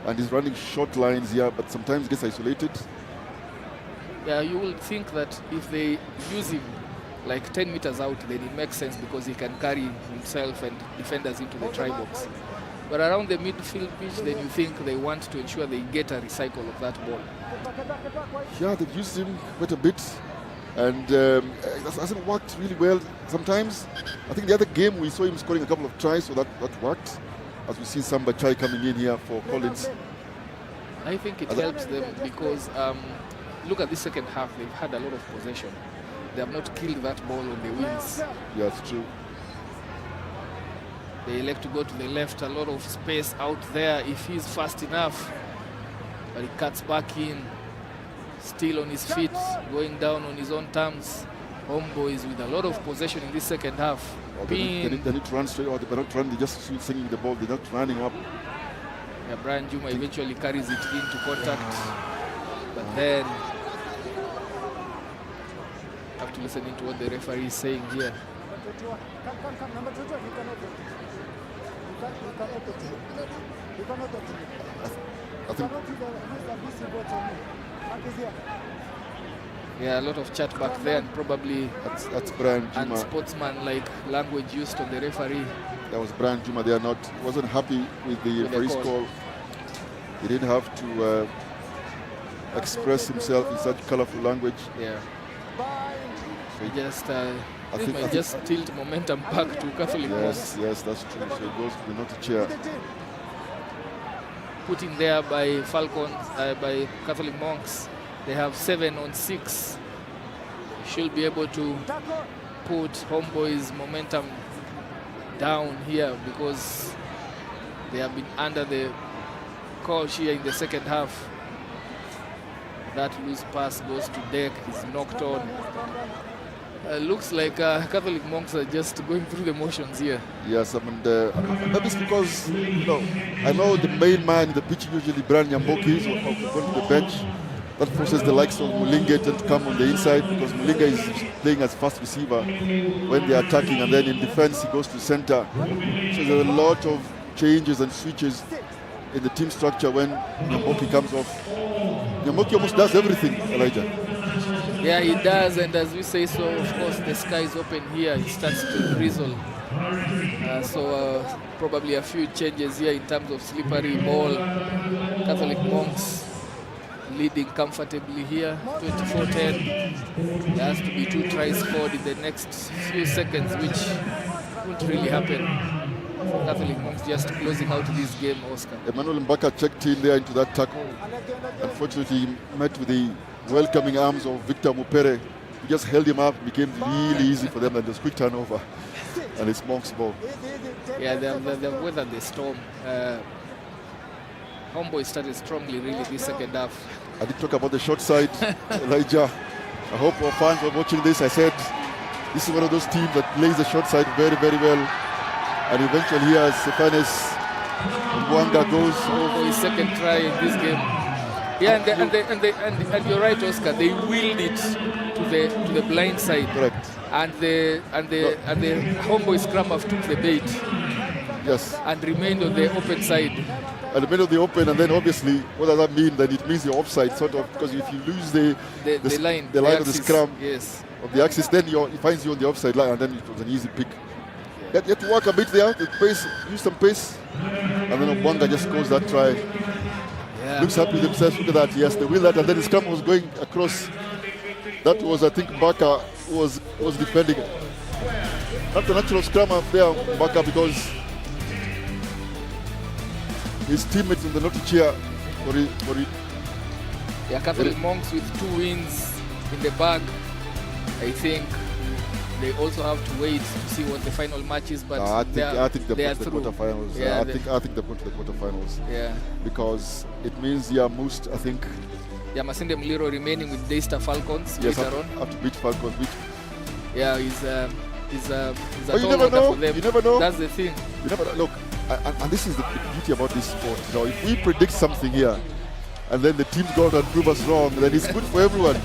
And he's running short lines here, but sometimes gets isolated. Yeah, you will think that if they use him like 10 meters out, then it makes sense because he can carry himself and defenders into the try box. But around the midfield pitch, then you think they want to ensure they get a recycle of that ball. Yeah, they've used him quite a bit, and that hasn't worked really well sometimes. I think the other game we saw him scoring a couple of tries, so that worked. As we see Samba Chai coming in here for Collins. I think it helps them because look at this second half. They've had a lot of possession. They have not killed that ball on the wings. Yeah, that's true. They elect to go to the left. A lot of space out there if he's fast enough. But he cuts back in. Still on his feet, going down on his own terms. Homeboys with a lot of possession in this second half. They need to run straight, or they're not running, they're just singing the ball, they're not running up. Yeah, Brian Juma eventually carries it into contact. But then Have to listen into what the referee is saying here. Come, number 21, you can open. You can open. You can open. I think. Yeah, a lot of chat back there, and probably that's Brian Juma. Unsportsmanlike language used of the referee. That was Brian Juma. They wasn't happy with the referee's call. He didn't have to express himself in such colorful language. Yeah. So just, I think might just tilt momentum back to Catholic Monks. Yes, that's true. So it goes to the naughty chair. Put in there by Falcons, by Catholic Monks. They have 7 on 6. Should be able to put Homeboys' momentum down here because they have been under the coach here in the second half. That loose pass goes to deck, he's knocked on. Looks like Catholic Monks are just going through the motions here. Yes, I mean, maybe it's because, I know the main man in the pitch usually Brian Nyamboki, so going to the bench. That forces the likes of Mulinga to come on the inside because Mulinga is playing as fast receiver when they're attacking, and then in defense he goes to center. So there's a lot of changes and switches in the team structure when Nyamboki comes off. Nyamboki almost does everything, Elijah. Yeah, he does, and as we say so, of course, the sky is open here. It starts to drizzle. So probably a few changes here in terms of slippery ball. Catholic Monks leading comfortably here, 24-10. There has to be 2 tries scored in the next few seconds, which won't really happen. Catholic Monks just closing out this game, Oscar. Emmanuel Mbaka checked in there into that tackle. Unfortunately, he met with the welcoming arms of Victor Mola. He just held him up, became really easy for them, and just quick turnover. And it's Monks' ball. Yeah, they've weathered the storm. Homeboy started strongly, really, this second half. I did talk about the short side, Elijah. I hope our fans were watching this. I said, this is one of those teams that plays the short side very, very well. And eventually here, as Stefanes Mwamba goes for his second try in this game. Yeah, and you're right, Oscar. They willed it to the blind side. Correct. And the Homeboy scrum have took the bait. Yes. And remained on the open side. At the middle of the open, and then obviously, what does that mean? Then it means you're offside, sort of, because if you lose the line of the scrum of the axis, then it finds you on the offside line, and then it was an easy pick. You have to work a bit there, the pace, use some pace, and then Mwamba just scores that try. Yeah. Looks happy with himself. Look at that. Yes, they will that, and then the scrum was going across. That was, I think, Mbaka was defending. Not the natural scrum up there, Mbaka, because his teammates in the naughty chair for it. Yeah, Catholic Monks with 2 wins in the bag. I think they also have to wait to see what the final match is, but I think they are through. The quarterfinals. Yeah, I think they're going to the quarterfinals. Yeah, because it means most, I think. Yeah, Masinda Mliro remaining with Daystar Falcons later on. Have to beat Falcons. Yeah, he's a you never know. For them. You never know. That's the thing. You never know. Look, and this is the beauty about this sport. If we predict something here, and then the teams go out and prove us wrong, then it's good for everyone.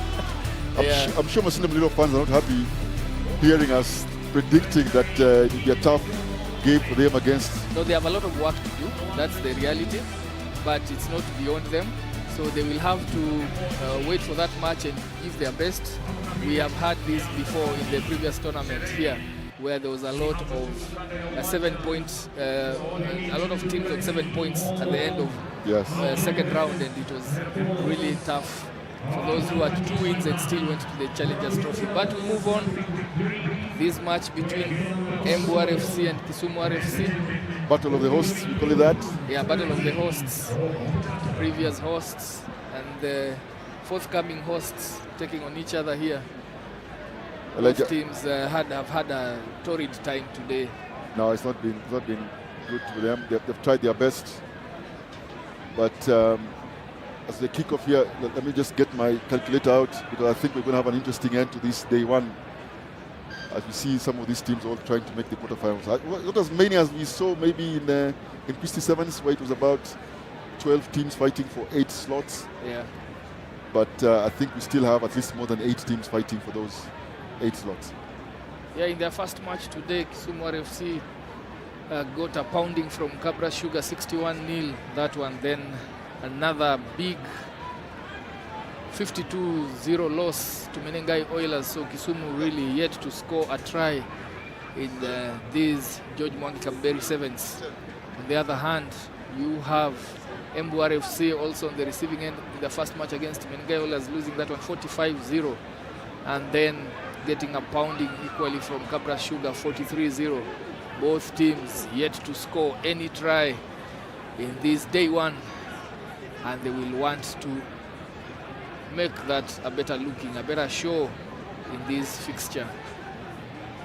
I'm sure Masinda Mliro fans are not happy hearing us predicting that it will be a tough game for them against. No, they have a lot of work to do. That's the reality. But it's not beyond them. So they will have to wait for that match and give their best. We have had this before in the previous tournament here, where there was a lot of 7 points, a lot of teams on 7 points at the end of second round, and it was really tough for those who had 2 wins and still went to the Challengers Trophy. But we move on. This match between Embu RFC and Kisumu RFC. Battle of the hosts, we call it that? Yeah, battle of the hosts. Previous hosts and the forthcoming hosts taking on each other here. Both teams have had a torrid time today. No, it's not been good for them. They've tried their best. But as they kick off here, let me just get my calculator out, because I think we're going to have an interesting end to this day one. As we see some of these teams all trying to make the quarterfinals. Not as many as we saw maybe in Christie Sevens, where it was about 12 teams fighting for 8 slots. Yeah. But I think we still have at least more than 8 teams fighting for those. 8 slots. Yeah, in their first match today, Kisumu RFC got a pounding from Cabras Sugar, 61-0, that one. Then another big 52-0 loss to Menengai Oilers. So Kisumu really yet to score a try in these George Mwangi Kabeberi Sevens. On the other hand, you have Embu RFC also on the receiving end in the first match against Menengai Oilers, losing that one 45-0, and then getting a pounding equally from Cabras Sugar, 43-0. Both teams yet to score any try in this day one, and they will want to make that a better show in this fixture.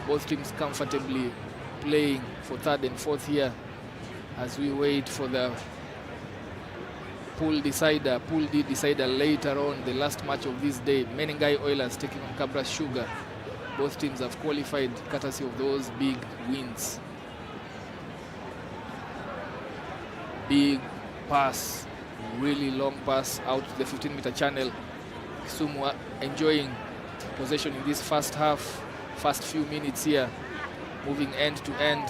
Both teams comfortably playing for third and fourth here as we wait for the Pool D decider later on, the last match of this day. Menengai Oilers taking on Cabras Sugar. Both teams have qualified courtesy of those big wins. Big pass, really long pass out the 15-meter channel. Kisumu enjoying possession in this first half, first few minutes here, moving end to end.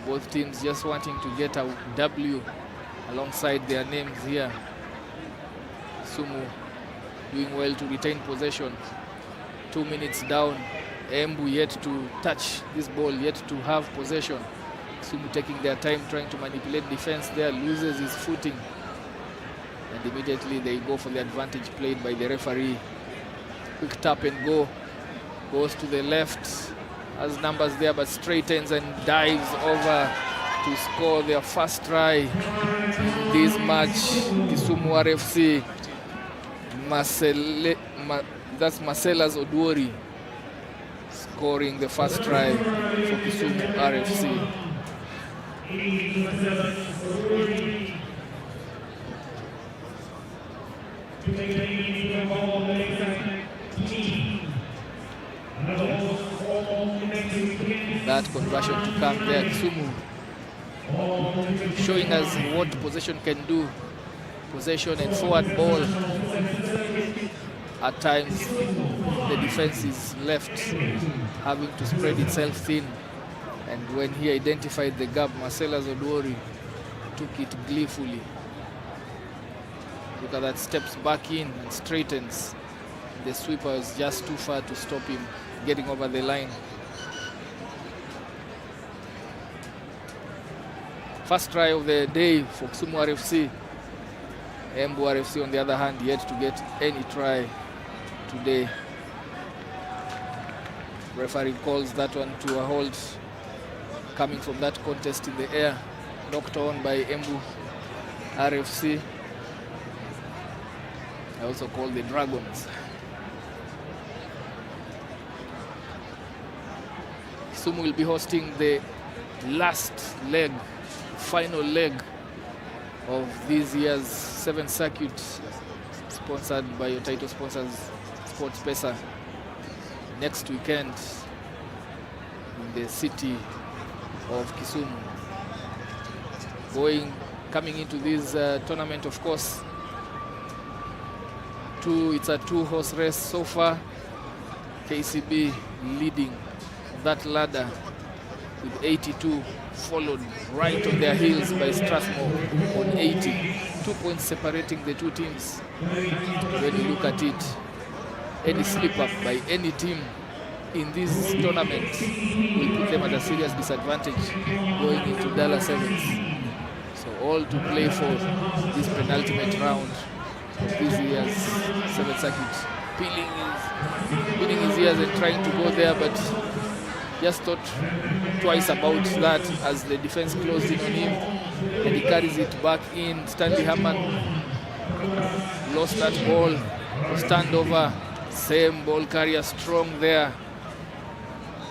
Both teams just wanting to get a W alongside their names here. Kisumu doing well to retain possession. 2 minutes down. Embu yet to touch this ball, yet to have possession. Kisumu taking their time trying to manipulate defense there, loses his footing. And immediately they go for the advantage played by the referee. Quick tap and go. Goes to the left. Has numbers there but straightens and dives over to score their first try in this match. Kisumu RFC. That's Marcellus Oduori scoring the first try for Kisumu RFC. That conversion to come there, Kisumu showing us what possession can do. Possession and forward ball. At times, the defense is left having to spread itself thin. And when he identified the gap, Marcellus Oduori took it gleefully. Look at that, steps back in and straightens. The sweeper was just too far to stop him getting over the line. First try of the day for Kisumu RFC. Embu RFC, on the other hand, yet to get any try today. Referee calls that one to a halt, coming from that contest in the air, knocked on by Embu RFC. I also call the Dragons. Kisumu will be hosting the last leg, final leg of this year's 7th circuit, sponsored by your title sponsors, SportPesa, next weekend in the city of Kisumu. Coming into this tournament, of course, it's a 2-horse race so far. KCB leading that ladder with 82, followed right on their heels by Strathmore on 80. 2 points separating the two teams. When you look at it, any slip-up by any team in this tournament will put them at a serious disadvantage going into Dallas Sevens. So all to play for this penultimate round of this year's 7th circuit. Peeling his ears and trying to go there, but just thought twice about that as the defense closed in on him, and he carries it back in. Stanley Herman lost that ball, standover, same ball carrier strong there.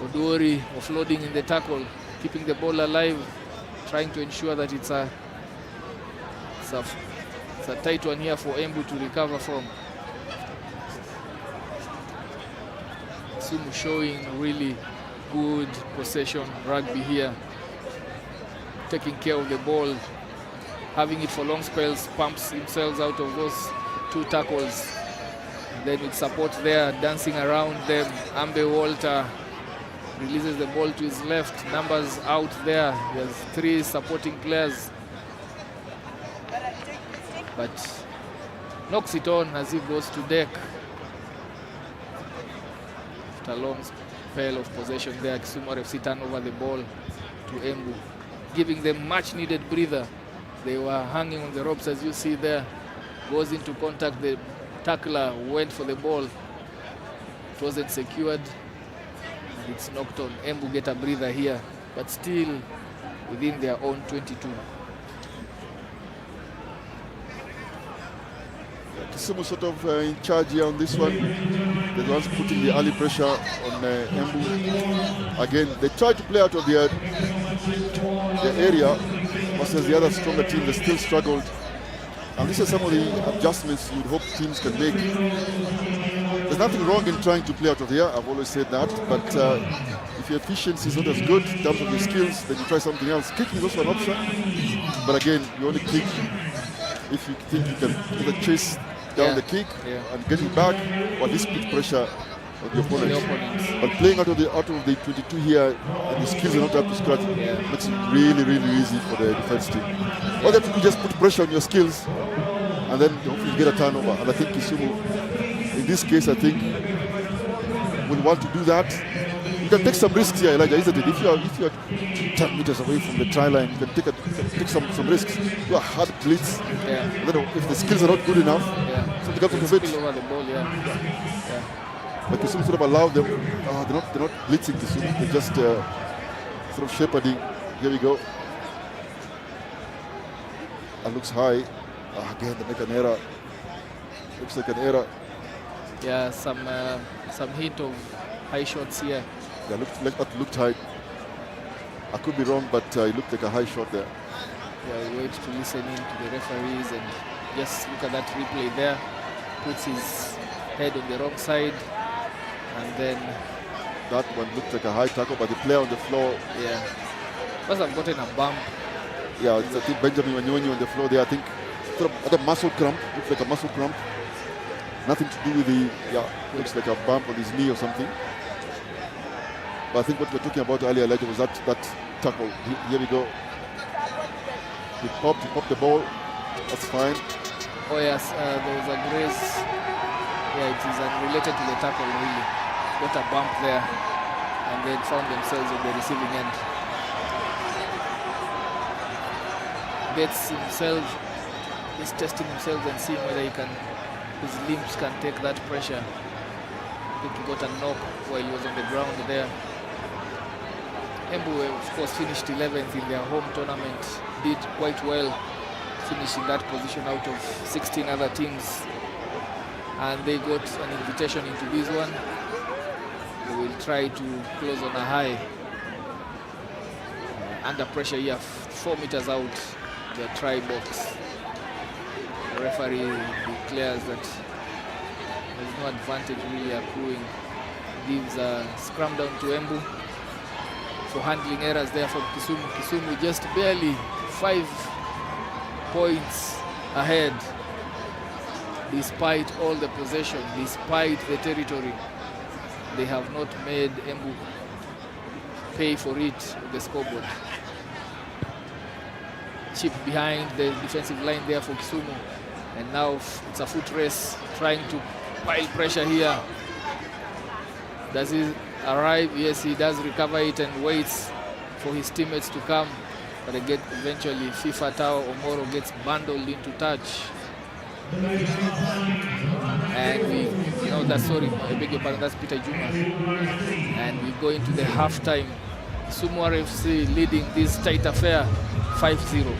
Oduori offloading in the tackle, keeping the ball alive, trying to ensure that it's a tight one here for Embu to recover from. Kisumu showing really good possession rugby here, taking care of the ball, having it for long spells, pumps himself out of those two tackles. Then with support there, dancing around them, Ambe Walter releases the ball to his left. Numbers out there. There's 3 supporting players. But knocks it on as he goes to deck. After a long spell of possession there, Kisumu RFC turn over the ball to Embu, giving them much needed breather. They were hanging on the ropes as you see there. Goes into contact, the tackler went for the ball. It wasn't secured. And it's knocked on. Embu get a breather here, but still within their own 22. Kisumu sort of in charge here on this one. They're the ones putting the early pressure on Embu. Again, they try to play out of the area versus the other stronger team. They still struggled. And these are some of the adjustments you would hope teams can make. There's nothing wrong in trying to play out of the air. I've always said that. But if your efficiency is not as good in terms of your skills, then you try something else. Kicking is also an option. But again, you only kick if you think you can either chase down the kick and get it back, or at least put pressure on the opponent. But playing out of the 22 here, and the skills are not up to scratch, makes it really, really easy for the defense team. All they have to do is just put pressure on your skills, and then hopefully you get a turnover. And I think Kisumu, in this case, I think will want to do that. You can take some risks here, Elijah, isn't it? If you're 10 meters away from the try line, you can take some risks. Do a hard blitz. And then if the skills are not good enough, something comes to it. Over the ball, But Kisumu sort of allow them. They're not blitzing Kisumu. They're just sort of shepherding. Here we go. That looks high. Again, they make an error. Looks like an error. Yeah, some hint of high shots here. Yeah, looked high. I could be wrong, but it looked like a high shot there. Yeah, we wait to listen in to the referees and just look at that replay there. Puts his head on the wrong side, and then that one looked like a high tackle, but the player on the floor. Yeah, must have gotten a bump. Yeah, I think Benjamin Wanyonyi on the floor there. I think sort of had a muscle cramp. Looks like a muscle cramp. Nothing to do with the. Yeah, looks like a bump on his knee or something. But I think what we were talking about earlier later was that tackle. Here we go. He popped the ball. That's fine. Oh yes, there was a grace. Yeah, it is unrelated to the tackle really. Got a bump there, and then found themselves on the receiving end. Gets himself, he's testing himself and seeing whether his limbs can take that pressure. I think he got a knock while he was on the ground there. Embu, of course, finished 11th in their home tournament. Did quite well, finishing that position out of 16 other teams. And they got an invitation into this one. They will try to close on a high. Under pressure here, 4 meters out, the try box. The referee declares that there's no advantage really accruing. Gives a scrum down to Embu for handling errors there from Kisumu. Kisumu just barely 5 points ahead, despite all the possession, despite the territory. They have not made Embu pay for it on the scoreboard. Chip behind the defensive line there for Kisumu, and now it's a foot race, trying to pile pressure here. Does he arrive? Yes, he does recover it and waits for his teammates to come. But again, eventually, FIFA Tao Omoro gets bundled into touch. And I beg your pardon, that's Peter Juma. And we go into the halftime. Kisumu RFC leading this tight affair 5-0.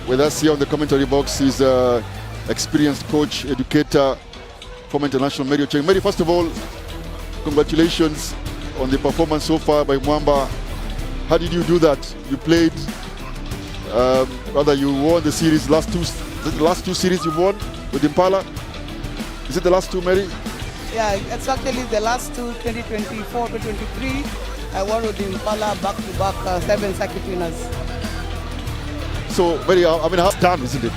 With us here on the commentary box is experienced coach, educator, former international Mary Ocheng. Mary, first of all, congratulations on the performance so far by Mwamba. How did you do that? You played, you won the series, the last two series you won with Impala? Is it the last two, Mary? Yeah, it's actually the last two, 2024, 2023. I won with the Impala back-to-back 7 circuit winners. So, Mary, I mean, half done, isn't it?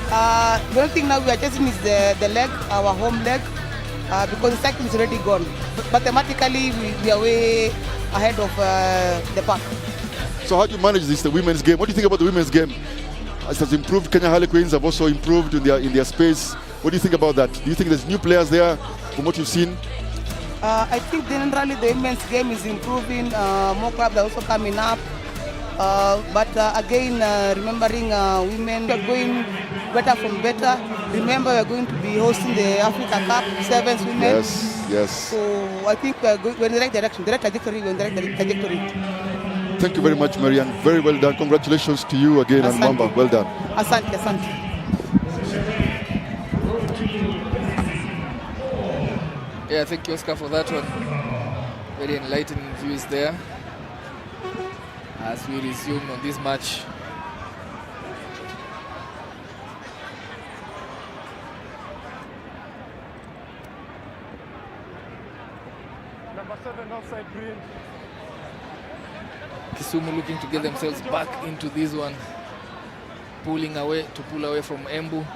The only thing now we are chasing is the leg, our home leg, because the cycle is already gone. But mathematically, we are way ahead of the pack. So how do you manage this, the women's game? What do you think about the women's game? It has improved. Kenya Harlequins have also improved in their space. What do you think about that? Do you think there's new players there from what you've seen? I think generally the women's game is improving. More clubs are also coming up. But again, remembering women, we are going better from better. Remember, we are going to be hosting the Africa Cup, 7 women. Yes. So I think we are going in the right direction, the right trajectory, we're in the right trajectory. Thank you very much, Marianne. Very well done. Congratulations to you again and Mwamba. Well done. Asante. Yeah, thank you, Oscar, for that one. Very enlightening views there as we resume on this match. Number 7 outside green. Kisumu looking to get themselves back into this one, pull away from Embu.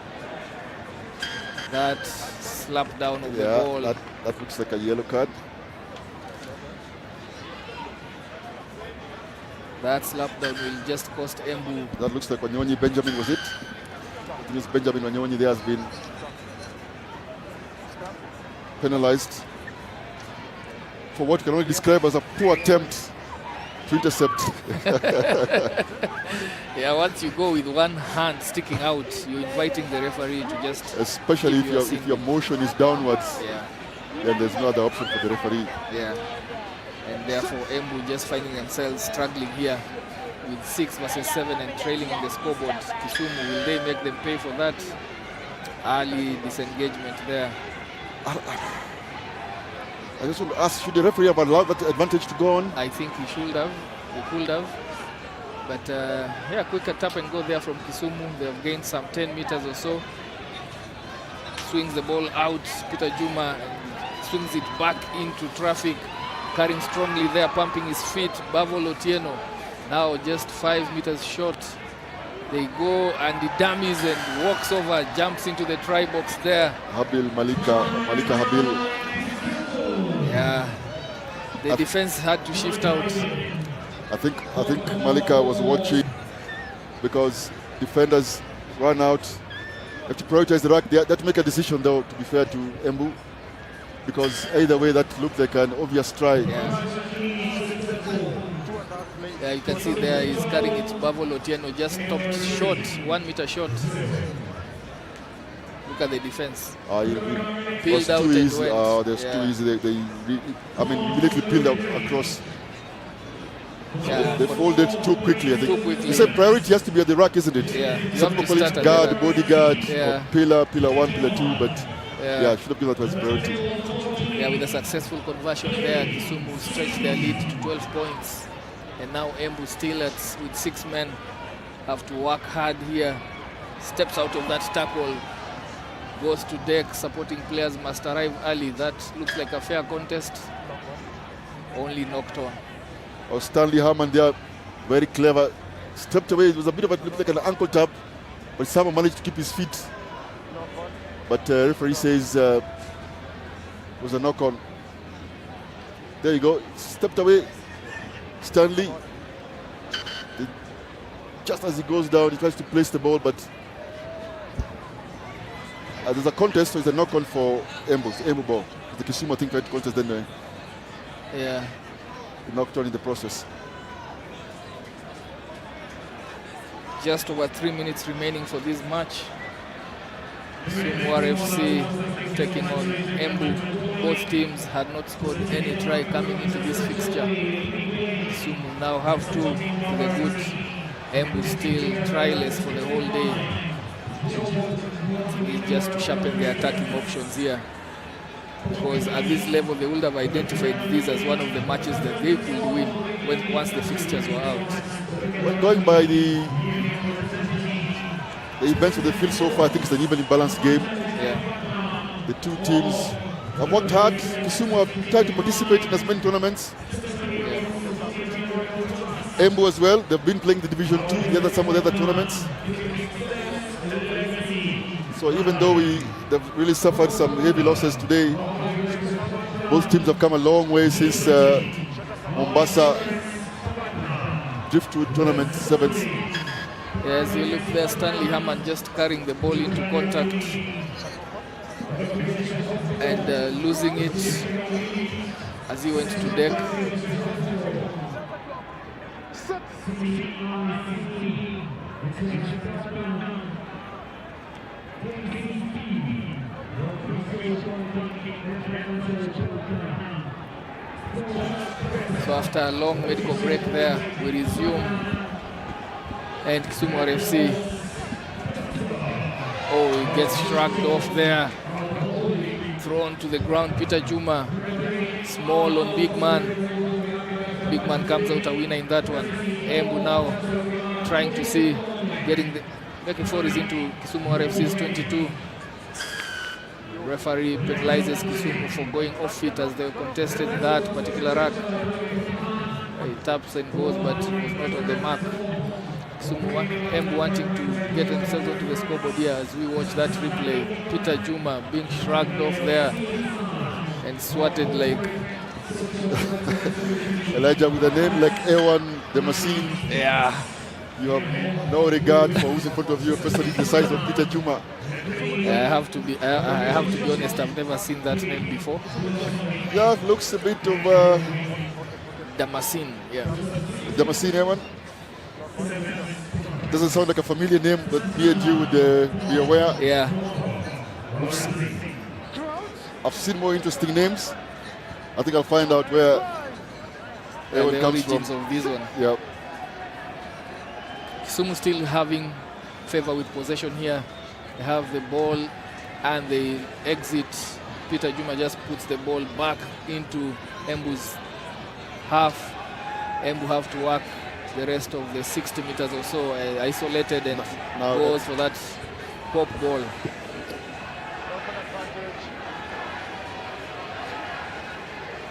That slap down of the ball. That looks like a yellow card. That slap down will just cost Embu. That looks like Wanyonyi Benjamin, was it? I think it's Benjamin Wanyonyi there has been penalized for what can only describe as a poor attempt to intercept. Yeah, once you go with one hand sticking out, you're inviting the referee to just... Especially if your motion is downwards, then there's no other option for the referee. Yeah, and therefore Embu just finding themselves struggling here with 6 versus 7 and trailing on the scoreboard. Kisumu, will they make them pay for that early disengagement there? I just want to ask, should the referee have allowed that advantage to go on? I think he should have. He could have. But yeah, quicker tap and go there from Kisumu. They have gained some 10 meters or so. Swings the ball out. Peter Juma swings it back into traffic. Carrying strongly there, pumping his feet. Bavol Otieno now just 5 meters short. They go and he dummies and walks over, jumps into the try box there. Malika Habil. Yeah, the defense had to shift out. I think Malika was watching because defenders run out. Have to prioritize the rack. They have to make a decision, though, to be fair to Embu, because either way that looked like an obvious try. Yeah, you can see there he's carrying it. Bavol Otieno just stopped short, 1 meter short. Look at the defense. Peeled out and went. There's too easy. They immediately peeled out across. Yeah, they folded too quickly, I think. Too quickly. You said priority has to be at the rack, isn't it? Yeah. Some people call it guard, bodyguard, or pillar 1, pillar 2, but yeah, should have given that as priority. Yeah, with a successful conversion there, Kisumu stretched their lead to 12 points. And now Embu still with 6 men have to work hard here. Steps out of that tackle, goes to deck, supporting players must arrive early. That looks like a fair contest. Only knocked on. Stanley Harman there, very clever. Stepped away. It was a bit of looked like an ankle tap, but someone managed to keep his feet. But referee says it was a knock on. There you go. Stepped away. Stanley. Just as he goes down, he tries to place the ball, but there's a contest, so it's a knock on for Embu ball. The Kisumu, I think, tried to contest then. Yeah. He knocked on in the process. Just over 3 minutes remaining for this match. Embu RFC taking on Embu. Both teams had not scored any try coming into this fixture. Kisumu now have 2 to the good. Embu still tryless for the whole day. It's just to sharpen their attacking options here. Because at this level, they would have identified this as one of the matches that they could win once the fixtures were out. Well, going by the events of the field so far, I think it's an evenly balanced game. Yeah. The two teams have worked hard. Kisumu have tried to participate in as many tournaments. Embu as well, they've been playing the Division 2, some of the other tournaments. So even though they've really suffered some heavy losses today, both teams have come a long way since Mombasa Driftwood Tournament 7th. As you look there, Stanley Hammond just carrying the ball into contact and losing it as he went to deck. So after a long medical break there, we resume. And Kisumu RFC, oh, he gets shrugged off there. Thrown to the ground, Peter Juma, small on big man. Big man comes out a winner in that one. Embu now trying to see, making forays into Kisumu RFC's 22. Referee penalizes Kisumu for going off it as they contested that particular rack. He taps and goes, but was not on the mark. Embu wanting to get themselves onto the scoreboard here as we watch that replay. Peter Juma being shrugged off there and swatted like Elijah, with a name like A1 the Machine. Yeah. You have no regard for who's in front of you, especially the size of Peter Juma. I have to be honest, I've never seen that name before. Yeah, it looks a bit of Damascene, yeah. Damascene, A1? Doesn't sound like a familiar name, but me and you would be aware. Yeah. I've seen more interesting names. I think I'll find out where the origins from. Of this one. Yeah. Kisumu still having favor with possession here. They have the ball and they exit. Peter Juma just puts the ball back into Embu's half. Embu have to work the rest of the 60 meters or so, isolated, and goes for that pop ball.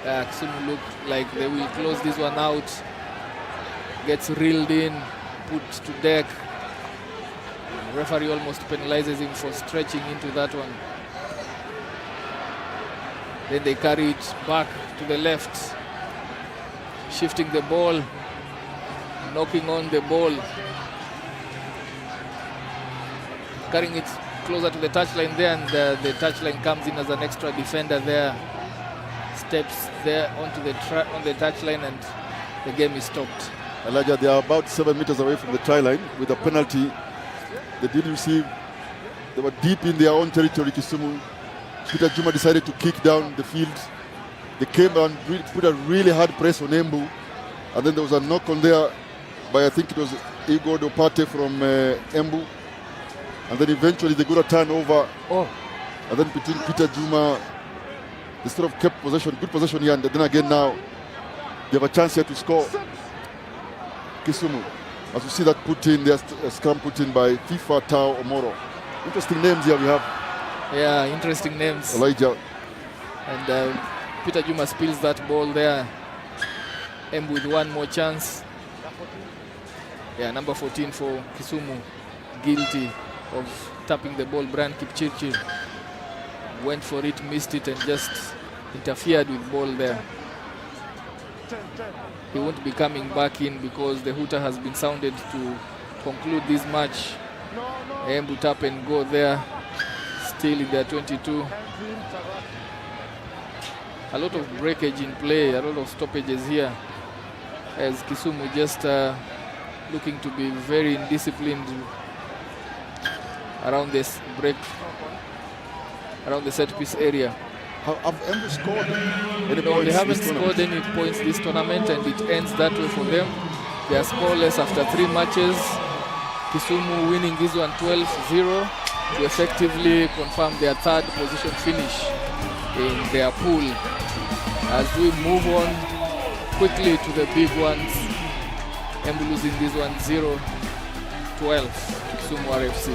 Kisumu look like they will close this one out. Gets reeled in, put to deck. The referee almost penalizes him for stretching into that one. Then they carry it back to the left, shifting the ball, knocking on the ball, carrying it closer to the touchline there, and the touchline comes in as an extra defender there, steps there onto the touchline, and the game is stopped. Elijah, they are about 7 meters away from the try line with a penalty. They didn't receive. They were deep in their own territory, Kisumu. Peter Juma decided to kick down the field. They came and put a really hard press on Embu, and then there was a knock on there by, I think it was Igor Dopate from Embu, and then eventually they got a turnover. And then between Peter Juma, they sort of kept possession, good possession here, and then again now they have a chance here to score. Kisumu, as you see that put in, there's a scrum put in by FIFA Tao Omoro. Interesting names here we have. Yeah, interesting names. Elijah. And Peter Juma spills that ball there. Embu with one more chance. Yeah, number 14 for Kisumu, guilty of tapping the ball. Brian Kipchirchir went for it, missed it, and just interfered with ball there. He won't be coming back in because the hooter has been sounded to conclude this match. Embu tap and go there, still in their 22. A lot of breakage in play, a lot of stoppages here, as Kisumu just looking to be very indisciplined around this break, around the set piece area. Have Embu scored any No, points? they haven't scored any points this tournament, and it ends that way for them. They are scoreless after 3 matches. Kisumu winning this one 12-0 to effectively confirm their 3rd position finish in their pool. As we move on quickly to the big ones, Embu losing this one 0-12 to Kisumu RFC.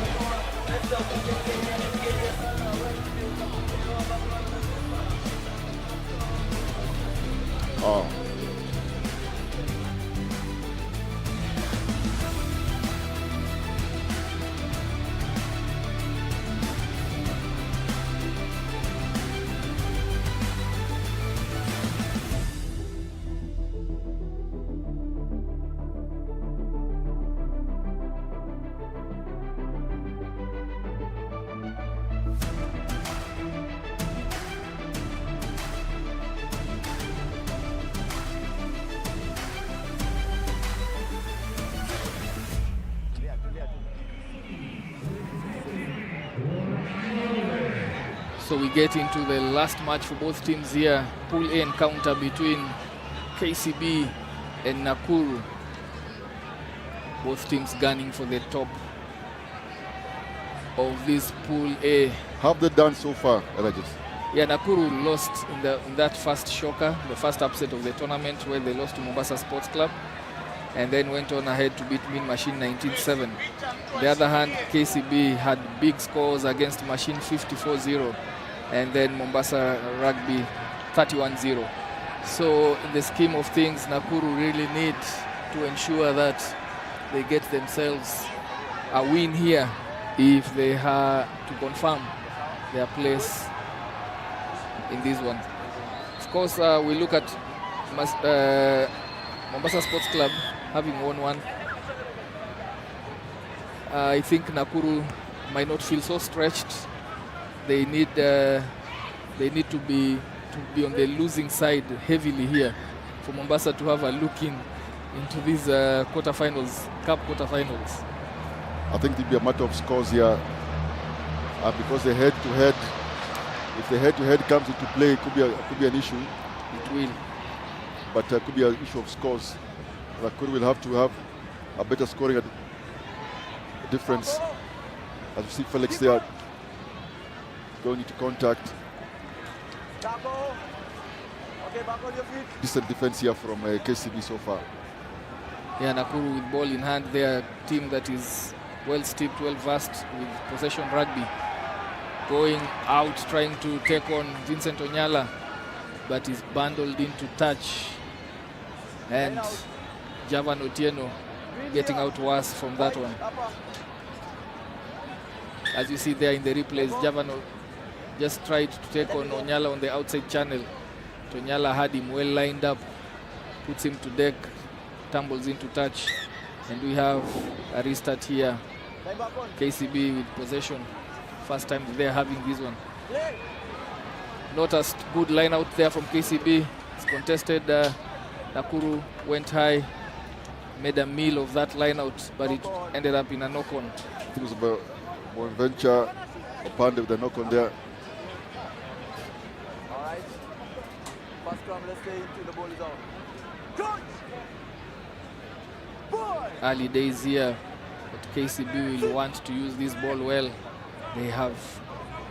Oh. So we get into the last match for both teams here. Pool A encounter between KCB and Nakuru. Both teams gunning for the top of this Pool A. How have they done so far, Elijah? Yeah, Nakuru lost in that first shocker, the first upset of the tournament, where they lost to Mombasa Sports Club, and then went on ahead to beat Mean Machine 19-7. On the other hand, KCB had big scores against Machine 54-0, and then Mombasa Rugby 31-0. So in the scheme of things, Nakuru really need to ensure that they get themselves a win here if they have to confirm their place in this one. Of course, we look at Mombasa Sports Club having won one. I think Nakuru might not feel so stretched. They need to be on the losing side heavily here for Mombasa to have a look into these quarterfinals, cup quarterfinals. I think it'll be a matter of scores here, because the head-to-head, if the head-to-head comes into play, it could be an issue. It will. But it could be an issue of scores. Nakuru will have to have a better scoring difference. As you see Felix there going into contact. Decent defense here from KCB so far. Yeah, Nakuru with ball in hand. They are a team that is well steeped, well versed with possession rugby. Going out, trying to take on Vincent Onyala, but is bundled into touch. And Javan Otieno getting out worse from that one. As you see there in the replays, Javan just tried to take on Onyala on the outside channel. Onyala had him well lined up, puts him to deck, tumbles into touch, and we have a restart here. KCB with possession. First time they're having this one. Not a good line out there from KCB. It's contested. Nakuru went high, made a meal of that line out, but it ended up in a knock-on. It was about Bonaventure Opande with the knock-on there. First scrum, let's stay until the ball is out. Early days here, but KCB will want to use this ball well. They have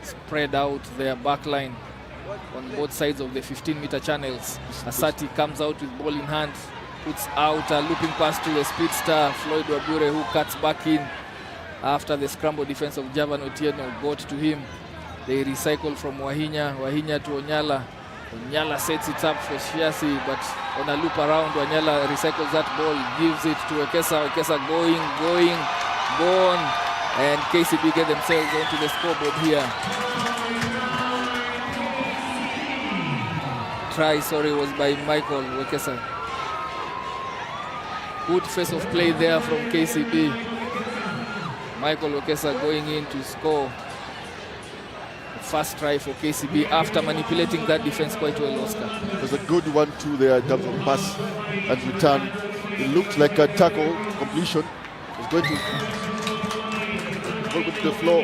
spread out their back line on both sides of the 15-meter channels. Asati comes out with ball in hand, puts out a looping pass to the speed star, Floyd Wabure, who cuts back in after the scramble defense of Javan Otieno got to him. They recycle from Wahinya to Onyala. Onyala sets it up for Shiasi, but on a loop around, Onyala recycles that ball, gives it to Wekesa. Wekesa gone, and KCB get themselves onto the scoreboard here. Try, was by Michael Wekesa. Good face of play there from KCB. Michael Wekesa going in to score. First try for KCB after manipulating that defense quite well, Oscar. It was a good 1-2 there in terms of pass and return. It looked like a tackle completion. It was going to go to the floor.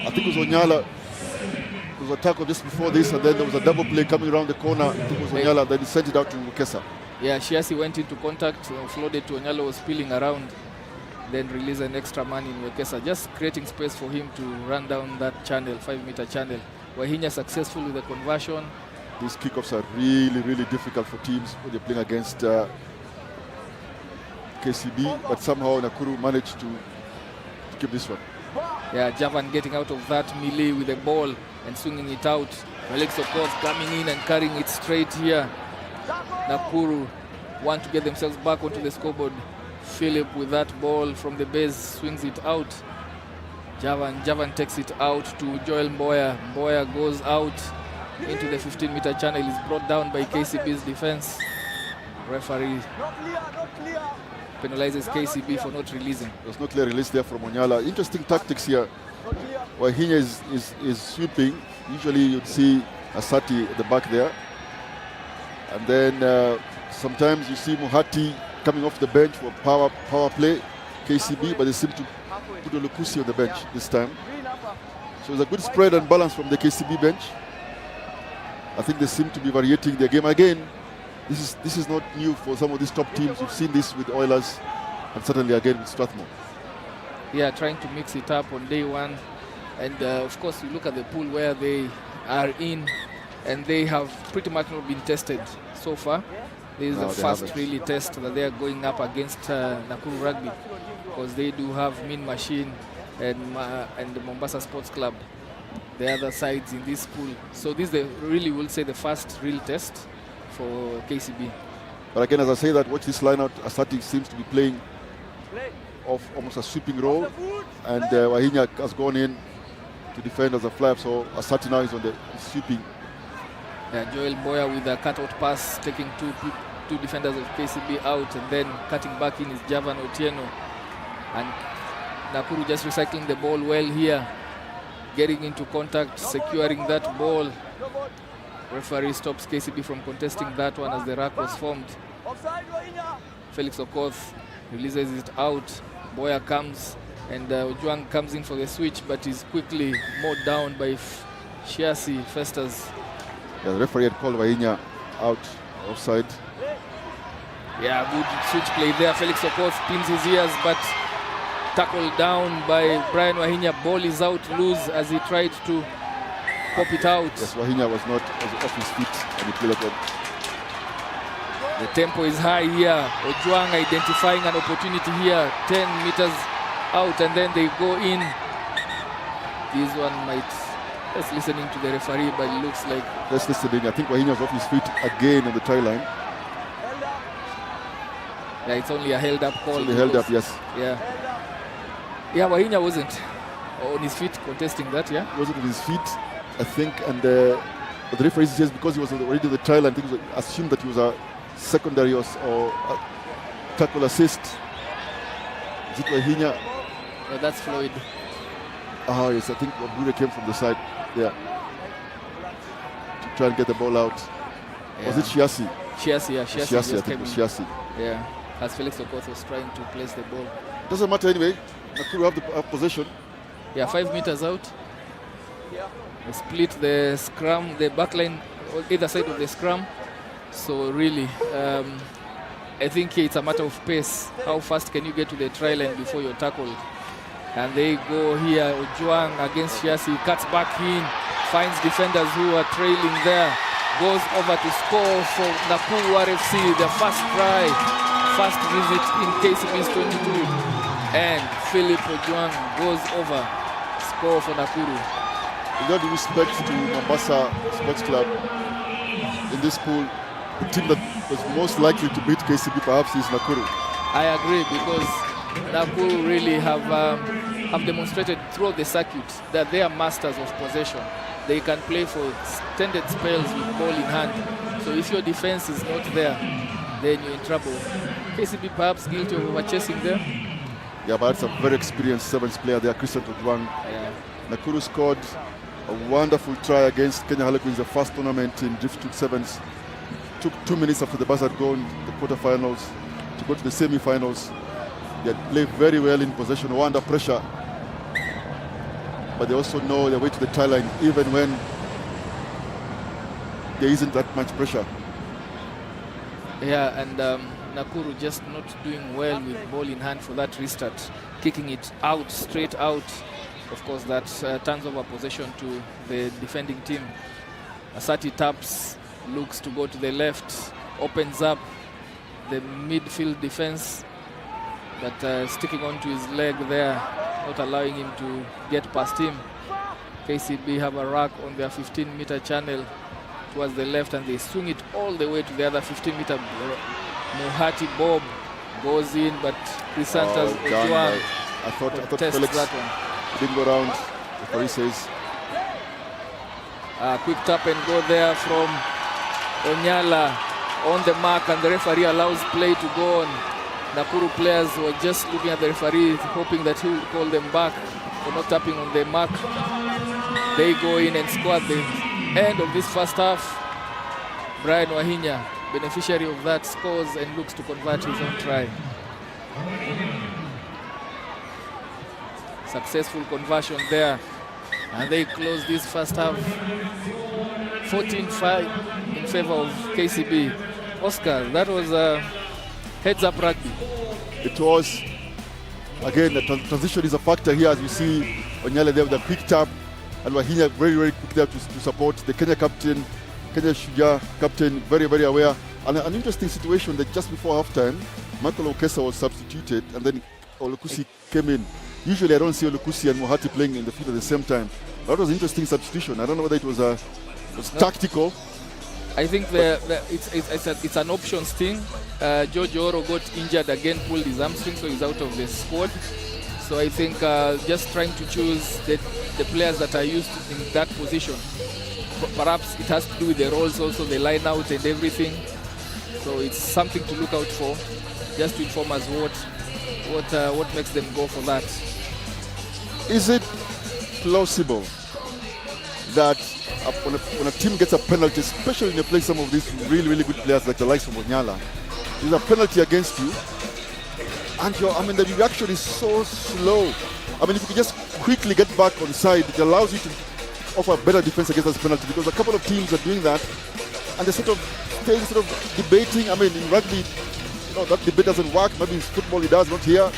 I think it was Onyala. It was a tackle just before this, and then there was a double play coming around the corner. I think it was Onyala, then he sent it out to Wekesa. Yeah, Shiasi went into contact, floated to Onyala, was spilling around, then release an extra man in Wekesa, just creating space for him to run down that channel, 5-meter channel. Wahinya successful with the conversion. These kickoffs are really, really difficult for teams when they're playing against KCB, but somehow Nakuru managed to keep this one. Yeah, Javan getting out of that melee with the ball and swinging it out. Felix, of course, coming in and carrying it straight here. Nakuru want to get themselves back onto the scoreboard. Philip with that ball from the base swings it out. Javan takes it out to Joel Mboya. Mboya goes out into the 15-meter channel. Is brought down by KCB's defense. Referee penalizes KCB for not releasing. There's no clear release there from Onyala. Interesting tactics here. Wahinya is sweeping. Usually you'd see Asati at the back there. And then sometimes you see Muhati coming off the bench for power play, KCB, but they seem to put Olukusi on the bench this time. So it's a good spread and balance from the KCB bench. I think they seem to be variating their game again. This is not new for some of these top teams. You've seen this with Oilers and certainly again with Strathmore. Yeah, trying to mix it up on day one. And of course, you look at the pool where they are in, and they have pretty much not been tested so far. This is the first really test that they are going up against Nakuru Rugby, because they do have Mean Machine and the Mombasa Sports Club, the other sides in this pool. So this is really, will say, the first real test for KCB. But again, as I say that, watch this line-out. Asati seems to be playing off almost a sweeping role, and Wahinya has gone in to defend as a fly-up, so Asati now is on the sweeping. Yeah, Joel Mboya with a cut-out pass, taking two defenders of KCB out, and then cutting back in is Javan Otieno. And Nakuru just recycling the ball well here, getting into contact, securing that ball. Referee stops KCB from contesting that one as the rack was formed. Felix Okoth releases it out. Boya comes, and Ojwang comes in for the switch, but is quickly mowed down by Shiasi Festas. Yeah, the referee had called Wahinya out, offside. Yeah, good switch play there. Felix Okoth pins his ears, but tackled down by Brian Wahinya. Ball is out loose as he tried to pop it out. Yes, Wahinya was off his feet and he played that one. The tempo is high here. Ojwang identifying an opportunity here. 10 meters out, and then they go in. This one might... Just listening to the referee, but it looks like... Just listening. I think Wahinya's off his feet again on the try line. Yeah, it's only a held up call. It's only held up, yes. Yeah. Yeah, Wahinya wasn't on his feet contesting that, yeah? He wasn't on his feet, I think, and the referee says because he was already on the try line, I think he assumed that he was a secondary or a tackle assist. Is it Wahinya? No, that's Floyd. Oh, yes, I think Wabure came from the side, yeah, to try and get the ball out. Yeah. Was it Shiasi? Shiasi, yeah. Shiasi, I think it was Shiasi. Yeah, as Felix Okoth was trying to place the ball. Doesn't matter anyway. Nakuru have the possession. Yeah, 5 meters out. They split the scrum, the back line, on either side of the scrum. So really, I think it's a matter of pace. How fast can you get to the try line before you're tackled? And they go here, Ojwang against Shiasi, cuts back in, finds defenders who are trailing there, goes over to score for Nakuru RFC, their first try, first visit in KCB's 22. And Philip Ojwang goes over, score for Nakuru. With all due respect to Mombasa Sports Club, in this pool, the team that was most likely to beat KCB perhaps is Nakuru. I agree, because Nakuru really have demonstrated throughout the circuit that they are masters of possession. They can play for extended spells with ball in hand. So if your defense is not there, then you're in trouble. KCB perhaps guilty of overchasing there. Yeah, but it's a very experienced sevens player there, Christian Ojwang. Yeah. Nakuru scored a wonderful try against Kenya Harlequins, the first tournament in Driftwood Sevens. Took 2 minutes after the bus had gone the quarterfinals to go to the semi-finals. They played very well in possession, were under pressure, but they also know their way to the try line even when there isn't that much pressure. Yeah, and Nakuru just not doing well with ball in hand for that restart, kicking it out, straight out. Of course, that turns over possession to the defending team. Asati taps, looks to go to the left, opens up the midfield defense, but sticking onto his leg there, not allowing him to get past him. KCB have a rack on their 15-meter channel towards the left, and they swing it all the way to the other 15-meter. Muhati Bob goes in, but Chrysantas I thought Felix that one. Didn't go round. The referee says. Quick tap and go there from Onyala on the mark, and the referee allows play to go on. Nakuru players were just looking at the referee, hoping that he would call them back for not tapping on the mark. They go in and score at the end of this first half. Brian Wahinya, beneficiary of that, scores and looks to convert his own try. Successful conversion there, and they close this first half 14-5 in favor of KCB. Oscar, that was a heads-up rugby. It was. Again, the transition is a factor here, as you see Onyala there with a quick tap, and Wahinya very, very quick there to support the Kenya captain, Kenya Shujaa captain, very, very aware. And an interesting situation that just before halftime, Michael Okesa was substituted, and then Olukusi came in. Usually I don't see Olukusi and Mohati playing in the field at the same time. That was an interesting substitution. I don't know whether it was tactical. I think it's an options thing. George Oro got injured again, pulled his hamstring, so he's out of the squad. So I think just trying to choose the players that are used in that position. Perhaps it has to do with the roles also, the line out and everything. So it's something to look out for, just to inform us what makes them go for that. Is it plausible that when a team gets a penalty, especially when you play some of these really, really good players like the likes of Onyala, there's a penalty against you, and the reaction is so slow. I mean, if you can just quickly get back on side, it allows you to offer better defense against this penalty, because a couple of teams are doing that, and they're sort of debating. I mean, in rugby, that debate doesn't work. Maybe in football it does, not here.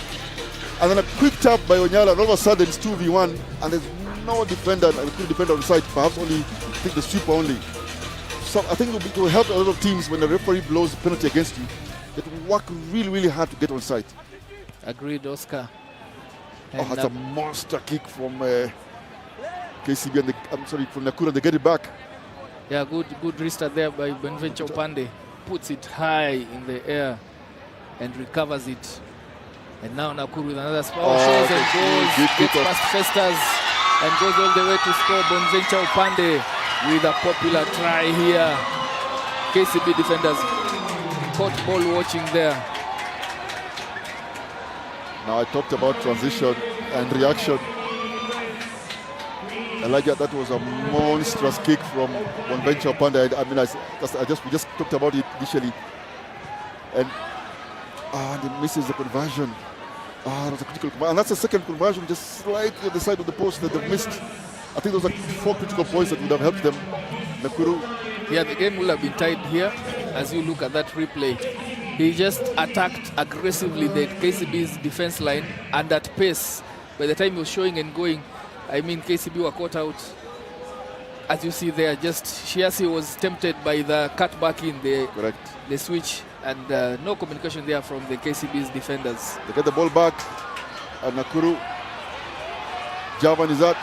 And then a quick tap by Onyala, and all of a sudden it's 2v1, and there's no defender, and the defender on side, perhaps only, I think the sweeper only. So I think it will help a lot of teams when the referee blows a penalty against you. They work really, really hard to get on side. Agreed, Oscar. And that's a monster kick from KCB, from Nakuru, and they get it back. Yeah, good restart there by Benventure Opande. Puts it high in the air and recovers it. And now Nakuru with another shows and goes, gets past Festas and goes all the way to score. Benventure Opande with a popular try here. KCB defenders caught ball watching there. Now I talked about transition and reaction. Elijah, that was a monstrous kick from Benventure Opande. We just talked about it initially. And he misses the conversion. That's a critical conversion. And that's the second conversion, just slightly on the side of the post that they've missed. I think those are 4 critical points that would have helped them. Nakuru. Yeah, the game will have been tied here as you look at that replay. He just attacked aggressively the KCB's defense line and at pace. By the time he was showing and going, KCB were caught out. As you see there, just Shiasi was tempted by the cut back in the switch, and no communication there from the KCB's defenders. They get the ball back, and Nakuru. Javan is out.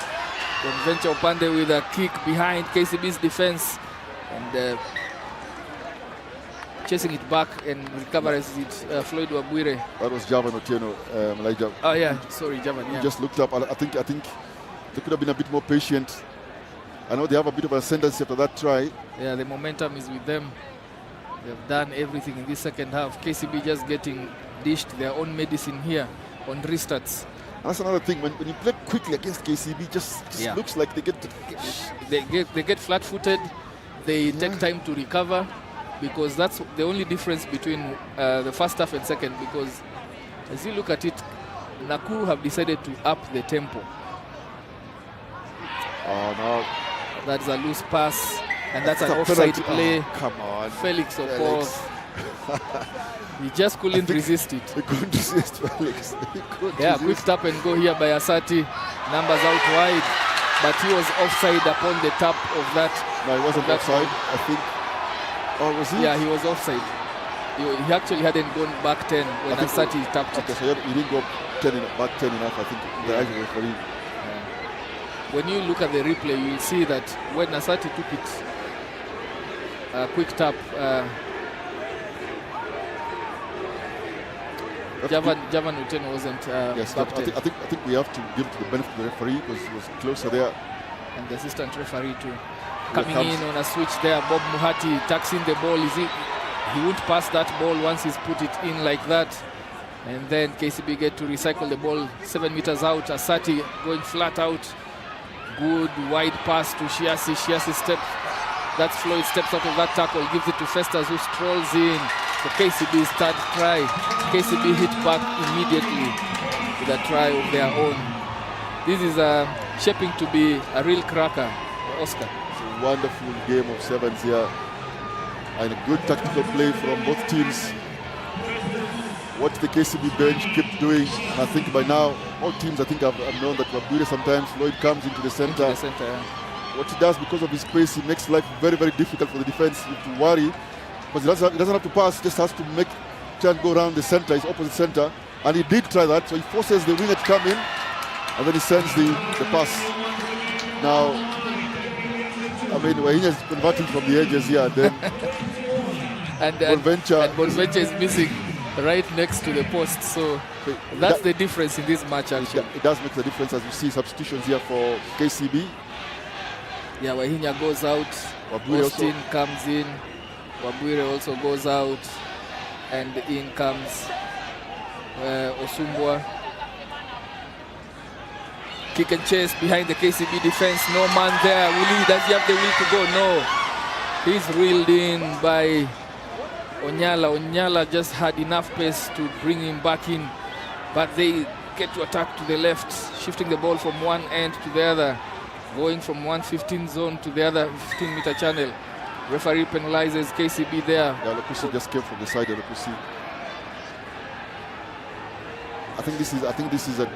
Benventure Opande with a kick behind KCB's defense, and chasing it back and recovers it, Floyd Wabwire. That was Javan Otieno, Elijah. Oh yeah, sorry, Javan. Yeah. He just looked up. I think they could have been a bit more patient. I know they have a bit of an ascendancy after that try. Yeah, the momentum is with them. They've done everything in this second half. KCB just getting dished their own medicine here on restarts. And that's another thing. When you play quickly against KCB, just looks like they get flat-footed. They take time to recover, because that's the only difference between the first half and second. Because as you look at it, Nakuru have decided to up the tempo. Oh no. That's a loose pass, and that's an offside play. Oh, come on. Felix, of course. He just couldn't resist it. He couldn't resist Felix. Quick tap and go here by Asati. Numbers out wide, but he was offside upon the tap of that. No, he wasn't offside, I think. Oh, was he? Yeah, he was offside. He actually hadn't gone back 10 when Asati tapped it. Okay, so he didn't go back 10 enough, I think, the eyes of the referee. when you look at the replay, you'll see that when Asati took it, quick tap, Javan Uten wasn't yes, backed in. I think we have to give to the benefit of the referee because he was closer there. And the assistant referee too. Coming in on a switch there, Bob Muhati taxing the ball. He won't pass that ball once he's put it in like that. And then KCB get to recycle the ball 7 meters out. Asati going flat out. Good wide pass to Shiasi. Shiasi steps. That's Floyd steps out of that tackle, gives it to Festus who strolls in for KCB's third try. KCB hit back immediately with a try of their own. This is shaping to be a real cracker for Oscar. It's a wonderful game of sevens here. And a good tactical play from both teams. What the KCB bench kept doing, and I think by now all teams have known that Wabure sometimes Floyd comes into the center. What he does because of his pace, he makes life very, very difficult for the defense to worry. Because he doesn't have to pass, just has to try and go around the center, his opposite center. And he did try that, so he forces the winger to come in, and then he sends the pass. Now, I mean, Wahinya is converting from the edges here, then and Bonventure is missing right next to the post, so that's the difference in this match actually. It does make the difference as you see substitutions here for KCB. Yeah, Wahinya goes out, Austin comes in, Wabwire also goes out, and in comes Osumbwa. Kick and chase behind the KCB defense, no man there. Does he have the will to go? No. He's reeled in by Onyala. Onyala just had enough pace to bring him back in, but they get to attack to the left, shifting the ball from one end to the other, going from 115 zone to the other 15-meter channel. Referee penalizes KCB there. Yeah, Lokusi just came from the side of Lokusi. I think this is a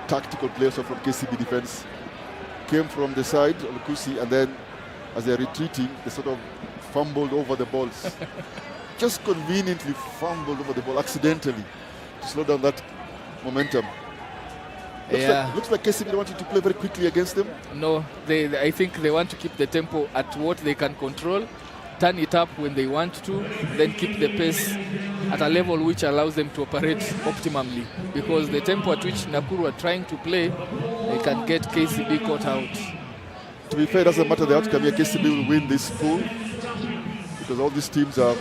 tactical play also from KCB defense. Came from the side of Lokusi, and then as they're retreating, they sort of fumbled over the balls. Just conveniently fumbled over the ball accidentally to slow down that momentum. Looks like KCB wanted to play very quickly against them. No, I think they want to keep the tempo at what they can control, turn it up when they want to, then keep the pace at a level which allows them to operate optimally. Because the tempo at which Nakuru are trying to play, they can get KCB caught out. To be fair, it doesn't matter the outcome here. KCB will win this pool because all these teams are.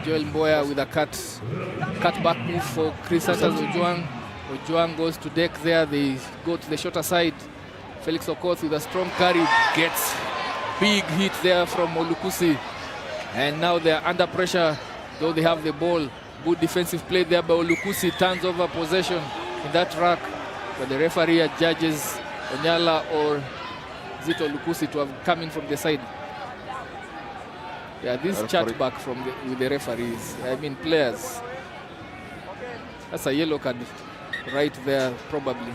Joel Mboya with a cut back move for Chris Santos Ojuang. Ojuang goes to deck there. They go to the shorter side. Felix Okoth with a strong carry gets big hit there from Olukusi. And now they're under pressure, though they have the ball. Good defensive play there by Olukusi. Turns over possession in that rack. But the referee adjudges Onyala or Zito Olukusi to have come in from the side. Yeah, this chat back with the referees, I mean players. That's a yellow card right there, probably.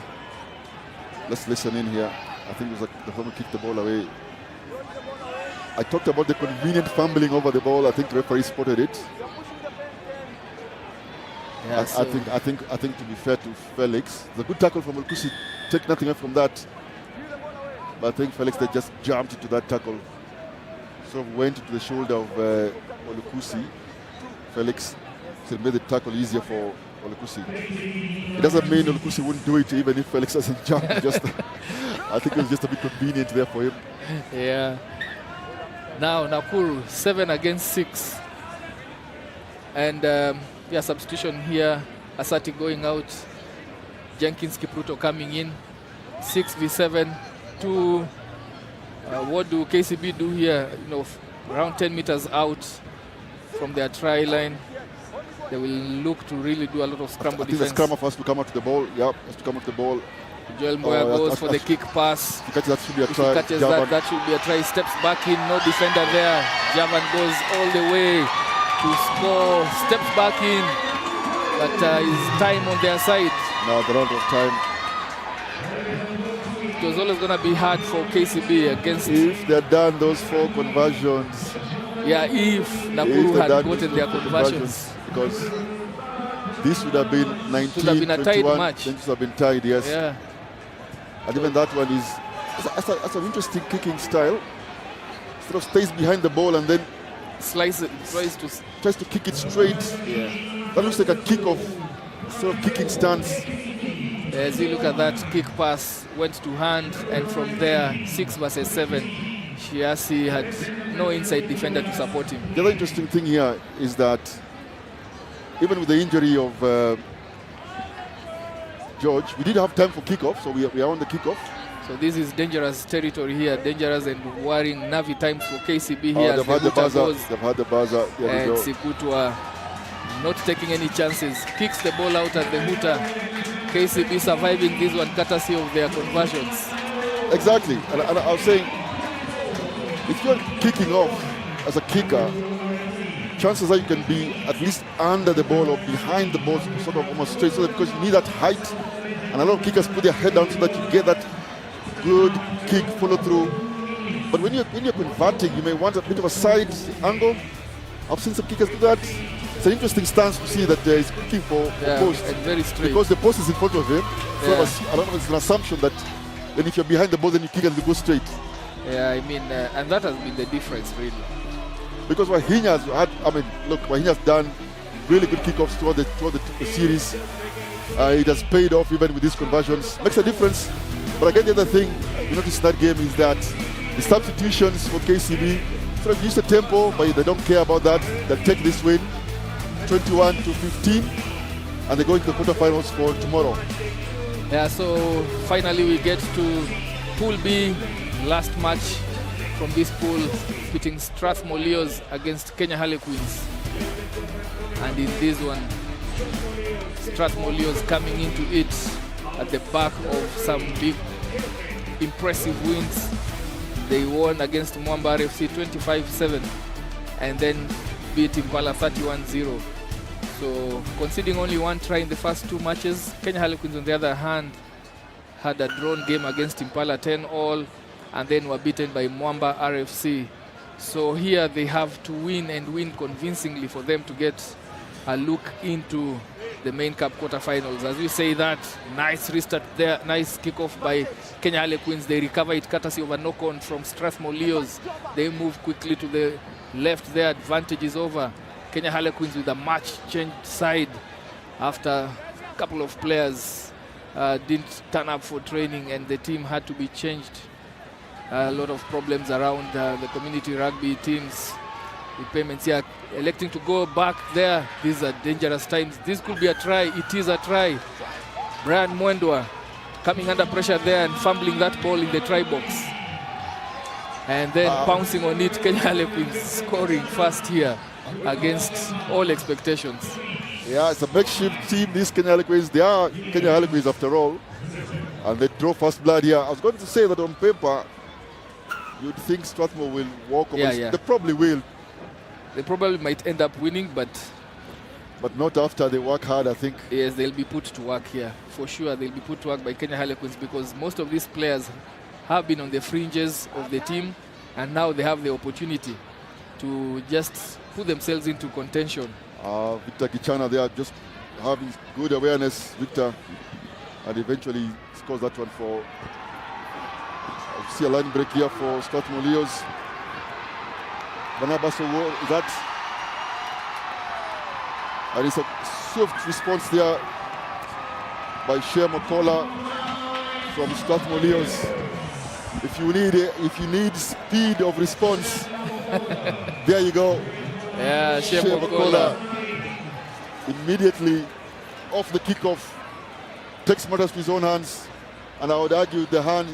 Let's listen in here. I think it was like the Homer kicked the ball away. I talked about the convenient fumbling over the ball. I think the referee spotted it. Yeah, I think to be fair to Felix, the good tackle from Olukusi, take nothing away from that. But I think Felix, they just jumped into that tackle. Sort of went into the shoulder of Olukusi. Felix made the tackle easier for Olukusi. It doesn't mean Olukusi wouldn't do it even if Felix doesn't jump. I think it was just a bit convenient there for him. Yeah. Now Nakuru 7 against 6. And substitution here. Asati going out. Jenkins Kipruto coming in. 6v7. 2. What do KCB do here? Around 10 meters out from their try line. They will look to really do a lot of scramble defense. The scrum has to come out to the ball. Yeah, has to come out to the ball. Joel Mboya goes for the kick pass. If he catches that, should be a try. If he catches that should be a try. Steps back in, no defender there. Javan goes all the way to score. Steps back in, but is time on their side. No, they're out of time. It was always going to be hard for KCB against... If they had done those 4 conversions. Yeah, if Nakuru had gotten their conversions. Because This would have been 19, Should have been a tight 21. match. Then it would have been tied, yes. Yeah. And even that one is that's an interesting kicking style. Sort of stays behind the ball and then tries to kick it straight. Yeah. That looks like a kick-off, sort of kicking stance. As you look at that kick pass, went to hand, and from there, 6 versus 7, Shiasi had no inside defender to support him. The other interesting thing here is that even with the injury of George, we did have time for kickoff, so we are on the kickoff. So this is dangerous territory here, dangerous and worrying Navi times for KCB here. They've had the buzzer. They've had the buzzer. There And we go. Sikutwa not taking any chances, kicks the ball out at the hooter. KCB surviving this one courtesy of their conversions. Exactly, and I was saying, if you're kicking off as a kicker, chances are you can be at least under the ball or behind the ball, sort of almost straight, so that because you need that height, and a lot of kickers put their head down so that you get that good kick follow through. But when you're converting, you may want a bit of a side angle. I've seen some kickers do that. It's an interesting stance to see that he's kicking for post. And very straight. Because the post is in front of him. So I don't know if it's an assumption that then if you're behind the ball, then you kick and you go straight. Yeah, I mean, and that has been the difference, really. Because Wahinya's Wahinya's done really good kickoffs throughout the series. It has paid off even with these conversions. Makes a difference. But again, the other thing you notice in that game is that the substitutions for KCB sort of use the tempo, but they don't care about that. They'll take this win 21-15, and they go into the quarterfinals for tomorrow. Yeah, so finally we get to Pool B, last match from this pool, pitting Strathmore Leos against Kenya Harlequins. And in this one, Strathmore Leos coming into it at the back of some big, impressive wins. They won against Mwamba RFC 25-7 and then beat Impala 31-0. So conceding only one try in the first 2 matches. Kenya Harlequins, on the other hand, had a drawn game against Impala 10-all and then were beaten by Mwamba RFC. So here they have to win and win convincingly for them to get a look into the main cup quarterfinals. As we say that, nice restart there, nice kickoff by Kenya Harlequins. They recover it courtesy of a knock-on from Strathmore Leos. They move quickly to the left. Their advantage is over. Kenya Harlequins with a much changed side after a couple of players didn't turn up for training and the team had to be changed. A lot of problems around the community rugby teams. The payments here, electing to go back there. These are dangerous times. This could be a try. It is a try. Brian Mwendwa coming under pressure there and fumbling that ball in the try box. And then pouncing on it, Kenya Harlequins scoring fast here against all expectations. Yeah, it's a makeshift team, these Kenya Harlequins. They are Kenya Harlequins after all. And they draw first blood here. I was going to say that on paper, you'd think Strathmore will walk over. Yeah. They probably will. They probably might end up winning, but not after they work hard, I think. Yes, they'll be put to work here. For sure, they'll be put to work by Kenya Harlequins because most of these players have been on the fringes of the team and now they have the opportunity to just put themselves into contention. Victor Kichana there just having good awareness, Victor, and eventually scores that one for... I see a line break here for Strathmore Leos. Barnabas is that, and it's a swift response there by Shea Mokola from Strathmore Leos. If you need speed of response, there you go. Yeah, Shea Mokola immediately off the kickoff takes matters to his own hands, and I would argue the hand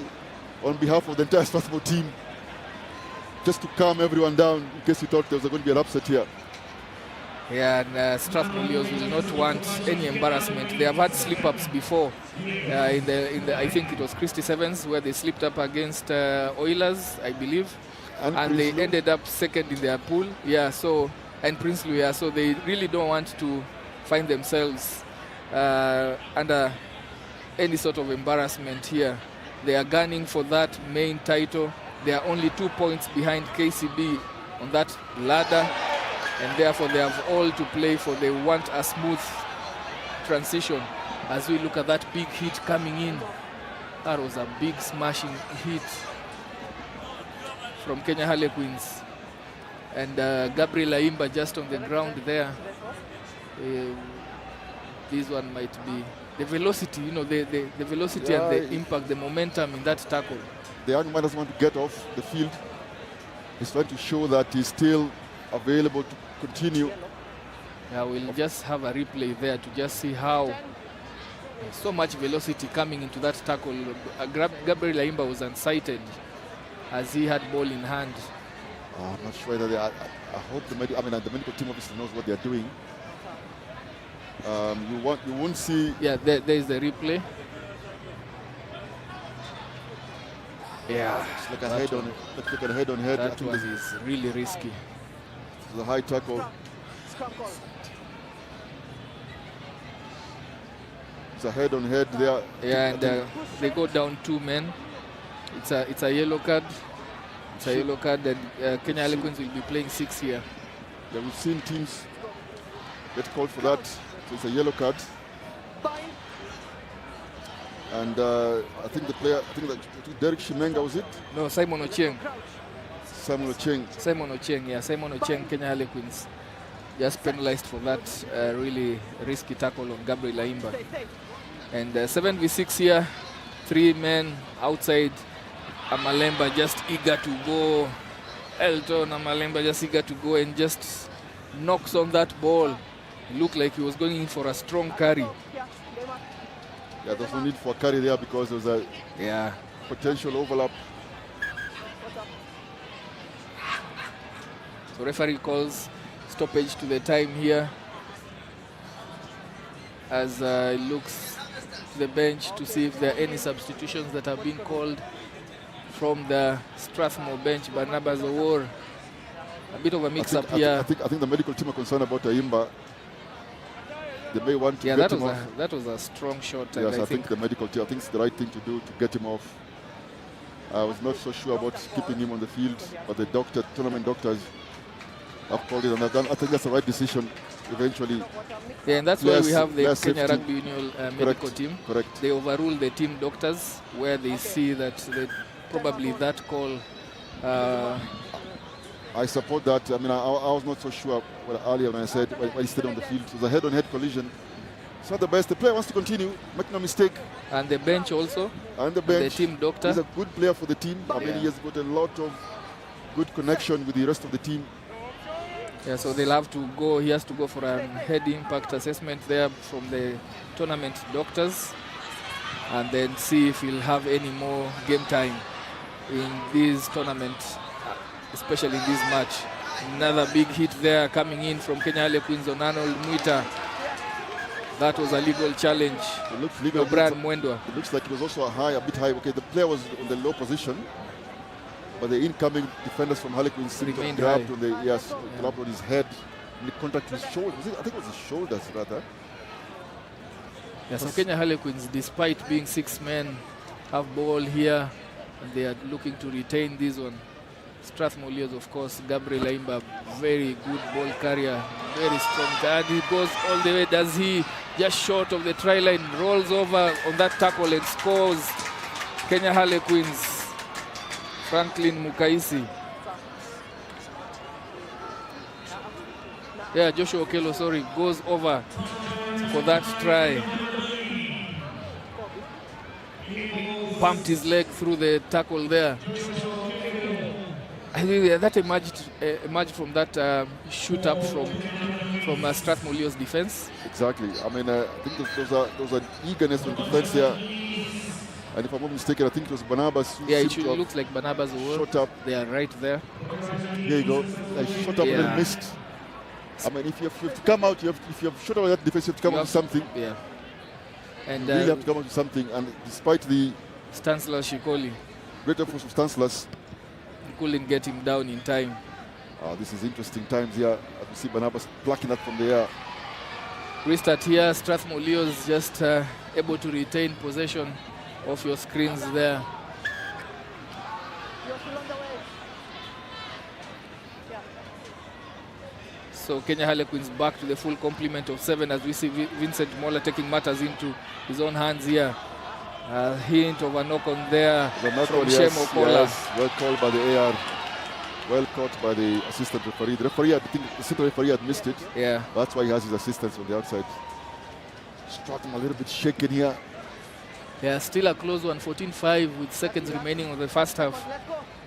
on behalf of the entire Strathmore team, just to calm everyone down in case you thought there was going to be an upset here. Yeah, and Strathmore Leos will not want any embarrassment. They have had slip-ups before. In the I think it was Christy Sevens where they slipped up against Oilers, I believe, and they ended up second in their pool. Yeah, so and Princely, yeah, so they really don't want to find themselves under any sort of embarrassment here. They are gunning for that main title. They are only 2 points behind KCB on that ladder, and therefore they have all to play for. They want a smooth transition as we look at that big hit coming in. That was a big smashing hit from Kenya Harlequins. And Gabriel Aima just on the ground there. This one might be the velocity, you know, the velocity and the impact, the momentum in that tackle. The young man doesn't want to get off the field. He's trying to show that he's still available to continue. Yeah, we'll just have a replay there to just see how so much velocity coming into that tackle. Gabriel Aima was unsighted as he had ball in hand. I'm not sure that I hope the medical team obviously knows what they're doing. You won't see. Yeah, there is the replay. Yeah, let's look at head on head. That one is really risky. The high tackle. It's a head on head there. Yeah, and they go down 2 men. It's a yellow card. It's a yellow card, and Kenya Harlequins will be playing 6 here. Yeah, we've seen teams get called for that. So it's a yellow card. And I think the player, Derek Shimenga, was it? No, Simon Ochieng. Simon Ochieng, yeah, Simon Ochieng, Kenya Harlequins. Just penalized for that really risky tackle on Gabriel Aima. And 7v6 here, 3 men outside. Amalemba just eager to go. Elton Amalemba just eager to go and just knocks on that ball. It looked like he was going in for a strong carry. Yeah, there's no need for a carry there because there was a potential overlap. So referee calls stoppage to the time here as he looks to the bench to see if there are any substitutions that have been called from the Strathmore bench. Barnabas Owor, a bit of a mix-up here. I think the medical team are concerned about Aima. They may want to get him off. That was a strong shot. Yes, I think the medical team, I think it's the right thing to do to get him off. I was not so sure about keeping him on the field, but the tournament doctors have called it, and I think that's the right decision eventually. Yeah, and that's why we have the Kenya Rugby Union medical team. Correct. They overrule the team doctors where they see that probably that call. I support that. I mean, I was not so sure earlier when I said when he stayed on the field. It was a head-on-head collision. It's not the best. The player wants to continue. Make no mistake. And the bench also. And the bench. And the team doctor. He's a good player for the team. I mean, he has got a lot of good connection with the rest of the team. Yeah, so they'll have to go. He has to go for a head impact assessment there from the tournament doctors, and then see if he'll have any more game time in this tournament, especially in this match. Another big hit there coming in from Kenya Harlequins on Arnold Mwita. That was a legal challenge. It looks legal. Brian Mwendwa. It looks like it was also a bit high. Okay, the player was in the low position, but the incoming defenders from Harlequins seemed to have grabbed on grabbed on his head, and contact his shoulder. I think it was his shoulders rather. Yeah, so Kenya Harlequins, despite being 6 men, have ball here, and they are looking to retain this one. Strathmore Leos, of course, Gabriel Aima, very good ball carrier, very strong. And he goes all the way, does he? Just short of the try line, rolls over on that tackle and scores. Kenya Harlequins. Franklin Mukaisi. Yeah, Joshua Okello, goes over for that try. Pumped his leg through the tackle there. I think that emerged from that shoot up from Strathmore Leos defense. Exactly. I mean, I think there was an eagerness on defense there. And if I'm not mistaken, I think it was Barnabas. Yeah, it looks like Barnabas shot up. They are right there. There you go. Shot up and missed. I mean, if you have to come out, if you have shot over that defense, you have to come out with something. Yeah. And you really have to come out with something. And despite the Stanislaus Shikoli, great efforts of Stanislaus, he couldn't get him down in time. This is interesting times here. You see Barnabas plucking that from the air. Restart here. Strathmore Leos just able to retain possession of your screens there. So Kenya Harlequins back to the full complement of 7 as we see Vincent Mola taking matters into his own hands here. Hint of a knock on there from Shemo Kola. Yes, well called by the AR. Well caught by the assistant referee. The referee, I think the assistant referee had missed it. Yeah. That's why he has his assistants on the outside. Strathmore a little bit shaken here. Yeah, still a close one, 14-5 with seconds remaining on the first half.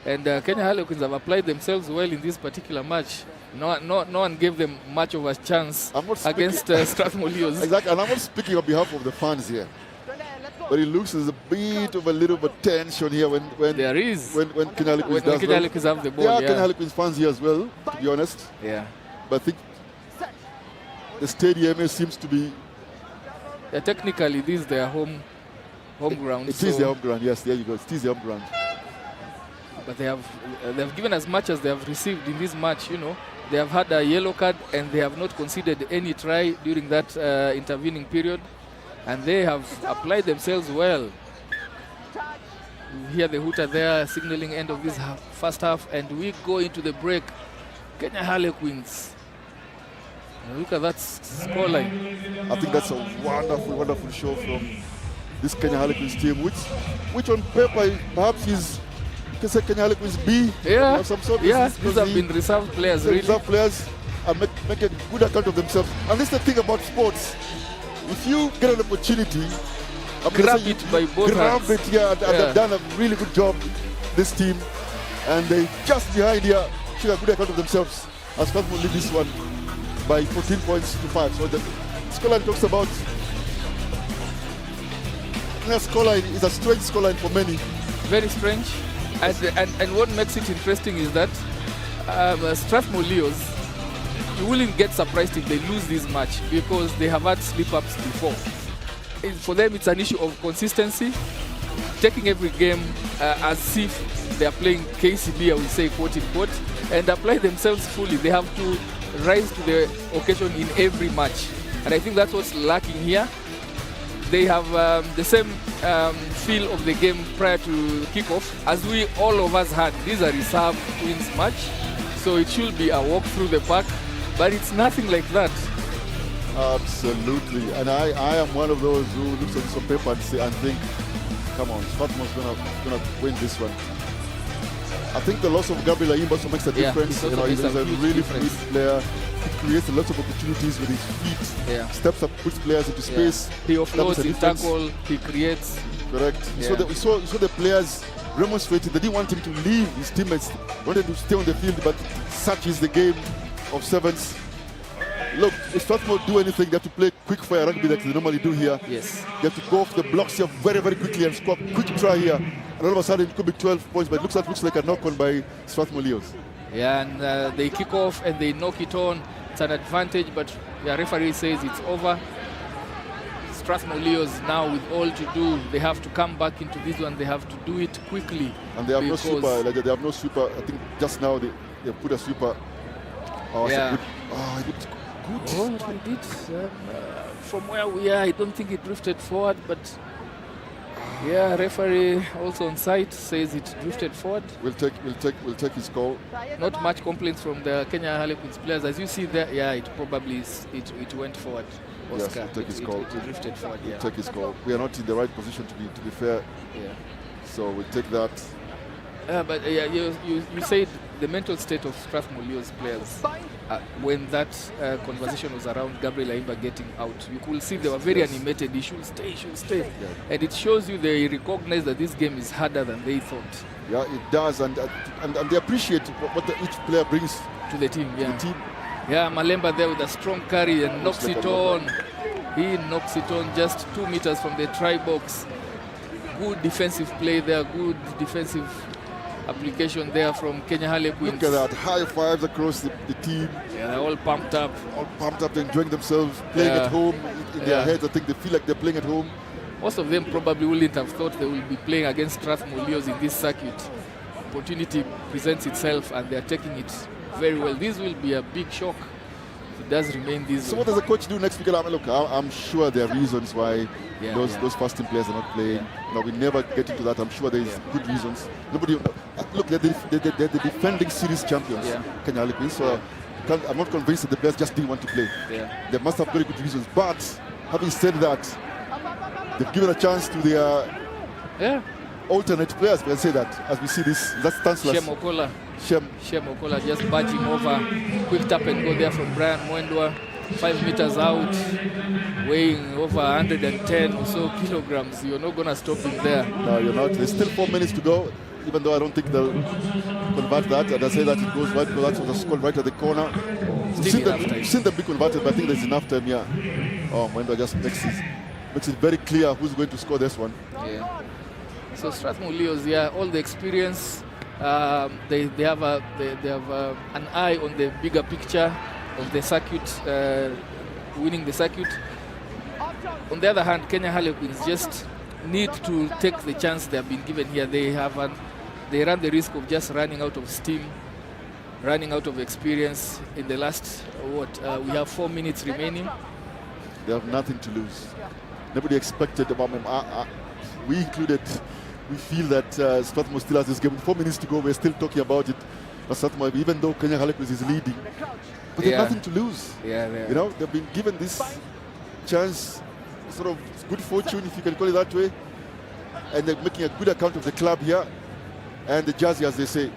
And Kenya Harlequins have applied themselves well in this particular match. No one gave them much of a chance against Strathmore Leos. Exactly, and I'm not speaking on behalf of the fans here. But it looks as a bit of a little bit tension here when there is when Kenya Harlequins does Kenya Harlequins have the ball. There are Kenya Harlequins fans here as well, to be honest. Yeah. But I think the stadium seems to be. Yeah, technically, this is their home ground. It is their home ground. Yes, there you go. It is their home ground. But they have given as much as they have received in this match. You know, they have had a yellow card and they have not conceded any try during that intervening period. And they have applied themselves well. You hear the hooter there signaling end of this first half, and we go into the break. Kenya Harlequins. Look at that scoreline. I think that's a wonderful, wonderful show from this Kenya Harlequins team, which on paper perhaps is, you can say Kenya Harlequins B. Yeah, or some sort. yeah. These have been reserve players, really. Reserve players and make a good account of themselves. And this is the thing about sports. If you get an opportunity, grab it by both hands. Grab it, yeah, and they've done a really good job, this team. And they just behind here should have a good account of themselves. As Strathmore lead this one by 14 points to 5. So the scoreline talks about. The scoreline is a strange scoreline for many. Very strange. And what makes it interesting is that Strathmore Leos, you wouldn't get surprised if they lose this match because they have had slip-ups before. For them, it's an issue of consistency, taking every game as if they are playing KCB, I would say, quote-unquote, and apply themselves fully. They have to rise to the occasion in every match. And I think that's what's lacking here. They have the same feel of the game prior to kickoff as all of us had. These are reserve Queens match, so it should be a walk through the park. But it's nothing like that. Absolutely. And I am one of those who looks at some paper and think, come on, Strathmore's gonna win this one. I think the loss of Gabriel Aima also makes a difference. You know, he's a really fleet player. He creates a lot of opportunities with his feet. Yeah. Steps up, puts players into space. He offloads, he tackle, he creates. Correct. We saw the players demonstrating they didn't want him to leave his teammates. They wanted to stay on the field, but such is the game of sevens. Look, if Strathmore do anything, they have to play quick fire rugby like they normally do here. Yes. They have to go off the blocks here very, very quickly and score a quick try here. And all of a sudden it could be 12 points, but it looks like a knock-on by Strathmore Leos. Yeah, and they kick off and they knock it on. It's an advantage, but the referee says it's over. Strathmore Leos now with all to do, they have to come back into this one. They have to do it quickly. And they have no sweeper. Like, they have no sweeper. I think just now they put a sweeper. Oh, yeah. It looked good. Oh, it did. From where we are, I don't think it drifted forward, but yeah, referee also on site says it drifted forward. We'll take his call. Not much complaints from the Kenya Harlequins players. As you see there, yeah, it probably it went forward. Oscar. Yes, we'll take his call. It drifted forward. We'll take his call. We are not in the right position to be fair. Yeah. So we'll take that. But yeah, you said the mental state of Strathmore Leos players when that conversation was around Gabriel Aima getting out. You could see they were very animated. He should stay. Yeah. And it shows you they recognize that this game is harder than they thought. Yeah, it does, and they appreciate what each player brings to the team. Yeah. To the team. Yeah, Malemba there with a strong carry and knocks it on. He knocks it on just 2 meters from the try box. Good defensive play there. Good defensive application there from Kenya Harlequins. Look at that, high fives across the team. Yeah, they're all pumped up. They're enjoying themselves, playing at home. In their heads, I think they feel like they're playing at home. Most of them probably wouldn't have thought they will be playing against Strathmore Leos in this circuit. Opportunity presents itself and they're taking it very well. This will be a big shock if it does remain this way. So what does the coach do next week? Look, I'm sure there are reasons why those first team players are not playing. You know, we never get into that. I'm sure there's good reasons. Nobody. Look, they're the defending series champions, Kenya Harlequins. So I'm not convinced that the players just didn't want to play. Yeah. They must have very good reasons. But having said that, they've given a chance to their alternate players. We can say that as we see this. That's Stanislas. Shem Okola just badging over. Quick tap and go there from Brian Mwendwa. 5 meters out, weighing over 110 or so kilograms. You're not going to stop him there. No, you're not. There's still 4 minutes to go, even though I don't think they'll convert that. And I say that it goes right, because that was a score right at the corner. You've seen them be converted, but I think there's enough time here. Oh, Mwendwa just makes it very clear who's going to score this one. Yeah. So Strathmore Leos, all the experience. They have an eye on the bigger picture of the circuit, winning the circuit. On the other hand, Kenya Harlequins just need to take the chance they have been given here. They run the risk of just running out of steam, running out of experience in the last, we have 4 minutes remaining. They have nothing to lose. Nobody expected about them. We included, we feel that Strathmore still has this game. 4 minutes to go, we're still talking about it. But Strathmore, even though Kenya Harlequins is leading, but they have nothing to lose. You know, they've been given this chance, sort of good fortune, if you can call it that way, and they're making a good account of the club here and the jersey, as they say.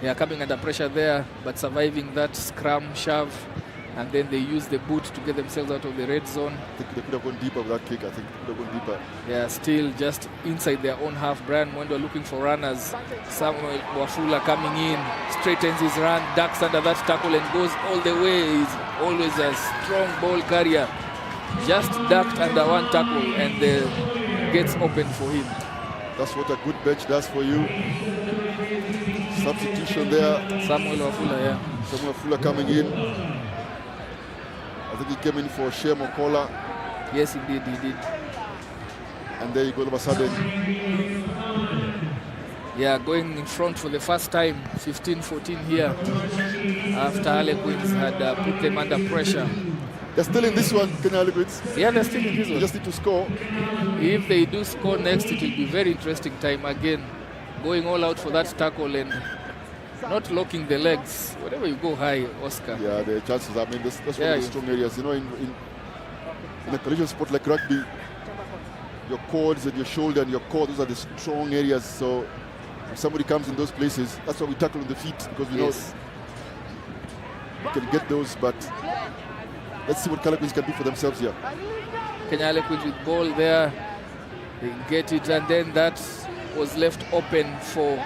Yeah, coming under pressure there, but surviving that scrum, shove, and then they use the boot to get themselves out of the red zone. I think they could have gone deeper with that kick. I think they could have gone deeper. Yeah, still just inside their own half. Brian Mwendwa looking for runners. Samuel Wafula coming in, straightens his run, ducks under that tackle and goes all the way. He's always a strong ball carrier. Just ducked under one tackle and gets open for him. That's what a good bench does for you. Substitution there. Samuel Wafula, Samuel Wafula coming in. I think he came in for Shem Okola. Yes, indeed, he did. And there you go, all of a sudden. Yeah, going in front for the first time, 15-14 here, after Harlequins had put them under pressure. They're still in this one, Kenya Harlequins. Yeah, they're still in this one. They just need to score. If they do score next, it will be very interesting time again. Going all out for that tackle and not locking the legs. Whenever you go high, Oscar. Yeah, the chances, I mean, that's one of the strong areas. You know, in a collision sport like rugby, your quads and your shoulder and your core, those are the strong areas. So if somebody comes in those places, that's why we tackle on the feet, because we know we can get those. But let's see what Harlequins can do for themselves here. Kenya Harlequins with ball there. They get it, and then that was left open for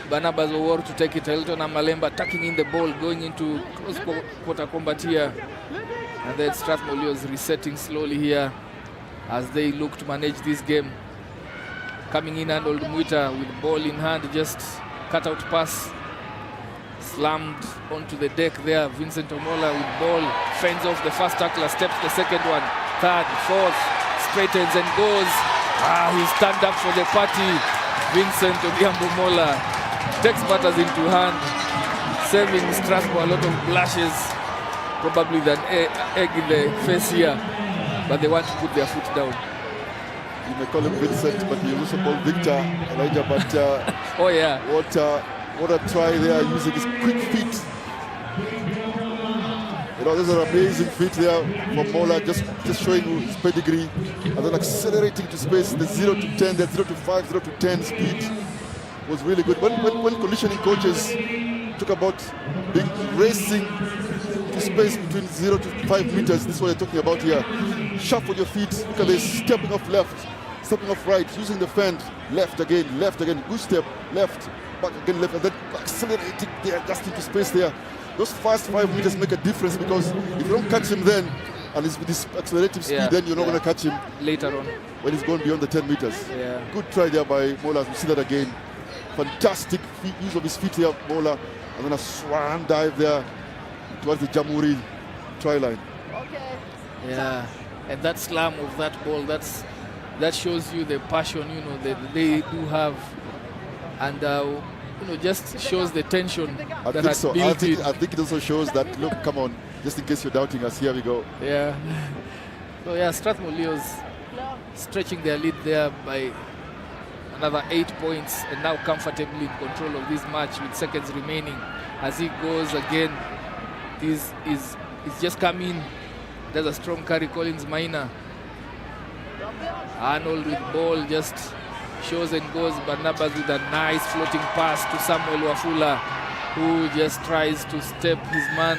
Barnabas Owor to take it. Elton Amalemba tucking in the ball, going into close-quarter combat here. And then Strathmore Leos resetting slowly here as they look to manage this game. Coming in, Arnold Mwita with ball in hand, just cut out pass. Slammed onto the deck there. Vincent Mola with ball, fends off the first tackler, steps the second one, third, fourth, straightens and goes. He's stand up for the party. Vincent Mola takes matters into hand, saving Strathmore a lot of blushes, probably with an egg in the face here, but they want to put their foot down. You may call him Vincent, but you also call Victor, Elijah, but oh yeah, what a try there, using his quick feet. You know, there's an amazing feet there from Mola, just showing his pedigree, and then accelerating to space, the 0 to 10, the 0 to 5, 0 to 10 speed was really good. When conditioning coaches talk about being racing to space between 0 to 5 meters, this is what they're talking about here. Sharp on your feet, look at this, stepping off left, stepping off right, using the fend, left again, good step, left, back again, left, and then accelerating there, just into space there. Those first 5 meters make a difference, because if you don't catch him then, and it's with this accelerative speed, then you're not going to catch him later on when he's going beyond the 10 meters. Good try there by Mola. We see that again. Fantastic use of his feet here, Mola, and then a swan dive there towards the Jamhuri try line. Yeah, and that slam of that ball, that shows you the passion, you know, that they do have, and you know, just shows the tension that has built in. I think it also shows that, look, come on, just in case you're doubting us, here we go. Yeah. So yeah, Strathmore Leos stretching their lead there by another 8 points, and now comfortably in control of this match with seconds remaining as he goes again is just come in. There's a strong carry, Collins Minor. Arnold with ball just shows and goes. Barnabas with a nice floating pass to Samuel Wafula, who just tries to step his man,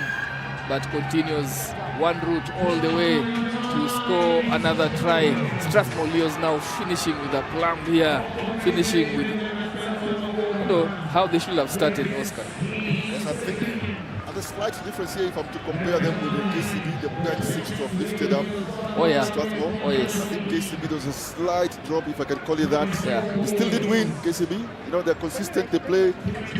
but continues one route all the way to score another try. Strathmore Leos now finishing with a plum here, finishing with, you know, how they should have started, Oscar. Yes, I think the slight difference here, if I'm to compare them with the KCB, the bench seems to have lifted up. Oh yeah. Strathmore. Oh yes. I think KCB, there was a slight drop, if I can call it that. Yeah. They still did win, KCB. You know, they're consistent, they play,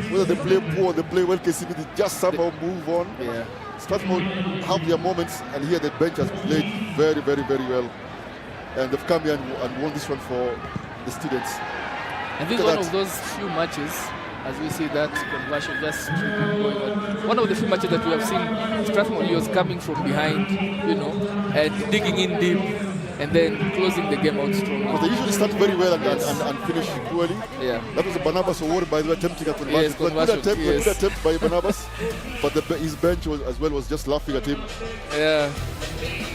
whether they play poor or they play well, KCB, they just somehow move on. Yeah. Strathmore have their moments, and here the bench has played very, very, very well. And they've come here and won this one for the students. And this is one of those few matches, as we see that conversion just going on. One of the few matches that we have seen Strathmore Leos coming from behind, you know, and digging in deep and then closing the game out strong. Because they usually start very well and finish poorly. Yeah. That was a Barnabas award, by the way, attempting a conversion. Yes, good attempt by Barnabas, but his bench was just laughing at him. Yeah.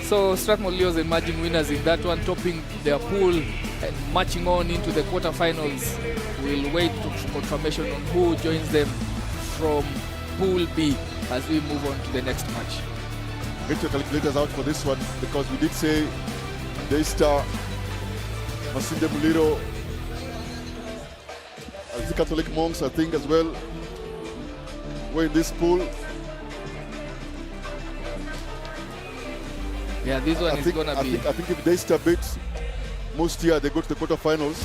So Strathmore Leos emerging winners in that one, topping their pool and marching on into the quarterfinals. We'll wait for confirmation on who joins them from Pool B as we move on to the next match. Get your calculators out for this one, because we did say Daystar, Masinda Muliro, the Catholic monks, I think, as well, were in this pool. Yeah, this one is going to be... I think if Daystar beats Most here, they go to the quarterfinals.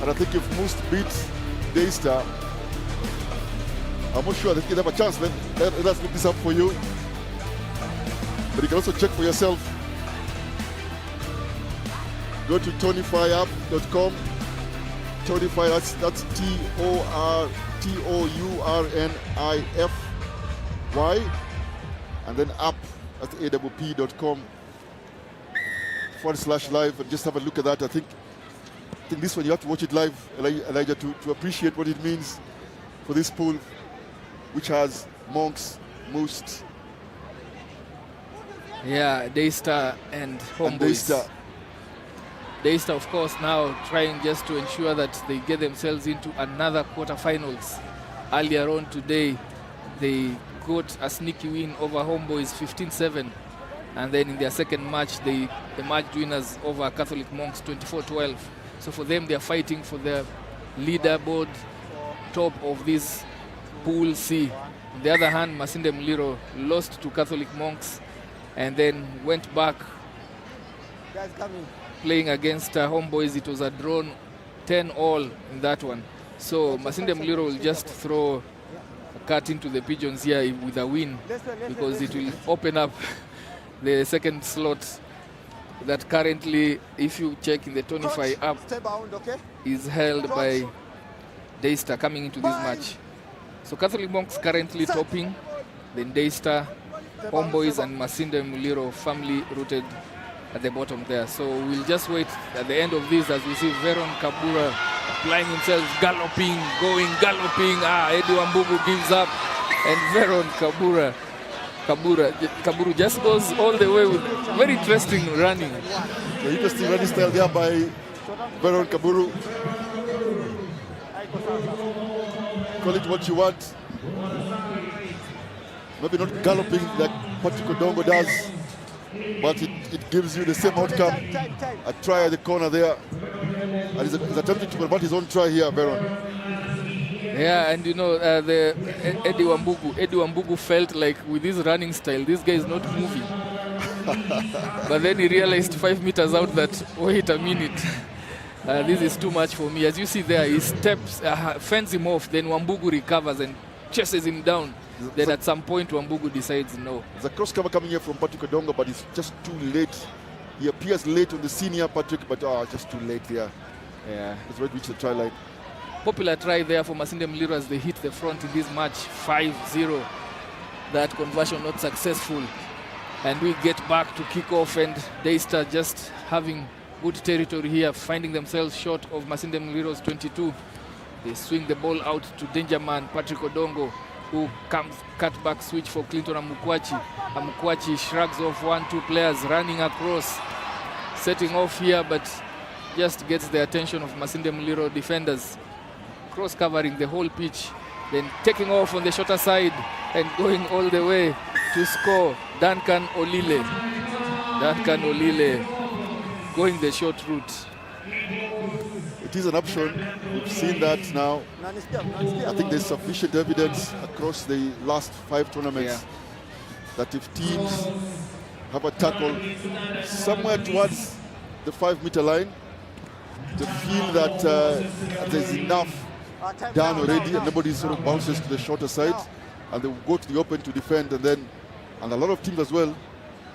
And I think if Most beats Daystar, I'm not sure they can have a chance. Let us look this up for you. But you can also check for yourself. Go to tonyfireup.com. Tonify, that's TOURNIFY. And then up at awp.com/live, and just have a look at that. I think this one you have to watch it live, Elijah, to appreciate what it means for this pool, which has Monks, Most. Yeah, Daystar and Homeboys. Daystar, of course, now trying just to ensure that they get themselves into another quarterfinals. Earlier on today, they got a sneaky win over Homeboys 15-7. And then in their second match, they emerged winners over Catholic Monks 24-12. So for them, they are fighting for the leaderboard top of this Pool C. On the other hand, Masinda Muliro lost to Catholic Monks and then went back playing against Homeboys. It was a drawn 10-all in that one. So Masinda Muliro will just throw a cut into the pigeons here with a win, because it will open up the second slot that currently, if you check in the Tonify app, is held by Daystar coming into this match. So Catholic Monks currently topping, then Daystar, Homeboys and Masinda Muliro family rooted at the bottom there. So we'll just wait at the end of this as we see Veron Kabura applying himself, galloping. Eddie Wambugu gives up, and Veron Kaburu just goes all the way with very interesting running. The interesting running style there by Veron Kaburu. Call it what you want. Maybe not galloping like Patrick Odongo does, but it gives you the same outcome. A try at the corner there. And he's attempting to convert his own try here, Veron. Yeah, and you know, Eddie Wambugu felt like with his running style, this guy is not moving. But then he realized 5 meters out that, wait a minute, this is too much for me. As you see there, he steps, fends him off, then Wambugu recovers and chases him down. Then at some point, Wambugu decides no. There's a cross cover coming here from Patrick Odongo, but it's just too late. He appears late on the senior Patrick, but just too late there. Yeah. It's right to reach the try line. Popular try there for Masinda Muliro as they hit the front in this match, 5-0. That conversion not successful. And we get back to kick off, and Daystar just having good territory here, finding themselves short of Masinda Muliro's 22. They swing the ball out to danger man Patrick Odongo. who comes cut back switch for Clinton Amukwachi. Amukwachi shrugs off 1-2 players running across, setting off here, but just gets the attention of Masinde Muliro defenders. Cross covering the whole pitch, then taking off on the shorter side and going all the way to score. Duncan Olile. Duncan Olile going the short route. It is an option. We've seen that now. I think there's sufficient evidence across the last 5 tournaments that if teams have a tackle somewhere towards the 5-meter line, they feel that there's enough done already and nobody sort of bounces to the shorter side and they will go to the open to defend, and a lot of teams as well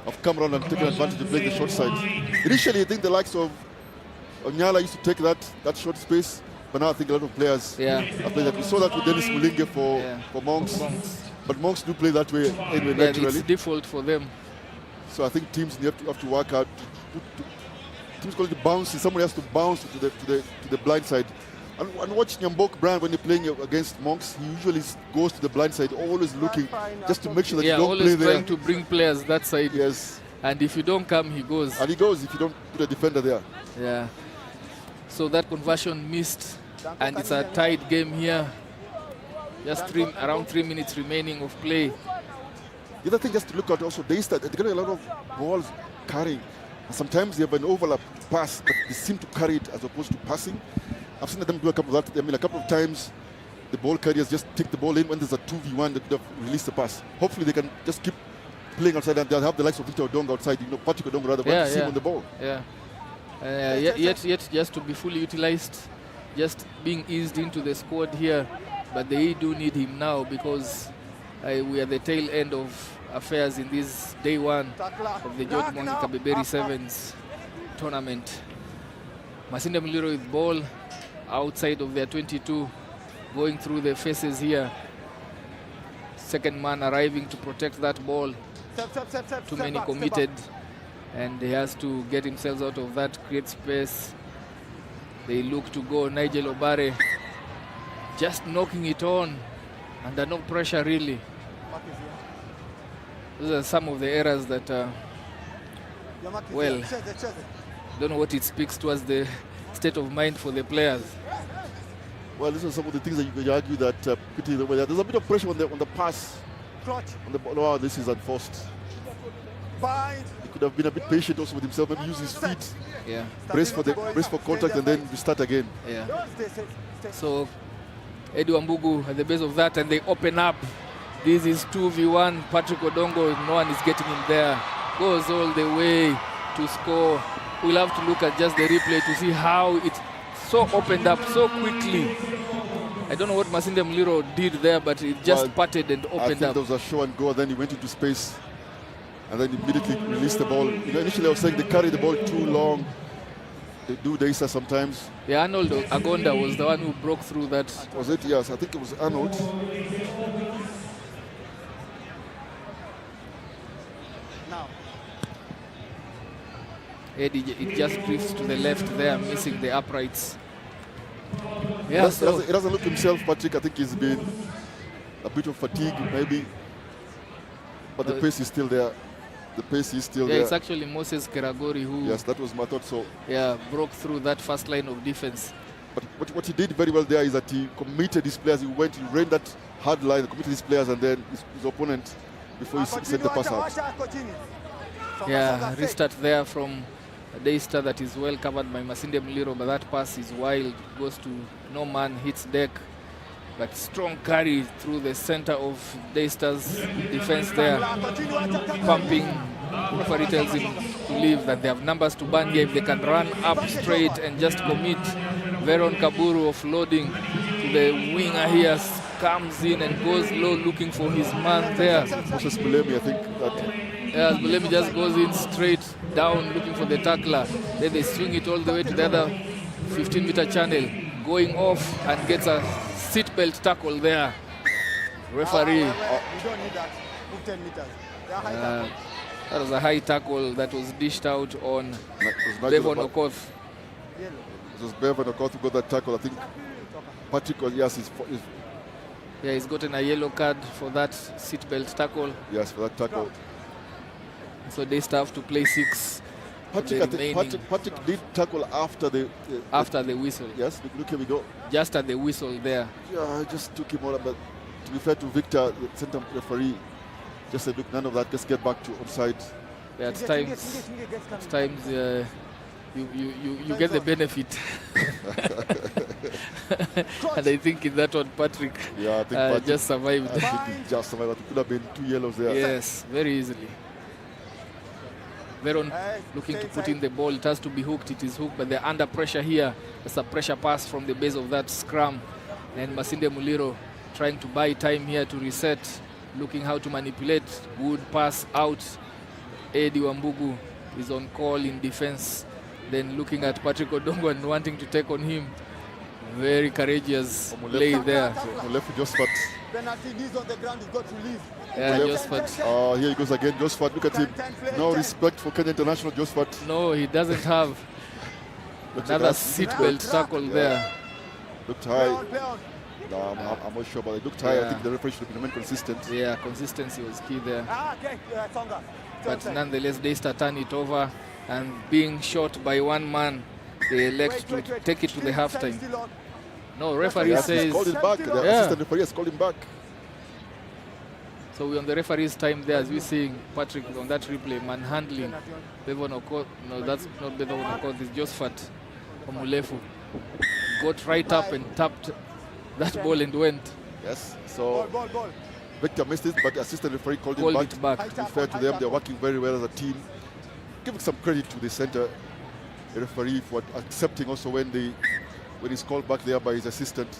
have come around and taken advantage of playing the short side. Initially, I think the likes of Onyala used to take that short space, but now I think a lot of players have played that. We saw that with Dennis Mulinge for Monks, but Monks do play that way anyway naturally. It's default for them. So I think teams have to work out. Teams call it bouncing. Somebody has to bounce to the blind side. And watch Nyambok Brand when you're playing against Monks, he usually goes to the blind side, always looking just to make sure that you don't play there. Always trying to bring players that side. Yes. And if you don't come, he goes. And he goes if you don't put a defender there. Yeah. So that conversion missed, and it's a tied game here. Just around 3 minutes remaining of play. The other thing just to look at also, Daystar, they get a lot of balls carrying. And sometimes they have an overlap pass, but they seem to carry it as opposed to passing. I've seen them do a couple of that. I mean, a couple of times the ball carriers just take the ball in. When there's a 2v1, they could have released the pass. Hopefully they can just keep playing outside and they'll have the likes of Victor Odongo outside, Patrick Odongo rather, but see him on the ball. Yeah. Yet just to be fully utilized, just being eased into the squad here. But they do need him now because we are the tail end of affairs in this day one of the George Mwangi Kabeberi Sevens tournament. Masinde Muliro with ball outside of their 22, going through the faces here. Second man arriving to protect that ball. Too many committed, and he has to get himself out of that, create space. They look to go. Nigel Obare just knocking it on under no pressure really. Those are some of the errors that, well, don't know what it speaks towards the state of mind for the players. Well, these are some of the things that you could argue that there's a bit of pressure on the pass. On the ball. Oh, this is unforced. He could have been a bit patient also with himself, maybe use his feet. Yeah. Brace for contact and then restart again. Yeah. So Edu Ambugu at the base of that, and they open up. This is 2v1. Patrick Odongo, no one is getting him there. Goes all the way to score. We'll have to look at just the replay to see how it so opened up so quickly. I don't know what Masinde Muliro did there, but it just patted and opened up. I think there was a show and go, then he went into space and then immediately released the ball. Initially I was saying they carry the ball too long. They do Daystar sometimes. Yeah, Arnold Agonda was the one who broke through that. Was it? Yes, I think it was Arnold. Eddie, it just drifts to the left there, missing the uprights. Yeah, it doesn't look himself, Patrick. I think he's been a bit of fatigue, maybe. But the pace is still there. The pace is still there. Yeah, it's actually Moses Keragori who... Yes, that was my thought, so... Yeah, broke through that first line of defense. But what he did very well there is that he committed his players. He ran that hard line, committed his players, and then his opponent before he sent the pass out. Yeah, restart there from Daystar that is well covered by Masinde Muliro, but that pass is wild, goes to no man, hits deck. But strong carry through the center of Daystar's defense there, pumping. Referee tells him to leave, that they have numbers to burn here if they can run up straight and just commit. Veron Kaburu offloading to the winger here, comes in and goes low looking for his man there. Moses Bulemi, I think. Yeah, Bulemi just goes in straight down looking for the tackler. Then they swing it all the way to the other 15-meter channel, going off and gets a seatbelt tackle there. Referee. You don't need that. Move 10 meters. That was a high tackle that was dished out on Bevan Okoth. It was Bevan Okoth who got that tackle. I think Patrick, yes, Yeah, he's gotten a yellow card for that seatbelt tackle. Yes, for that tackle. So Daystar have to play 6. Patrick did tackle after the whistle. Yes, look, here we go. Just at the whistle there. Yeah, I just took him out, but to be fair to Victor, the center referee, just said, look, none of that, just get back to onside. Yeah, at times you get the benefit. And I think in that one, Patrick, I think Patrick just survived. Just survived. It could have been 2 yellows there. Yes, very easily. Veron looking to put in the ball. It has to be hooked. It is hooked, but they're under pressure here. There's a pressure pass from the base of that scrum. And Masinda Muliro trying to buy time here to reset, looking how to manipulate. Good pass out. Eddie Wambugu is on call in defense. Then looking at Patrick Odongo and wanting to take on him. Very courageous play there. Josephat. Penalty, knees on the ground, he's got to leave. Yeah, Josephat. Oh, here he goes again, Josephat. Look at him. No respect for Kenya International, Josephat. No, he doesn't have. Another seatbelt tackle there. Looked high. No, I'm not sure, but it looked high. I think the referee should remain consistent. Yeah, consistency was key there. Okay, Tonga. But nonetheless, Daystar turn it over, and being shot by one man, they elect to take it to the halftime. No, referee says... He's called him back. The assistant referee has called him back. So we're on the referee's time there, as we're seeing Patrick on that replay, manhandling Bevon Okot. No, that's not Bevon Okot, it's Josephat Omulefu. Got right up and tapped that ball and went. Yes, so ball. Victor missed it, but the assistant referee called it back. To be fair to them, they're working very well as a team. Giving some credit to the center referee for accepting also when he's called back there by his assistant.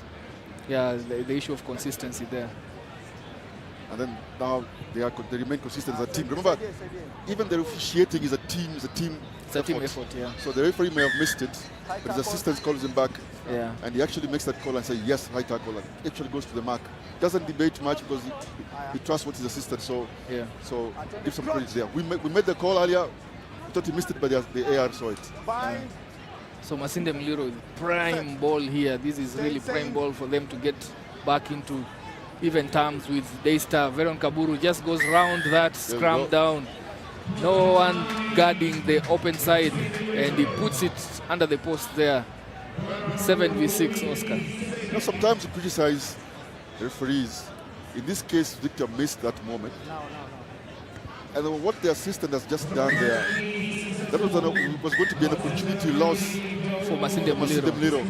Yeah, the issue of consistency there. And then now they remain consistent as a team. Remember, even the officiating is a team effort. Yeah. So the referee may have missed it, but his assistant calls him back. Yeah. And he actually makes that call and says, yes, high tackle, and actually goes to the mark. Doesn't debate much because he trusts what his assistant, so give some credit there. We made the call earlier. We thought he missed it, but the AR saw it. So Masinda Muliro, prime ball here. This is really prime ball for them to get back into even terms with Daystar. Veron Kaburu just goes round that scrum down. No one guarding the open side, and he puts it under the post there. 7v6, Oscar. You know, sometimes you criticize referees. In this case, Victor missed that moment. And what the assistant has just done there, that was going to be an opportunity loss for Masinda Muliro.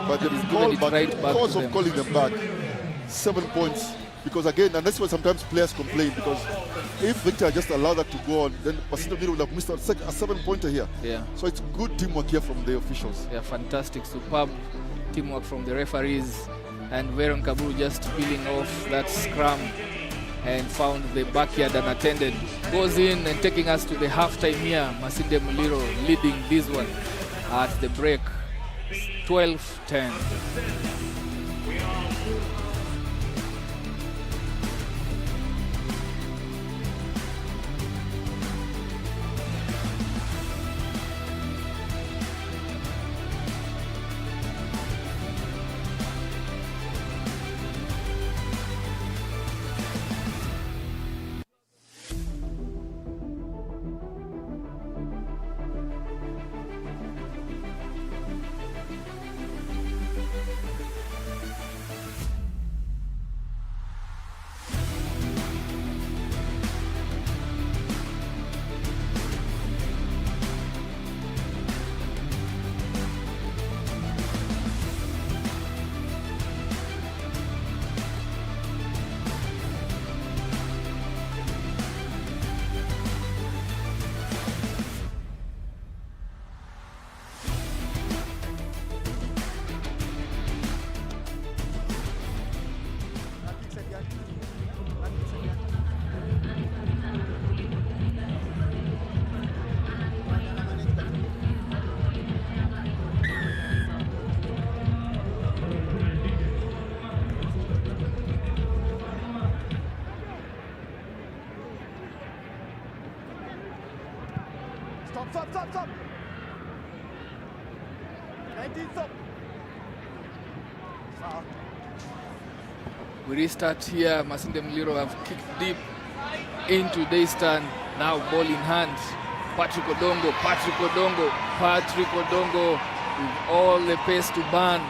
But the call back, because of calling them back, 7 points. Because again, and that's why sometimes players complain, because if Victor just allowed that to go on, then Masinda Muliro would have missed a 7-pointer here. Yeah. So it's good teamwork here from the officials. Yeah, fantastic, superb teamwork from the referees. And Veron Kaburu just peeling off that scrum and found the backyard unattended. Goes in and taking us to the halftime here. Masinda Muliro leading this one at the break. 12-10. Stop. 19, stop. We restart here. Masinda Muliro have kicked deep into Daystar. Now ball in hand. Patrick Odongo with all the pace to burn.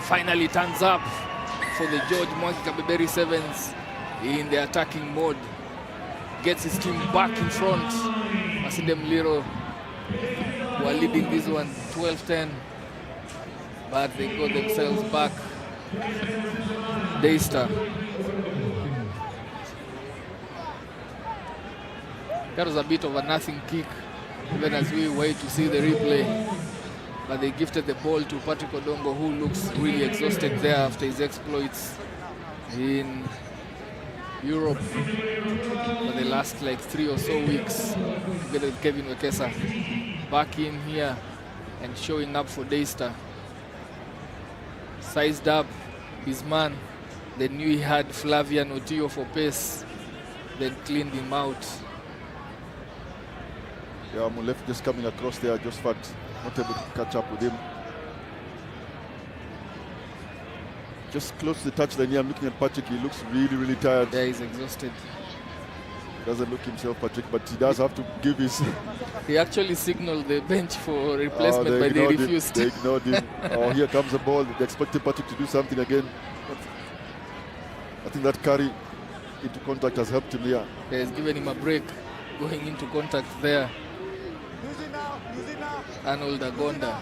Finally turns up for the George Mwangi Kabeberi Sevens in the attacking mode. Gets his team back in front. Masinda Muliro were leading this one 12-10, but they got themselves back. Daystar. That was a bit of a nothing kick, even as we wait to see the replay. But they gifted the ball to Patrick Odongo, who looks really exhausted there after his exploits in Europe for the last like 3 or so weeks, together with Kevin Wekesa. Back in here and showing up for Daystar. Sized up his man. They knew he had Flavian Otio for pace, then cleaned him out. Yeah, Mulef just coming across there, just not able to catch up with him. Just close to the touchline here. I'm looking at Patrick. He looks really, really tired. Yeah, he's exhausted. Doesn't look himself, Patrick, but he does have to give his... He actually signaled the bench for replacement, but they refused. They ignored him. Oh, here comes the ball. They expected Patrick to do something again. But I think that carry into contact has helped him here. Yeah, he's given him a break going into contact there. Arnold Agonda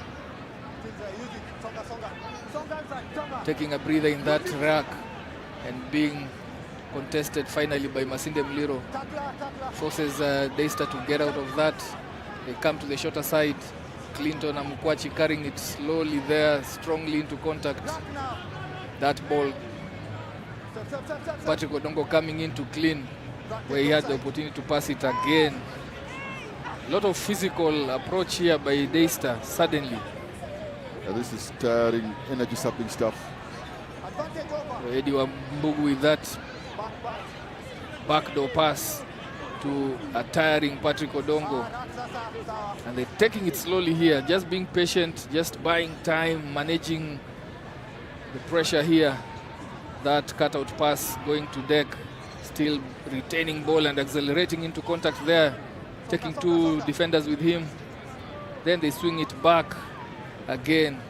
taking a breather in that rack and being contested finally by Masinda Muliro. Forces Daystar to get out of that. They come to the shorter side. Clinton Amukwachi carrying it slowly there, strongly into contact. That ball. Patrick Odongo coming in to clean, where he had the opportunity to pass it again. A lot of physical approach here by Daystar, suddenly. Yeah, this is tiring, energy-sapping stuff. Eddie Wambugu with that backdoor pass to a tiring Patrick Odongo. And they're taking it slowly here, just being patient, just buying time, managing the pressure here. That cutout pass going to deck, still retaining ball and accelerating into contact there, taking 2 defenders with him. Then they swing it back again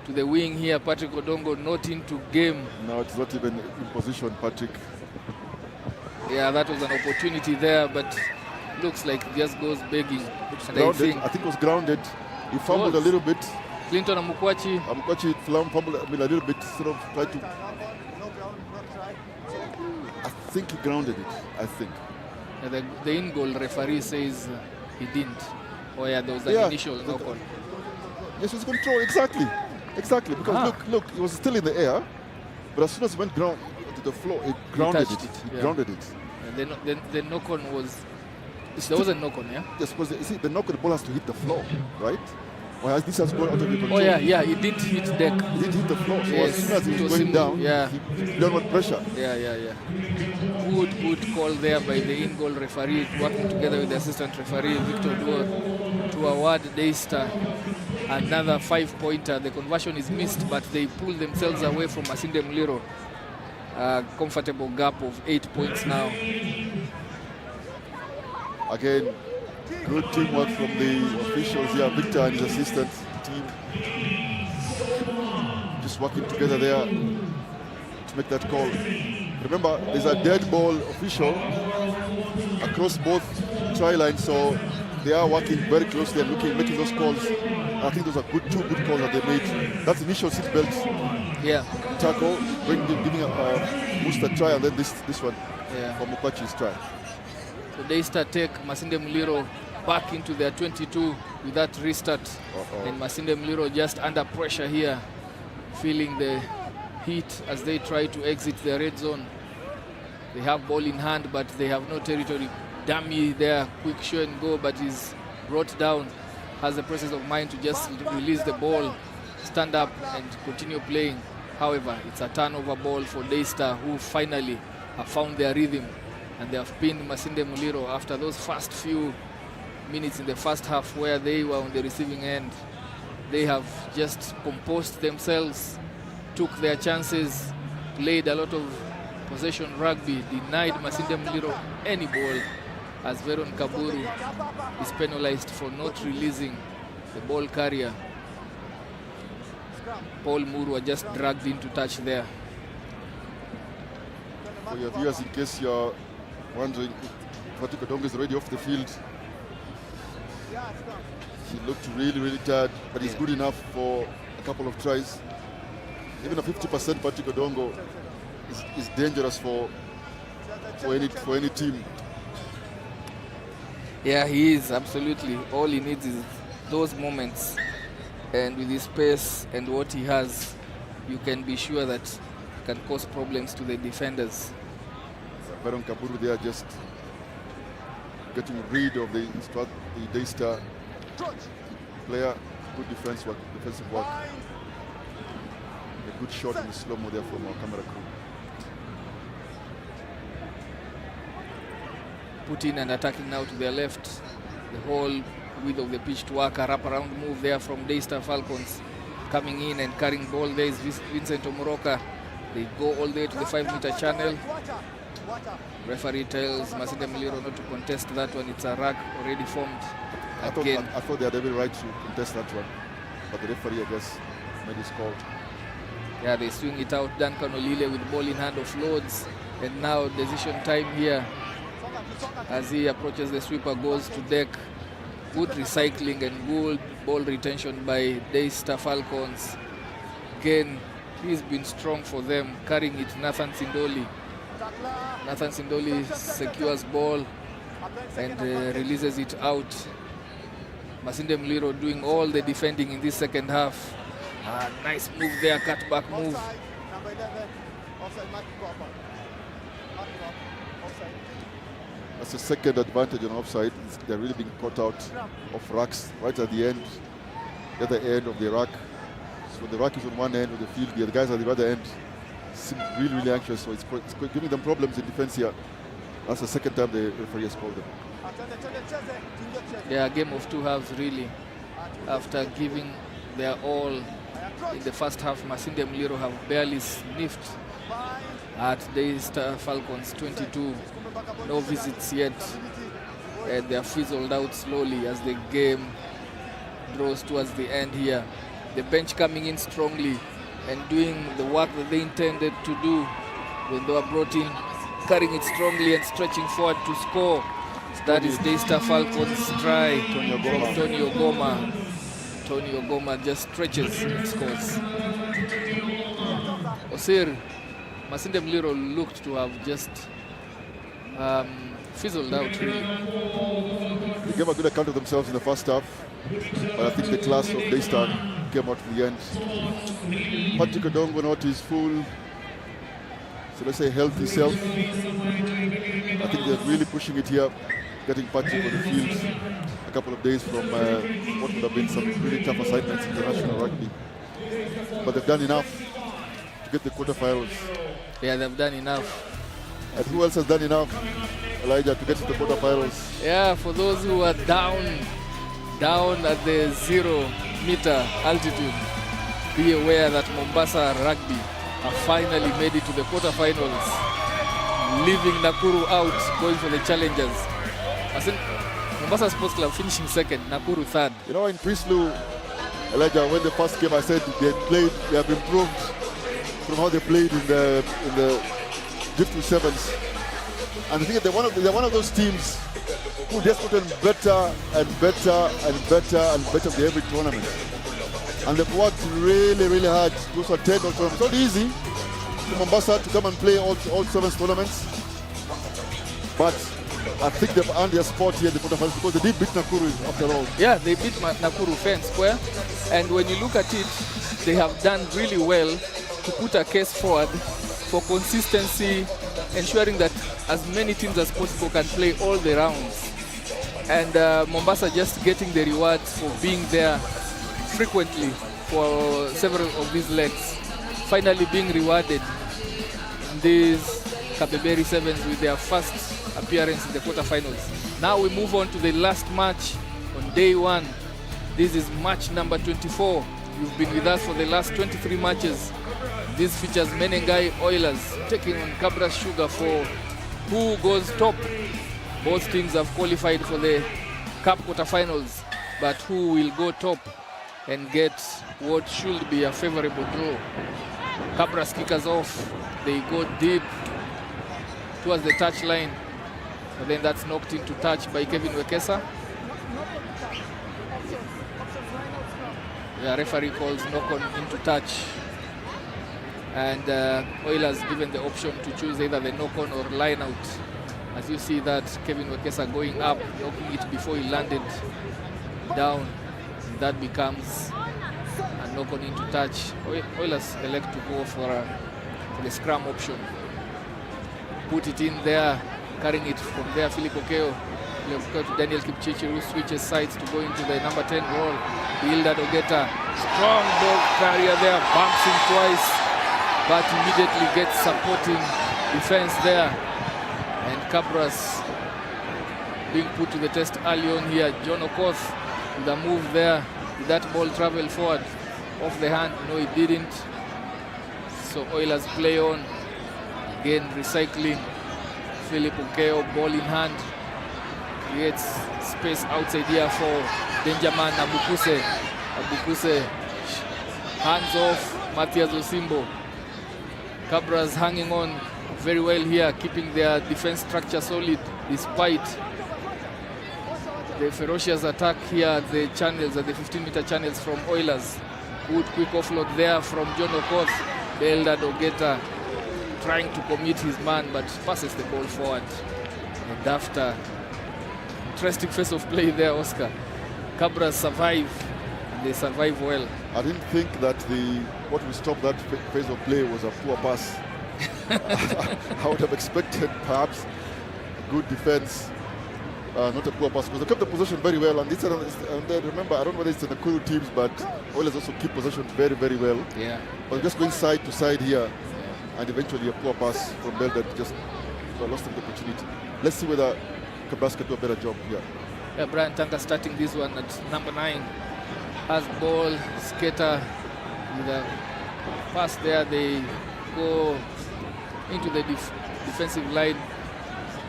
to the wing here. Patrick Odongo not into game. No, it's not even in position, Patrick. Yeah, that was an opportunity there, but looks like it just goes begging. I think it was grounded. He fumbled a little bit. Clinton Amukwachi. Amukwachi fumbled a little bit, sort of tried to... I think he grounded it, I think. Yeah, the in-goal referee says he didn't. Oh yeah, there was an initial knock-on. Yes, it was control, exactly. Exactly, because look, it was still in the air, but as soon as it went ground to the floor, it grounded it. It grounded it. And then the knock-on was... There was a knock-on, yeah? Yes, because you see, the knock-on, the ball has to hit the floor, right? Well, this has gone out of your control. Oh yeah, it did hit deck. It did hit the floor. So yes, as soon as it was going down, he downward pressure. Yeah. Good call there by the in-goal referee, working together with the assistant referee, Victor Mola, to award Daystar another 5-pointer. The conversion is missed, but they pull themselves away from Masinda Muliro. A comfortable gap of 8 points now. Again, good teamwork from the officials here. Victor and his assistant team just working together there to make that call. Remember, there's a dead ball official across both try lines, so they are working very closely and making those calls. I think those are two good calls that they made. That's initial seatbelt tackle, giving a booster try, and then this one for Mukwachi's try. So Daystar take Masinda Muliro back into their 22 with that restart. And Masinda Muliro just under pressure here, feeling the heat as they try to exit the red zone. They have ball in hand, but they have no territory. Dummy there, quick show and go, but is brought down. Has the presence of mind to just release the ball, stand up and continue playing. However, it's a turnover ball for Daystar, who finally have found their rhythm, and they have pinned Masinda Muliro after those first few minutes in the first half where they were on the receiving end. They have just composed themselves, took their chances, played a lot of possession rugby denied Masinda Muliro any ball, as Veron Kaburu is penalized for not releasing the ball carrier. Paul Murwa just dragged in to touch there. For your viewers, in case you're wondering, Patrick Odongo is already off the field. He looked really, really tired, but he's good enough for a couple of tries. Even a 50% Patrick Odongo is dangerous for any team. Yeah, he is, absolutely. All he needs is those moments. And with his pace and what he has, you can be sure that he can cause problems to the defenders. Veron Kaburu there just getting rid of the Daystar player. Good defensive work. A good shot in the slow-mo there from our camera crew. Put in and attacking now to their left. The whole width of the pitch to work. A wrap-around move there from Daystar Falcons. Coming in and carrying ball there is Vincent Omoroka. They go all the way to the 5-meter channel. Referee tells Masinda Muliro not to contest that one. It's a ruck already formed. I thought they had every right to contest that one, but the referee, I guess, made his call. Yeah, they swing it out. Duncan Olile with ball in hand offloads. And now decision time here. As he approaches the sweeper, goes to deck. Good recycling and good ball retention by Daystar Falcons. Again, he's been strong for them, carrying it Nathan Sindoli. Nathan Sindoli secures ball and releases it out. Masinda Muliro doing all the defending in this second half. Nice move there, cutback move. That's the second advantage on offside. They're really being caught out of racks right at the end, the other end of the rack. So the rack is on one end of the field, the other guys at the other end seem really, really anxious. So it's giving them problems in defense here. That's the second time the referee has called them. Yeah, game of two halves really. After giving their all in the first half, Masinda Muliro have barely sniffed at Daystar Falcons 22. No visits yet, and they are fizzled out slowly as the game draws towards the end here. The bench coming in strongly and doing the work that they intended to do when they were brought in, carrying it strongly and stretching forward to score. That is Daystar Falcons' try from Tony Ogoma. Tony Ogoma just stretches and scores. Osir, Masinda Muliro looked to have just fizzled out really. They gave a good account of themselves in the first half, but I think the class of Daystar came out in the end. Patrick Odongo not his full, so let's say healthy self. I think they're really pushing it here, getting Patrick on the field a couple of days from what would have been some really tough assignments in international rugby. But they've done enough to get the quarterfinals. Yeah, they've done enough. And who else has done enough, Elijah, to get to the quarterfinals? Yeah, for those who are down at the 0-meter altitude, be aware that Mombasa Rugby have finally made it to the quarterfinals, leaving Nakuru out, going for the challengers. Mombasa Sports Club finishing second, Nakuru third. You know, in Priestley, Elijah, when the first game I said they have improved from how they played in the Drift 7s. And I think they're one of those teams who just gotten better and better and better and better with every tournament. And they've worked really, really hard to attend all tournaments. It's not easy to Mombasa to come and play all 7 tournaments. But I think they've earned their spot here in the quarterfinals because they did beat Nakuru after all. Yeah, they beat Nakuru fair and square. And when you look at it, they have done really well to put a case forward for consistency, ensuring that as many teams as possible can play all the rounds. And Mombasa just getting the rewards for being there frequently for several of these legs. Finally being rewarded in these Kabeberi Sevens with their first appearance in the quarterfinals. Now we move on to the last match on day one. This is match number 24. You've been with us for the last 23 matches. This features Menengai Oilers taking on Cabras Sugar for who goes top. Both teams have qualified for the Cup quarterfinals, but who will go top and get what should be a favorable draw. Cabras kickers off. They go deep towards the touch line, but then that's knocked into touch by Kevin Wekesa. The referee calls knock on into touch, and Oilers given the option to choose either the knock on or line out. As you see that Kevin Wekesa going up, knocking it before he landed down, and that becomes a knock on into touch. Oilers elect to go for the scrum option. Put it in there, carrying it from there, Philip Okeo. To Daniel Kipchichi, who switches sides to go into the number 10 role. Hilda Dogeta, strong ball carrier there, bumps him twice, but immediately gets supporting defense there. And Cabras being put to the test early on here. John Okoth with a move there. Did that ball travel forward off the hand? No, it didn't. So Oilers play on. Again, recycling. Philip Okeo, ball in hand. Creates space outside here for Benjamin Abukuse. Abukuse hands off Matthias Osimbo. Cabras hanging on very well here, keeping their defense structure solid despite the ferocious attack here at the channels, at the 15-meter channels from Oilers. Good quick offload there from John Okoth. Eldad Ogeta trying to commit his man, but passes the ball forward. And after interesting face of play there, Oscar, Cabras survive, and they survive well. I didn't think that what will stop that phase of play was a poor pass. I would have expected perhaps a good defense, not a poor pass, because they kept the possession very well. And then remember, I don't know whether it's the Nakuru teams, but Oilers also keep possession very, very well. Yeah. But just going side to side here, and eventually a poor pass from Belden just lost them the opportunity. Let's see whether Cabras can do a better job here. Yeah, Brian Tanga starting this one at number 9. Has ball, skater with a pass there. They go into the defensive line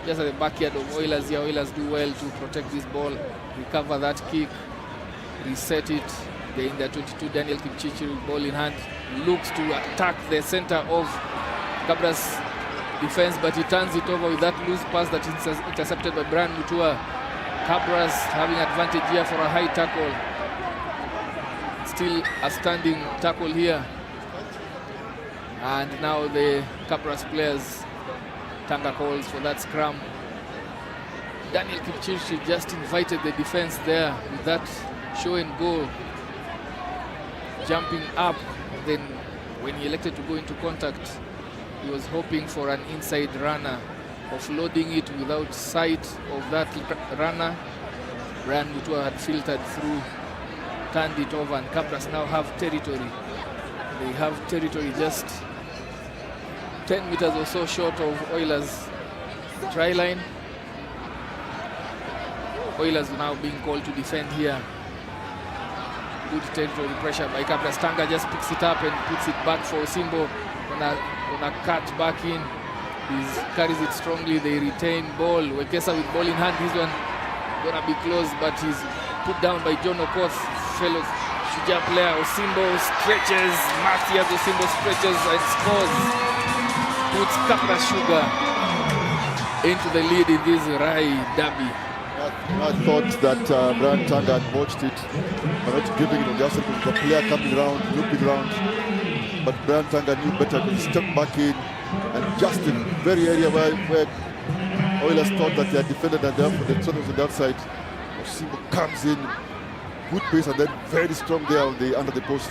just at the backyard of Oilers here. Oilers do well to protect this ball, recover that kick, reset it. They're in their 22, Daniel Kipchichi with ball in hand, looks to attack the center of Cabras defense, but he turns it over with that loose pass that is intercepted by Brian Mutua. Cabras having advantage here for a high tackle. Still a standing tackle here. And now the Cabras players, Tanga calls for that scrum. Daniel Kipchichi just invited the defense there with that show and go, jumping up. Then when he elected to go into contact, he was hoping for an inside runner, offloading it without sight of that runner. Brian Mutua had filtered through, turned it over, and Cabras now have territory. They have territory just 10 meters or so short of Oilers' try line. Oilers now being called to defend here. Good territory pressure by Cabras. Tanga just picks it up and puts it back for Osimbo on a cut back in. He carries it strongly. They retain ball. Wekesa with ball in hand. This one gonna be close, but he's put down by John Okoth, fellow Shuja player. Osimbo stretches. Matthias Osimbo stretches and scores. Puts Cabras Sugar into the lead in this Rai derby. I thought that Brian Tanga had watched it, but not giving it on the outside because the player coming round, looping round. But Brian Tanga knew better because he stepped back in, and just in the very area where Oilers thought that they had defended and therefore the threat was on the outside. Osimbo comes in, good pace, and then very strong there on under the post,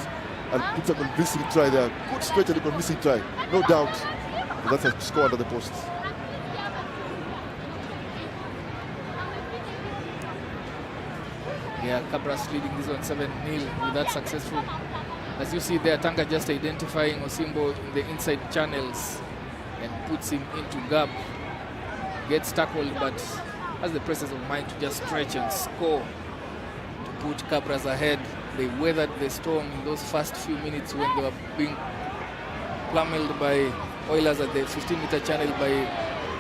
and puts a convincing try there. Good stretch and a convincing try, no doubt. But that's a score under the post. Yeah, Cabras leading this one 7-0 with that successful. As you see there, Tanga just identifying Osimbo in the inside channels and puts him into gap. Gets tackled, but has the presence of mind to just stretch and score to put Cabras ahead. They weathered the storm in those first few minutes when they were being pummeled by Oilers at the 15-meter channel by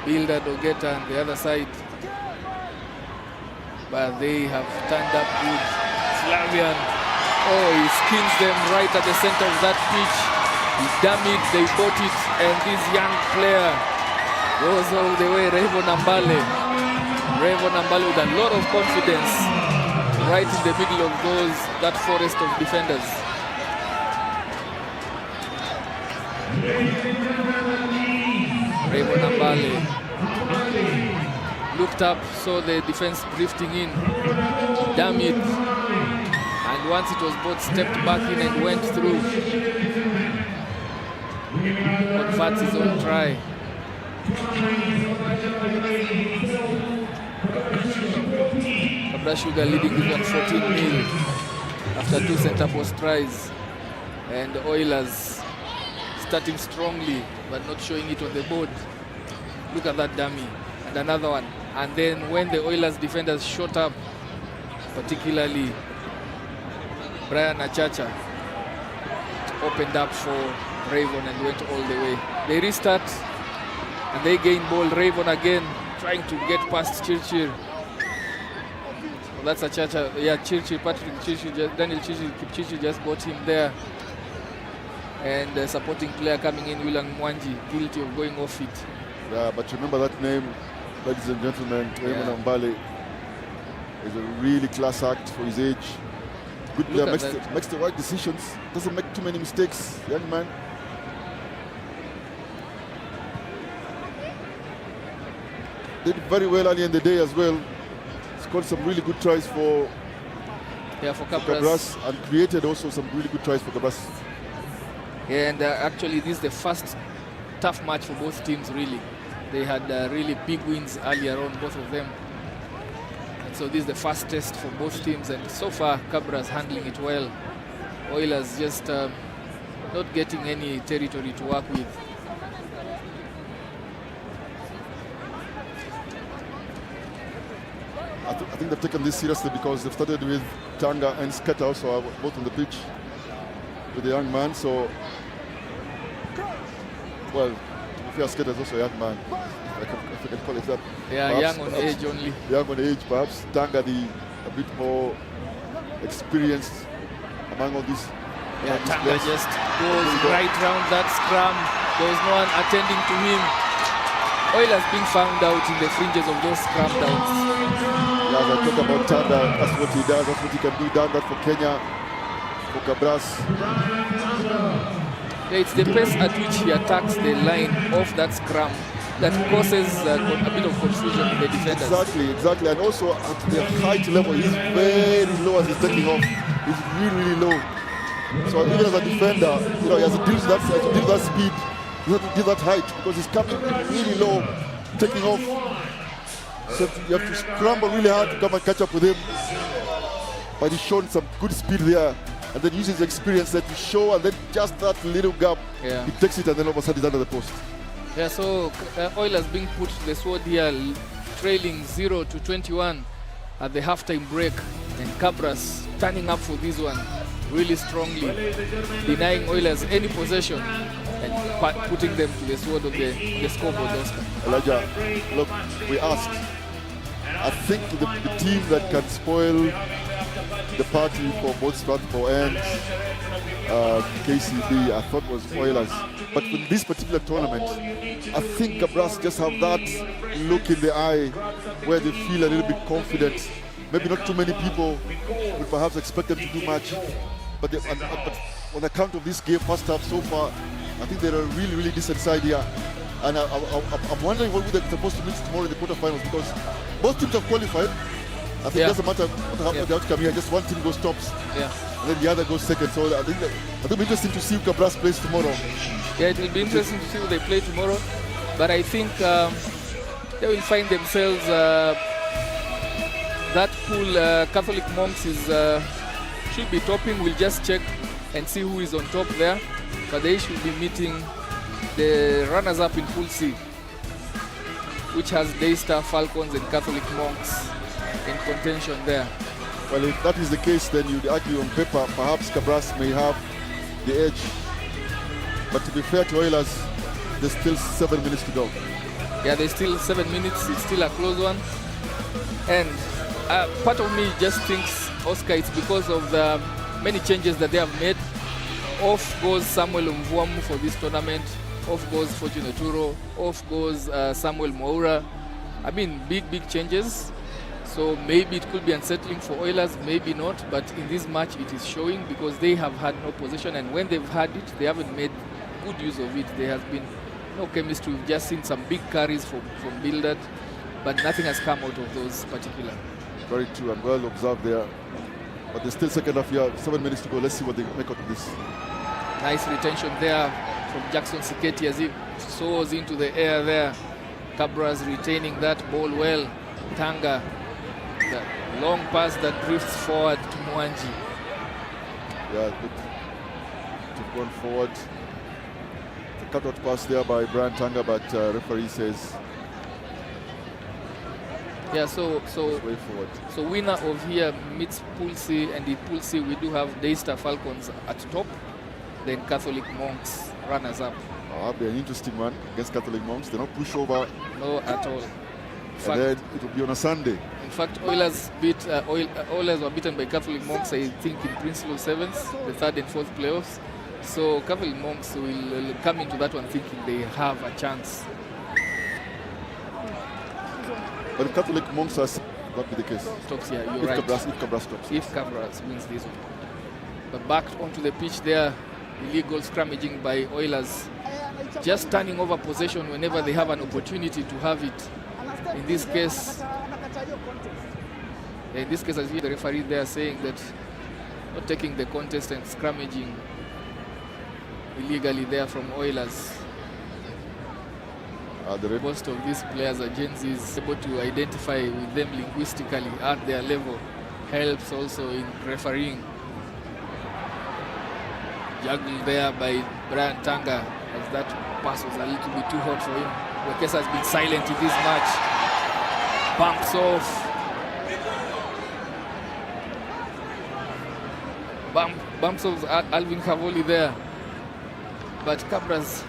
Builder Dogeta on the other side. But they have turned up good. Flavian, oh, he skins them right at the center of that pitch. Damn it, they bought it, and this young player goes all the way, Rayvon Ambale. Rayvon Ambale with a lot of confidence, right in the middle of that forest of defenders. Rayvon Ambale looked up, saw the defense drifting in. Damn it. And once it was bought, stepped back in and went through. Converts his own try. Cabras Sugar leading this one 14-0 after 2 center post tries. And the Oilers starting strongly but not showing it on the board. Look at that dummy. And another one. And then when the Oilers defenders shot up, particularly Brian Achacha, opened up for Rayvon and went all the way. They restart and they gain ball. Rayvon again trying to get past Chirchir. Well, that's Achacha. Yeah, Chirchir, Patrick Chirchir, Daniel Chirchir just got him there. And the supporting player coming in, William Mwanji, guilty of going off it. Yeah, but remember that name, ladies and gentlemen, Rayvon Ambale is a really class act for his age. Good player, makes the right decisions, doesn't make too many mistakes, young man. Did very well early in the day as well. Scored some really good tries for Cabras, and created also some really good tries for Cabras. Yeah, and actually this is the first tough match for both teams, really. They had really big wins earlier on, both of them. And so this is the first test for both teams, and so far Cabras handling it well. Oilers just not getting any territory to work with. I think they've taken this seriously because they've started with Tanga and Skata also both on the pitch with the young man. So, well, if you're Skata is also a young man, if I can call it that. Yeah, perhaps, young on age only. Young on age, perhaps. Tanga a bit more experienced among all these. Yeah, Tanga just goes right round that scrum. There was no one attending to him. Oilers being found out in the fringes of those scrum downs. Yeah, as I talk about Tanda, that's what he does, that's what he can do. Done that for Kenya, for Cabras. Yeah, it's the pace at which he attacks the line of that scrum that causes a bit of confusion in the defenders. Exactly. And also at the height level, he's very low as he's taking off. He's really low. So even as a defender, he has to deal with that speed, he has to deal with that height because he's coming really low, taking off. So you have to scramble really hard to come and catch up with him. But he's shown some good speed there, and then uses his experience there to show, and then just that little gap, he takes it, and then all of a sudden he's under the post. Yeah, so Oilers being put to the sword here, trailing 0-21 at the halftime break, and Cabras turning up for this one really strongly, denying Oilers any possession and putting them to the sword of the scoreboard, Oscar. Elijah, look, we asked. I think the team that can spoil the party for both Strathmore and KCB, I thought was Oilers. But in this particular tournament, I think Cabras just have that look in the eye where they feel a little bit confident. Maybe not too many people would perhaps expect them to do much. But on account of this game, first half so far, I think they're a really decent side here. And I'm wondering what they're supposed to meet tomorrow in the quarterfinals, because both teams have qualified. I think it doesn't matter what happens the outcome here, just one team goes tops, and then the other goes second. So I think it'll be interesting to see who Cabras plays tomorrow. Yeah, it will be interesting to see who they play tomorrow. But I think they will find themselves, that pool, Catholic Monks should be topping. We'll just check and see who is on top there. But they should be meeting the runners-up in Pool C, which has Daystar, Falcons, and Catholic Monks in contention there. Well, if that is the case, then you'd argue on paper perhaps Cabras may have the edge. But to be fair to Oilers, there's still 7 minutes to go. Yeah, there's still 7 minutes. It's still a close one. And part of me just thinks, Oscar, it's because of the many changes that they have made. Off goes Samuel Mvuamu for this tournament. Off goes Fortune Turo. Off goes Samuel Moura. I mean, big changes. So maybe it could be unsettling for Oilers, maybe not. But in this match, it is showing because they have had no possession. And when they've had it, they haven't made good use of it. There has been no chemistry. We've just seen some big carries from Bildad, but nothing has come out of those particular. Very true and well observed there. But there's still second half here, 7 minutes to go. Let's see what they make out of this. Nice retention there from Jackson Siketi as he soars into the air there. Cabras retaining that ball well. Tanga, the long pass that drifts forward to Mwanji. Yeah, good. To gone forward. The cut-out pass there by Brian Tanga, but referee says. Yeah, so way forward. So winner of here meets Pool C, and in Pool C we do have Daystar Falcons at top, then Catholic Monks runners up. That'll be an interesting one against Catholic Monks. They're not pushover. No, at all. And then it will be on a Sunday. In fact, Oilers were beaten by Catholic Monks, I think, in Prince Sevens, the third and fourth playoffs. So Catholic Monks will come into that one thinking they have a chance. But if Catholic Monks are, that be the case. Stops here, you're if right. Cabras stops. If Cabras wins this one. But back onto the pitch there, illegal scrummaging by Oilers. Just turning over possession whenever they have an opportunity to have it. In this case, as the referee there saying that not taking the contest and scrummaging illegally there from Oilers. Most of these players are Gen Zs, able to identify with them linguistically at their level. Helps also in refereeing. Juggled there by Brian Tanga, as that pass was a little bit too hot for him. Wekesa has been silent in this match. Bumps off. Bumps off Alvin Cavoli there. But Cabras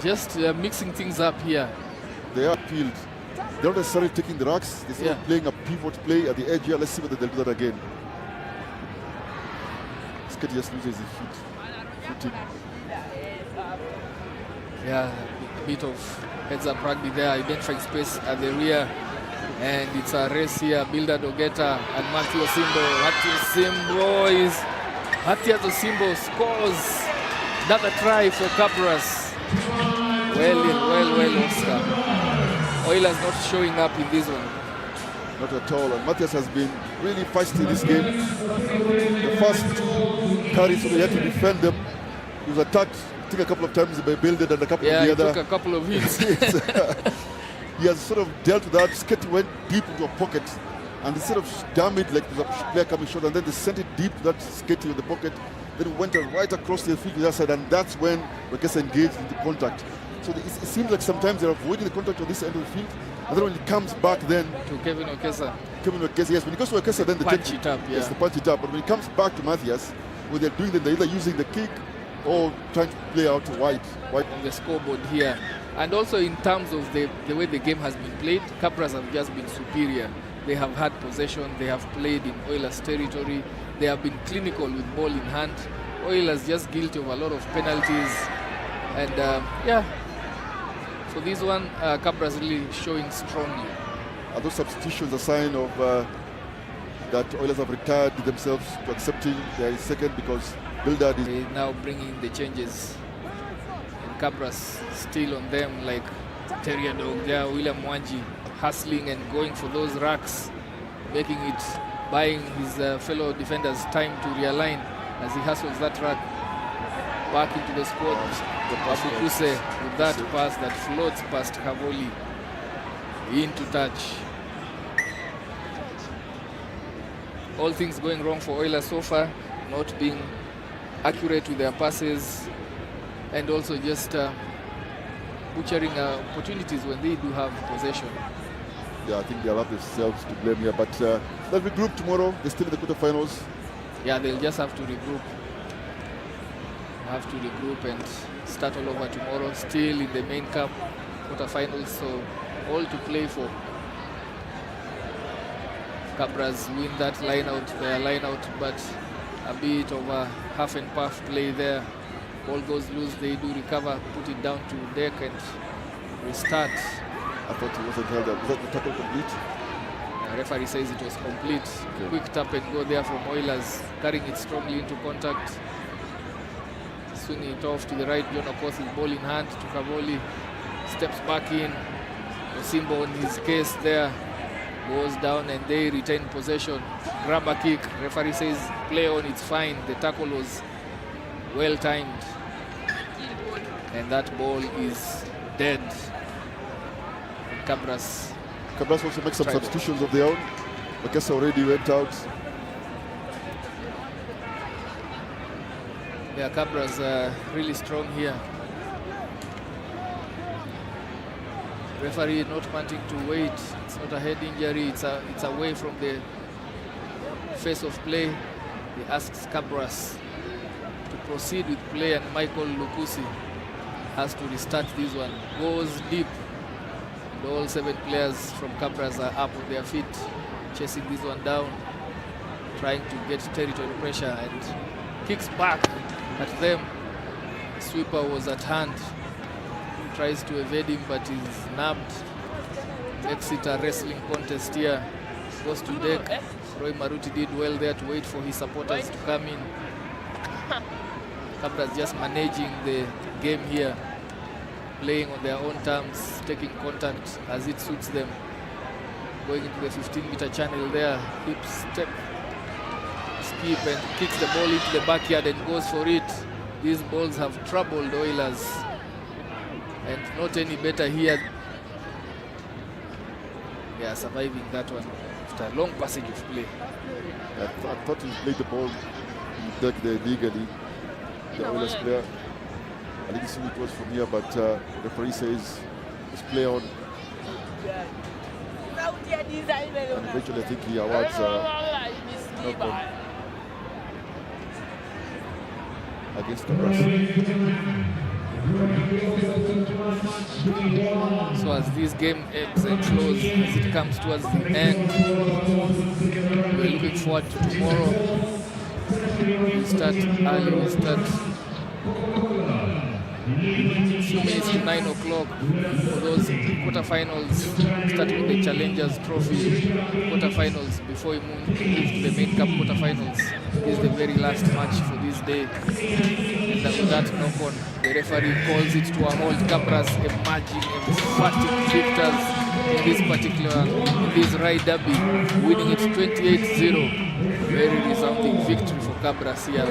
just mixing things up here. They are peeled. They're not necessarily taking the racks. They're sort of playing a pivot play at the edge here. Let's see whether they'll do that again. Sketty just loses his footing. Yeah, a bit of heads-up rugby there, identifying space at the rear. And it's a race here. Bildad Ogeta and Matthew Osimbo. Matthew Osimbo scores another try for Cabras. Well, Oscar. Oilers not showing up in this one. Not at all. And Matthias has been really feisty in this game. The first two carries, so they had to defend them. He was attacked, I think, a couple of times by Bildad and a couple of the other. Yeah, took a couple of hits. He has sort of dealt with that. Sketty went deep into a pocket, and instead of damn it like there's a player coming short, and then they sent it deep to that Sketty in the pocket. Then it went right across the field to the other side, and that's when Wekesa engaged into contact. So it seems like sometimes they're avoiding the contact on this end of the field, and then when it comes back then to Kevin Wekesa, yes, when it goes to Wekesa, then they punch it up, yes, they punch it up. But when it comes back to Matthias, what they're doing, then they're either using the kick or trying to play out wide on the scoreboard here. And also in terms of the way the game has been played, Cabras have just been superior. They have had possession, they have played in Oilers territory, they have been clinical with ball in hand. Oilers just guilty of a lot of penalties. And so this one, Cabras really showing strongly. Are those substitutions a sign of that Oilers have retired themselves to accepting their second, because Bildad is now bringing the changes? Cabras still on them like Terrier Dog there, William Mwanji hustling and going for those racks, making it, buying his fellow defenders time to realign as he hustles that rack back into the squad. Abukuse with that pass that floats past Cavoli into touch. All things going wrong for Oilers so far, not being accurate with their passes, and also just butchering opportunities when they do have possession. Yeah, I think they'll have themselves to blame here, but they'll regroup tomorrow. They're still in the quarterfinals. Yeah, they'll just have to regroup. have to regroup and start all over tomorrow. Still in the main cup quarterfinals, so all to play for. Cabras win that line out, but a bit of a half and puff play there. Ball goes loose, they do recover, put it down to deck and restart. I thought it wasn't held up. Was that the tackle complete? The referee says it was complete. Okay. Quick tap and go there from Oilers, carrying it strongly into contact. Swinging it off to the right, John of course his ball in hand to Kavoli. Steps back in. Osimbo on his case there. Goes down and they retain possession. Grab a kick. Referee says play on, it's fine. The tackle was well timed. And that ball is dead. And Cabras also make some substitutions of their own. Makessa already went out. Yeah, Cabras really strong here. Referee not wanting to wait. It's not a head injury. It's away from the face of play. He asks Cabras to proceed with play, and Michael Lukusi has to restart this one. Goes deep. And all 7 players from Cabras are up on their feet, chasing this one down, trying to get territory pressure, and kicks back at them. Sweeper was at hand. Tries to evade him, but he's nabbed. Makes it a wrestling contest here. Goes to deck. Roy Maruti did well there to wait for his supporters to come in. Cabras just managing the game here, playing on their own terms, taking contact as it suits them. Going into the 15-meter channel there, hip step, skip, and kicks the ball into the backyard and goes for it. These balls have troubled Oilers, and not any better here. They are surviving that one after a long passage of play. I thought he played the ball deck there legally, the Oilers player. I didn't see it was from here, but the referee says let's play on. And eventually I think he awards knock on against Cabras. So as this game ebbs and flows, as it comes towards the end, we're looking forward to tomorrow. We start early, we start a few minutes to 9 o'clock for those quarterfinals, starting with the Challengers Trophy quarterfinals before we move to the main cup quarterfinals. This is the very last match for this day. And with that knock on, the referee calls it to a halt. Cabras emerging emphatic victors in this particular, this Rye Derby, winning it 28-0. Very resounding victory for Cabras here.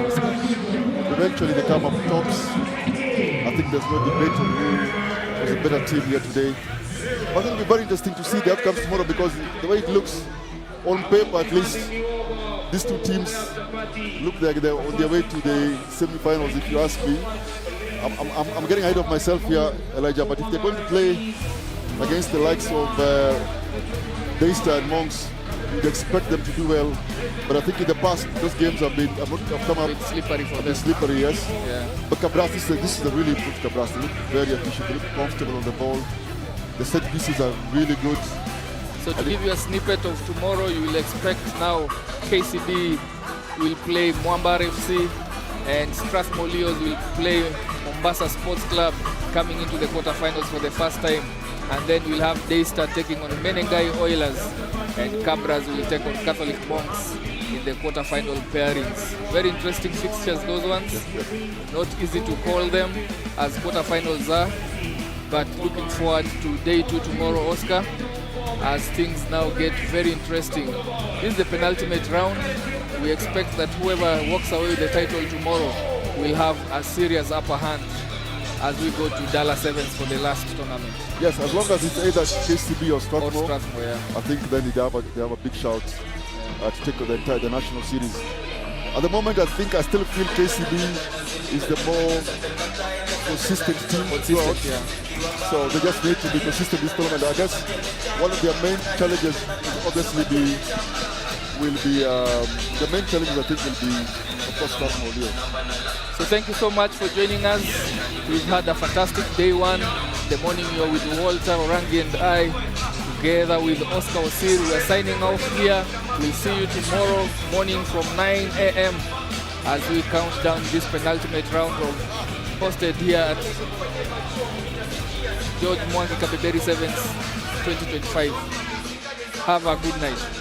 Eventually they come up tops. I think there's no debate on who is a better team here today. But it'll be very interesting to see the outcomes tomorrow, because the way it looks on paper, at least, these two teams look like they're on their way to the semi-finals, if you ask me. I'm getting ahead of myself here, Elijah, but if they're going to play against the likes of Daystar and Monks, you'd expect them to do well. But I think in the past, those games have come up slippery for them. Slippery, yes. Yeah. But Cabras, this is a really good Cabras. They look very efficient, they look comfortable on the ball. The set pieces are really good. So to give you a snippet of tomorrow, you will expect now KCB will play Mwamba RFC and Strathmore will play Mombasa Sports Club, coming into the quarterfinals for the first time. And then we'll have Daystar taking on Menengai Oilers, and Cabras will take on Catholic Monks in the quarterfinal pairings. Very interesting fixtures, those ones. Not easy to call them as quarterfinals are, but looking forward to day 2 tomorrow, Oscar, as things now get very interesting. This is the penultimate round. We expect that whoever walks away with the title tomorrow will have a serious upper hand as we go to Dallas Sevens for the last tournament. Yes, as long as it's either KCB or Strathmore, yeah. I think then they have a big shout to take the national series. At the moment, I still feel KCB is the more consistent team throughout. Yeah. So they just need to be consistent this tournament. I guess one of their main challenges will obviously be will be the main challenges. I think will be, of course, Strathmore. So thank you so much for joining us. We've had a fantastic day one. The morning you're with Walter, Orangi and I, together with Oscar Osir. We are signing off here. We'll see you tomorrow morning from 9 a.m. as we count down this penultimate round of hosted here at George Mwangi Kabeberi Sevens 2025. Have a good night.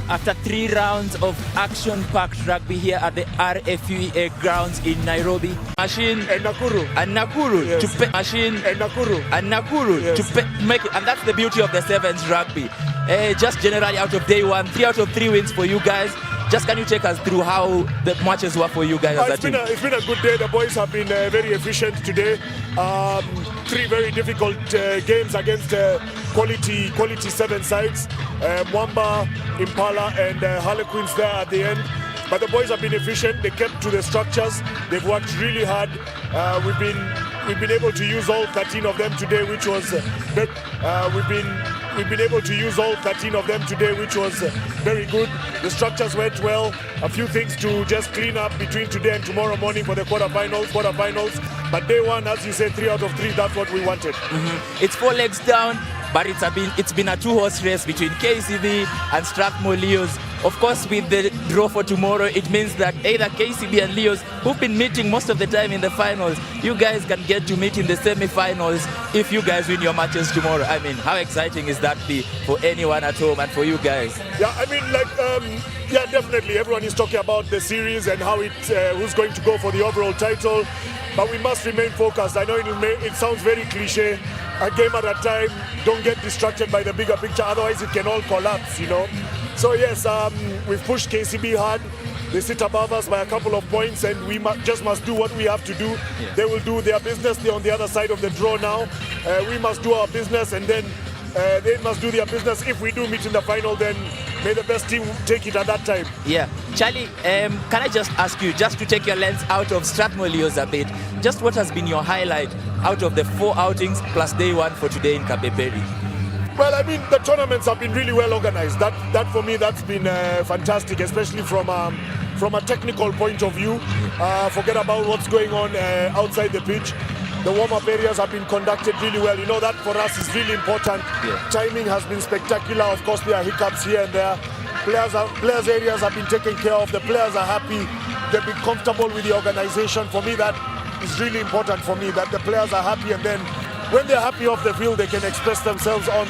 After 3 rounds of action-packed rugby here at the RFUA grounds in Nairobi, Machine and Nakuru Yes. to pay Machine and Nakuru Yes. to make it, and that's the beauty of the Sevens rugby. Just generally out of day one, 3 out of 3 wins for you guys. Just can you take us through how the matches were for you guys as a team? It's been a good day. The boys have been very efficient today. 3 very difficult games against quality 7 sides. Mwamba, Impala and Harlequins there at the end. But the boys have been efficient. They kept to the structures. They've worked really hard. We've been able to use all 13 of them today, which was we've been able to use all 13 of them today, which was very good. The structures went well. A few things to just clean up between today and tomorrow morning for the quarterfinals. But day one, as you said, 3 out of 3, that's what we wanted. It's 4 legs down, but it's been a 2-horse race between KCB and Strathmore Leos. Of course, with the draw for tomorrow, it means that either KCB and Leos, who've been meeting most of the time in the finals, you guys can get to meet in the semi-finals if you guys win your matches tomorrow. I mean, how exciting is that be for anyone at home and for you guys? Yeah, I mean, yeah, definitely. Everyone is talking about the series and how who's going to go for the overall title. But we must remain focused. I know it sounds very cliche. A game at a time. Don't get distracted by the bigger picture. Otherwise, it can all collapse, you know. So yes, we've pushed KCB hard. They sit above us by a couple of points, and we just must do what we have to do. Yeah. They will do their business. They're on the other side of the draw now. We must do our business, and then they must do their business. If we do meet in the final, then may the best team take it at that time. Yeah. Charlie, can I just ask you, just to take your lens out of Strathmore Leos a bit, just what has been your highlight out of the 4 outings plus day one for today in Kabeberi? Well, I mean, the tournaments have been really well organized. That for me, that's been fantastic, especially from a technical point of view. Forget about what's going on outside the pitch. The warm-up areas have been conducted really well. You know, that for us is really important. Yeah. Timing has been spectacular. Of course, there are hiccups here and there. Players' areas have been taken care of. The players are happy. They've been comfortable with the organization. For me, that is really important for me, that the players are happy, and then when they're happy off the field, they can express themselves on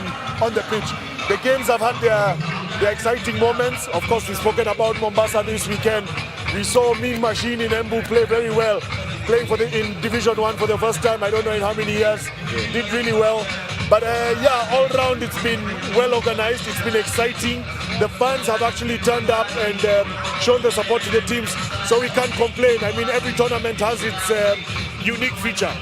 the pitch. The games have had their exciting moments. Of course, we've spoken about Mombasa this weekend. We saw Mean Machine in Embu play very well, playing in Division 1 for the first time, I don't know in how many years. Did really well. But yeah, all round it's been well organized, it's been exciting. The fans have actually turned up and shown the support to the teams, so we can't complain. I mean, every tournament has its unique feature.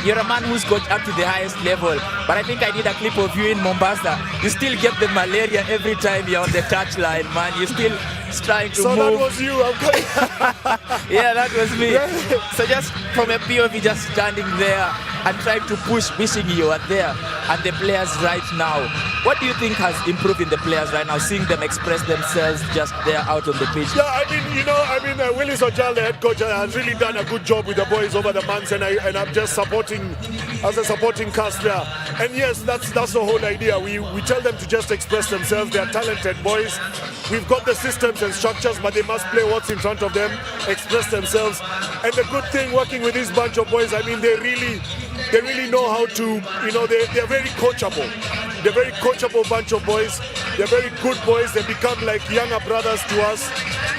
You're a man who's got up to the highest level, but I think I did a clip of you in Mombasa. You still get the malaria every time you're on the touchline, man. You're still trying to move. So that was you, I'm going. Yeah, that was me. So just from a POV, just standing there and trying to push, wishing you are there, and the players right now. What do you think has improved in the players right now, seeing them express themselves just there out on the pitch? Yeah, I mean, Willis Ojal, the head coach, has really done a good job with the boys over the months, and I'm just supporting as a supporting cast there. And yes, that's the whole idea. We tell them to just express themselves. They're talented boys. We've got the systems and structures, but they must play what's in front of them, express themselves. And the good thing working with this bunch of boys, I mean, they really know how to, you know, they're very coachable. They're very coachable bunch of boys. They're very good boys. They become like younger brothers to us.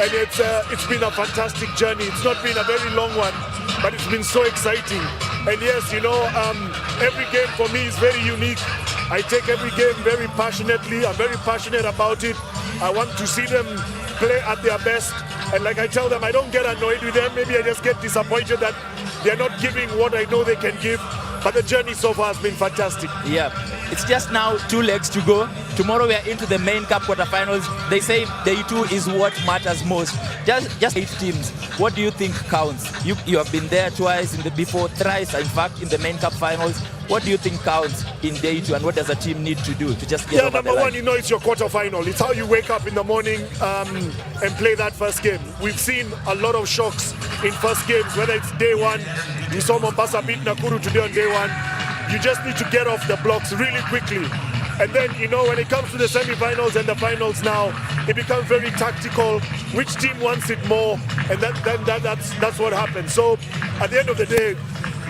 And it's been a fantastic journey. It's not been a very long one, but it's been so exciting. And yes, you know, every game for me is very unique. I take every game very passionately. I'm very passionate about it. I want to see them play at their best. And like I tell them, I don't get annoyed with them. Maybe I just get disappointed that they're not giving what I know they can give. But the journey so far has been fantastic. Yeah, it's just now 2 legs to go. Tomorrow we are into the main cup quarterfinals. They say day 2 is what matters most. Just 8 teams. What do you think counts? You have been there twice, thrice, in fact, in the main cup finals. What do you think counts in day 2, and what does a team need to do to just get over the line? Number one, you know, it's your quarterfinal. It's how you wake up in the morning and play that first game. We've seen a lot of shocks in first games, whether it's day 1. We saw Mombasa beat Nakuru today on day 1. You just need to get off the blocks really quickly. And then, you know, when it comes to the semi-finals and the finals now, it becomes very tactical. Which team wants it more? And that's what happens. So at the end of the day,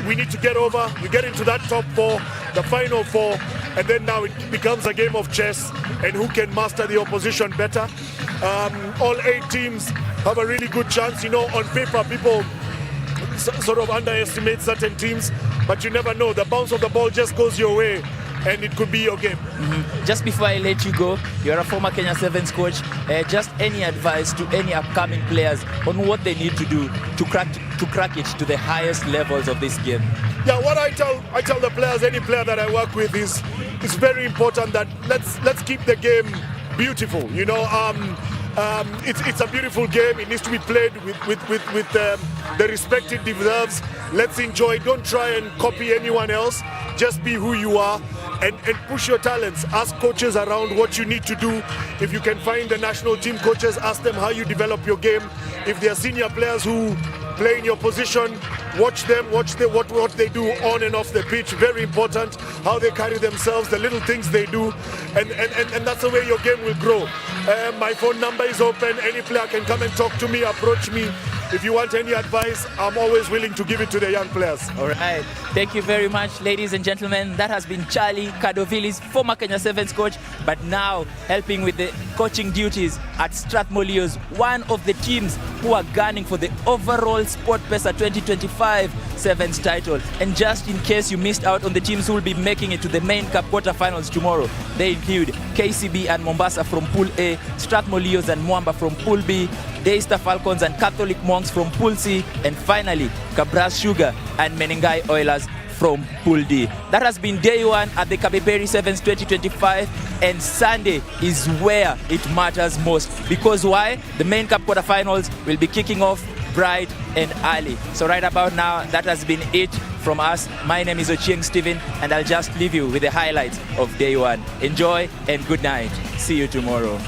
we need to get over. We get into that top 4, the final 4, and then now it becomes a game of chess and who can master the opposition better. All 8 teams have a really good chance. You know, on paper, people sort of underestimate certain teams, but you never know. The bounce of the ball just goes your way, and it could be your game. Just before I let you go, you're a former Kenya Sevens coach. Just any advice to any upcoming players on what they need to do to crack it to the highest levels of this game? Yeah, what I tell the players, any player that I work with, is it's very important that let's keep the game beautiful. You know, it's a beautiful game. It needs to be played with the respect it deserves. Let's enjoy. Don't try and copy anyone else. Just be who you are and push your talents. Ask coaches around what you need to do. If you can find the national team coaches, ask them how you develop your game. If there are senior players who play in your position, watch them, watch what they do on and off the pitch. Very important, how they carry themselves, the little things they do, and that's the way your game will grow. My phone number is open. Any player can come and talk to me, approach me. If you want any advice, I'm always willing to give it to the young players. All right. Thank you very much, ladies and gentlemen. That has been Charlie Kadovilis, former Kenya Sevens coach, but now helping with the coaching duties at Strathmore, one of the teams who are gunning for the overall SportPesa 2025 Sevens title. And just in case you missed out on the teams who will be making it to the main cup quarterfinals tomorrow, they include KCB and Mombasa from Pool A, Strathmore Leos and Mwamba from Pool B, Daystar Falcons and Catholic Monks from Pool C, and finally Cabras Sugar and Menengai Oilers from Pool D. That has been day 1 at the Kabeberi Sevens 2025, and Sunday is where it matters most. Because why? The main cup quarterfinals will be kicking off bright and early. So right about now, that has been it from us, my name is Ochieng Steven, and I'll just leave you with the highlights of day one. Enjoy and good night. See you tomorrow.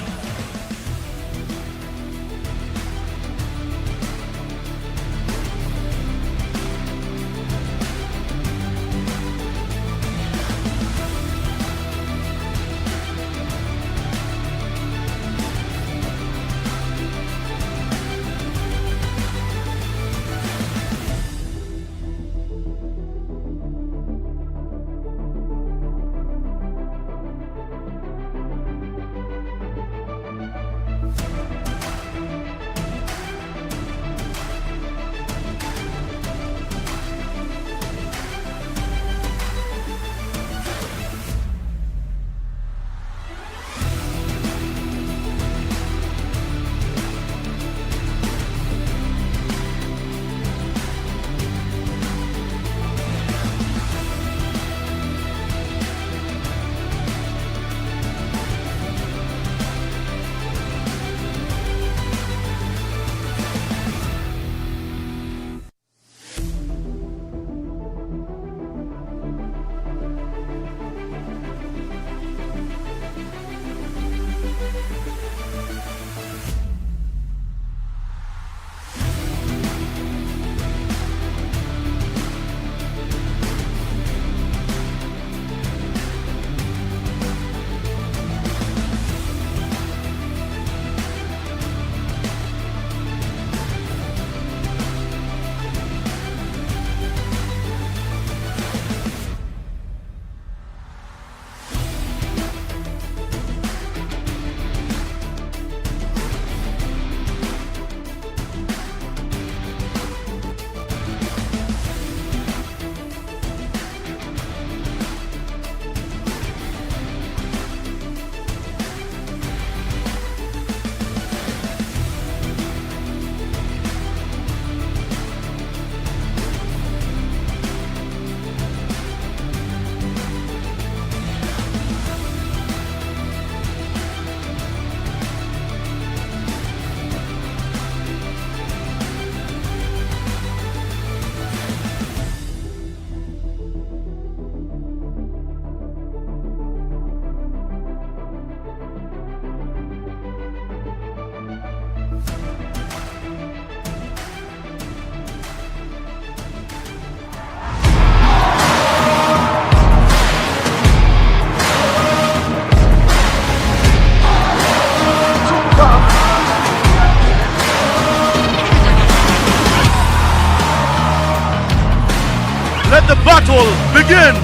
Let the battle begin!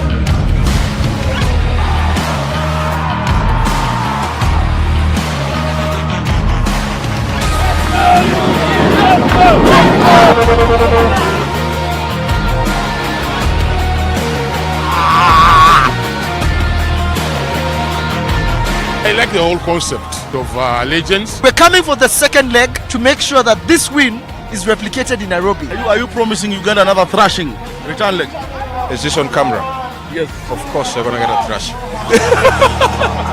I like the whole concept of legends. We're coming for the second leg to make sure that this win is replicated in Nairobi. Are you promising Uganda another thrashing? Return leg? Is this on camera? Yes. Of course, you're going to get a thrash.